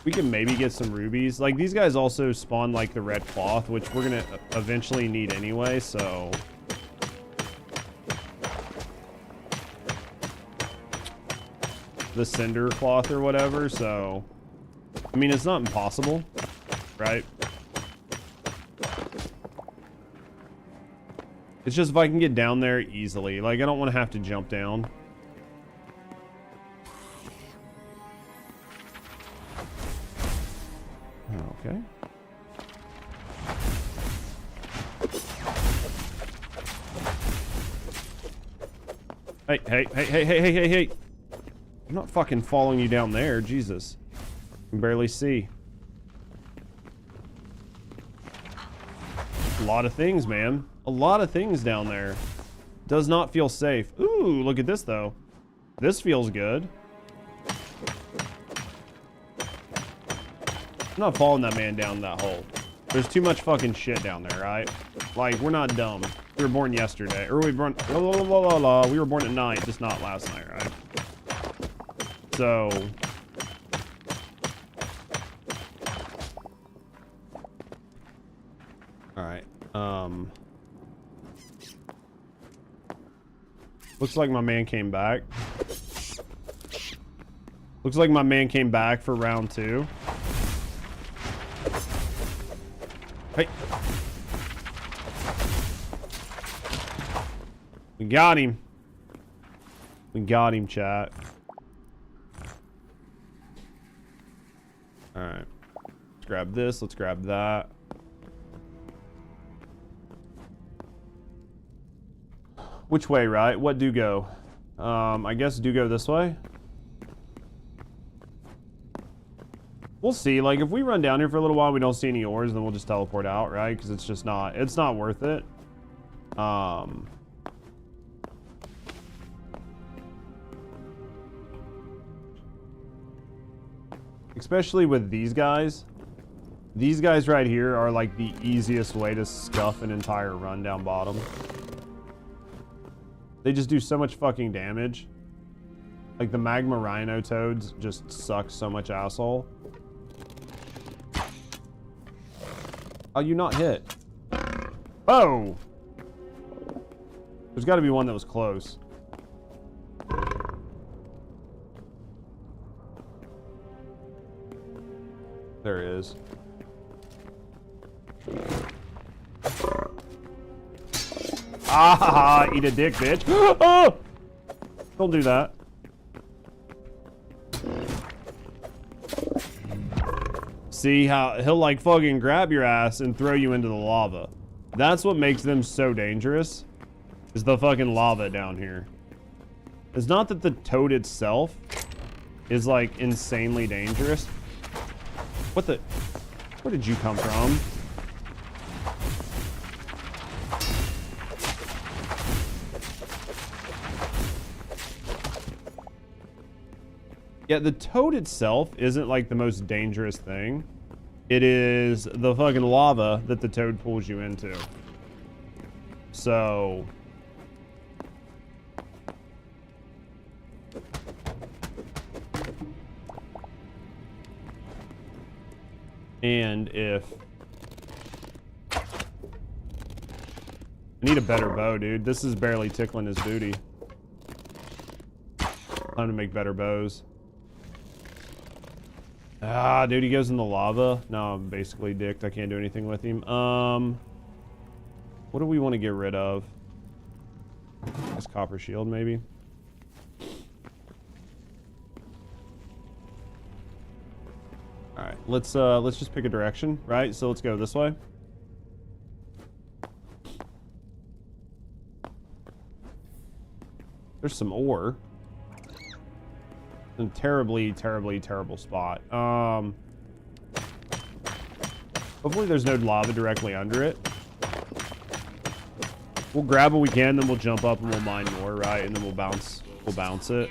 We can maybe get some rubies. Like these guys also spawn like the red cloth, which we're going to eventually need anyway. So the cinder cloth or whatever. So, I mean, it's not impossible. Right? It's just if I can get down there easily. Like, I don't want to have to jump down. Okay. Hey. I'm not fucking following you down there. Jesus. I can barely see. A lot of things, man. A lot of things down there. Does not feel safe. Ooh, look at this, though. This feels good. I'm not following that man down that hole. There's too much fucking shit down there, right? Like, we're not dumb. We were born yesterday. Or we were born... We were born at night, just not last night, right? So... Alright. Looks like my man came back. Looks like my man came back for round 2. Hey. We got him. We got him, chat. Alright. Let's grab this. Let's grab that. Which way, right? What do go? I guess do go this way. We'll see. Like, if we run down here for a little while, we don't see any ores, then we'll just teleport out, right? Because it's just not, it's not worth it. Especially with these guys. These guys right here are like the easiest way to scuff an entire run down bottom. They just do so much fucking damage. Like the magma rhino toads just suck so much asshole. Oh, you not hit? Oh! There's got to be one that was close. There is. Ah, eat a dick, bitch. Oh! Don't do that. See how he'll like fucking grab your ass and throw you into the lava. That's what makes them so dangerous, is the fucking lava down here. It's not that the toad itself is like insanely dangerous. What the? Where did you come from? Yeah, the toad itself isn't like the most dangerous thing. It is the fucking lava that the toad pulls you into. So... And if... I need a better bow, dude. This is barely tickling his booty. Time to make better bows. Ah, dude, he goes in the lava. No, I'm basically dicked. I can't do anything with him. What do we want to get rid of? This copper shield, maybe. All right, let's just pick a direction, right? So let's go this way. There's some ore. A terribly, terribly, terrible spot. Hopefully there's no lava directly under it. We'll grab what we can, then we'll jump up and we'll mine more, right? And then we'll bounce it.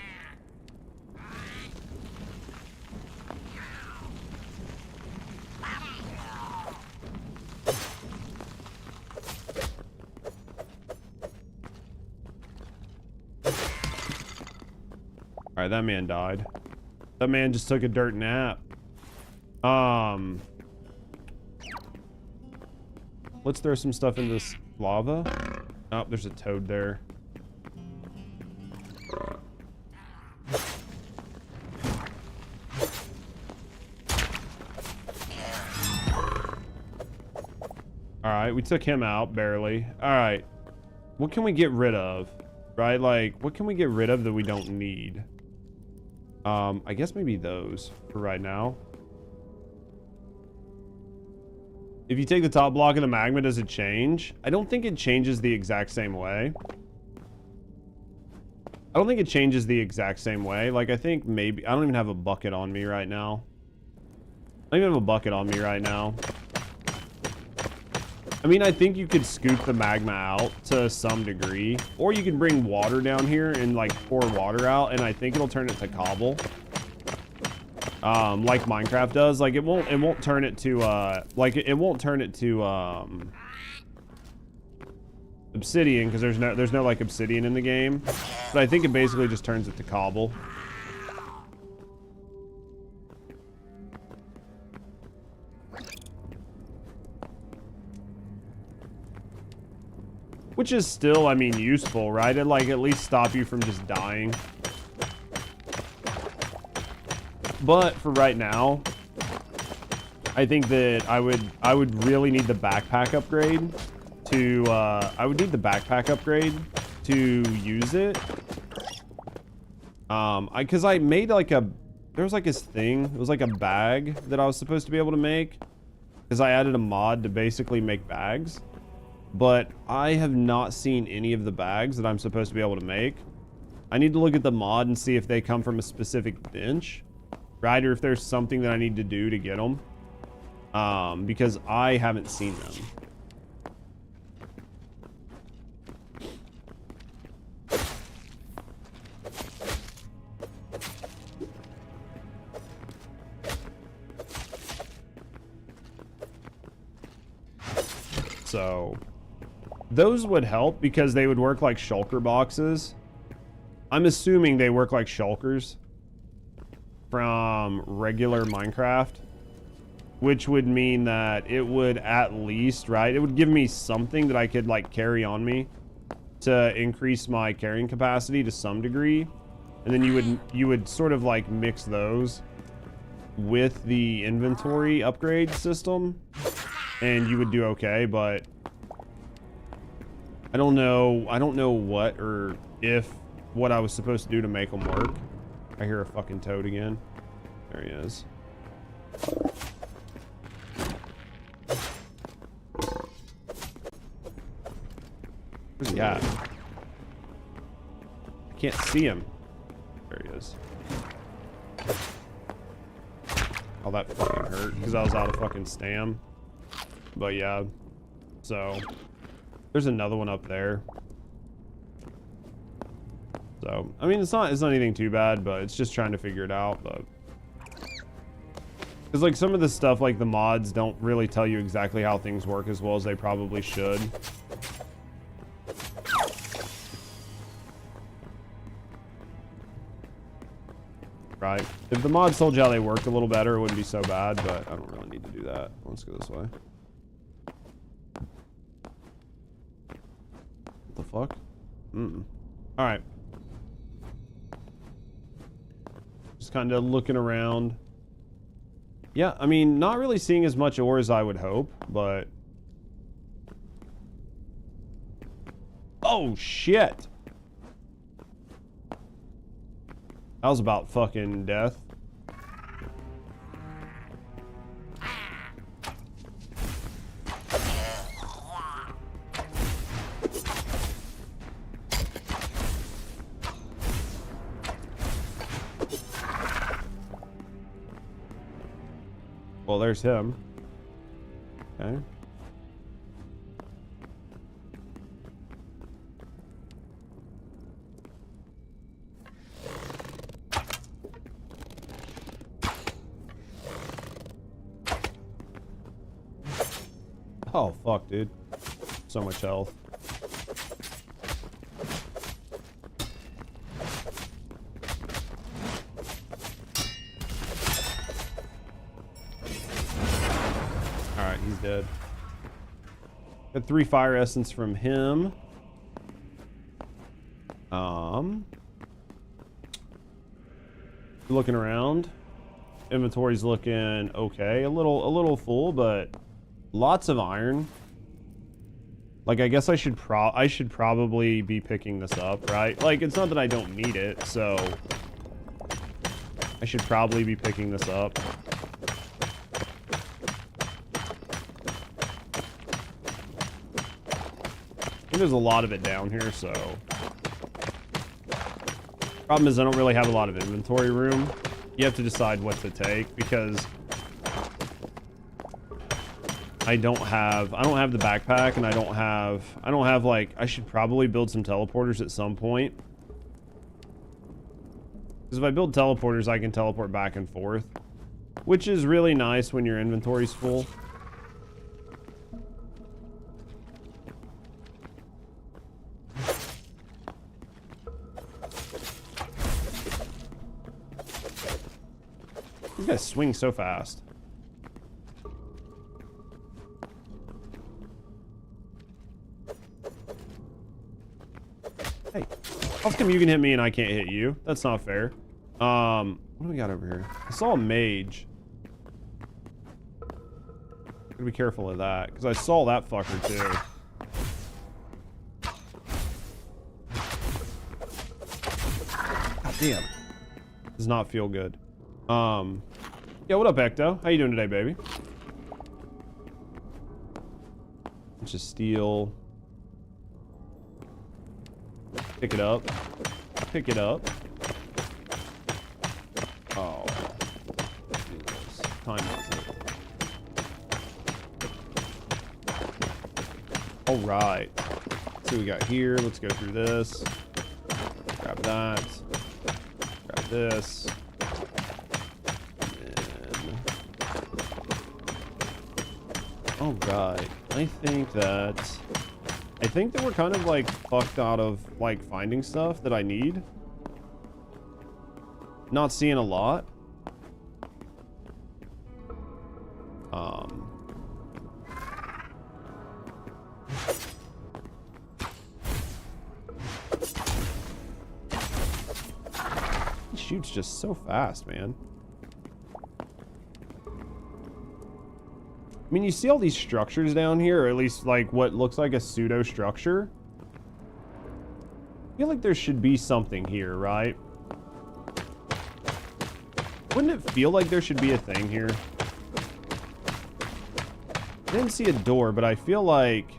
Alright, that man died. That man just took a dirt nap. Let's throw some stuff in this lava. Oh, there's a toad there. Alright, we took him out, barely. Alright. What can we get rid of? Right, like, what can we get rid of that we don't need? I guess maybe those for right now. If you take the top block of the magma, does it change? I don't think it changes the exact same way. I don't think it changes the exact same way. Like, I think maybe... I don't even have a bucket on me right now. I don't even have a bucket on me right now. I mean, I think you could scoop the magma out to some degree. Or you can bring water down here and, like, pour water out, and I think it'll turn it to cobble. Like Minecraft does. Like, it won't turn it to, it won't turn it to, obsidian, because there's no, like, obsidian in the game. But I think it basically just turns it to cobble. Which is still, I mean, useful, right? It, like, at least stop you from just dying. But for right now, I think that I would really need the backpack upgrade to use it. Because I made like there was like this thing. It was like a bag that I was supposed to be able to make. Because I added a mod to basically make bags. But I have not seen any of the bags that I'm supposed to be able to make. I need to look at the mod and see if they come from a specific bench, right? Or if there's something that I need to do to get them. Because I haven't seen them. So those would help because they would work like shulker boxes. I'm assuming they work like shulkers from regular Minecraft, which would mean that it would at least, right? It would give me something that I could like carry on me to increase my carrying capacity to some degree. And then you would sort of like mix those with the inventory upgrade system and you would do okay, but I don't know what or if what I was supposed to do to make them work. I hear a fucking toad again. There he is. Where's he at? I can't see him. There he is. Oh, that fucking hurt because I was out of fucking stam. But yeah, so there's another one up there. So I mean, it's not anything too bad, but it's just trying to figure it out. But because like some of the stuff, like the mods, don't really tell you exactly how things work as well as they probably should. Right. If the mods told you how they worked a little better, it wouldn't be so bad, but I don't really need to do that. Let's go this way. What the fuck? Alright. Just kind of looking around. Yeah, I mean, not really seeing as much ore as I would hope, but... Oh, shit! That was about fucking death. Well, there's him. Okay. Oh, fuck, dude. So much health. Alright, he's dead. Got 3 fire essence from him. Looking around. Inventory's looking okay. A little full, but lots of iron. Like, I guess I should probably be picking this up, right? Like, it's not that I don't need it, so I should probably be picking this up. I think there's a lot of it down here, so problem is I don't really have a lot of inventory room. You have to decide what to take because I don't have the backpack, and I don't have like, I should probably build some teleporters at some point. Because if I build teleporters, I can teleport back and forth, which is really nice when your inventory's full. These guys swing so fast. Hey, how come you can hit me and I can't hit you? That's not fair. What do we got over here? I saw a mage. Gotta be careful of that, because I saw that fucker too. God damn. Does not feel good. Yeah, what up, Ecto? How you doing today, baby? Bunch of steel. Pick it up. Pick it up. Oh. Jesus. Time is it? All right. Let's see what we got here. Let's go through this. Grab that. Grab this. And... all right. I think that we're kind of like fucked out of like finding stuff that I need. Not seeing a lot. He shoots just so fast, man. I mean, you see all these structures down here, or at least like what looks like a pseudo structure. I feel like there should be something here, right? Wouldn't it feel like there should be a thing here? I didn't see a door, but I feel like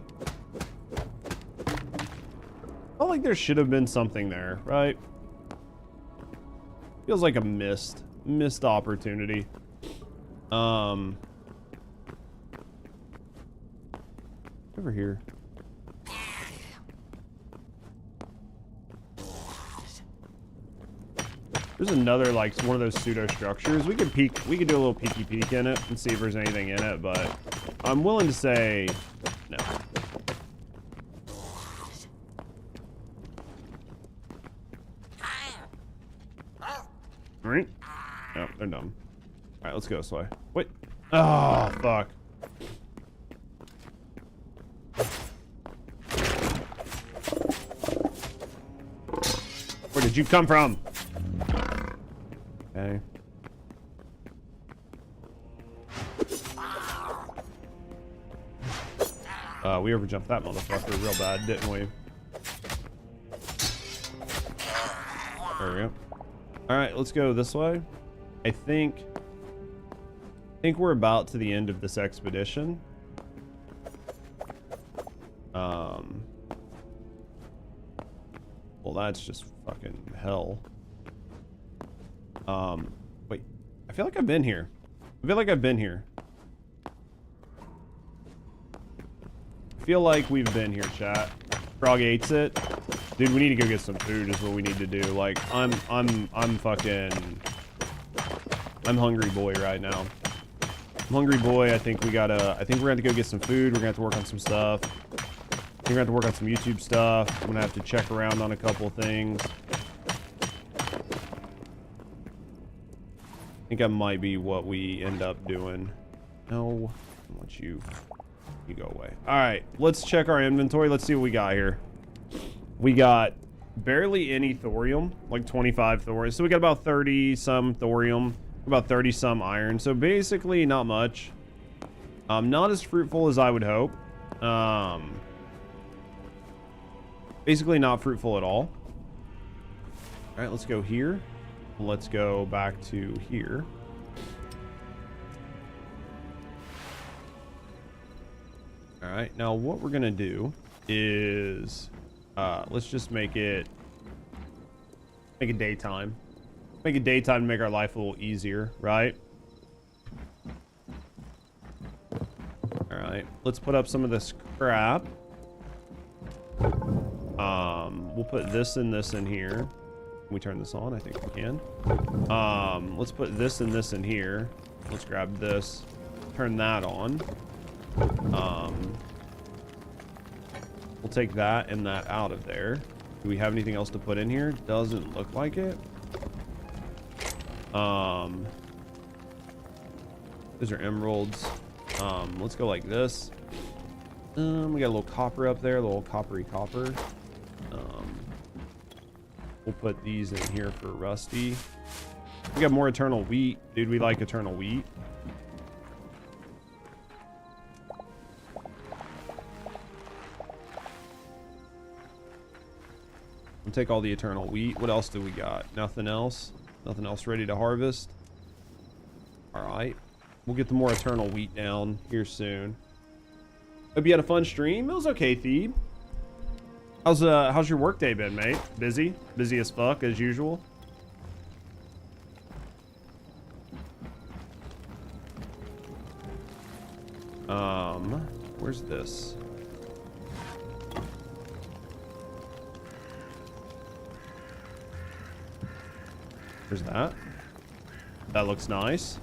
there should have been something there, right? Feels like a missed opportunity. Over here. There's another, like, one of those pseudo structures. We could do a little peeky peek in it and see if there's anything in it, but I'm willing to say no. Alright. No, they're dumb. Alright, let's go this way. Wait. Oh, fuck. Where did you come from? Okay. We overjumped that motherfucker real bad, didn't we? There we go. Alright, let's go this way. I think we're about to the end of this expedition. Well, that's just fucking hell. Wait. I feel like I've been here. I feel like I've been here. I feel like we've been here, chat. Frog hates it. Dude, we need to go get some food is what we need to do. Like, I'm fucking... I'm hungry boy right now. I'm hungry boy. I think we're gonna have to go get some food. We're gonna have to work on some stuff. We're gonna have to work on some YouTube stuff. I'm gonna have to check around on a couple things. I think that might be what we end up doing. No, I want you go away. All right, let's check our inventory. Let's see what we got here. We got barely any thorium, like 25 thorium. So we got about 30 some thorium, about 30 some iron. So basically not much. Not as fruitful as I would hope. Basically not fruitful at all. All right, let's go here. Let's go back to here. All right, now what we're gonna do is let's just make it daytime. Make it daytime to make our life a little easier, right? All right, let's put up some of this crap. We'll put this and this in here. Can we turn this on? I think we can. Let's put this and this in here. Let's grab this, turn that on. We'll take that and that out of there. Do we have anything else to put in here? Doesn't look like it. Those are emeralds. Let's go like this. We got a little copper up there, a little coppery copper. We'll put these in here for rusty. We got more eternal wheat. Dude, we like eternal wheat. take all the eternal wheat. What else do we got? Nothing else. Nothing else ready to harvest. All right. We'll get the more eternal wheat down here soon. Hope you had a fun stream. It was okay, Thebe. How's your work day been, mate? Busy? Busy as fuck, as usual? Where's this? Where's that? That looks nice.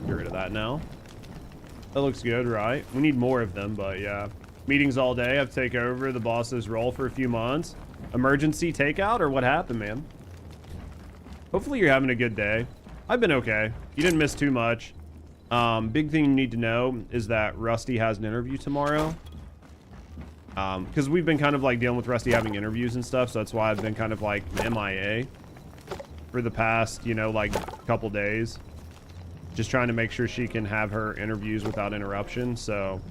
Get rid of that now. That looks good, right? We need more of them, but yeah. Meetings all day. I have to take over the boss's role for a few months. Emergency takeout, or what happened, man? Hopefully you're having a good day. I've been okay. You didn't miss too much. Big thing you need to know is that Rusty has an interview tomorrow. Because we've been kind of like dealing with Rusty having interviews and stuff, so that's why I've been kind of like MIA for the past, you know, like couple days. Just trying to make sure she can have her interviews without interruption. So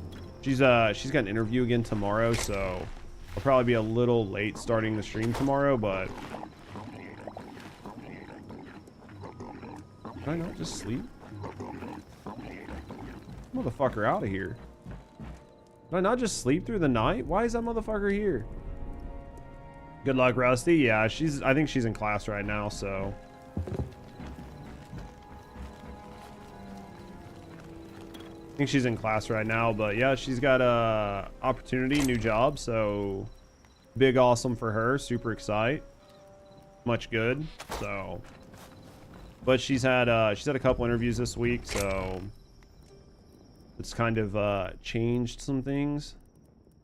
she's got an interview again tomorrow, so I'll probably be a little late starting the stream tomorrow, but can I not just sleep? Motherfucker out of here. Did I not just sleep through the night? Why is that motherfucker here? Good luck, Rusty. Yeah, I think she's in class right now, so. I think she's in class right now, but yeah, she's got a opportunity, new job, so big awesome for her. Super excited. Much good. So, but she's had a couple interviews this week, so it's kind of changed some things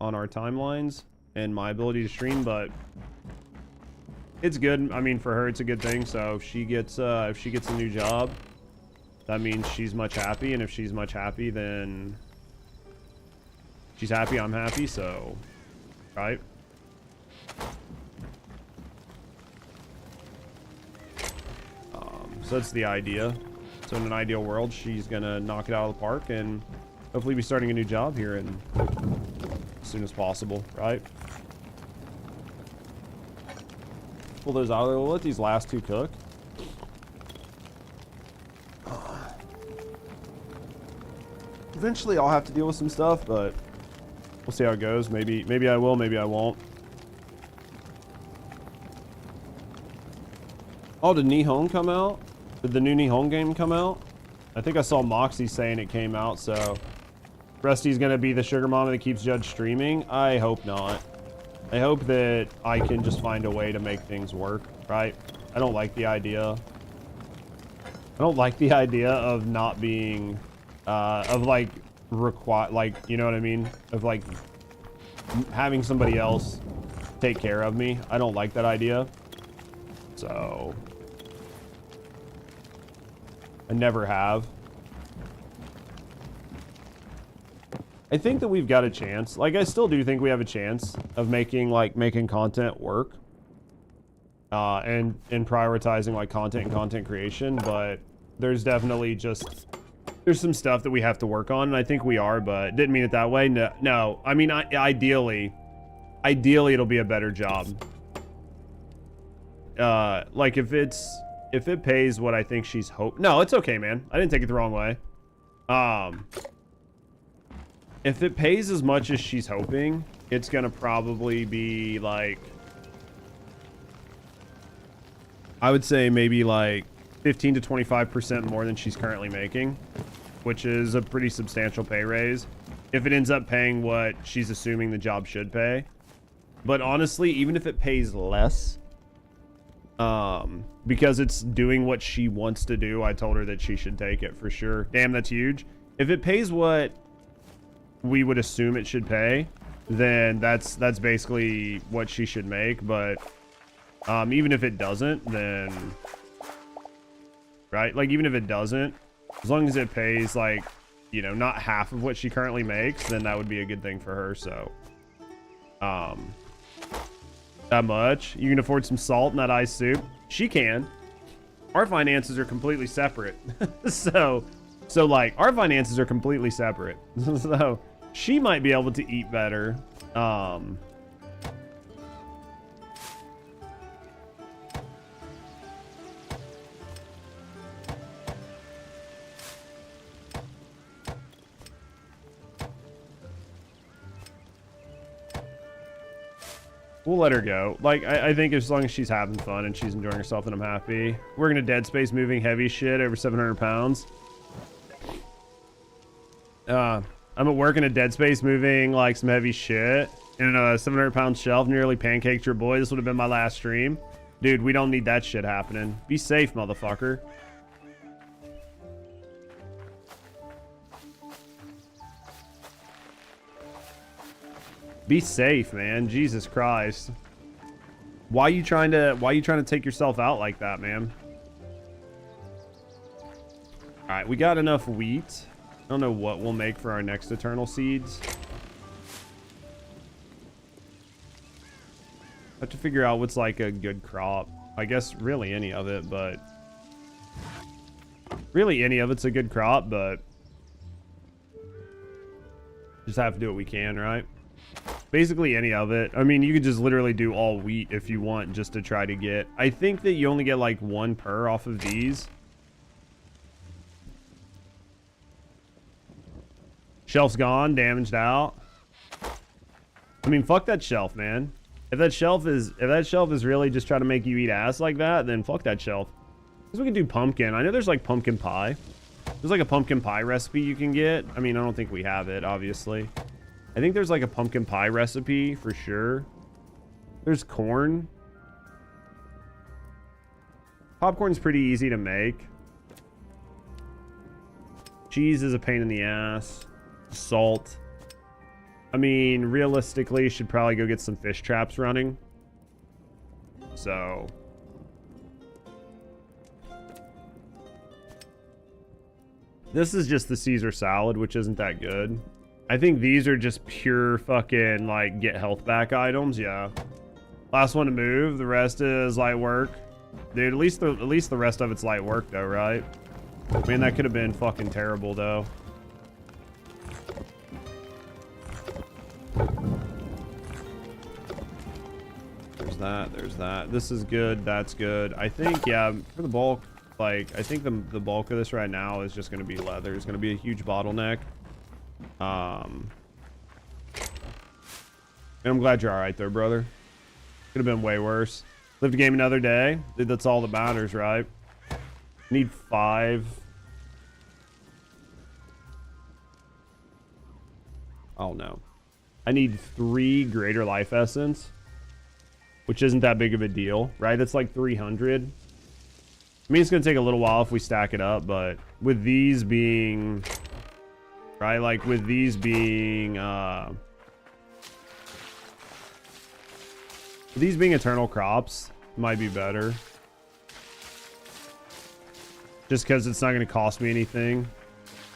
on our timelines and my ability to stream, but it's good. I mean, for her, it's a good thing. So if she gets a new job, that means she's much happy, and if she's much happy, then she's happy, I'm happy, so right. So that's the idea. So in an ideal world, she's gonna knock it out of the park and hopefully be starting a new job here as soon as possible, right? Pull those out of there. We'll let these last two cook. Eventually I'll have to deal with some stuff, but we'll see how it goes. Maybe I will, maybe I won't. Oh, did Nihon come out? Did the new Nihon game come out? I think I saw Moxie saying it came out, so Rusty's gonna be the sugar mama that keeps Judge streaming. I hope not. I hope that I can just find a way to make things work, right? I don't like the idea. I don't like the idea of not being, of like, you know what I mean? Of like having somebody else take care of me. I don't like that idea. So I never have. I think that we've got a chance. Like, I still do think we have a chance of making content work. And prioritizing like content and content creation, but there's definitely there's some stuff that we have to work on, and I think we are, but didn't mean it that way. No. I mean, ideally it'll be a better job. Like if it pays what I think she's no, it's okay, man. I didn't take it the wrong way. If it pays as much as she's hoping, it's gonna probably be like, I would say maybe like 15 to 25% more than she's currently making, which is a pretty substantial pay raise if it ends up paying what she's assuming the job should pay. But honestly, even if it pays less, because it's doing what she wants to do, I told her that she should take it for sure. Damn, that's huge. If it pays what we would assume it should pay, then that's basically what she should make. But even if it doesn't, then right, like even if it doesn't, as long as it pays like, you know, not half of what she currently makes, then that would be a good thing for her. So that much. You can afford some salt in that ice soup. She can. Our finances are completely separate. so like our finances are completely separate. So she might be able to eat better. We'll let her go. Like, I think as long as she's having fun and she's enjoying herself, then I'm happy. We're gonna Dead Space moving heavy shit over 700 pounds. I'm at work in a Dead Space moving like some heavy shit. And a 700-pound shelf nearly pancaked your boy. This would have been my last stream. Dude, we don't need that shit happening. Be safe, motherfucker. Be safe, man. Jesus Christ. Why you trying to take yourself out like that, man? All right, we got enough wheat. I don't know what we'll make for our next Eternal Seeds. Have to figure out what's like a good crop. I guess really any of it, but really any of it's a good crop, but just have to do what we can, right? Basically any of it. I mean, you could just literally do all wheat if you want, just to try to get. I think that you only get like 1 per off of these. Shelf's gone, damaged out. I mean, fuck that shelf, man. If that shelf is really just trying to make you eat ass like that, then fuck that shelf. Because we can do pumpkin. I know there's like pumpkin pie. There's like a pumpkin pie recipe you can get. I mean, I don't think we have it, obviously. I think there's like a pumpkin pie recipe for sure. There's corn. Popcorn's pretty easy to make. Cheese is a pain in the ass. Salt. I mean, realistically, should probably go get some fish traps running. So. This is just the Caesar salad, which isn't that good. I think these are just pure fucking, like, get health back items, yeah. Last one to move, the rest is light work. Dude, at least the rest of it's light work, though, right? Man, that could have been fucking terrible, though. There's that. This is good, that's good. I think, yeah, for the bulk, like, I think the bulk of this right now is just going to be leather. It's going to be a huge bottleneck. And I'm glad you're all right there, brother. Could have been way worse. Live the game another day. Dude, that's all that matters, right? Need 5. Oh no. I need 3 greater life essence, which isn't that big of a deal, right? That's like 300. I mean, it's gonna take a little while if we stack it up, but with these being, right? Like with these being eternal crops, might be better. Just because it's not going to cost me anything,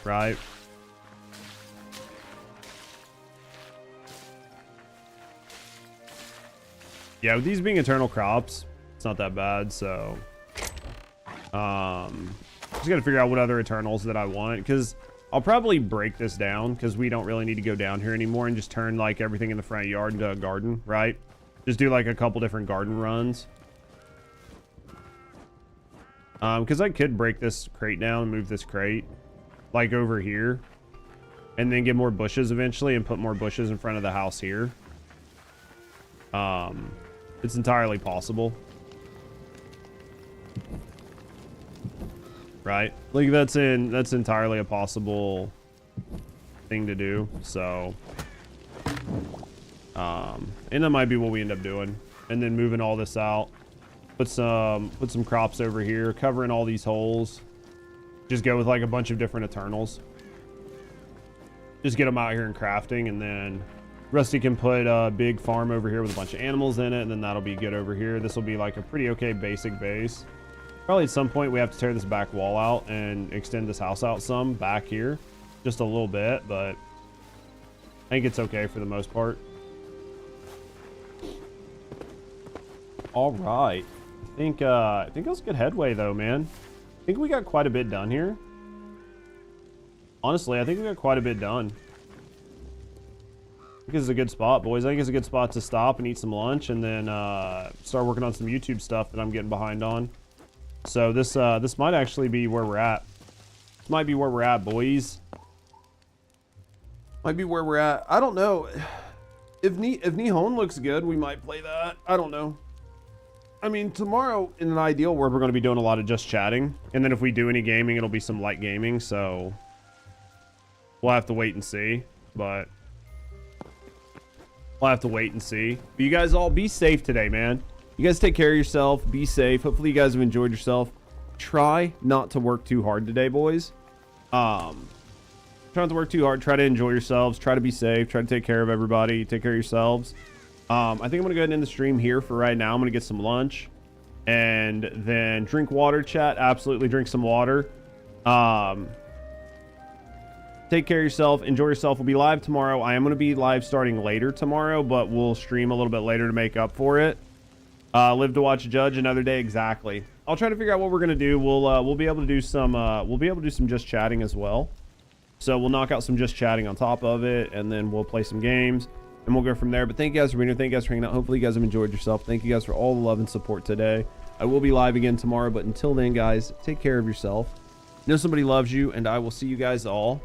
right? Yeah, with these being eternal crops, it's not that bad, so just gotta figure out what other eternals that I want, because I'll probably break this down because we don't really need to go down here anymore and just turn like everything in the front yard into a garden, right? Just do like a couple different garden runs. Because I could break this crate down and move this crate like over here and then get more bushes eventually and put more bushes in front of the house here. It's entirely possible. Right? Like that's entirely a possible thing to do. So and that might be what we end up doing. And then moving all this out. Put some crops over here, covering all these holes. Just go with like a bunch of different Eternals. Just get them out here and crafting, and then Rusty can put a big farm over here with a bunch of animals in it, and then that'll be good over here. This will be like a pretty okay basic base. Probably at some point we have to tear this back wall out and extend this house out some back here. Just a little bit, but I think it's okay for the most part. All right. I think that was good headway though, man. I think we got quite a bit done here. Honestly, I think we got quite a bit done. I think this is a good spot, boys. I think it's a good spot to stop and eat some lunch and then start working on some YouTube stuff that I'm getting behind on. So this might actually be where we're at. This might be where we're at, boys. Might be where we're at. I don't know. If Nihon looks good, we might play that. I don't know. I mean, tomorrow in an ideal world, we're going to be doing a lot of just chatting. And then if we do any gaming, it'll be some light gaming. So we'll have to wait and see. But we'll have to wait and see. But you guys all be safe today, man. You guys take care of yourself. Be safe. Hopefully you guys have enjoyed yourself. Try not to work too hard today, boys. Try not to work too hard. Try to enjoy yourselves. Try to be safe. Try to take care of everybody. Take care of yourselves. I think I'm going to go ahead and end the stream here for right now. I'm going to get some lunch and then drink water, chat. Absolutely drink some water. Take care of yourself. Enjoy yourself. We'll be live tomorrow. I am going to be live starting later tomorrow, but we'll stream a little bit later to make up for it. Live to watch Judge another day. Exactly. I'll try to figure out what we're going to do. We'll be able to do some just chatting as well. So we'll knock out some just chatting on top of it, and then we'll play some games. And we'll go from there. But thank you guys for being here. Thank you guys for hanging out. Hopefully you guys have enjoyed yourself. Thank you guys for all the love and support today. I will be live again tomorrow. But until then, guys, take care of yourself. Know somebody loves you. And I will see you guys all